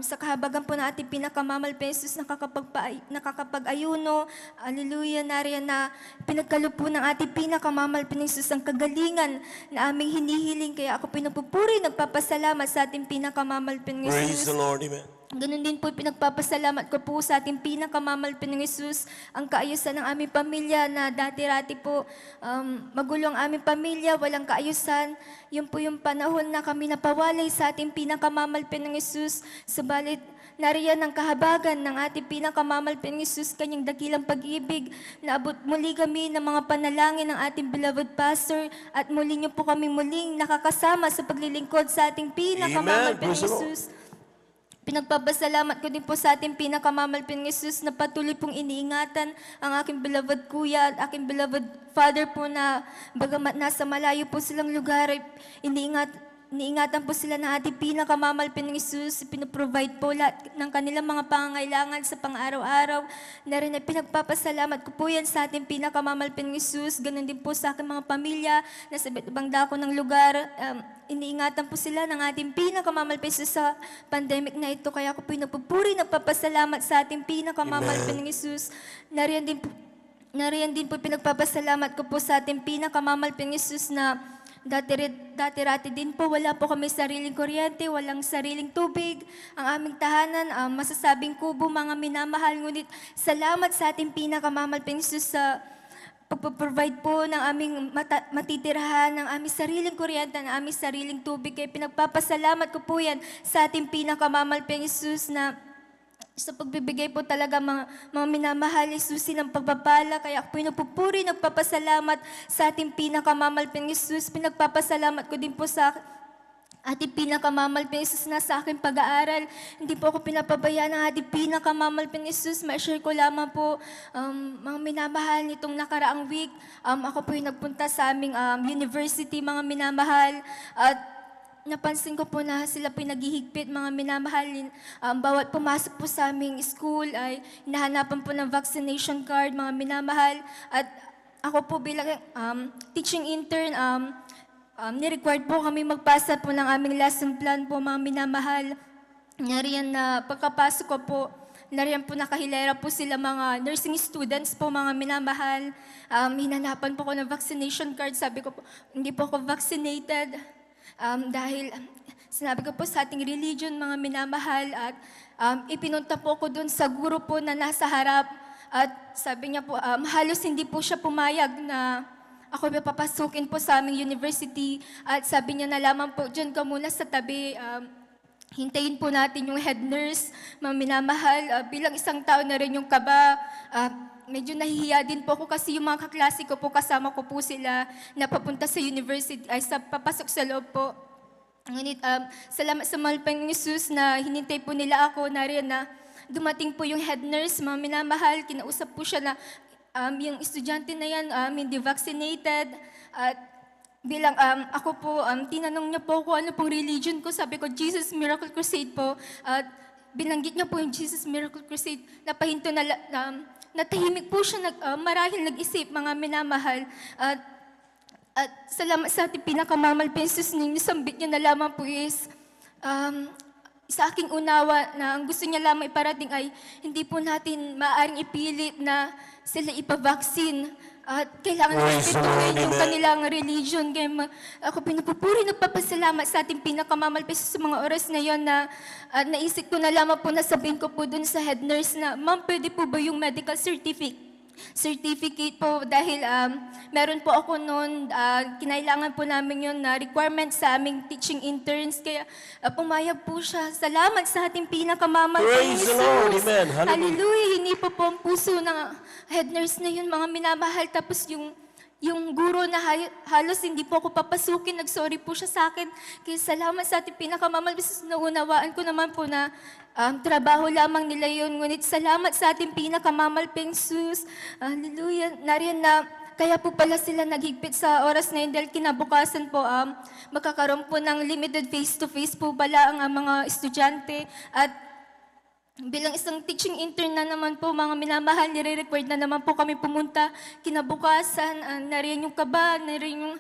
sa kahabagan po na ating pinakamamahal pa Jesus nakakapag-ayuno. Hallelujah, nariyan na pinagkaloob po ng ating pinakamamahal pa Jesus ang kagalingan na aming hinihiling. Kaya ako pinagpupuri, nagpapasalamat sa ating pinakamamahal pa Jesus. Praise the Lord. Amen. Ganun din po, pinagpapasalamat ko po sa ating pinakamamahal pa Jesus, ang kaayusan ng aming pamilya na dati-rati po magulo ang aming pamilya, walang kaayusan. Yun po yung panahon na kami napawalay sa ating pinakamamahal pa Jesus. Subalit, nariyan ang kahabagan ng ating pinakamamahal pa Jesus, kanyang dakilang pag-ibig. Naabot muli kami ng mga panalangin ng ating beloved pastor at muli niyo po kami muling nakakasama sa paglilingkod sa ating pinakamamahal pa Jesus. Pinagpapasalamat ko din po sa ating pinakamamahal pa Jesus na patuloy pong iniingatan ang aking beloved kuya at aking beloved father po na bagamat nasa malayo po silang lugar, ay iniingatan po sila ng ating pinakamamahal pa Jesus. Pinaprovide po lahat ng kanilang mga pangangailangan sa pang-araw-araw. Na rin ay pinagpapasalamat ko po yan sa ating pinakamamahal pa Jesus. Ganon din po sa aking mga pamilya na sa iba't ibang dako ng lugar. Iniingatan po sila ng ating pinakamamahal pa Jesus sa pandemic na ito. Kaya ako po nagpupuri, nagpapasalamat sa ating pinakamamahal pa Jesus. Nariyan din po pinagpapasalamat ko po sa ating pinakamamahal pa Jesus na dati-rati din po, wala po kami sariling kuryente, walang sariling tubig. Ang aming tahanan, masasabing kubo, mga minamahal. Ngunit salamat sa ating pinakamamahal pa Jesus sa pagpaprovide po ng aming matitirahan, ng aming sariling kuryente, ng aming sariling tubig. Kaya pinagpapasalamat ko po yan sa ating pinakamamahal pa Jesus na sa pagbibigay po talaga mga minamahal, susi ng pagpapala. Kaya ako po nagpupuri, nagpapasalamat sa ating pinakamamahal pa Jesus. Pinagpapasalamat ko din po sa ating pinakamamahal pa Jesus na sa aking pag-aaral. Hindi po ako pinapabayaan ng ating pinakamamahal pa Jesus. Ma-share ko lamang po, mga minamahal, nitong nakaraang week, ako po yung nagpunta sa aming university, mga minamahal, at napansin ko po na sila po naghihigpit, mga minamahalin. Bawat pumasok po sa aming school ay hinahanapan po ng vaccination card, mga minamahal. At ako po bilang teaching intern, ni-required po kami magpasa po ng aming lesson plan po, mga minamahal. Nariyan na pagkapasok ko po, nariyan po nakahilera po sila mga nursing students po, mga minamahal. Hinanapan po ko ng vaccination card. Sabi ko po, hindi po ako vaccinated. Dahil sinabi ko po sa ating religion, mga minamahal, at ipinunta po ako doon sa guro po na nasa harap. At sabi niya po, halos hindi po siya pumayag na ako papasukin po sa aming university. At sabi niya na lamang po, dyan ka muna sa tabi. Hintayin po natin yung head nurse, mga minamahal. Bilang isang tao na rin yung kaba, medyo nahihiya din po ako kasi yung mga kaklase ko po, kasama ko po sila na papunta sa university, ay papasok sa loob po. Ngunit salamat sa mahal pang Jesus na hinintay po nila ako, nariyan na dumating po yung head nurse, mga minamahal, kinausap po siya na yung estudyante na yan hindi vaccinated. At bilang ako po, tinanong niya po kung ano pong religion ko, sabi ko, Jesus Miracle Crusade po. At binanggit niya po yung Jesus Miracle Crusade, napahinto na natahimik po siya, marahil nag-isip, mga minamahal. At salamat sa ating pinakamamahal pa Jesus, sambit niya na lamang po is, sa aking unawa na ang gusto niya lamang iparating ay hindi po natin maaaring ipilit na sila ipabaksin at kailangan respetuhin yung kanilang religion. Kaya ako pinapupuri, nagpapasalamat sa ating pinakamamalpis sa mga oras na yon na naisip ko na lamang po na sabihin ko po dun sa head nurse na, ma'am, pwede po ba yung medical certificate po dahil meron po ako noon, kinailangan po namin yun na requirement sa aming teaching interns. Kaya pumayag po siya. Salamat sa ating pinakamamahal. Praise the Lord. Amen. Hallelujah. Hindi po ang puso ng head nurse na yun, mga minamahal. Tapos yung guro na halos hindi po ako papasukin, nag-sorry po siya sa akin. Kaya salamat sa ating pinakamamahal. Naunawaan ko naman po na trabaho lamang nila yun. Ngunit salamat sa ating pinakamamalping sus. Hallelujah. Nariyan na, kaya po pala sila naghigpit sa oras na yun dahil kinabukasan po magkakaroon po ng limited face-to-face po pala ang mga estudyante. At bilang isang teaching intern na naman po, mga minamahal, nire-required na naman po kami pumunta. Kinabukasan, nariyan yung kaba, nariyan yung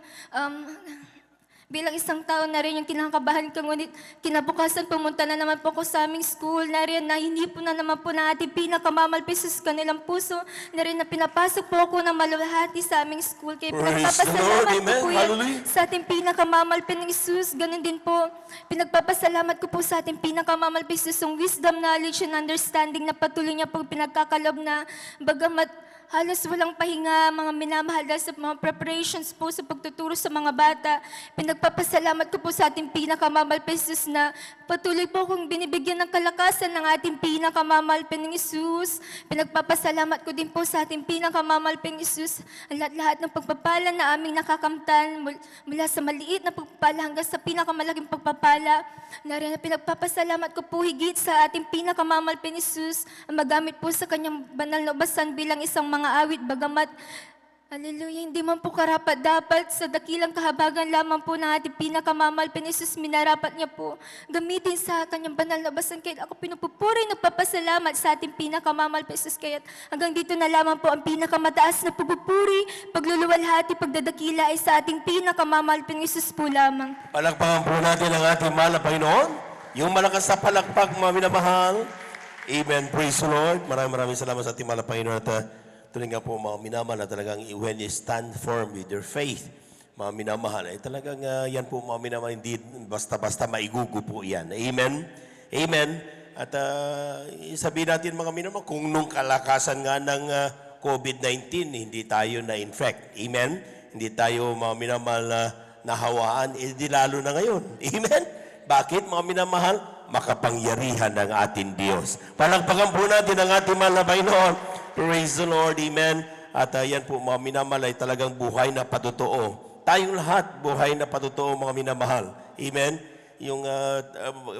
bilang isang tao na rin yung kinakabahan ko, ngunit kinabukasan pumunta na naman po ako sa aming school, na rin na hindi po na naman po na ating pinakamamalpisos kanilang puso, na rin na pinapasok po ako ng malulahati sa aming school. Kaya pinagpapasalamat ko po yan sa ating pinakamamalpin ng Isus. Ganun din po, pinagpapasalamat ko po sa ating pinakamamalpisos yung wisdom, knowledge, and understanding na patuloy niya po pinagkakalob na bagamat halos walang pahinga, mga minamahal dahil sa mga preparations po sa pagtuturo sa mga bata. Pinagpapasalamat ko po sa ating pinakamamalpisos na patuloy po akong binibigyan ng kalakasan ng ating pinakamamalping Isus. Pinagpapasalamat ko din po sa ating pinakamamalping Isus ang lahat-lahat ng pagpapala na aming nakakamtan mula sa maliit na pagpapala hanggang sa pinakamalaking pagpapala. Na pinagpapasalamat ko po higit sa ating pinakamamalping Isus ang magamit po sa kanyang banal na ubasan bilang isang mga awit, bagamat hallelujah, hindi man po karapat-dapat sa dakilang kahabagan lamang po ng ating pinakamamalpin Isus, minarapat niya po gamitin sa kanyang banal na basan. Kaya ako pinupupuri, nagpapasalamat sa ating pinakamamalpin Isus. Kaya hanggang dito na lamang po ang pinakamataas na pupupuri, pagluluwalhati, pagdadakila ay sa ating pinakamamalpin Isus po lamang. Palakpakan po natin ang ating mahal na Panginoon. Yung malakas na palakpak, mga minamahal. Amen. Praise the Lord. Maraming salamat sa ating mahal na Panginoon at tuloy nga po mga minamahal na talagang when you stand firm with your faith, mga minamahal, ay talagang yan po mga minamahal, hindi basta-basta maigugo po yan. Amen? Amen? At sabihin natin mga minamahal, kung nung kalakasan nga ng COVID-19, hindi tayo na-infect. Amen? Hindi tayo mga minamahal na nahawaan, hindi lalo na ngayon. Amen? Bakit mga minamahal? Makapangyarihan ng ating Diyos. Palagpagan po natin ang ating mahal na Panginoon. Praise the Lord, amen. At yan po mga minamahal ay talagang buhay na patotoo. Tayong lahat buhay na patotoo mga minamahal. Amen. Yung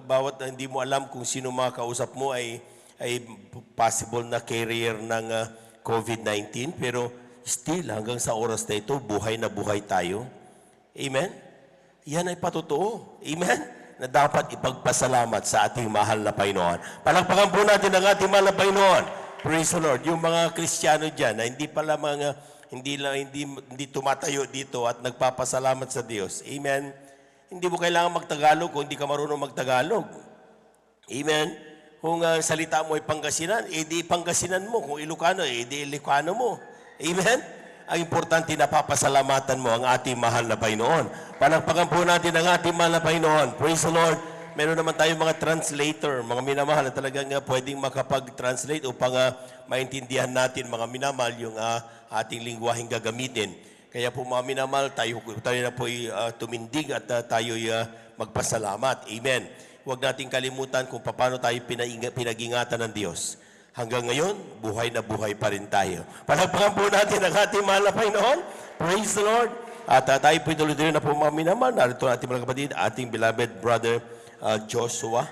bawat hindi mo alam kung sino mga kausap mo ay possible na carrier ng COVID-19, pero still hanggang sa oras na ito buhay na buhay tayo. Amen. Yan ay patotoo. Amen. Na dapat ipagpasalamat sa ating mahal na Panginoon. Palakpakan po natin ang ating mahal na Panginoon. Praise the Lord. Yung mga Kristiyano dyan na hindi pala hindi tumatayo dito at nagpapasalamat sa Diyos. Amen. Hindi mo kailangan magtagalog kung hindi ka marunong magtagalog. Amen. Kung salita mo ay Pangasinan, di Pangasinan mo. Kung Ilocano, di Ilocano mo. Amen. Ang importante na papasalamatan mo ang ating mahal na Panginoon. Palakpakan po natin ang ating mahal na Panginoon. Praise the Lord. Meron naman tayong mga translator, mga minamahal na talagang pwedeng makapag-translate upang maintindihan natin mga minamahal yung ating lingwaheng gagamitin. Kaya po mga minamahal, tayo na po tumindig at tayo magpasalamat. Amen. Huwag nating kalimutan kung paano tayo pinag-ingatan ng Diyos. Hanggang ngayon, buhay na buhay pa rin tayo. Palakpakan po natin ang ating mahal na Panginoon. Praise the Lord. At tayo po ituloy na po mga minamahal. Narito ang ating mga kapatid, ating beloved brother Joshua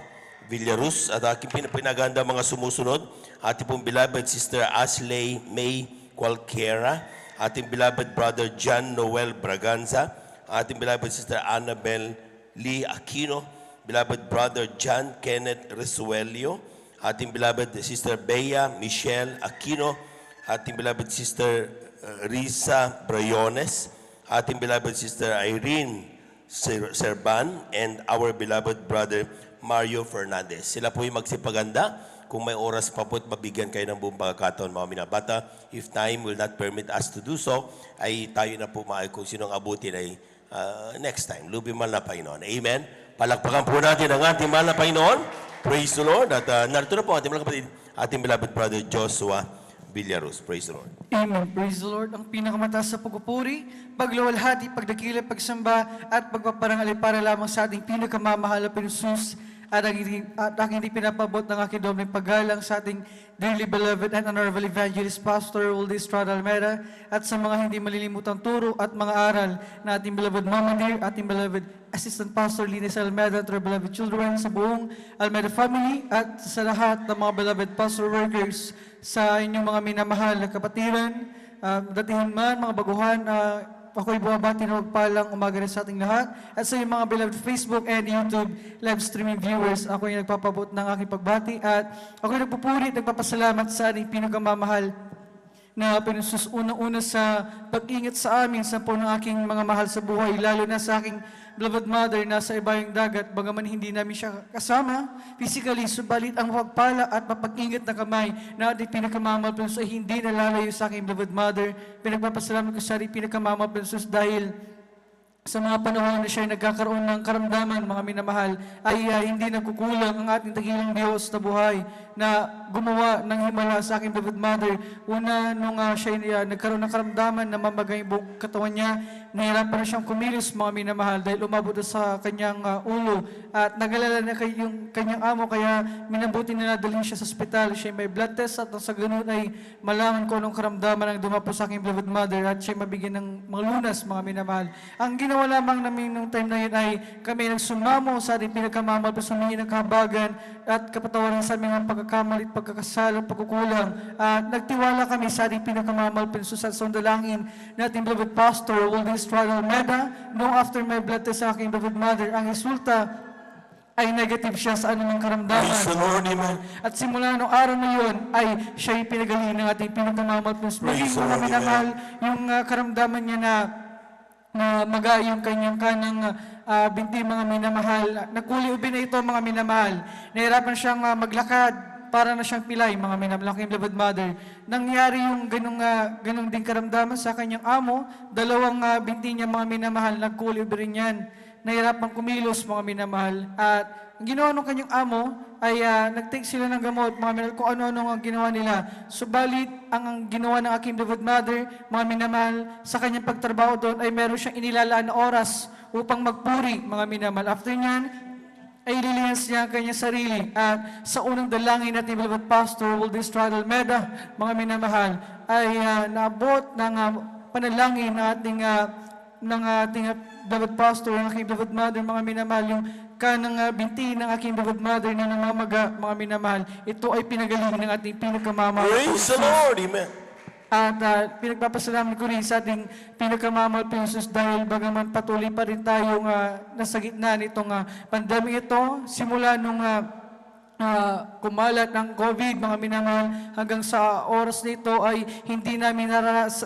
Villarus at aking pinaganda mga sumusunod, ating pong beloved sister Ashley May Qualquera, ating beloved brother John Noel Braganza, ating beloved sister Annabel Lee Aquino, beloved brother John Kenneth Resuelio, ating beloved sister Bea Michelle Aquino, ating beloved sister Risa Brayones, ating beloved sister Irene Sir Van, and our beloved brother Mario Fernandez. Sila po yung magsipaganda. Kung may oras pa po at mabigyan kayo ng buong pagkakataon, mga minabata, if time will not permit us to do so, ay tayo na po kung sinong abutin ay next time. Lubim man na Panginoon. Amen. Palakpakan po natin ang ating mahal na Panginoon. Praise the Lord. At narito na po ating mga kapatid, ating beloved brother Joshua Villarus. Praise the Lord. Amen. Praise the Lord. Ang pinakamataas sa pagpupuri, pagluwalhati, pagdakila, pagsamba, at pagpaparangali para lamang sa ating pinakamamahal na Panginoon at aking hindi pinapabot ng aking dobleng paggalang sa ating dearly beloved and honorable evangelist Pastor Wildy Estrada Almeida at sa mga hindi malilimutang turo at mga aral na ating beloved Mama Dear, ating beloved Assistant Pastor Linis Almeida at our beloved children sa buong Almeida family at sa lahat ng mga beloved pastor workers sa inyong mga minamahal na kapatiran, datihan man, mga baguhan, ako'y bumabati na magpalang umaga rin sa ating lahat. At sa mga beloved Facebook and YouTube live streaming viewers, ako'y nagpapabot ng aking pagbati at ako'y nagpupuri at nagpapasalamat sa ating pinakamamahal na Panginoon unang-una sa pag-ingat sa amin sa po ng aking mga mahal sa buhay, lalo na sa aking beloved mother na sa ibayang dagat, bagaman hindi namin siya kasama physically, subalit ang pagpala at mapag-ingat na kamay na ating pinakamamal Panginoon ay hindi nalalayo sa aking beloved mother. Pinagpapasalamat ko sa ating pinakamamal Panginoon dahil sa mga panahon na siya ay nagkakaroon ng karamdaman, mga minamahal, ay hindi nagkukulang ang ating dakilang Diyos na buhay na gumawa ng himala sa aking beloved mother. Una, nung siya ay nagkaroon ng karamdaman na mamagay yung buong katawan niya, nahirapan na siyang kumilos, mga minamahal, dahil umabot sa kanyang ulo at nagalala na yung kanyang amo, kaya minabuti na nadalhin siya sa ospital. Siya may blood test at sa ganun ay malaman ko anong karamdaman ang dumapo sa aking beloved mother at siya mabigyan ng mga lunas, mga minamahal. Ang ginawa lamang namin nung time na yun ay kami nagsumamo sa ating pinagkamamal, pasumingi ng kahabagan at kapatawaran sa aming mga pagkakamalit, pagkakasala, pagkukulang. At nagtiwala kami sa ating pinagkamamal, pinsusat sa undalangin na ating beloved pastor, Wildy Estrada Almeida. No, after my blood test sa aking beloved mother, ang resulta ay negative siya sa anumang karamdaman. At simula nung araw na yun, ay siya ay pinagaling ng ating pinagkamamal, maging mga minamahal yung karamdaman niya na maga yung kanyang kanang binti, mga minamahal. Nagkuli-ubi na ito, mga minamahal. Nahirapan siyang maglakad, para na siyang pilay, mga minamahal, aking beloved mother. Nangyari yung ganong din karamdaman sa kanyang amo, dalawang binti niya, mga minamahal, nagkuli-ubi rin yan. Nahirapan kumilos, mga minamahal. At ang ginawa ng kanyang amo ay nag-take sila ng gamot, mga minamahal, kung ano-ano ang ginawa nila. Subalit, ang ginawa ng aking beloved mother, mga minamahal, sa kanyang pagtrabaho doon ay meron siyang inilalaan na oras upang magpuri, mga minamahal. After niyan, ay lilihas niya ang kanyang sarili. At sa unang dalangin natin, beloved Pastor Wildy Estrada Almeida, mga minamahal, ay naabot ng panalangin ng ating beloved pastor, ng aking beloved mother, mga minamahal, yung kanang binti ng aking beloved mother na namamaga, mga minamahal. Ito ay pinagaling ng ating pinagkamamahal. Praise the Lord. Amen. At pinagpapasalamat ko rin sa ating pinakamamahal Panginoon dahil bagaman patuloy pa rin tayong nasa gitna nitong pandemic ito, simula nung kumalat ng COVID, mga minamahal, hanggang sa oras nito ay hindi namin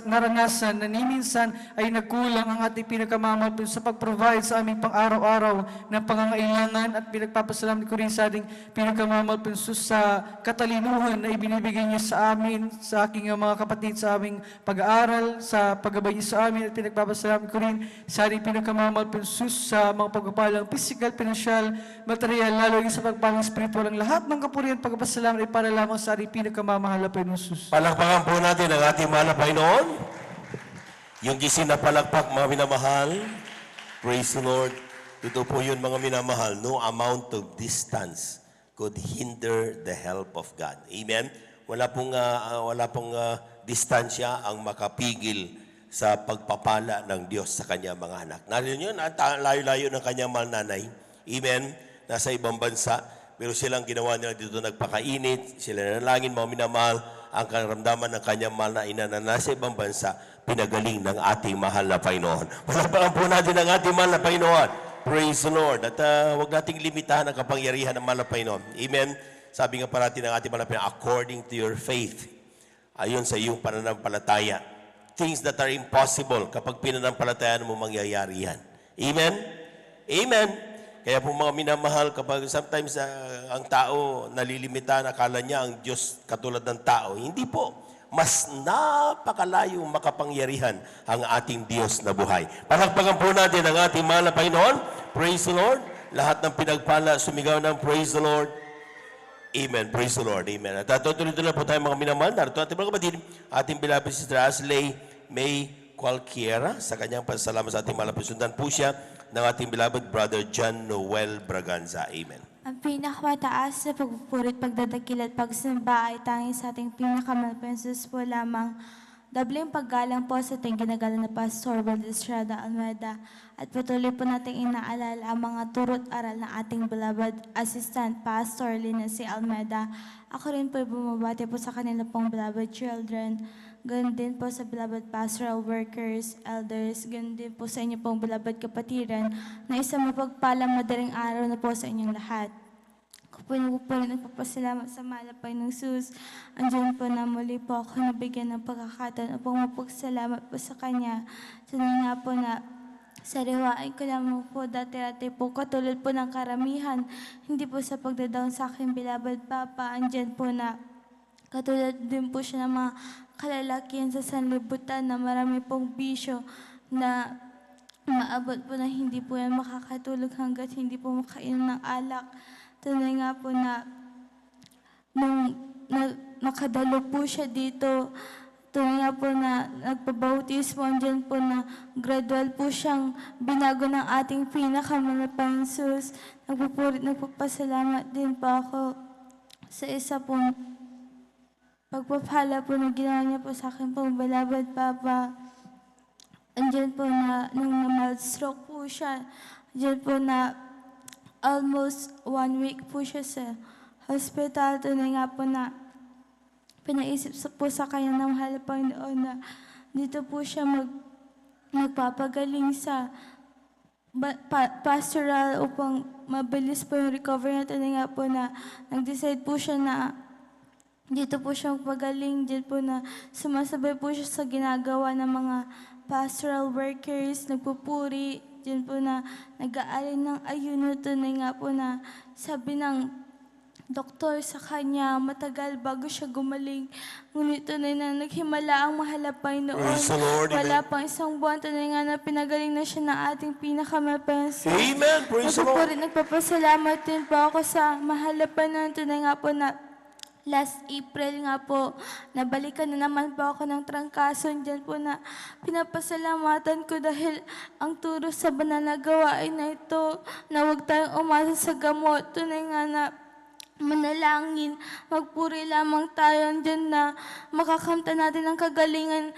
naranasan na minsan ay nagkulang ang ating pinakamamahal sa pag-provide sa aming pang-araw-araw na pangangailangan. At pinagpapasalamat ko rin sa ating pinakamamahal sa katalinuhan na ibinibigay niya sa amin, sa aking mga kapatid, sa aming pag-aaral, sa paggabay niya sa amin. At pinagpapasalamat ko rin sa ating pinakamamahal sa mga pagpapalang physical, financial, material, lalo yung sa pagpapalang spiritual. Ang lahat ng kapurihan, pagpapasalamat ay para lamang sa ating pinakamamahal na Panginoon Jesus. Palakpakan po natin ang ating mahal na Panginoon. Yung gisin na palakpak, mga minamahal. Praise the Lord. Ito po yun, mga minamahal. No amount of distance could hinder the help of God. Amen? Wala pong distansya ang makapigil sa pagpapala ng Diyos sa kanyang mga anak. Narinig yun, layo-layo ng kanyang mahal nanay. Amen? Nasa ibang bansa. Pero silang ginawa nila dito, nagpakainit, sila nanalangin, mga minamahal, ang karamdaman ng kanyang mahal na ina na nasa ibang bansa, pinagaling ng ating mahal na Panginoon. Palakpakan po natin ang ating mahal na Panginoon. Praise the Lord. At huwag nating limitahan ang kapangyarihan ng mahal na Panginoon. Amen. Sabi nga parati ng ating mahal na Panginoon, according to your faith, ayon sa iyong pananampalataya. Things that are impossible, kapag pinanampalatayaan mo, mangyayari yan. Amen. Amen. Kaya po mga minamahal, kapag sometimes ang tao nalilimita, akala niya ang Diyos katulad ng tao. Hindi po. Mas napakalayo makapangyarihan ang ating Diyos na buhay. Palakpakan po natin ang ating mahal na Panginoon. Praise the Lord. Lahat ng pinagpala, sumigaw ng praise the Lord. Amen. Praise the Lord. Amen. At tuloy-tuloy po tayo mga minamahal. Narito ating mga kapatid, ating beloved sister Asley May Cualquiera sa kanyang pasasalamat sa ating mahal na sundan po siya ng ating beloved brother John Noel Braganza. Amen. Ang pinakamataas na pagpupuri, pagdadakil at pagsamba ay tanging sa ating pinakamalpensus po lamang. Dobleng paggalang po sa ating ginagalang na Pastor Wilde Estrada Almeida at patuloy po nating inaalala ang mga turot aral ng ating beloved Assistant Pastor Lina C. Almeida. Ako rin po bumabati po sa kanila pong beloved children. Ganoon din po sa beloved pastoral workers, elders, ganoon din po sa inyo pong beloved kapatiran na isang mapagpalang madaling araw na po sa inyong lahat. Ako po rin nagpapasalamat sa mahal na Panginoong Sus. Andiyan po na muli po ako nabigyan ng pagkakataon upang mapagsalamat po sa Kanya. Sanay nga po na sariwain ko lamang po dati-dati po katulad po ng karamihan. Hindi po sa pagdadaon sa aking beloved Papa. Andiyan po na katulad din po siya ng mga kalalakihan sa sanlibutan na marami pong bisyo na maabot po na hindi po yan makakatulog hanggat hindi po makainom ng alak. Tunay nga po na nung nakadalo po siya dito, tunay nga po na nagpabautismo, andyan po na gradual po siyang binago ng ating pinakamalapang Sus. Nagpapasalamat din po ako sa isa pong pagpapala po na ginawa niya po sa akin pong beloved Papa. Andyan po na nung na-mild stroke po siya, andyan po na almost 1 week po siya sa hospital. Tunay nga po na pinaisip po sa kanya ng mahal na Panginoon na dito po siya magpapagaling sa pastoral upang mabilis po yung recovery niya. Tunay nga po na nag-decide po siya na dito po siya magpagaling. Diyan po na sumasabay po siya sa ginagawa ng mga pastoral workers, nagpupuri. Diyan po na nag-aalin ng ayuno. Tunay nga po na sabi ng doktor sa kanya, matagal bago siya gumaling. Ngunit tunay na naghimala ang mahal na Panginoon. Wala pang isang buwan, tunay nga na pinagaling na siya ng ating pinakamapansin. Amen! Praise the Lord! Nagpapasalamat din po ako sa mahal na Panginoon. Tunay nga po na last April nga po, nabalikan na naman po ako ng trangkaso. Diyan po na pinapasalamatan ko dahil ang turo sa banal na gawain na ito na huwag tayong umasa sa gamot. Tunay nga na manalangin, magpuri lamang tayo dyan na makakamta natin ang kagalingan.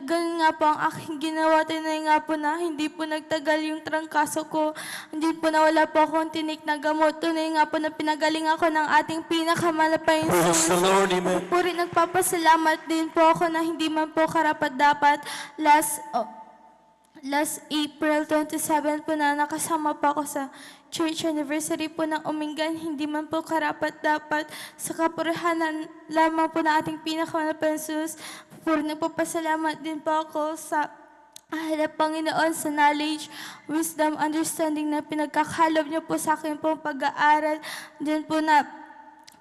Ganun nga po ang aking ginawa. Tinay nga po na hindi po nagtagal yung trangkaso ko. Hindi po na wala po akong tinik na gamot. Tunay nga po na pinagaling ako ng ating pinakamalapay Praise the Lord, amen. Puri, nagpapasalamat din po ako na hindi man po karapat-dapat. Last April 27 po na nakasama pa ako sa church anniversary po ng Umingan, hindi man po karapat-dapat sa kapurihanan lamang po na ating pinakamalapang Sus. Nagpapasalamat din po ako sa Ahal Panginoon sa knowledge, wisdom, understanding na pinagkakalob niyo po sa akin pong pag-aaral. Din po na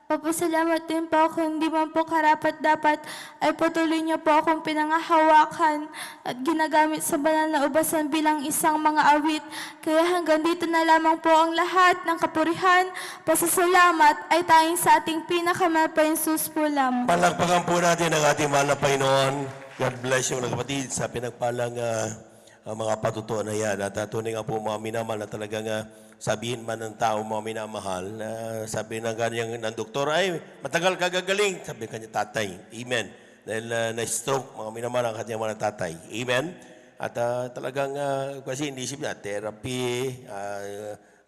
papasalamat din po ako, hindi man po karapat-dapat ay patuloy niyo po akong pinangahawakan at ginagamit sa banal na ubasan bilang isang mga awit. Kaya hanggang dito na lamang po ang lahat ng kapurihan, pasasalamat ay tanging sa ating pinakamalapay Sus po lamang. Palakpakan po natin ang ating mahal na Panginoon. God bless you mga kapatid sa pinagpalang mga patutuan na yan. At tunay nga po mga minamahal na talagang sabihin man ng tao mga minamahal, sabi ng kanyang ng doktor, ay matagal kagagaling. Sabi kanya tatay. Amen. Dahil na-stroke mga minamahal ang kanyang mga tatay. Amen. At talagang kasi inisip niya, therapy,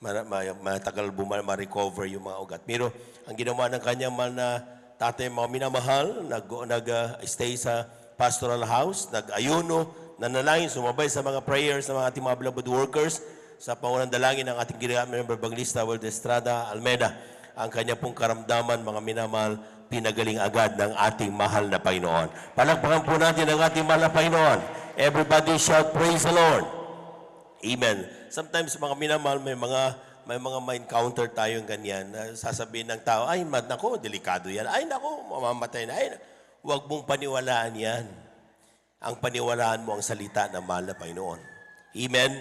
matagal ma-recover yung mga ugat. Pero ang ginawa ng kanyang mahal na tatay mga minamahal, nag-stay sa pastoral house, nag-ayuno, nanalangin, sumabay sa mga prayers ng mga ating mga beloved workers, sa pangunang dalangin ng ating ginamit member Evangelista Wilde Estrada Almeida. Ang kanya pong karamdaman, mga minamahal, pinagaling agad ng ating mahal na Panginoon. Palakpakan po natin ang ating mahal na Panginoon. Everybody shout, praise the Lord. Amen. Sometimes mga minamahal, may mga ma-encounter tayong ganyan. Na sasabihin ng tao, ay, nako, delikado yan. Ay, nako, mamamatay na. Ay, huwag mong paniwalaan yan. Ang paniwalaan mo ang salita ng mahal na Panginoon. Amen?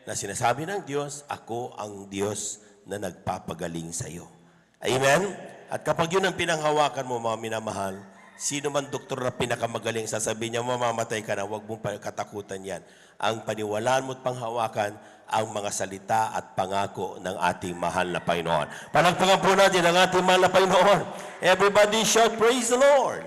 Na sinasabi ng Diyos, ako ang Diyos na nagpapagaling sa iyo. Amen? At kapag yun ang pinanghawakan mo, mga minamahal, sino man doktor na pinakamagaling, sasabihin niya, mamamatay ka na, huwag mong katakutan yan. Ang paniwalaan mo at panghawakan, ang mga salita at pangako ng ating mahal na Panginoon. Palagpagan po natin ang ating mahal na Panginoon. Everybody shout, praise the Lord.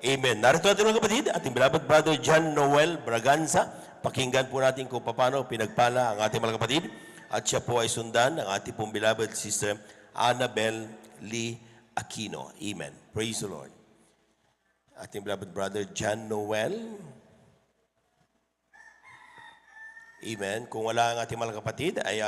Amen. Narito natin mga kapatid, ating beloved brother John Noel Braganza. Pakinggan po natin kung paano pinagpala ang ating mga kapatid. At siya po ay sundan ng ating pong beloved sister Annabel Lee Aquino. Amen. Praise the Lord. Ating beloved brother John Noel. Amen. Kung wala ang ating mga kapatid, ay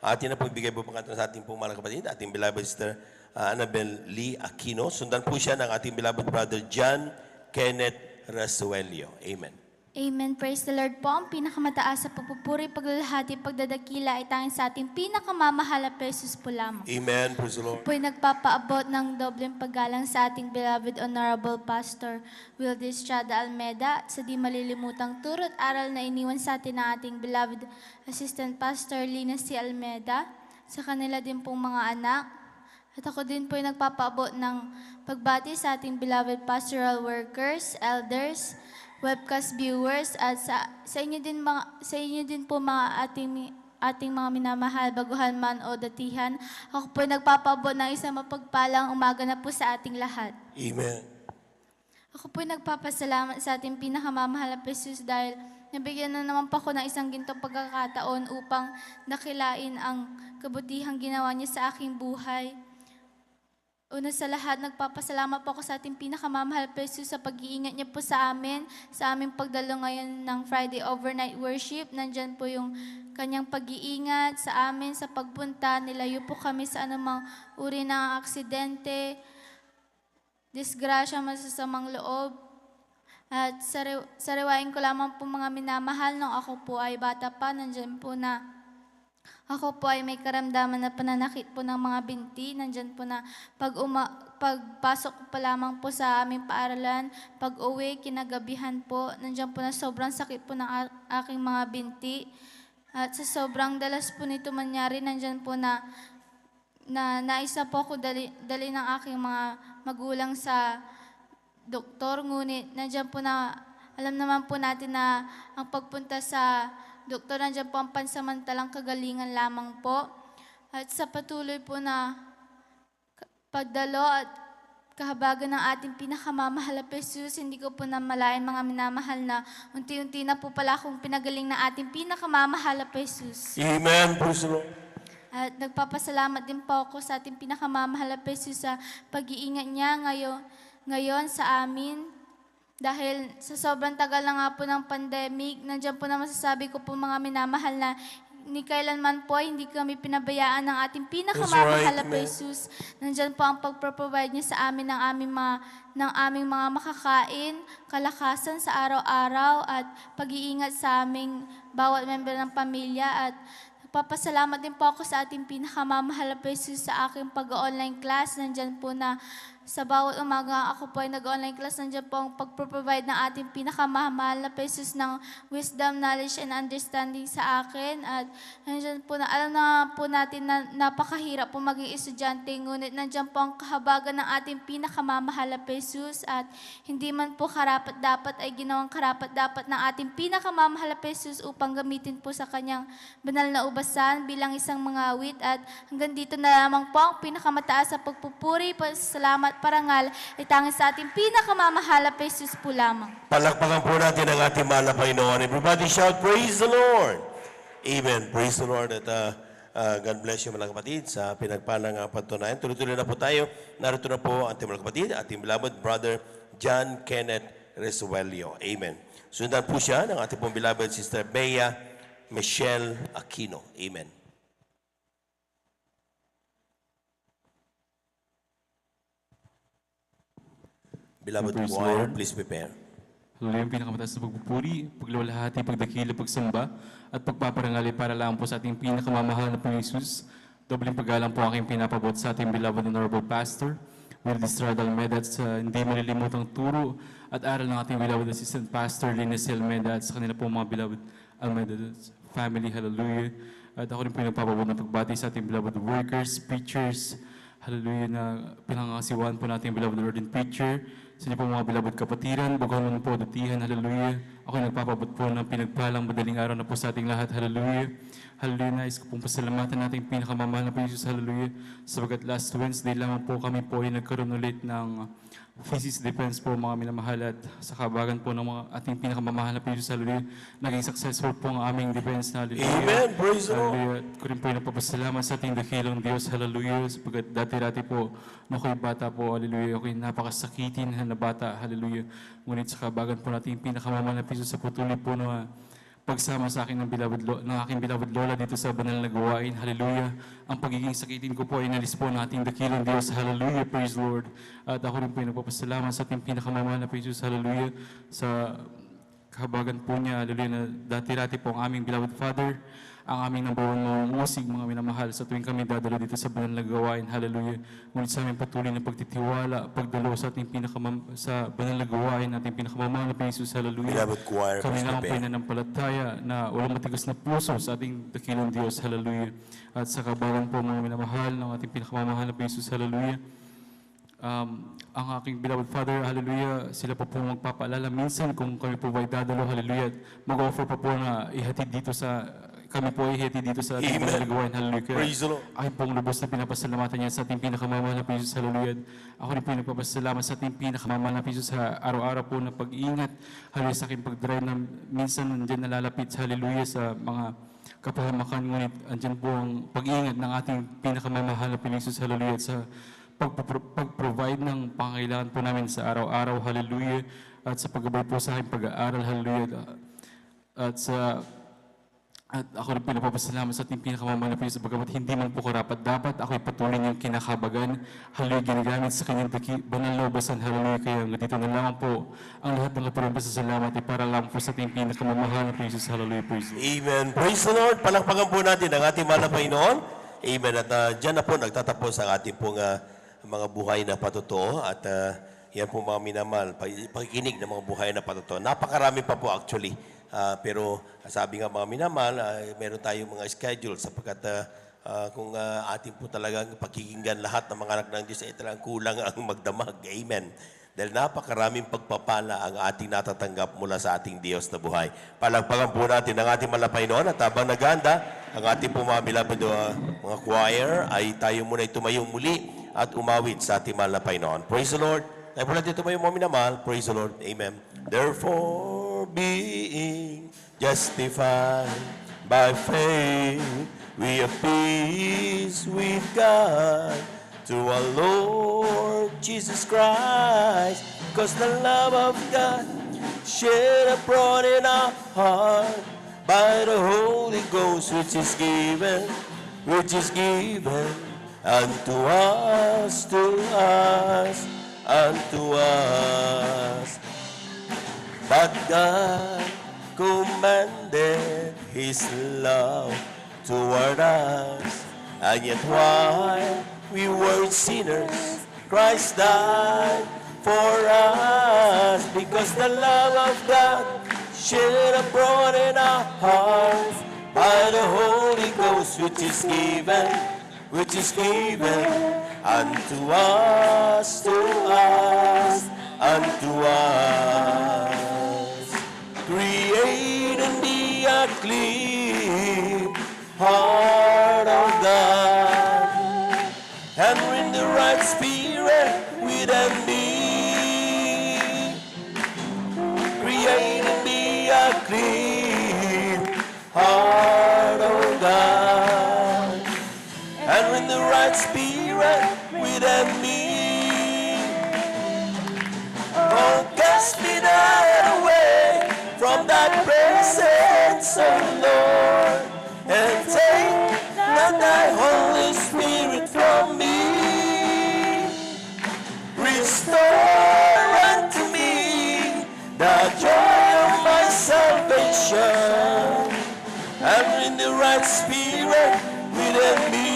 atin na pong bigay po pangatong sa ating pong mga kapatid, ating beloved sister Annabel Lee Aquino. Sundan po siya ng ating beloved brother John Kenneth Rasuelio. Amen. Amen. Praise the Lord po. Ang pinakamataas sa pagpupuri, paglalahati, pagdadakila ay tanging sa ating pinakamamahal na Jesus po lamang. Amen. Praise the Lord. Po'y nagpapaabot ng dobleng paggalang sa ating beloved Honorable Pastor Wildy Estrada Almeda at sa di malilimutang turo at aral na iniwan sa atin ng ating beloved Assistant Pastor Lina C. Almeda, sa kanila din pong mga anak. At ako din po'y nagpapaabot ng pagbati sa ating beloved pastoral workers, elders, webcast viewers at sa inyo din po mga ating mga minamahal, baguhan man o datihan. Ako po nagpapaabot ng isang mapagpalang umaga na po sa ating lahat. Amen. Ako po nagpapasalamat sa ating pinakamamahal na Jesus dahil nabigyan na naman po ako ng isang gintong pagkakataon upang nakilain ang kabutihang ginawa niya sa aking buhay. Una sa lahat, nagpapasalamat po ako sa ating pinakamamahal po Jesus sa pag-iingat niya po sa aming pagdalo ngayon ng Friday Overnight Worship. Nandyan po yung kanyang pag-iingat sa amin, sa pagpunta. Nilayo po kami sa anumang uri ng aksidente, disgrasya, masasamang loob. At sariwain ko lamang po mga minamahal nung ako po ay bata pa, nandyan po na ako po ay may karamdaman na pananakit po ng mga binti. Nandyan po na pagpasok ko pa lamang po sa aming paaralan, pag-uwi, kinagabihan po, nandyan po na sobrang sakit po ng aking mga binti. At sa sobrang dalas po nito mangyari, nandyan po na naisa po ako dali ng aking mga magulang sa doktor. Ngunit nandyan po na, alam naman po natin na ang pagpunta sa doktor, nandiyan po ang pansamantalang kagalingan lamang po. At sa patuloy po na pagdalo at kahabagan ng ating pinakamamahal na Jesus, hindi ko po namalayan mga minamahal na unti-unti na po pala akong pinagaling ng ating pinakamamahal na Jesus. Amen. Praise the Lord. At nagpapasalamat din po ako sa ating pinakamamahal na Jesus sa pag-iingat niya ngayon sa amin. Dahil sa sobrang tagal na nga po ng pandemic, nandiyan po na masasabi ko po mga minamahal na ni kailanman po hindi kami pinabayaan ng ating pinakamamahal na Jesus. Nandiyan po ang pagproprovide niya sa amin ng aming mga makakain, kalakasan sa araw-araw at pag-iingat sa aming bawat member ng pamilya. At nagpapasalamat din po ako sa ating pinakamamahal na Jesus sa aking pag-online class. Nandiyan po na sa bawat umaga ako po ay nag-online class, nandiyan po ang pag-provide ng ating pinakamahal na Jesus ng wisdom, knowledge, and understanding sa akin. At nandiyan po na, alam na po natin na napakahirap po maging estudyante, ngunit nandiyan po ang kahabagan ng ating pinakamamahal na Jesus. At hindi man po karapat-dapat ay ginawang karapat-dapat ng ating pinakamamahal na Jesus upang gamitin po sa kanyang banal na ubasan bilang isang mga awit. At hanggang dito na lamang po ang pinakamataas sa pagpupuri, pasalamat, parangal ay tanging sa ating pinakamamahal na Jesus po lamang. Palakpakan po natin ang ating mahal na Panginoon. Everybody shout, praise the Lord. Amen. Praise the Lord. At God bless you mga kapatid sa pinagpalang patunayan. Tuloy-tuloy na po tayo. Narito na po ang ating mga kapatid, ating beloved brother John Kenneth Resuelio. Amen. Sundan po siya ng ating pong beloved sister Bea Michelle Aquino. Amen. Beloved choir, please prepare. Hallelujah, ang pinakamataas na pagpupuri, pagluwalhati, pagdakila, pagsamba, at pagpaparangali para lang po sa ating pinakamamahal na Panginoong Jesus. Dobling paggalang po aking pinapabot sa ating beloved Honorable Pastor, Will Estrada Almeida, at sa hindi malilimutang turo at aral ng ating beloved Assistant Pastor, Linus Almeida, at sa kanila po mga beloved Almeida family. Hallelujah. At ako rin po nagpapabot ng pagbati sa ating beloved workers, preachers, hallelujah, na pinangangasiwan po natin beloved Lord and preacher. Sa inyo po mga beloved kapatiran, bagon po dutihan, hallelujah. Ako nagpapabot po ng pinagpalang madaling araw na po sa ating lahat, hallelujah. Hallelujah, nais ko pong pasalamatan natin pinakamamahal na po Jesus, hallelujah. Sabagat last Wednesday lamang po kami po ay nagkaroon ulit ng thesis defense po mga minamahal at sa kabagan po ng mga ating pinakamamahal na po Jesus, hallelujah. Naging successful po ang aming defense, hallelujah. Amen, praise the Lord. Hallelujah. At ko rin po ay nagpapasalamat sa ating dakilang Diyos, hallelujah. Sabagat dati-dati po, nung ako'y bata po, hallelujah, ako'y napakasakitin na bata, hallelujah. Ngunit sa kabagan po natin pinakamamahal na po Jesus sa patuloy po na pagsama sa akin ng aking beloved Lola dito sa banal na gawain, hallelujah. Ang pagiging sakitin ko po ay nalis po ng ating dakilang Diyos, hallelujah, praise Lord. At ako rin po ay nagpapasalamat sa ating pinakamamahal na Jesus, hallelujah, sa kahabagan po niya, hallelujah, na dati-rati po ang aming beloved Father, ang aming number one musig, mga minamahal, sa tuwing kami dadalo dito sa banal na gawain, hallelujah. Ngunit sa aming patuloy na pagtitiwala, pagdalo sa ating sa banal na gawain, ating pinakamamahal na Jesus, hallelujah. Beloved choir, Kami Pastor naman po Ben. ay nananampalataya na walang matigas na puso sa ating dakilang Diyos, hallelujah. At sa kabagan po mga minamahal ng ating pinakamamahal na Jesus, hallelujah. Ang aking beloved Father, hallelujah, sila po magpapaalala minsan kung kami po ay dadalo, hallelujah, mag-offer pa po na ihatid dito sa kami po ay ihatid dito sa ating pinalagawain, hallelujah. Praise the Lord. Aking pong lubos na pinapasalamatan niya sa ating pinakamamahal na Jesus, hallelujah. Ako rin po ay nagpapasalamat sa ating pinakamamahal na Jesus sa araw-araw po na pag-iingat, hallelujah, sa aking pag-drive na minsan nandiyan nalalapit, hallelujah, sa mga kapahamakan, ngunit andyan po ang pag-iingat ng ating pinakamamahal na Jesus, hallelujah, sa pag-provide ng pangangailangan po namin sa araw-araw, hallelujah, at sa paggabay po sa aking pag-aaral, hallelujah, at ako rin pinapapasalamat sa ating pinakamamahal na Panginoon sa bagamat hindi man po karapat-dapat, ako'y patuloy niyang kinakabagan, hallelujah, ginagamit sa kanyang banal na ubasan, hallelujah, kaya dito na lamang po ang lahat ng kapurang pasasalamat ay para lang po sa ating pinakamamahal na Panginoon, hallelujah, praise the Lord. Amen. Praise the Lord. Palakpakan po natin ang ating mahal na Panginoon. Amen. At dyan na po nagtatapos ang ating pong mga buhay na patotoo at yan po mga minamahal, pakikinig ng mga buhay na patotoo. Napakarami pa po actually. Pero sabi nga mga minamahal, meron tayong mga schedule sapagkat kung atin po talagang pakikinggan lahat ng mga anak ng Diyos ay talagang kulang ang magdamag. Amen. Dahil napakaraming pagpapala ang ating natatanggap mula sa ating Diyos na buhay. Palagpagan po natin ang ating malapay noon at habang naganda, ang ating po mga beloved mga choir ay tayo muna tumayo muli at umawit sa ating malapay noon. Praise the Lord. Tayo po natin tumayo mga minamahal. Praise the Lord. Amen. Therefore, being justified by faith, we have peace with God through our Lord Jesus Christ, because the love of God shed abroad in our heart by the Holy Ghost, which is given unto us, unto us. But God commanded His love toward us, and yet while we were sinners, Christ died for us, because the love of God shed abroad in our hearts by the Holy Ghost, which is given unto us, unto us. Create in me a clean heart, O God, and bring the right spirit within me. Create in me a clean heart, O God, and bring the right spirit within me. Oh, cast me not away from that presence, O Lord, and take not thy Holy Spirit from me. Restore unto me the joy right spirit within me.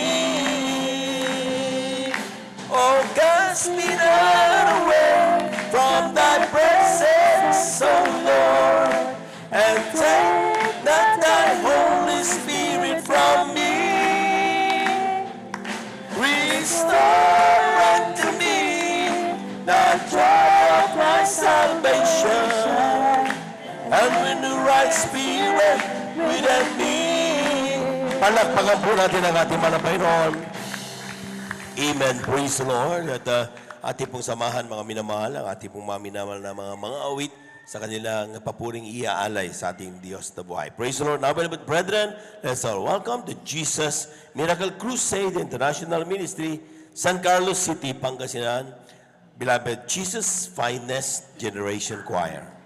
Oh, cast me not away from thy presence, oh Lord, and take not thy Holy Spirit from me. Restore unto me the joy of my salvation, and renew right spirit within me. Palakpakan po natin ang ating Panginoon. Amen. Praise the Lord. At ating pong samahan, mga minamahal, ang ating pong mga minamahal na mga awit sa kanilang papuring iaalay sa ating Diyos na buhay. Praise the Lord. Now, beloved brethren, let's all welcome to Jesus Miracle Crusade International Ministry, San Carlos City, Pangasinan, beloved Jesus Finest Generation Choir.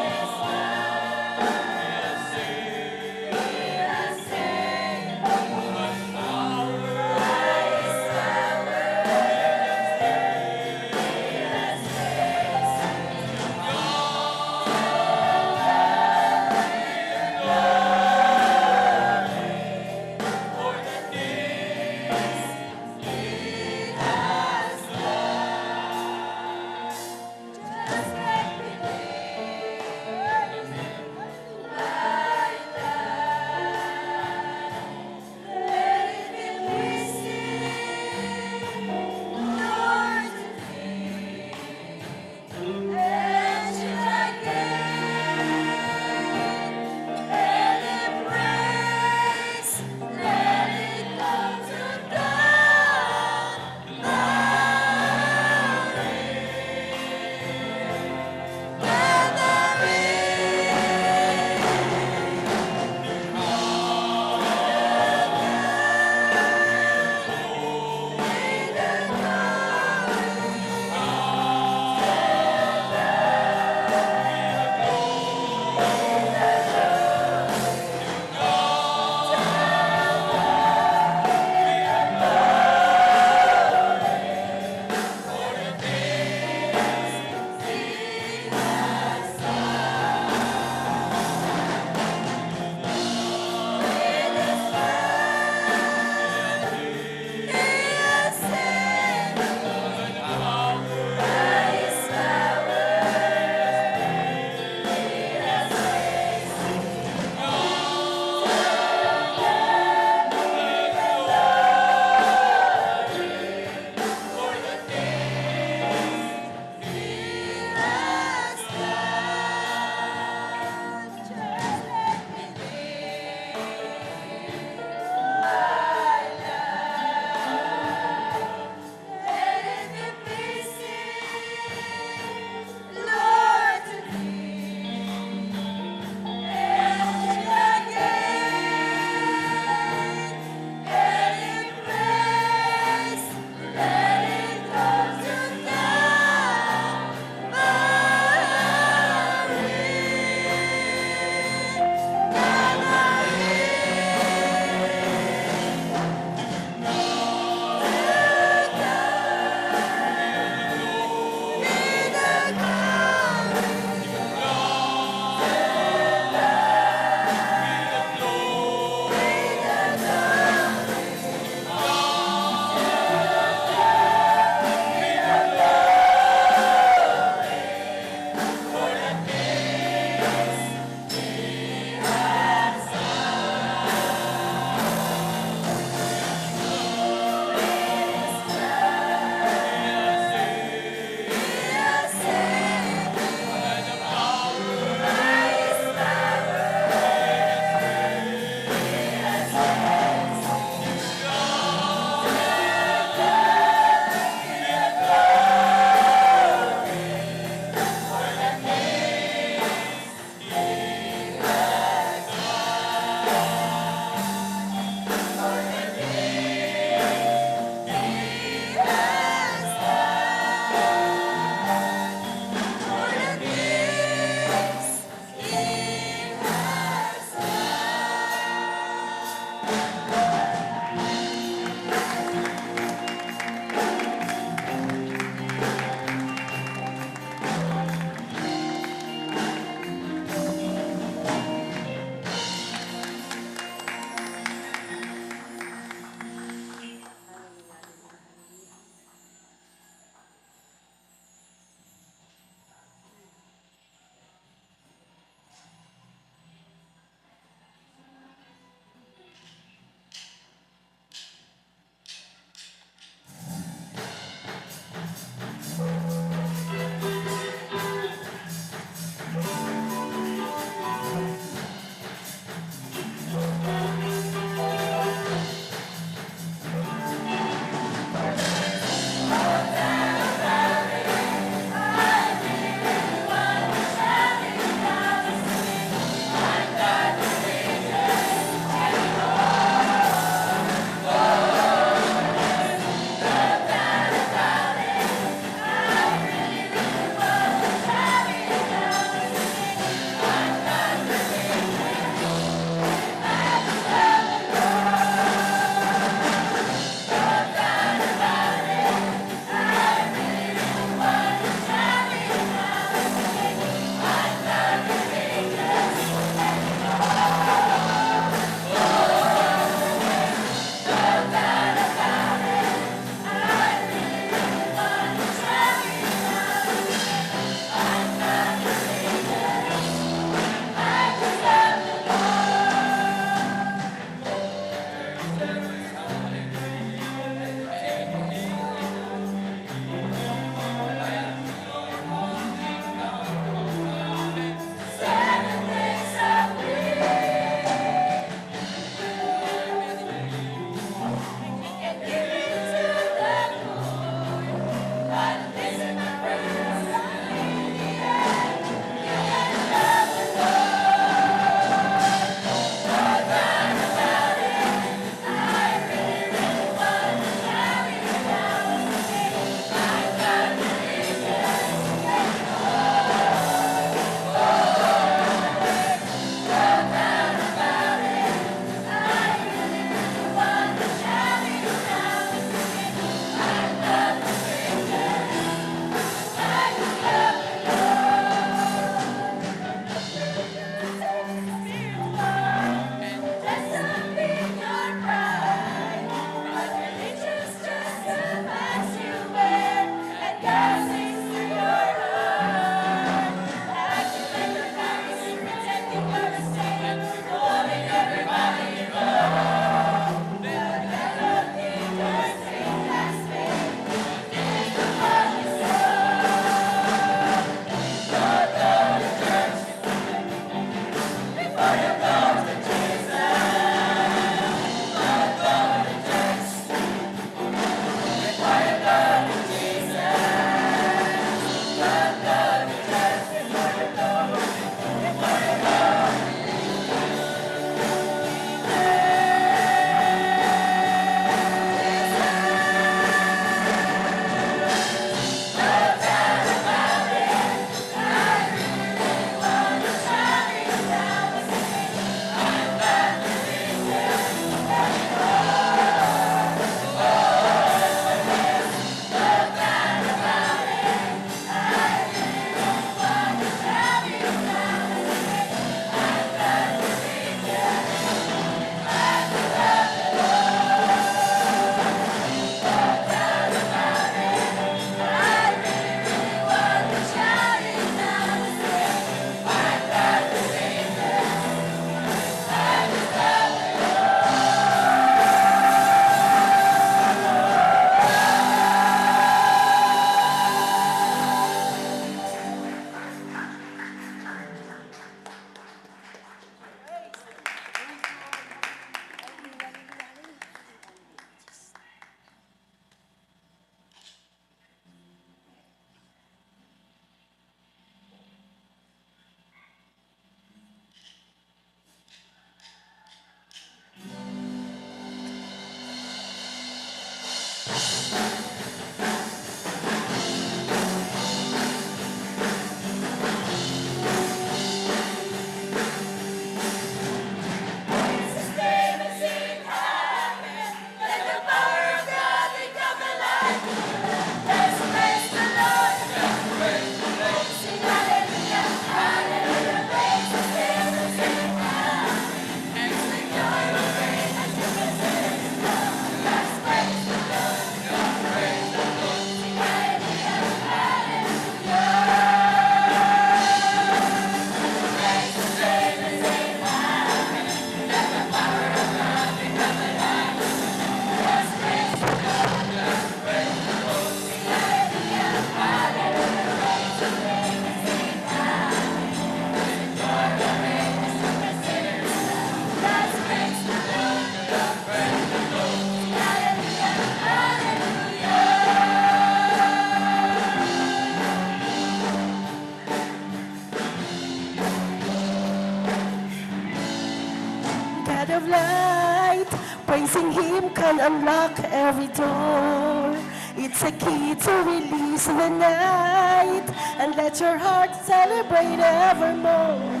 God of light, praising Him can unlock every door. It's a key to release the night and let your heart celebrate evermore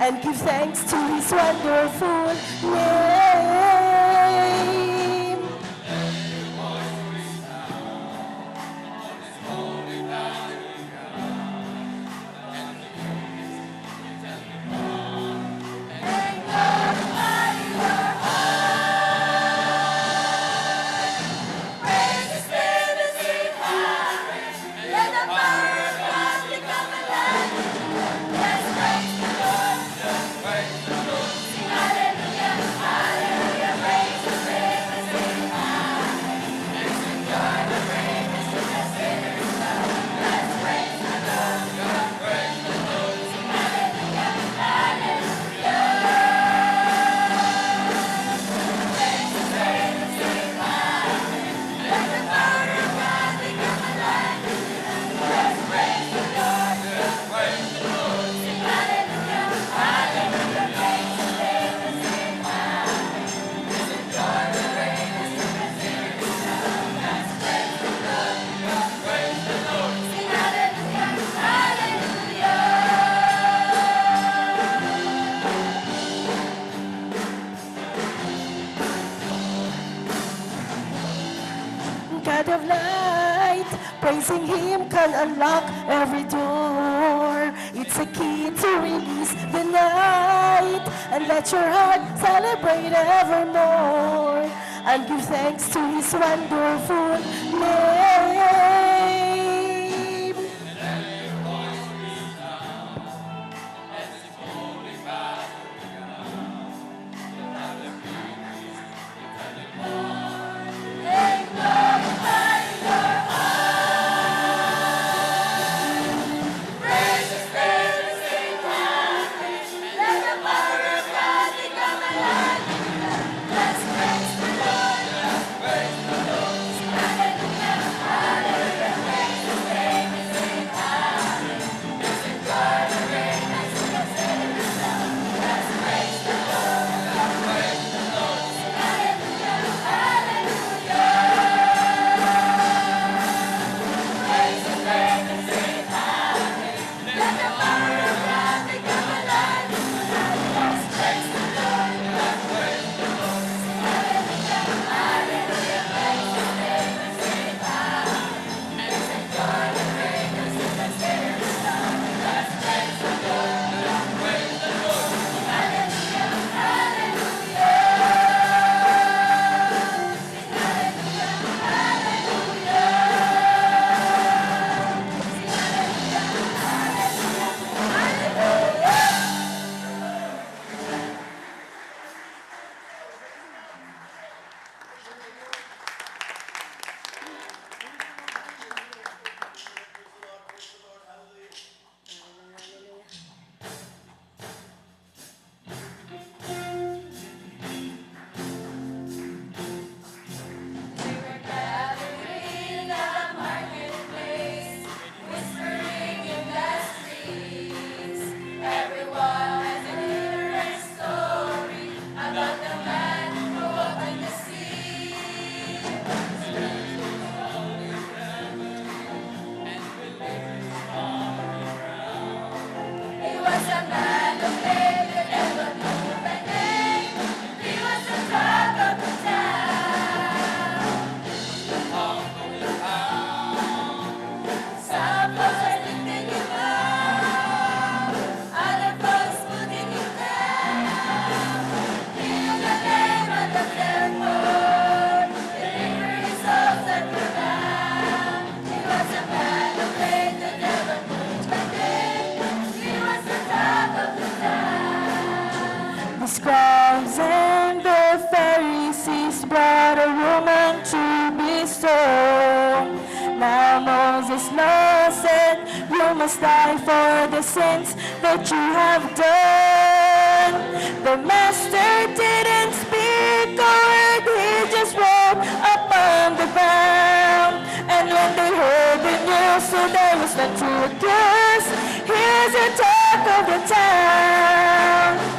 and give thanks to His wonderful name. God of light, praising Him can unlock every door. It's a key to release the night and let your heart celebrate evermore and give thanks to His wonderful name. The scribes and the Pharisees brought a woman to be stoned. Now Moses' law said, you must die for the sins that you have done. The master didn't speak a word, he just rolled up on the ground. And when they heard the news, so there was none to accuse. Here's the talk of the town.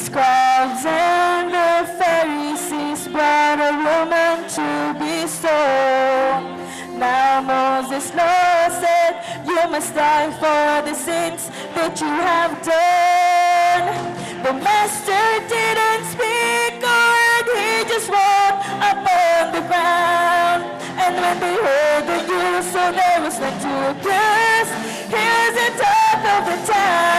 scribes and the Pharisees brought a woman to be stoned. Now Moses' law said, you must die for the sins that you have done. The master didn't speak a word, he just wrote upon the ground. And when they heard the news, so there was none to curse. Here's the top of the town.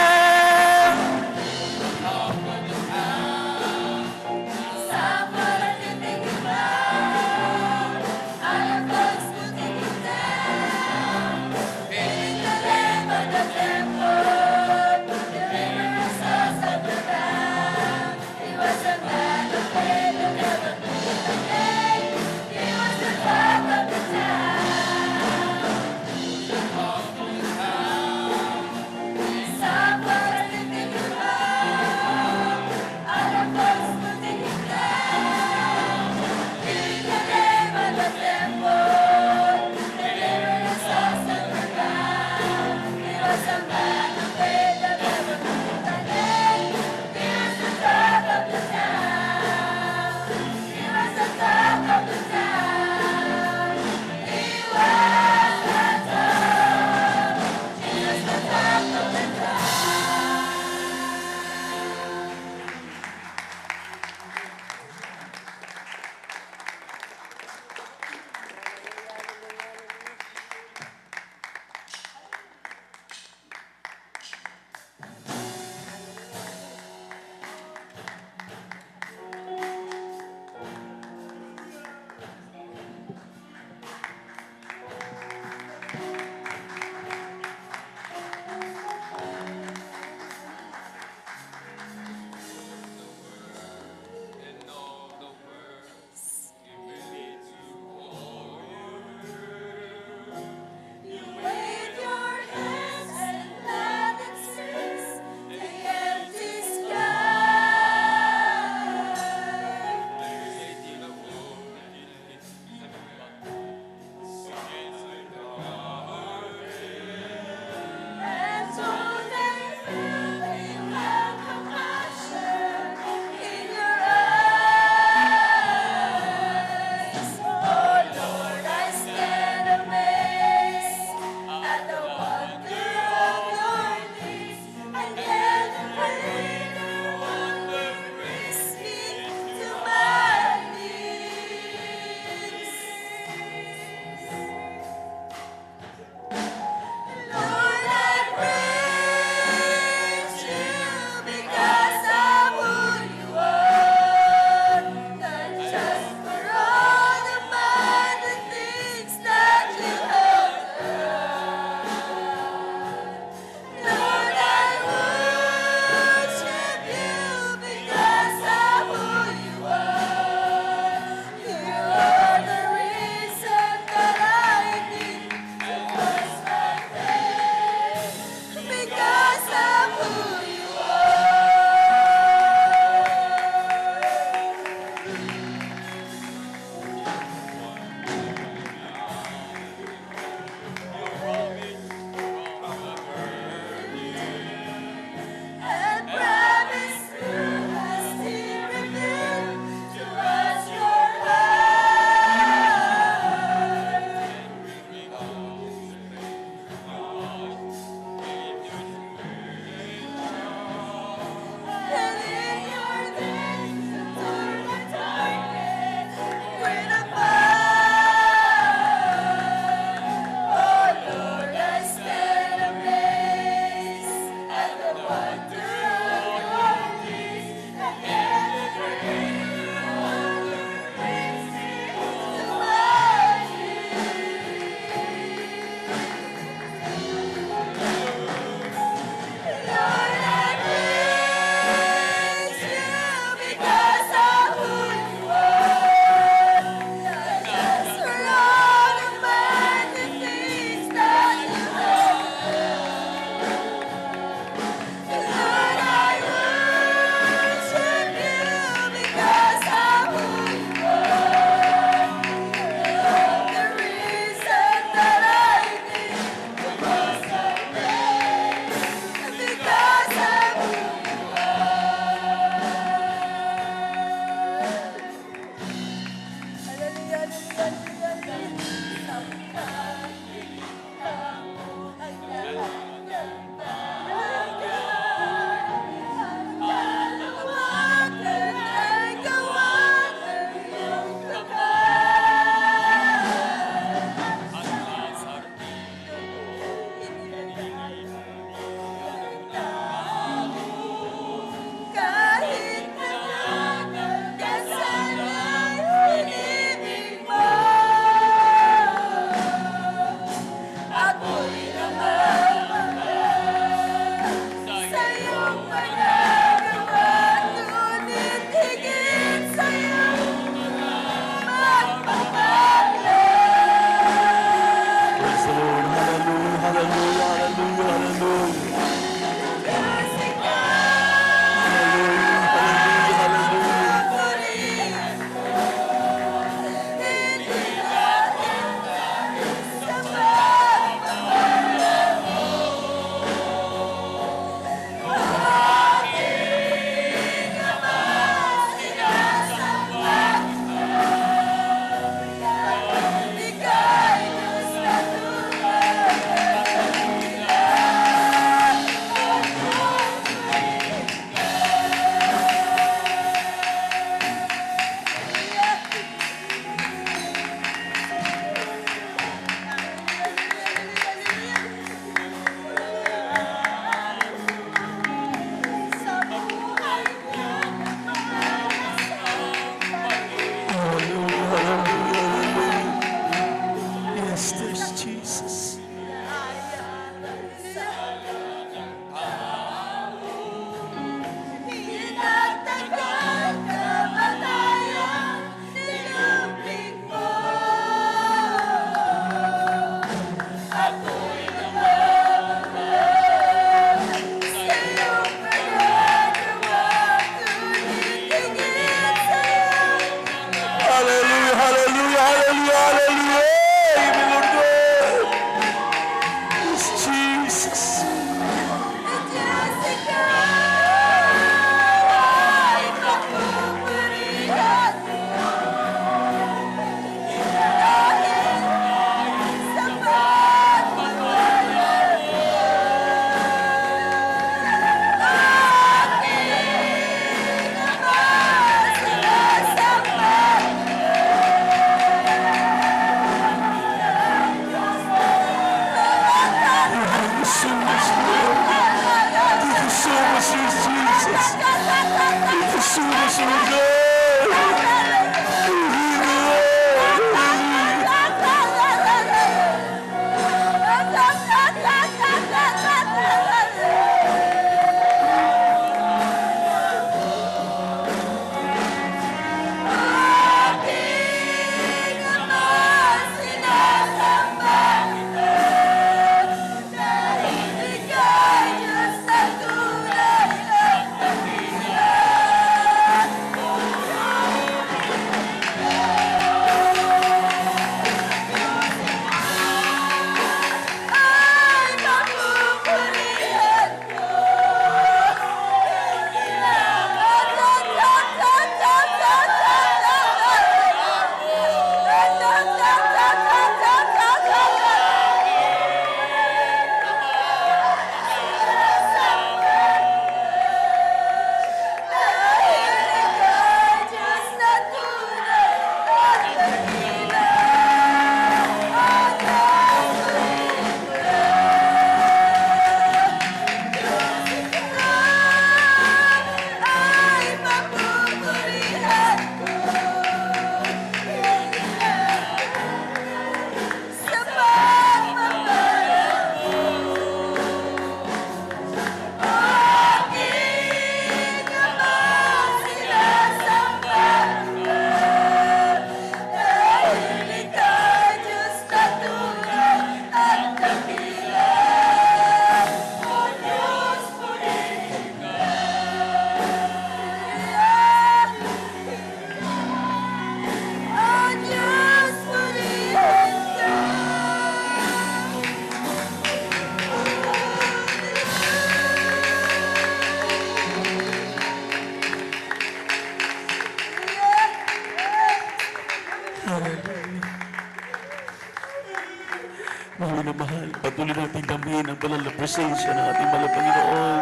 Mahal na mahal, patuloy natin damhin ang banal na presensya ng ating mahal na Panginoon.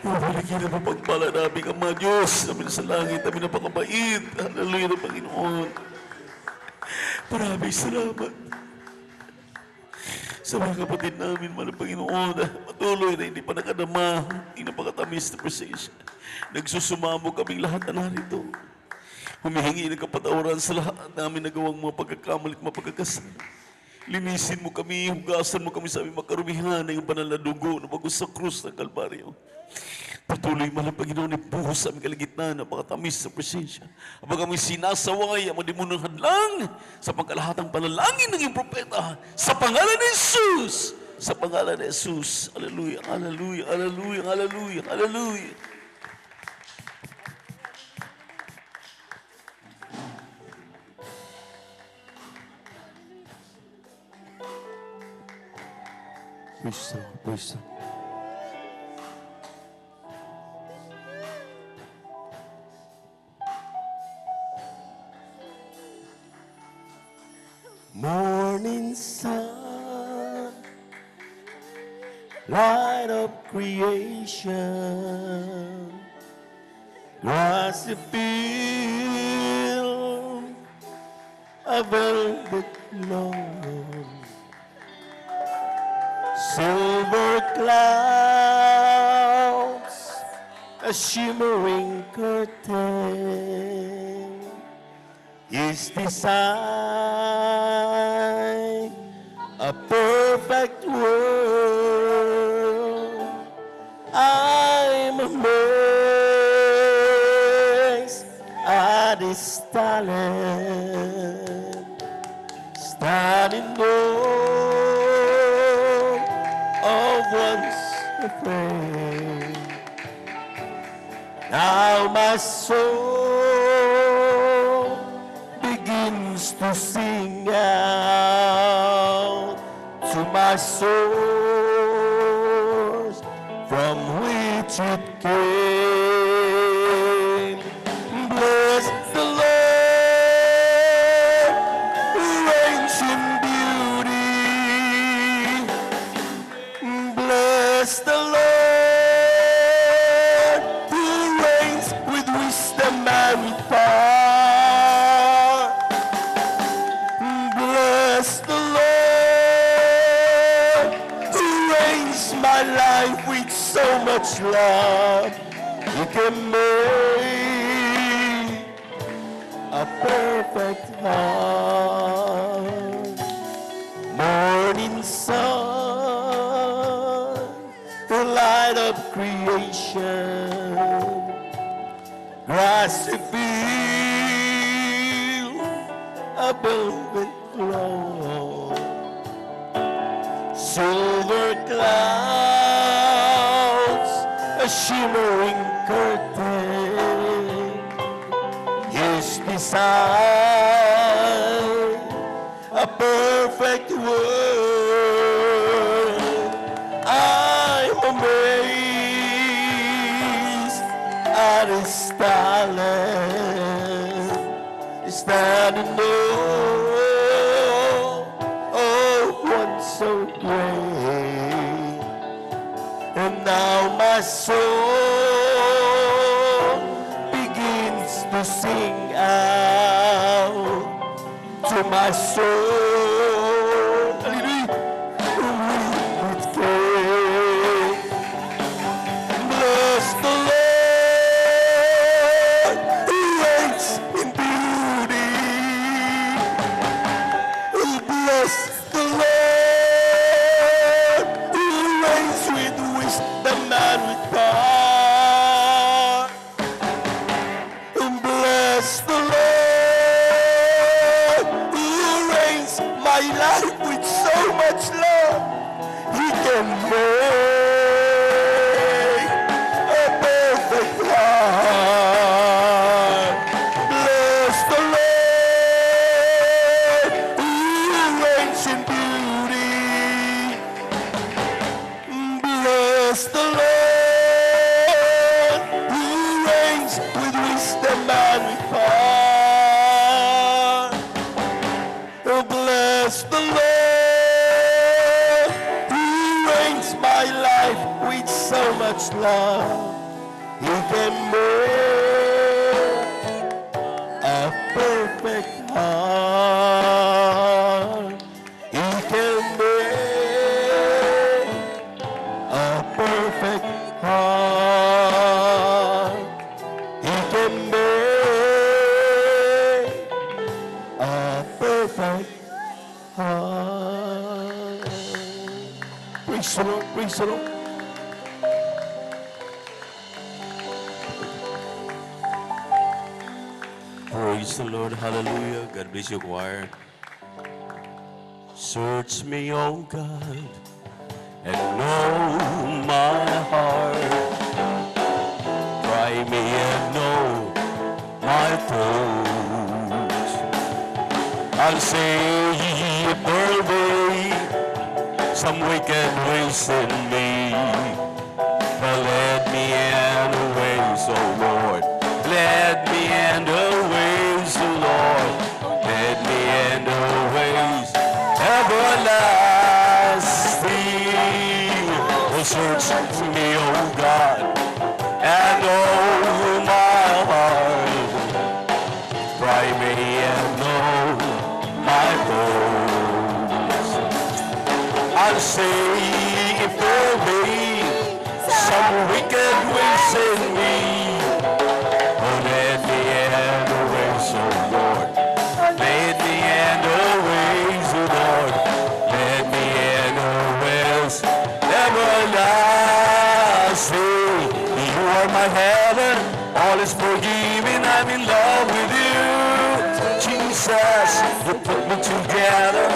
Mabaligyan na mapagpala namin ang mga Diyos namin sa langit, namin napakabait. Hallelujah na Panginoon. Maraming salamat sa mga kapatid namin, mahal na Panginoon, na patuloy na hindi pa nakadama, hindi napakatamis na presensya. Nagsusumamo kaming lahat na narito. Humihingi ng kapatawaran sa lahat namin nagawang mga pagkakamali at mga pagkakasala. Linisin mo kami, hugasan mo kami sa aming makarumihan ng banal na dugo na bagos sa krus ng Kalbaryo. Patuloy mahal Panginoon, ibuhos sa aming kalagitnaan na pakatamis sa presensya. Kapag kami sinasaway ang mga demonong hadlang sa pangkalahatang panalangin ng iyong propeta sa pangalan ni Jesus. Sa pangalan ni Jesus. Hallelujah, hallelujah, hallelujah, hallelujah, hallelujah. Praise the Lord, praise the Lord. Morning sun, light of creation, grassy field, a velvet lawn, silver clouds, a shimmering curtain is the sign, a perfect world. I'm amazed at His talent, standing tall of one's afraid. Now my soul begins to sing out to my source from which it came. Bless the Lord who reigns in beauty. Bless the Lord who reigns with wisdom and power. Bless the Lord who reigns my life with so much love. You can make a perfect heart. Morning sun, the light of creation. Grassy field, a velvet glow. Silver clouds, a shimmering curtain. His design, a perfect world. I'm amazed at his talent. Standing oh, one so great. And now my soul begins to sing out to my soul. Hallelujah. With faith. Bless the Lord who reigns in beauty. Bless the Lord who reigns with wisdom and with power. Bless the Lord who reigns my life with so much love. He can make a perfect heart. Bless the Lord who reigns in beauty. Bless the Lord who reigns with wisdom and with power. Bless the Lord who reigns my life with so much love. He can make a perfect heart. He can make a perfect heart. He can make a perfect heart. Praise the Lord, praise the Lord. Praise the Lord, hallelujah. God bless you, choir. Search me, O God, and know my heart. Try me and know my thoughts. I'll say if there be some wicked ways in me, but let me in the ways, O Lord. Let me in the ways, O Lord. Let me in the ways everlasting. Oh, search me, O God, and know my heart. Try me and know my thoughts. I'll say if there be some wicked ways in me, oh, let me in the ways, O Lord. Let me in the ways, O Lord. Let me in the ways everlasting. You are my heaven, all is forgiven. I'm in love with you, Jesus. You put me together,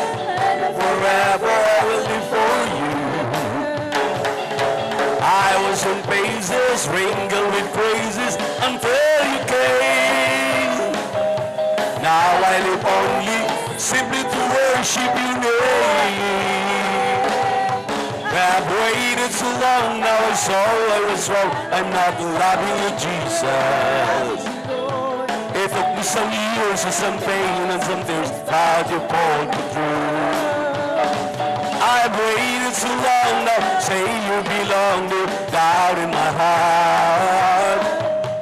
forever I will live for you. I was in phases, wrinkled with praises, until you came. Now I live only simply to worship your name. I've waited so long, now I saw I was wrong. I'm not loving you, Jesus. It took me some years and some pain and some tears, but you pulled me through. I've waited so long now, say you belong deep down in my heart.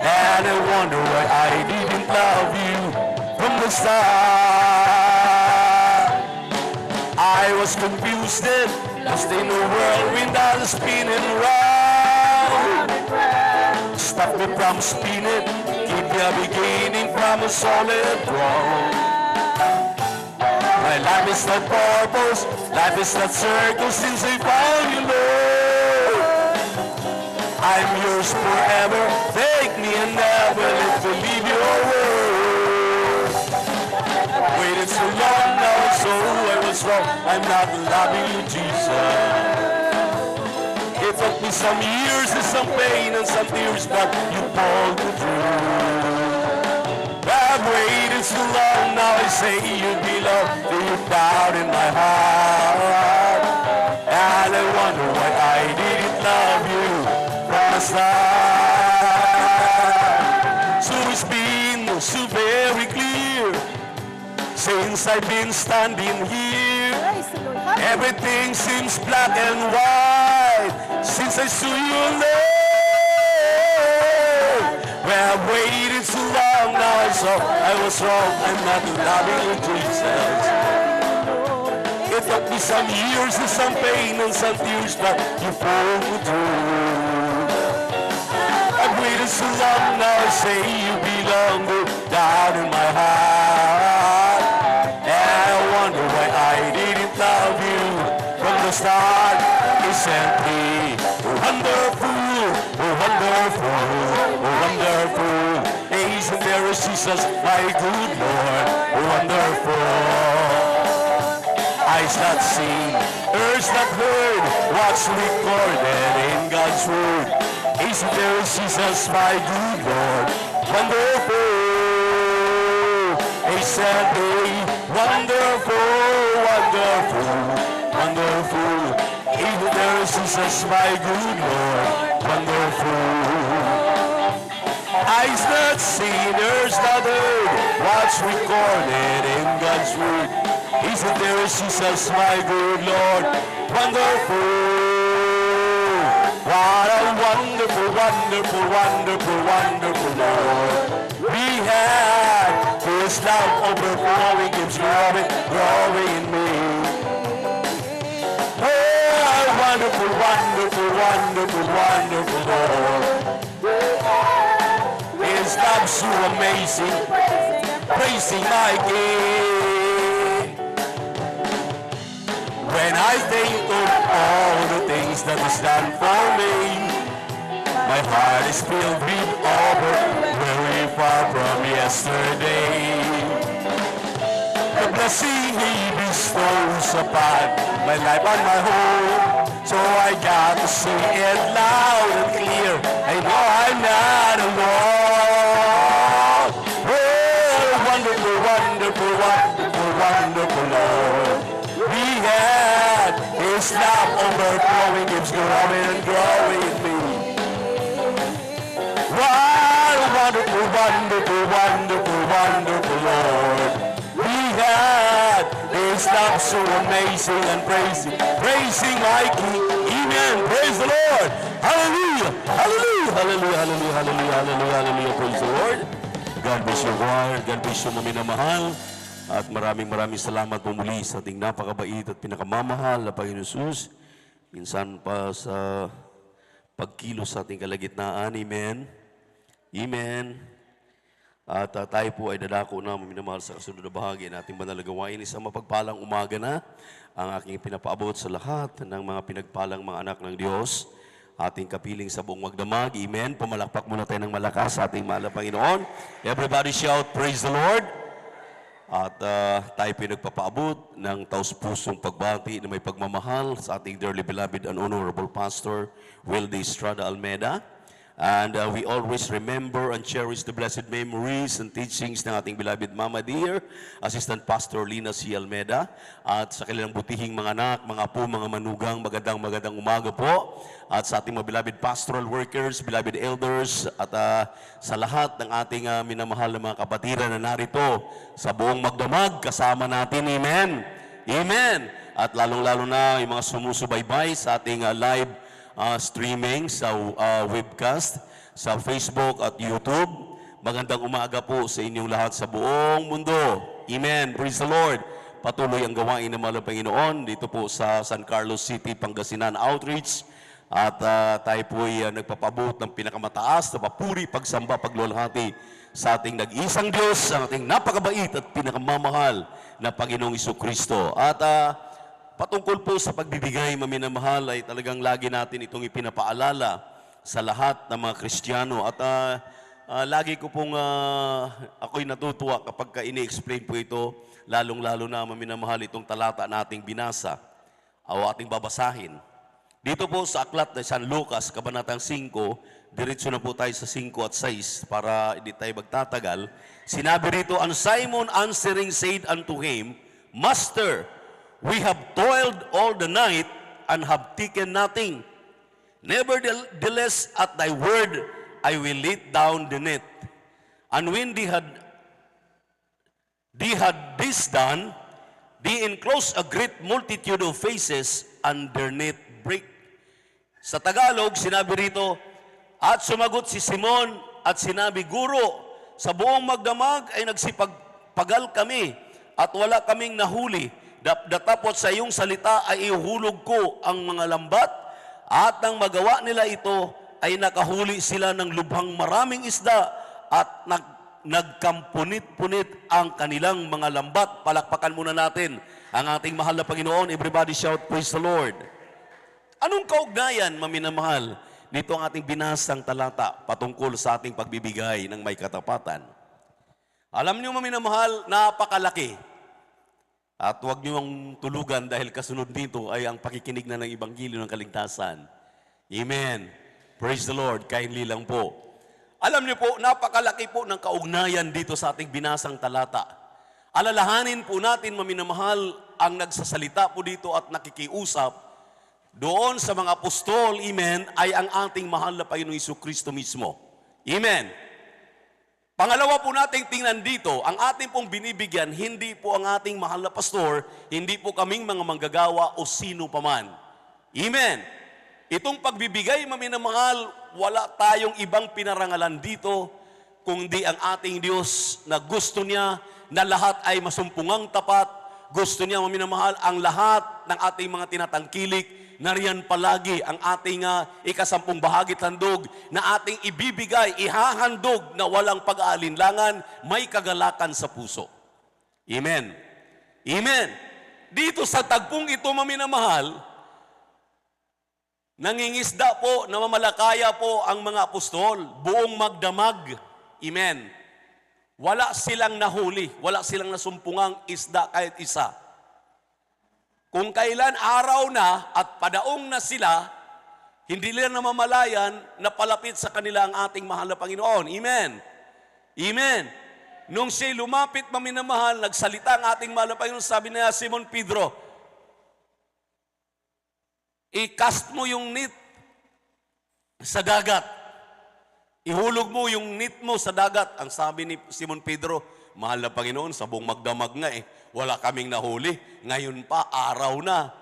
And I wonder why I didn't love you from the start. I was confused and lost in a whirlwind, I was spinning round. Stop me from spinning, keep me beginning from a solid ground. My life is not purpose, life is not circle since I found you, Lord. I'm yours forever, take me and never let me leave your word. Waited so long, now it's so I was wrong, I'm not loving you, Jesus. It took me some years and some pain and some tears, but you pulled me through. I've waited so long, now I say you belong deep down in my heart. And I wonder why I didn't love you from the start. So it's been so very clear since I've been standing here. Everything seems black and white since I saw you late. Well, I've waited so long, now I saw I was wrong. I'm not loving you, Jesus. It took me some years and some pain and some tears, but you pulled me through. I've waited so long, now I say you belong down in my heart. And I wonder why I didn't love you from the start. Isn't he wonderful, wonderful, wonderful? Isn't there a Jesus, my good Lord, wonderful? Eyes not seen, ears not heard, what's recorded in God's word. Isn't there a Jesus, my good Lord, wonderful? Isn't he wonderful, wonderful, wonderful? Isn't there a Jesus, my good Lord, wonderful? Eyes not seen, ears not heard, what's recorded in God's word. Isn't there a Jesus, my good Lord, wonderful? What a wonderful, wonderful, wonderful, wonderful Lord we had. His love overflowing, keeps growing, growing in me. Oh, wonderful, wonderful, wonderful, wonderful Lord. His love so amazing, praising my King. When I think of all the things that He's done for me, my heart is filled with over, very far from yesterday. The blessing He bestows upon my life and my home, so I got to say it loud and clear. I know I'm not alone. Oh, wonderful, wonderful, wonderful, wonderful Lord we had. His love overflowing, keeps growing and growing in me. What a wonderful, wonderful, wonderful, wonderful Lord we had. His love so amazing and praising, praising my King. Amen. Praise the Lord. Hallelujah. Hallelujah. Hallelujah. Hallelujah. Hallelujah. Hallelujah. Hallelujah. Praise the Lord. God bless you, choir. God bless you, minamahal. At maraming salamat po muli sa ating napakabait at pinakamamahal na Panginoon Jesus. Minsan pa sa pagkilos sa ating kalagitnaan. Amen. Amen. At tayo po ay dadako na minamahal sa kasunod na bahagi ng ating banal na gawain. Isang mapagpalang umaga na ang aking pinapaabot sa lahat ng mga pinagpalang mga anak ng Diyos. Ating kapiling sa buong magdamag. Amen. Pumalakpak muna tayo ng malakas sa ating mahal na Panginoon. Everybody shout, praise the Lord. At tayo po nagpapaabot ng taus-pusong pagbati na may pagmamahal sa ating dearly beloved and honorable Pastor Wildy Estrada Almeida. And we always remember and cherish the blessed memories and teachings ng ating beloved Mama Dear, Assistant Pastor Lina C. Almeida, at sa kanilang butihing mga anak, mga apo, mga manugang, magandang umaga po. At sa ating mga beloved pastoral workers, beloved elders, at sa lahat ng ating minamahal na mga kapatiran na narito sa buong magdamag, kasama natin. Amen. Amen. At lalong-lalo na yung mga sumusubaybay sa ating live streaming sa webcast, sa Facebook at YouTube. Magandang umaga po sa inyong lahat sa buong mundo. Amen. Praise the Lord. Patuloy ang gawain ng mahal na Panginoon dito po sa San Carlos City, Pangasinan Outreach. At tayo po ay nagpapabuot ng pinakamataas na papuri, pagsamba, paglulhati sa ating nag-isang Diyos, sa ating napakabait at pinakamamahal na Panginoong Jesucristo. At patungkol po sa pagbibigay, maminamahal, ay talagang lagi natin itong ipinapaalala sa lahat ng mga Kristiyano. At lagi ko pong ako'y natutuwa kapag ini-explain po ito, lalong-lalo na maminamahal itong talata na ating binasa o ating babasahin. Dito po sa aklat ng San Lucas, Kabanatang 5, diretso na po tayo sa 5 at 6 para hindi tayo magtatagal. Sinabi rito, and Simon answering said unto him, Master, we have toiled all the night and have taken nothing. Nevertheless, at thy word, I will let down the net. And when they had this done, they enclosed a great multitude of faces, and their net break. Sa Tagalog, sinabi rito, at sumagot si Simon at sinabi, Guro, sa buong magdamag ay nagsipagpagal kami at wala kaming nahuli. Datapot sa iyong salita ay ihulog ko ang mga lambat at nang magawa nila ito ay nakahuli sila ng lubhang maraming isda at nagkampunit-punit ang kanilang mga lambat. Palakpakan muna natin ang ating mahal na Panginoon. Everybody shout, praise the Lord. Anong kaugnayan, maminamahal, nito ang ating binasang talata patungkol sa ating pagbibigay ng may katapatan? Alam niyo, maminamahal, napakalaki. At huwag niyo ang tulugan dahil kasunod nito ay ang pakikinig na ng Ebanghelyo ng Kaligtasan. Amen. Praise the Lord. Kindly lang po. Alam niyo po, napakalaki po ng kaugnayan dito sa ating binasang talata. Alalahanin po natin, maminamahal, ang nagsasalita po dito at nakikiusap doon sa mga apostol, amen, ay ang ating mahal na Panginoong Jesucristo mismo. Amen. Pangalawa po nating tingnan dito, ang ating pong binibigyan, hindi po ang ating mahal na pastor, hindi po kaming mga manggagawa o sino paman. Amen. Itong pagbibigay, maminamahal, wala tayong ibang pinarangalan dito, kundi ang ating Diyos na gusto niya na lahat ay masumpungang tapat. Gusto niya, maminamahal, ang lahat ng ating mga tinatangkilik, nariyan palagi ang ating ikasampung bahagi handog na ating ibibigay, ihahandog na walang pag-aalinlangan, may kagalakan sa puso. Amen. Amen. Dito sa tagpong ito, maminamahal, nangingisda po, namamalakaya po ang mga apostol, buong magdamag. Amen. Wala silang nahuli, wala silang nasumpungang isda kahit isa. Kung kailan araw na at padaong na sila, hindi nila namamalayan na palapit sa kanila ang ating mahal na Panginoon. Amen. Amen. Nung siya'y lumapit, maminamahal, nagsalita ang ating mahal na Panginoon, sabi niya, Simon Pedro, i-cast mo yung net sa dagat. Ihulog mo yung net mo sa dagat. Ang sabi ni Simon Pedro, mahal na Panginoon, sa buong magdamag nga wala kaming nahuli. Ngayon pa, araw na.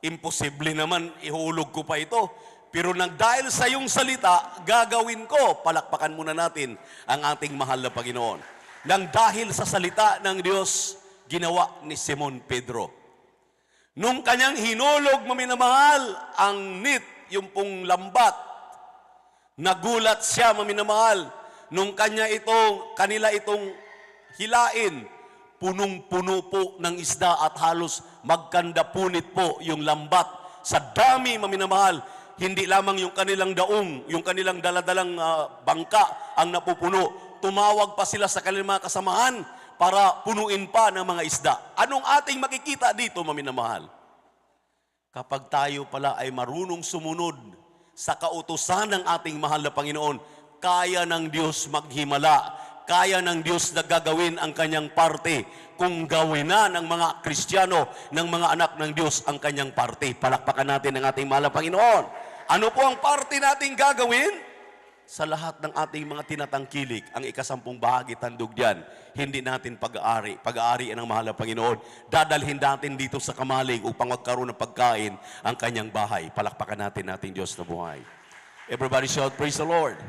Imposible naman, ihulog ko pa ito. Pero dahil sa iyong salita, gagawin ko. Palakpakan muna natin ang ating mahal na Panginoon. Nang dahil sa salita ng Diyos, ginawa ni Simon Pedro. Nung kanyang hinulog, maminamahal, ang net, yung pong lambat, nagulat siya, maminamahal, nung kanila itong hilain, punong-puno po ng isda at halos magkandapunit po yung lambat. Sa dami, maminamahal, hindi lamang yung kanilang daong, yung kanilang daladalang bangka ang napupuno. Tumawag pa sila sa kanilang mga kasamahan para punuin pa ng mga isda. Anong ating makikita dito, maminamahal? Kapag tayo pala ay marunong sumunod sa kautusan ng ating mahal na Panginoon, kaya ng Diyos maghimala. Kaya ng Diyos na gagawin ang kanyang parte kung gawin na ng mga Kristiyano, ng mga anak ng Diyos ang kanyang parte. Palakpakan natin ang ating mahal na Panginoon. Ano po ang parte nating gagawin? Sa lahat ng ating mga tinatangkilik, ang ikasampung bahagi tandog diyan, hindi natin pag-aari. Pag-aari ang mahal na Panginoon. Dadalhin natin dito sa kamalig upang magkaroon ng pagkain ang kanyang bahay. Palakpakan natin ating Diyos na buhay. Everybody shout, praise the Lord.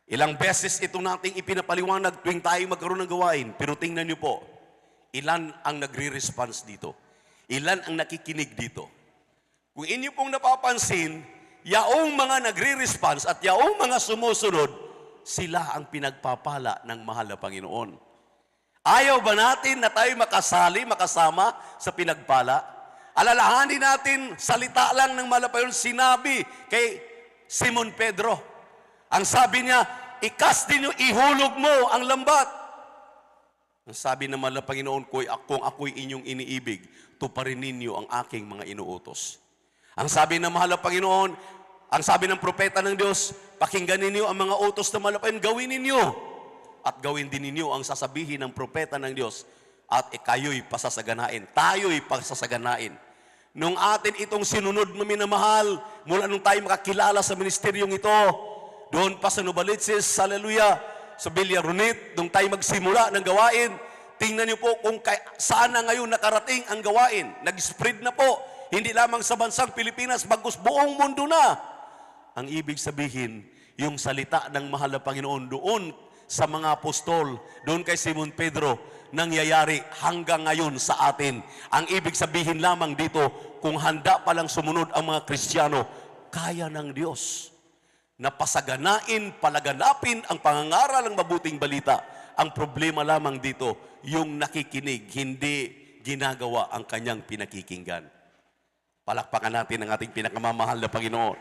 Ilang beses ito nating ipinapaliwanag tuwing tayo magkaroon ng gawain. Pero tingnan niyo po, ilan ang nagre-response dito? Ilan ang nakikinig dito? Kung inyo pong napapansin, yaong mga nagre-response at yaong mga sumusunod, sila ang pinagpapala ng mahal na Panginoon. Ayaw ba natin na tayo makasali, makasama sa pinagpala? Alalahanin natin, salita lang ng mahal na Panginoon, sinabi kay Simon Pedro. Ang sabi niya, ikas din ihulog mo ang lambat. Ang sabi ng mahal na Panginoon, kung ako'y inyong iniibig, tuparin ninyo ang aking mga inuutos. Ang sabi ng mahal na Panginoon, ang sabi ng propeta ng Diyos, pakinggan ninyo ang mga utos ng mahal na Panginoon, gawin ninyo. At gawin din ninyo ang sasabihin ng propeta ng Diyos. At kayo'y pasasaganain. Tayo'y pasasaganain. Nung atin itong sinunod na minamahal, mula nung tayo makakilala sa ministeryong ito, doon pa sa Novaliches, hallelujah, sa Villaronit, nung tayo magsimula ng gawain, tingnan niyo po kung saan na ngayon nakarating ang gawain. Nag-spread na po. Hindi lamang sa bansang Pilipinas, bagkus buong mundo na. Ang ibig sabihin, yung salita ng mahal na Panginoon doon sa mga apostol, doon kay Simon Pedro, nangyayari hanggang ngayon sa atin. Ang ibig sabihin lamang dito, kung handa palang sumunod ang mga Kristiyano, kaya ng Diyos na pasaganain, palaganapin ang pangangaral ng mabuting balita. Ang problema lamang dito, yung nakikinig, hindi ginagawa ang kanyang pinakikinggan. Palakpakan natin ang ating pinakamamahal na Panginoon.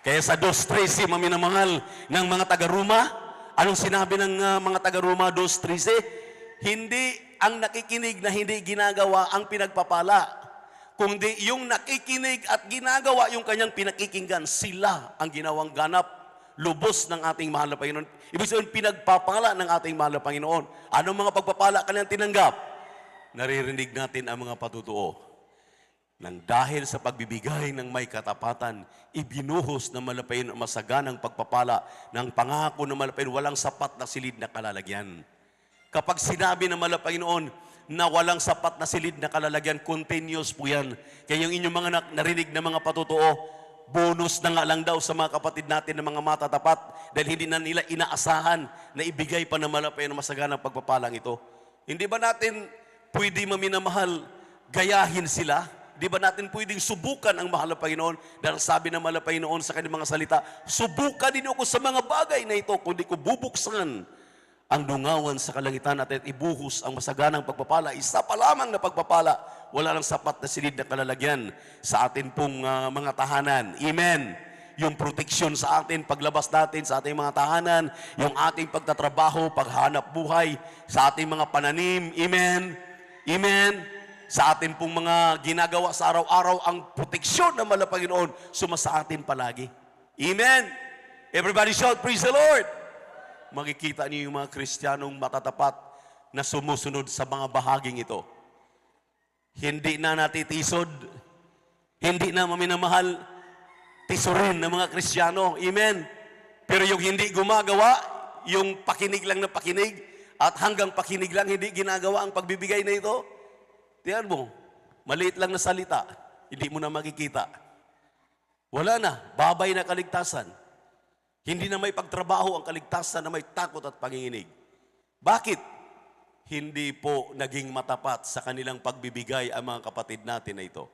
Kaya sa 2:13, maminamahal ng mga taga-Roma, anong sinabi ng mga taga-Roma 2:13? Hindi ang nakikinig na hindi ginagawa ang pinagpapala, kundi yung nakikinig at ginagawa yung kanyang pinakikinggan, sila ang ginawang ganap, lubos ng ating mahal na Panginoon. Ibig sabihin, pinagpapala ng ating mahal na Panginoon. Anong mga pagpapala kanyang tinanggap? Naririnig natin ang mga patutuo. Nang dahil sa pagbibigay ng may katapatan, ibinuhos ng malapain ang masaganang pagpapala ng pangako ng malapain, walang sapat na silid na kalalagyan. Kapag sinabi ng Panginoon na walang sapat na silid na kalalagyan, continuous po yan. Kaya yung inyong mga narinig na mga patutuo, bonus na nga lang daw sa mga kapatid natin ng mga matatapat dahil hindi na nila inaasahan na ibigay pa ng malapain ang masaganang pagpapalang ito. Hindi ba natin pwede maminamahal, gayahin sila? Di ba natin pwedeng subukan ang mahal na Panginoon? Dahil sabi ng mahal na Panginoon sa kanyang mga salita, subukan din ako sa mga bagay na ito, kundi ko bubuksan ang dungawan sa kalangitan at ibuhos ang masaganang pagpapala. Isa pa lamang na pagpapala, wala lang sapat na silid na kalalagyan sa atin pong mga tahanan. Amen. Yung proteksyon sa atin, paglabas natin sa ating mga tahanan, yung ating pagtatrabaho, paghanap buhay, sa ating mga pananim. Amen. Amen. Sa atin pong mga ginagawa sa araw-araw, ang proteksyon ng mahal na Panginoon sumasa atin palagi. Amen. Everybody shout, praise the Lord. Makikita niyo yung mga Kristiyanong matatapat na sumusunod sa mga bahaging ito. Hindi na natitisod, hindi na maminamahal, tisurin ng mga Kristiyano. Amen. Pero yung hindi gumagawa, yung pakinig lang na pakinig, at hanggang pakinig lang hindi ginagawa ang pagbibigay na ito, tiyan mo, maliit lang na salita, hindi mo na makikita. Wala na, babay na kaligtasan. Hindi na may pagtrabaho ang kaligtasan na may takot at panginginig. Bakit? Hindi po naging matapat sa kanilang pagbibigay ang mga kapatid natin na ito.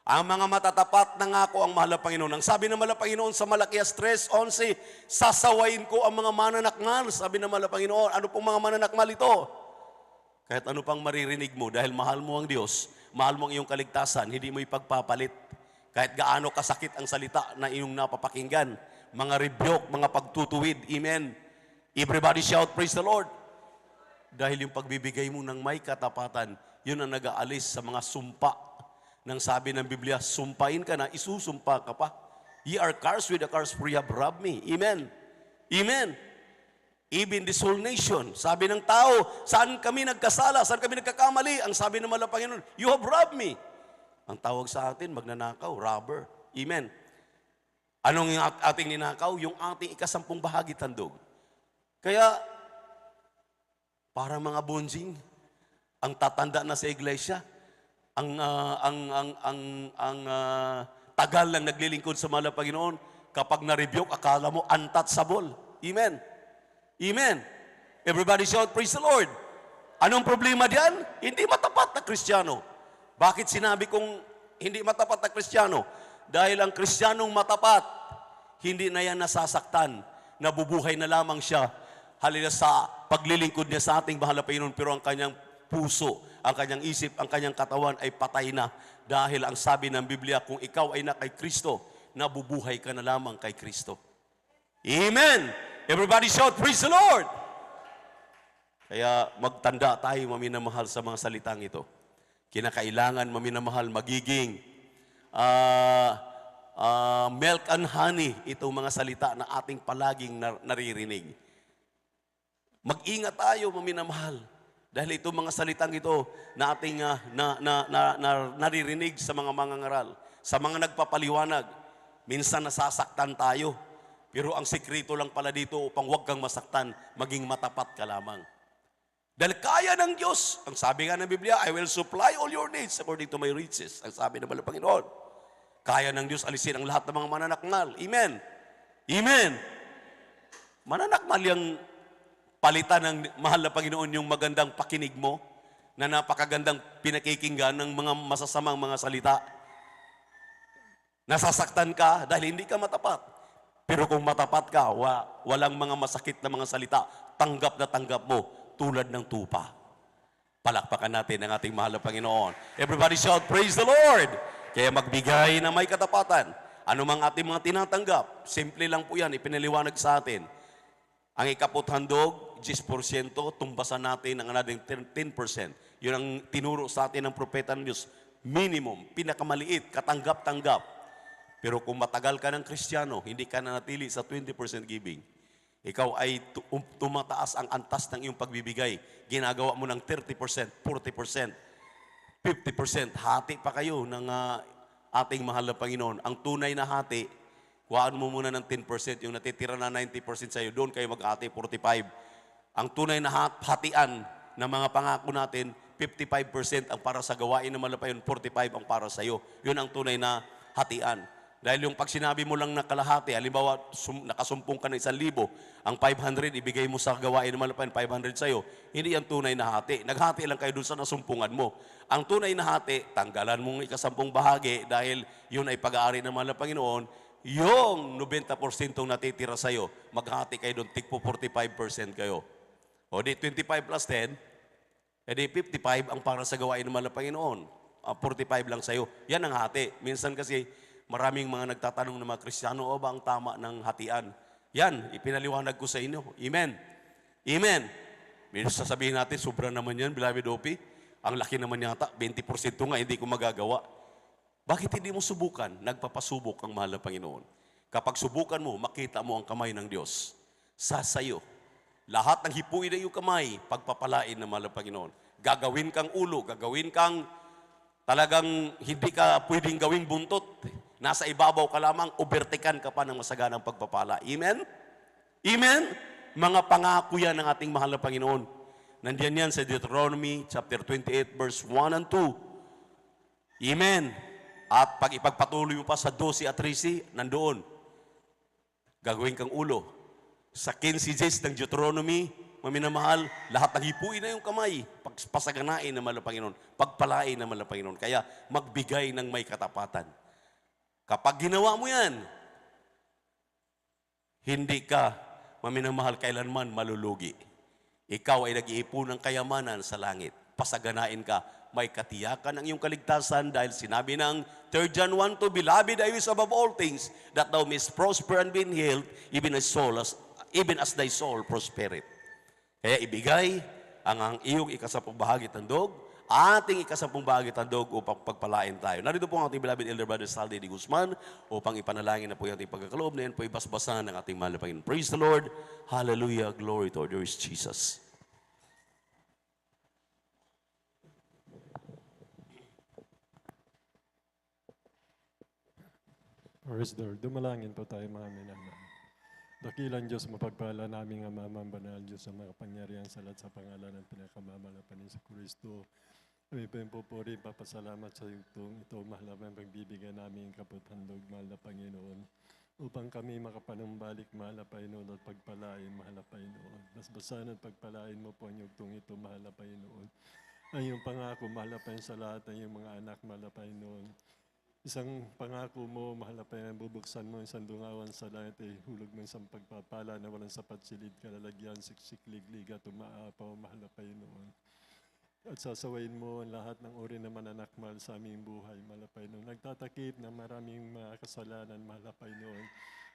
Ang mga matatapat na ngako ang mahal na Panginoon. Ang sabi ng mahal na Panginoon sa Malakias 3:11, sasawayin ko ang mga mananakmal. Sabi ng mahal na Panginoon, ano pong mga mananakmal ito? Kahit ano pang maririnig mo, dahil mahal mo ang Diyos, mahal mo ang iyong kaligtasan, hindi mo ipagpapalit. Kahit gaano kasakit ang salita na iyong napapakinggan, mga rebuke, mga pagtutuwid, amen. Everybody shout, praise the Lord. Dahil yung pagbibigay mo ng may katapatan, yun ang nag-aalis sa mga sumpa. Nang sabi ng Biblia, sumpain ka na, isusumpa ka pa. Ye are cursed with the curse, for ye have robbed me. Amen. Amen. Even this whole nation, sabi ng tao, saan kami nagkasala, saan kami nagkakamali? Ang sabi ng mahal na Panginoon, you have robbed me. Ang tawag sa atin, magnanakaw, robber. Amen. Anong yung ating ninakaw? Yung ating ikasampung bahagi tandog. Kaya, parang mga bonjing, ang tatanda na sa iglesia, ang tagal lang naglilingkod sa mahal na Panginoon, kapag na-rebuke, akala mo untouchable. Amen. Amen. Everybody shout, praise the Lord. Anong problema diyan? Hindi matapat na Kristiyano. Bakit sinabi kong hindi matapat na Kristiyano? Dahil ang Kristiyanong matapat, hindi na yan nasasaktan. Nabubuhay na lamang siya. Halila sa paglilingkod niya sa ating mahal na Panginoon, pero ang kanyang puso, ang kanyang isip, ang kanyang katawan ay patay na. Dahil ang sabi ng Biblia, kung ikaw ay na kay Kristo, nabubuhay ka na lamang kay Kristo. Amen! Everybody shout, praise the Lord! Kaya magtanda tayo, maminamahal, sa mga salitang ito. Kinakailangan, maminamahal, magiging milk and honey, itong mga salita na ating palaging naririnig. Mag-ingat tayo, maminamahal. Dahil itong mga salitang ito na ating naririnig sa mga mangangaral, sa mga nagpapaliwanag, minsan nasasaktan tayo. Pero ang sekreto lang pala dito upang huwag kang masaktan, maging matapat ka lamang. Dahil kaya ng Diyos, ang sabi nga ng Biblia, I will supply all your needs according to my riches. Ang sabi ng Panginoon. Kaya ng Diyos alisin ang lahat ng mga mananakmal. Amen. Amen. Mananakmal yung palitan ng mahal na Panginoon yung magandang pakinig mo, na napakagandang pinakikinggan ng mga masasamang mga salita. Nasasaktan ka dahil hindi ka matapat. Pero kung matapat ka, walang mga masakit na mga salita, tanggap na tanggap mo tulad ng tupa. Palakpakan natin ang ating mahal na Panginoon. Everybody shout, praise the Lord! Kaya magbigay na may katapatan. Ano mang ating mga tinatanggap, simple lang po yan, ipinaliwanag sa atin. Ang ikaputhandog, 10%, tumbasan natin ang nating 10%. Yun ang tinuro sa atin ng propeta ng Diyos. Minimum, pinakamaliit, katanggap-tanggap. Pero kung matagal ka ng Kristiyano, hindi ka na natili sa 20% giving. Ikaw ay tumataas ang antas ng iyong pagbibigay. Ginagawa mo ng 30%, 40%, 50%. Hati pa kayo ng ating mahal na Panginoon. Ang tunay na hati, kuhaan mo muna ng 10%, yung natitira na 90% sa iyo, doon kayo mag-hati, 45%. Ang tunay na hatian ng mga pangako natin, 55% ang para sa gawain ng mahal na Panginoon, 45% ang para sa iyo. Yun ang tunay na hatian. Dahil yung pag sinabi mo lang na kalahati, halimbawa nakasumpong ka ng 1,000, ang 500 ibigay mo sa gawain ng malapan, 500 sa'yo, hindi yan tunay na hati. Naghati lang kayo dun sa nasumpungan mo. Ang tunay na hati, tanggalan mong ikasampung bahagi dahil yun ay pag-aari ng mahal na Panginoon, yung 90% natitira sa'yo, maghati kayo doon, tigpo 45% kayo. O di 25 plus 10, edi 55 ang para sa gawain ng mahal na Panginoon. 45 lang sa'yo. Yan ang hati. Minsan kasi, maraming mga nagtatanong ng mga Kristiyano, o ba ang tama ng hatian? Yan, ipinaliwanag ko sa inyo. Amen. Amen. Minsan sasabihin natin, sobra naman yan, beloved Opi. Ang laki naman yata, 20% nga, hindi ko magagawa. Bakit hindi mo subukan? Nagpapasubok ang mahal na Panginoon. Kapag subukan mo, makita mo ang kamay ng Diyos. Sa sayo. Lahat ng hipuin na iyong kamay, pagpapalain ng mahal na Panginoon. Gagawin kang ulo, gagawin kang talagang hindi ka pwedeng gawing buntot. Nasa ibabaw ka lamang, ubertikan ka pa ng masaganang pagpapala. Amen? Amen? Mga pangako yan ng ating mahal na Panginoon. Nandiyan yan sa Deuteronomy chapter 28 verse 1 and 2. Amen? At pag ipagpatuloy mo pa sa 12 at 13, nandoon. Gagawin kang ulo. Sa 15 ng Deuteronomy, maminamahal, lahat ng hipuin na yung kamay, pasaganain ng mahal na Panginoon, pagpalain ng mahal na Panginoon. Kaya magbigay ng may katapatan. Kapag ginawa mo yan, hindi ka, maminamahal, kailanman malulugi. Ikaw ay nag-iipon ng kayamanan sa langit. Pasaganain ka, may katiyakan ang iyong kaligtasan dahil sinabi ng 3 John 1:2, Beloved, I wish above all things that thou mayest prosper and be in health, even as thy soul prospereth. Kaya ibigay ang iyong ikasampung bahagi tandog, ating ikasampung bahagi tandog upang pagpalain tayo. Narito po ang ating beloved Elder Brother Saldi D. Guzman upang ipanalangin na po yung ating pagkakaloob na yan po ibasbasan ng ating mahal na Panginoon. Praise the Lord. Hallelujah. Glory to our dear Jesus. Praise the Lord. Dumalangin po tayo mga minamahal. Dakilang Diyos, mapagpala namin ang Amang Banal Diyos sa mga kapangyarihan sa lahat sa pangalan ng pinakamamahal na Panginoon sa Kristo. Kami po po rin papasalamat sa ito, mahal na pagbibigyan namin kapathandog, mahal na Panginoon, upang kami makapanumbalik, mahal na Panginoon, at pagpalain, mahal na Panginoon. Basbasan at pagpalain mo po ang yugtong ito, mahal na Panginoon. Ang iyong pangako, mahal na Panginoon, sa lahat ng iyong mga anak, mahal na Panginoon. isang pangako mo, mahal na Panginoon, bubuksan mo isang dungawan sa langit, hulog mo isang pagpapala na walang sapat silid, kalalagyan, siksik, liglig at umaapaw, mahal na Panginoon. At sasawayin mo ang lahat ng uri na mananakmal sa aming buhay, mahal na Panginoon. Nagtatakip na maraming mga kasalanan, mahal na Panginoon,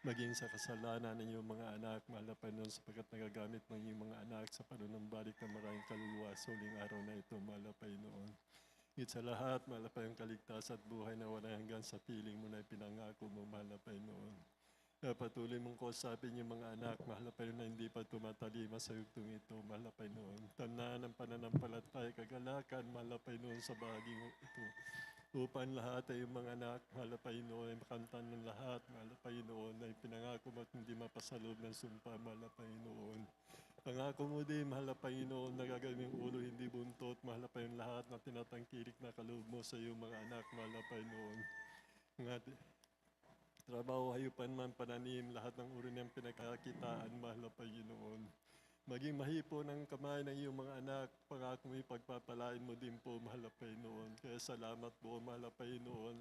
maging sa kasalanan ng iyong mga anak, mahal na Panginoon, sapagkat nagagamit ng iyong mga anak sa panunumbalik ng maraming kaluluwa sa huling araw na ito, mahal na Panginoon. Higit sa lahat, mahal na Panginoon, kaligtasan at buhay na walang hanggan sa piling mo na ipinangako mo, mahal na Panginoon. Kaya patuloy mong kausapin yung mga anak, mahal na Panginoon, na hindi pa tumatalima sa yugtong ito, mahal na Panginoon. Tandaan ang pananampalataya, kagalakan, mahal na Panginoon, sa bahaging ito. Upang lahat ay yung mga anak, mahal na Panginoon, ay makantan ng lahat, mahal na Panginoon, na ipinangako mo at hindi mapasalob ng sumpa, mahal na Panginoon. Pangako mo din, mahal na Panginoon, na gagawin yung ulo, hindi buntot, mahal na Panginoon, lahat na tinatangkilik na kaloob mo sa iyong mga anak, mahal na Panginoon. Mga trabaho, hayupan man, pananim, lahat ng uri niyang pinagkakitaan, mahal na Panginoon. Maging mahipo ng kamay ng iyong mga anak, pangako mo ipagpapalain mo din po, mahal na Panginoon. Kaya salamat po, mahal na Panginoon.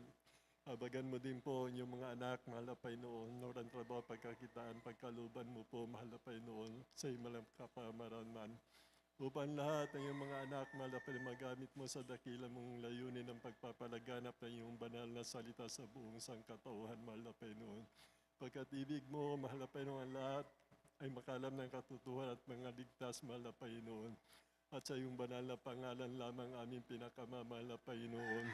Abagan mo din po yung mga anak, mahal na Panginoon, norang trabaho, pagkakitaan, pagkaluban mo po, mahal na Panginoon, sa imalang kapamaranman. Upang lahat ng iyong mga anak, mahal na Panginoon, magamit mo sa dakilang mong layunin ng pagpapalaganap ng iyong banal na salita sa buong sangkatauhan, mahal na Panginoon. Pagkat ibig mo, mahal na Panginoon, ang lahat ay makalam ng katotohanan at mga ligtas, mahal na Panginoon. At sa iyong banal na pangalan lamang aming pinakamamahal na Panginoon.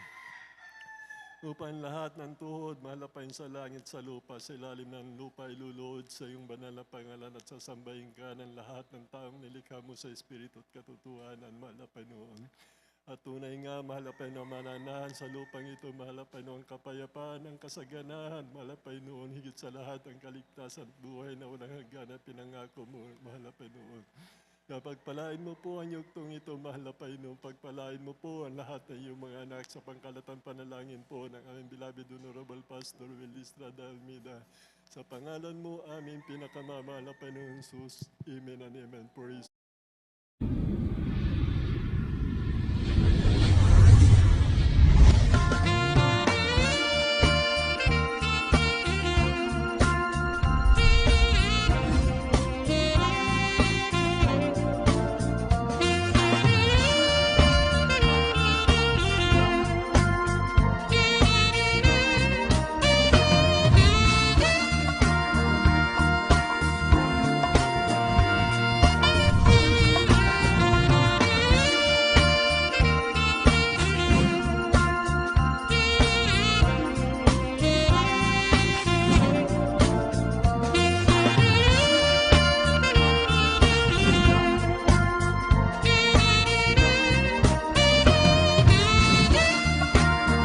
Upang lahat ng tuhod, mahal na Panginoon, sa langit, sa lupa, sa ilalim ng lupa, iluluhod sa iyong banal na pangalan at sasambahin ka ng lahat ng taong nilikha mo sa Espiritu at katotohanan, mahal na Panginoon. At tunay nga, mahal na Panginoon, mananahan sa lupang ito, mahal na Panginoon, kapayapaan, ang kasaganahan, mahal na Panginoon, higit sa lahat ang kaligtasan at buhay na walang hanggan na pinangako mo, mahal na Panginoon. Kaya pagpalain mo po ang yugtong ito, mahal na Panginoon. Pagpalain mo po ang lahat ng iyong mga anak sa pangkalatang panalangin po ng aming beloved Honorable Pastor Will Estrada Almeida. Sa pangalan mo, aming pinakamamahal na Panginoon Jesus. Amen and amen. Praise